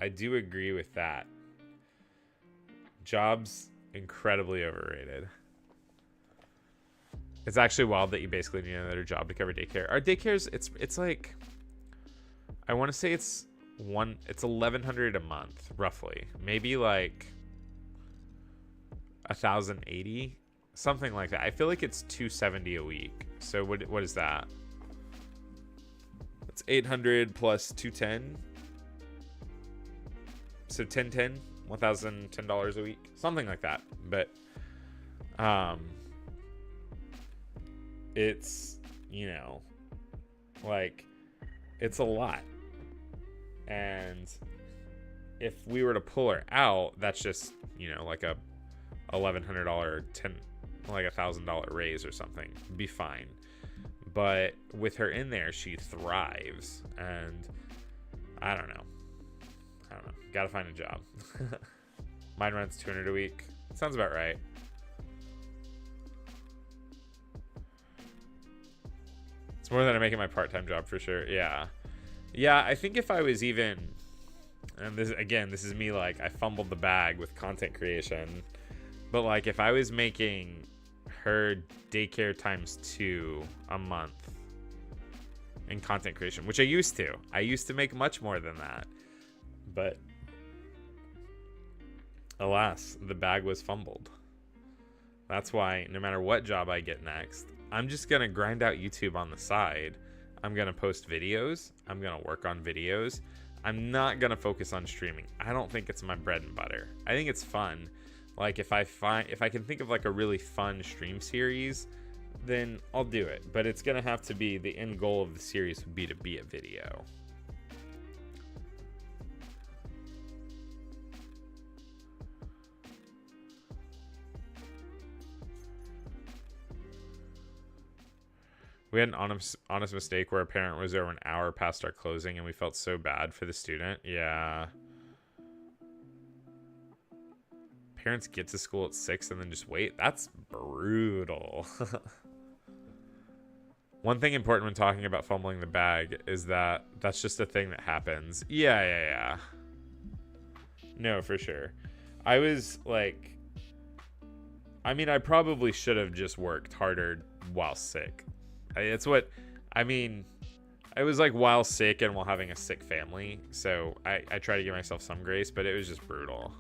I do agree with that. Jobs incredibly overrated. It's actually wild that you basically need another job to cover daycare. Our daycares, it's like, I want to say it's $1,100 a month, roughly. Maybe like 1,080, something like that. I feel like it's $270 a week. So what is that? It's 800 plus 210. So $1,010 a week, something like that. But it's, you know, like, it's a lot. And if we were to pull her out, that's just, you know, like a $1,100, like $1,000 raise or something. Be fine. But with her in there, she thrives. And I don't know. Gotta find a job. Mine runs $200 a week. Sounds about right. It's more than I make in my part-time job for sure. Yeah. Yeah, I think if I was even, and this is me, like, I fumbled the bag with content creation, but like if I was making her daycare ×2 a month in content creation, which I used to make much more than that, but alas, the bag was fumbled. That's why no matter what job I get next, I'm just gonna grind out YouTube on the side. I'm gonna post videos. I'm gonna work on videos. I'm not gonna focus on streaming. I don't think it's my bread and butter. I think it's fun. Like if I can think of like a really fun stream series, then I'll do it. But it's gonna have to be, the end goal of the series would be to be a video. We had an honest mistake where a parent was there an hour past our closing and we felt so bad for the student. Yeah. Parents get to school at 6 and then just wait. That's brutal. One thing important when talking about fumbling the bag is that that's just a thing that happens. Yeah. No, for sure. I was like, I mean, I probably should have just worked harder while sick. It's what, I mean, I was like while sick and while having a sick family. So I try to give myself some grace, but it was just brutal.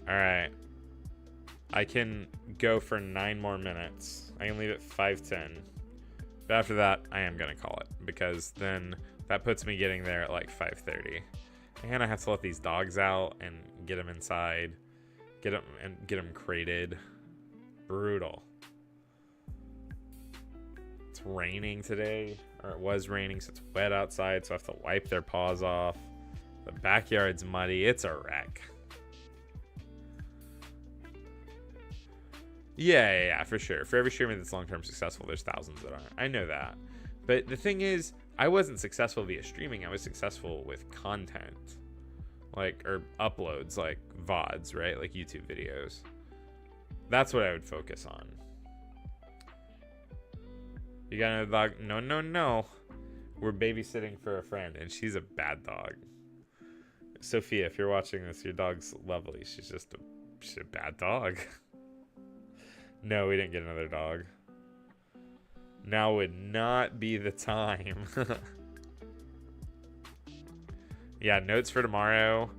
All right. I can go for 9 more minutes. I can leave at 5:10. But after that, I am going to call it because then that puts me getting there at like 5:30. And I have to let these dogs out and get them inside, get them crated. Brutal. It's raining today, or it was raining, so it's wet outside, so I have to wipe their paws off. The backyard's muddy. It's a wreck. Yeah, for sure. For every streamer that's long-term successful, there's thousands that aren't. I know that. But the thing is, I wasn't successful via streaming. I was successful with content. Like, or uploads, like VODs, right? Like YouTube videos. That's what I would focus on. You got another dog? No. We're babysitting for a friend, and she's a bad dog. Sophia, if you're watching this, your dog's lovely. She's a bad dog. No, we didn't get another dog. Now would not be the time. Yeah, notes for tomorrow.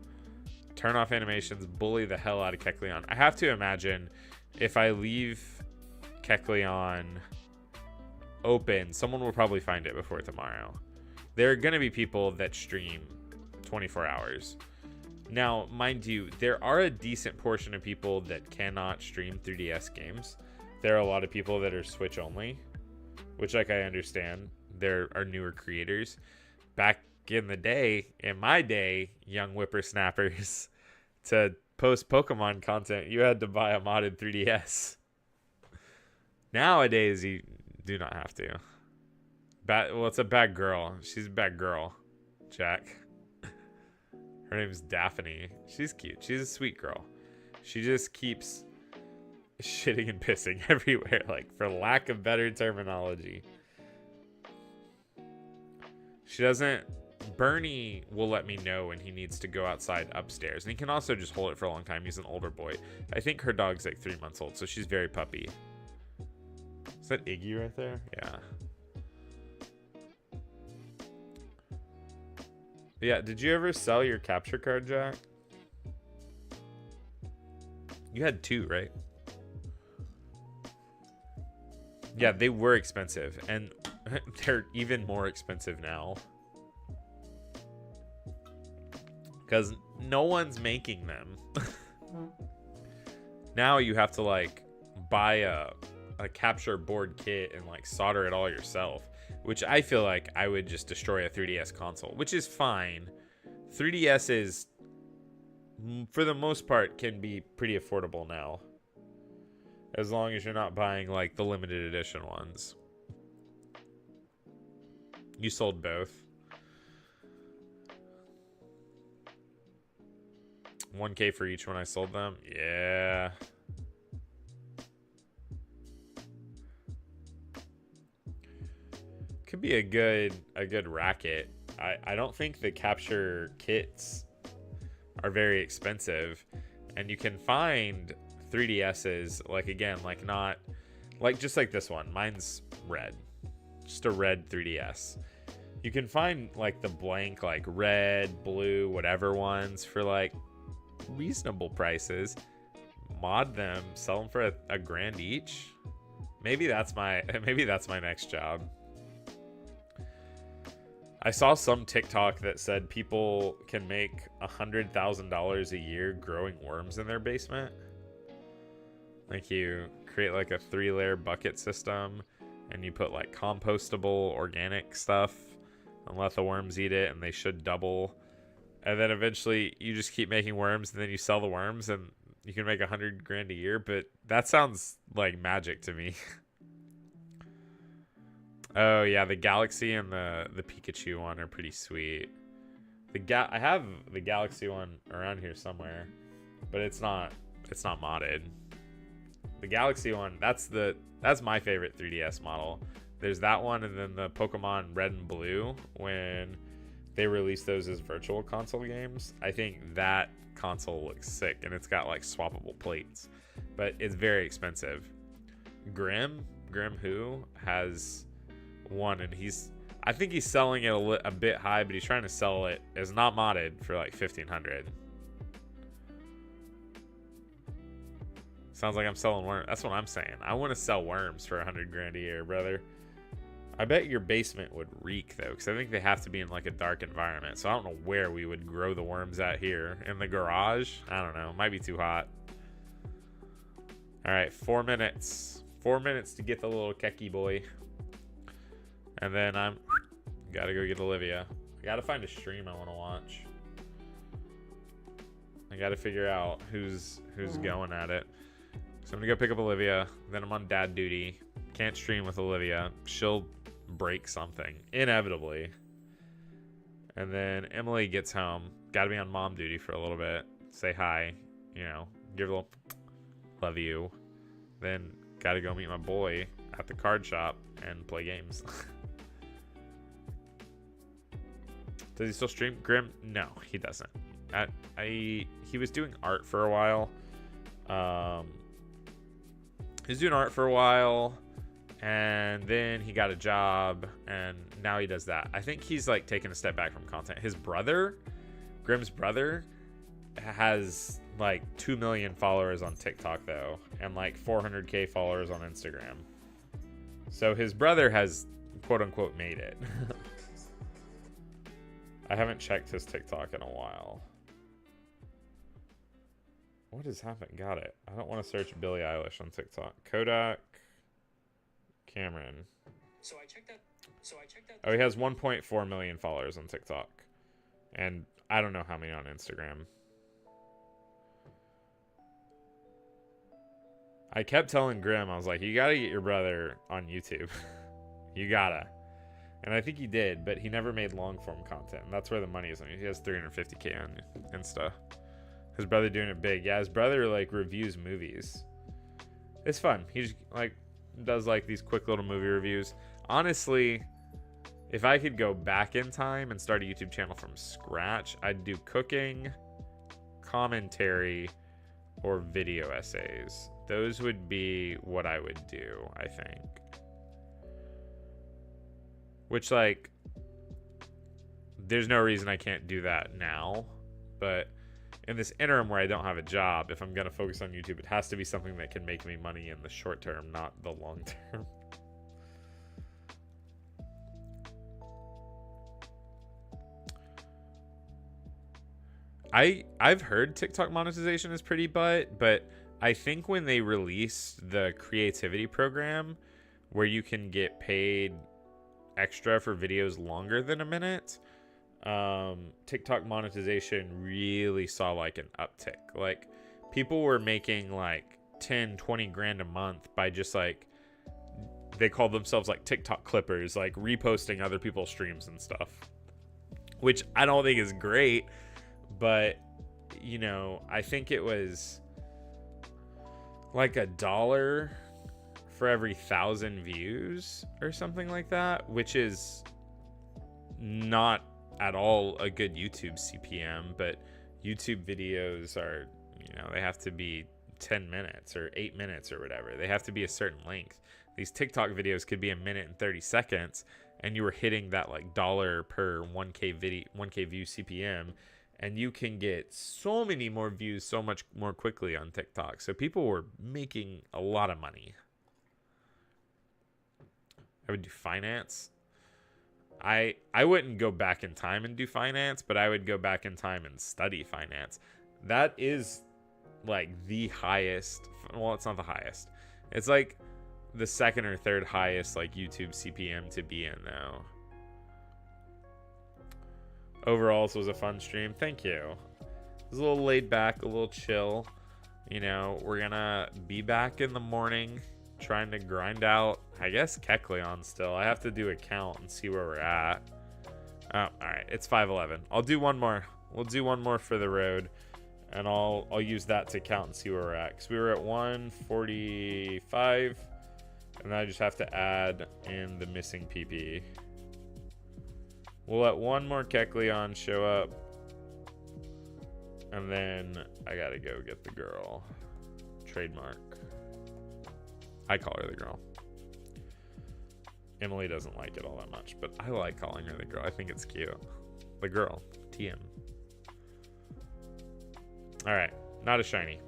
Turn off animations. Bully the hell out of Kecleon. I have to imagine if I leave Kecleon open, someone will probably find it before tomorrow. There are going to be people that stream 24 hours. Now, mind you, there are a decent portion of people that cannot stream 3DS games. There are a lot of people that are Switch only, which, like, I understand. There are newer creators. Back in the day, in my day, young whippersnappers, to post Pokemon content, you had to buy a modded 3DS. Nowadays, you do not have to. Well, it's a bad girl. She's a bad girl, Jack. Her name's Daphne. She's cute. She's a sweet girl. She just keeps shitting and pissing everywhere, like, for lack of better terminology. She doesn't... Bernie will let me know when he needs to go outside upstairs. And he can also just hold it for a long time. He's an older boy. I think her dog's like 3 months old, so she's very puppy. Is that Iggy right there? Yeah. Yeah, did you ever sell your capture card, Jack? You had 2, right? Yeah, they were expensive, and they're even more expensive now. Because no one's making them. Now you have to, like, buy a capture board kit and, like, solder it all yourself. Which I feel like I would just destroy a 3DS console, which is fine. 3DS is, for the most part, can be pretty affordable now. As long as you're not buying, like, the limited edition ones. You sold both. 1K for each when I sold them. Yeah. Could be a good racket. I don't think the capture kits are very expensive, and you can find 3DSs, like, again, like, not like, just like this one. Mine's red, just a red 3DS. You can find, like, the blank, like, red, blue, whatever ones for, like, reasonable prices. mod them, sell them for a grand each. Maybe that's my next job. I saw some TikTok that said people can make $100,000 a year growing worms in their basement. Like you create like a 3-layer bucket system and you put like compostable organic stuff and let the worms eat it, and they should double. And then eventually you just keep making worms, and then you sell the worms and you can make 100 grand a year. But that sounds like magic to me. Oh yeah, the Galaxy and the Pikachu one are pretty sweet. I have the Galaxy one around here somewhere, but it's not modded. The Galaxy one, that's my favorite 3DS model. There's that one, and then the Pokemon Red and Blue, when they released those as virtual console games. I think that console looks sick, and it's got like swappable plates, but it's very expensive. Grim Who has one, and I think he's selling it a bit high, but he's trying to sell it as not modded for like 1,500. Sounds like I'm selling worms. That's what I'm saying. I want to sell worms for 100 grand a year, brother. I bet your basement would reek though, because I think they have to be in like a dark environment. So I don't know where we would grow the worms at here. In the garage? I don't know. Might be too hot. All right, 4 minutes. 4 minutes to get the little Keki boy. And then I'm gotta go get Olivia. I gotta find a stream I want to watch. I gotta figure out who's going at it. So I'm gonna go pick up Olivia. Then I'm on dad duty. Can't stream with Olivia. She'll break something inevitably. And then Emily gets home. Gotta be on mom duty for a little bit. Say hi. You know, give a little love you. Then gotta go meet my boy at the card shop and play games. Does he still stream Grim? No, he doesn't. He was doing art for a while. He was doing art for a while, and then he got a job, and now he does that. I think he's like taking a step back from content. His brother, Grim's brother, has like 2 million followers on TikTok though, and like 400k followers on Instagram. So his brother has quote unquote made it. I haven't checked his TikTok in a while. What has happened? Got it. I don't want to search Billie Eilish on TikTok. Kodak Cameron. So I checked that. Oh, he has 1.4 million followers on TikTok. And I don't know how many on Instagram. I kept telling Grim, I was like, you gotta get your brother on YouTube. You gotta. And I think he did, but he never made long form content. And that's where the money is. I mean, he has 350k on Insta. His brother doing it big. Yeah, his brother like reviews movies. It's fun. He just like does like these quick little movie reviews. Honestly, if I could go back in time and start a YouTube channel from scratch, I'd do cooking, commentary, or video essays. Those would be what I would do, I think. Which, like, there's no reason I can't do that now. But in this interim where I don't have a job, if I'm going to focus on YouTube, it has to be something that can make me money in the short term, not the long term. I've heard TikTok monetization is pretty but I think when they released the creativity program where you can get paid extra for videos longer than a minute, TikTok monetization really saw like an uptick. Like people were making like 10-20 grand a month by just like, they called themselves like TikTok clippers, like reposting other people's streams and stuff, which I don't think is great. But, you know, I think it was like $1 for every 1,000 views or something like that, which is not at all a good YouTube CPM. But YouTube videos are, you know, they have to be 10 minutes or 8 minutes or whatever. They have to be a certain length. These TikTok videos could be 1 minute and 30 seconds, and you were hitting that like $1 per 1K view CPM. and you can get so many more views so much more quickly on TikTok. So people were making a lot of money. I would do finance. I wouldn't go back in time and do finance, but I would go back in time and study finance. That is like the highest. Well, it's not the highest. It's like the second or third highest like YouTube CPM to be in now. Overall, this was a fun stream. Thank you. It was a little laid back, a little chill. You know, we're gonna be back in the morning trying to grind out, I guess, Kecleon still. I have to do a count and see where we're at. Oh, all right, it's 5:11. I'll do one more. We'll do one more for the road, and I'll use that to count and see where we're at. Because we were at 145, and I just have to add in the missing PP. We'll let one more Kecleon show up, and then I gotta go get the girl. Trademark. I call her the girl. Emily doesn't like it all that much, but I like calling her the girl. I think it's cute. The girl. TM. Alright. Not a shiny.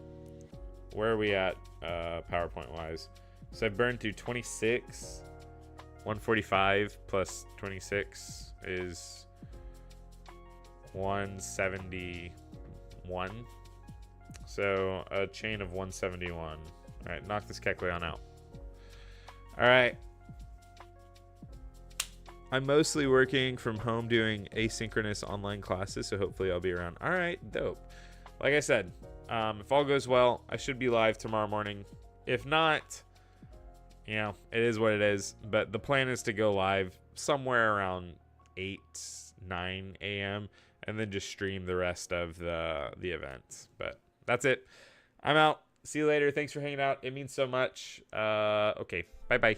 Where are we at PowerPoint wise? So I burned through 26. 145 plus 26 is 171. So a chain of 171. All right, knock this Kecleon out. All right. I'm mostly working from home doing asynchronous online classes, so hopefully I'll be around. All right, dope. Like I said, if all goes well, I should be live tomorrow morning. If not, you know, it is what it is. But the plan is to go live somewhere around 8, 9 a.m. and then just stream the rest of the event. But that's it. I'm out. See you later. Thanks for hanging out. It means so much. Okay. Bye-bye.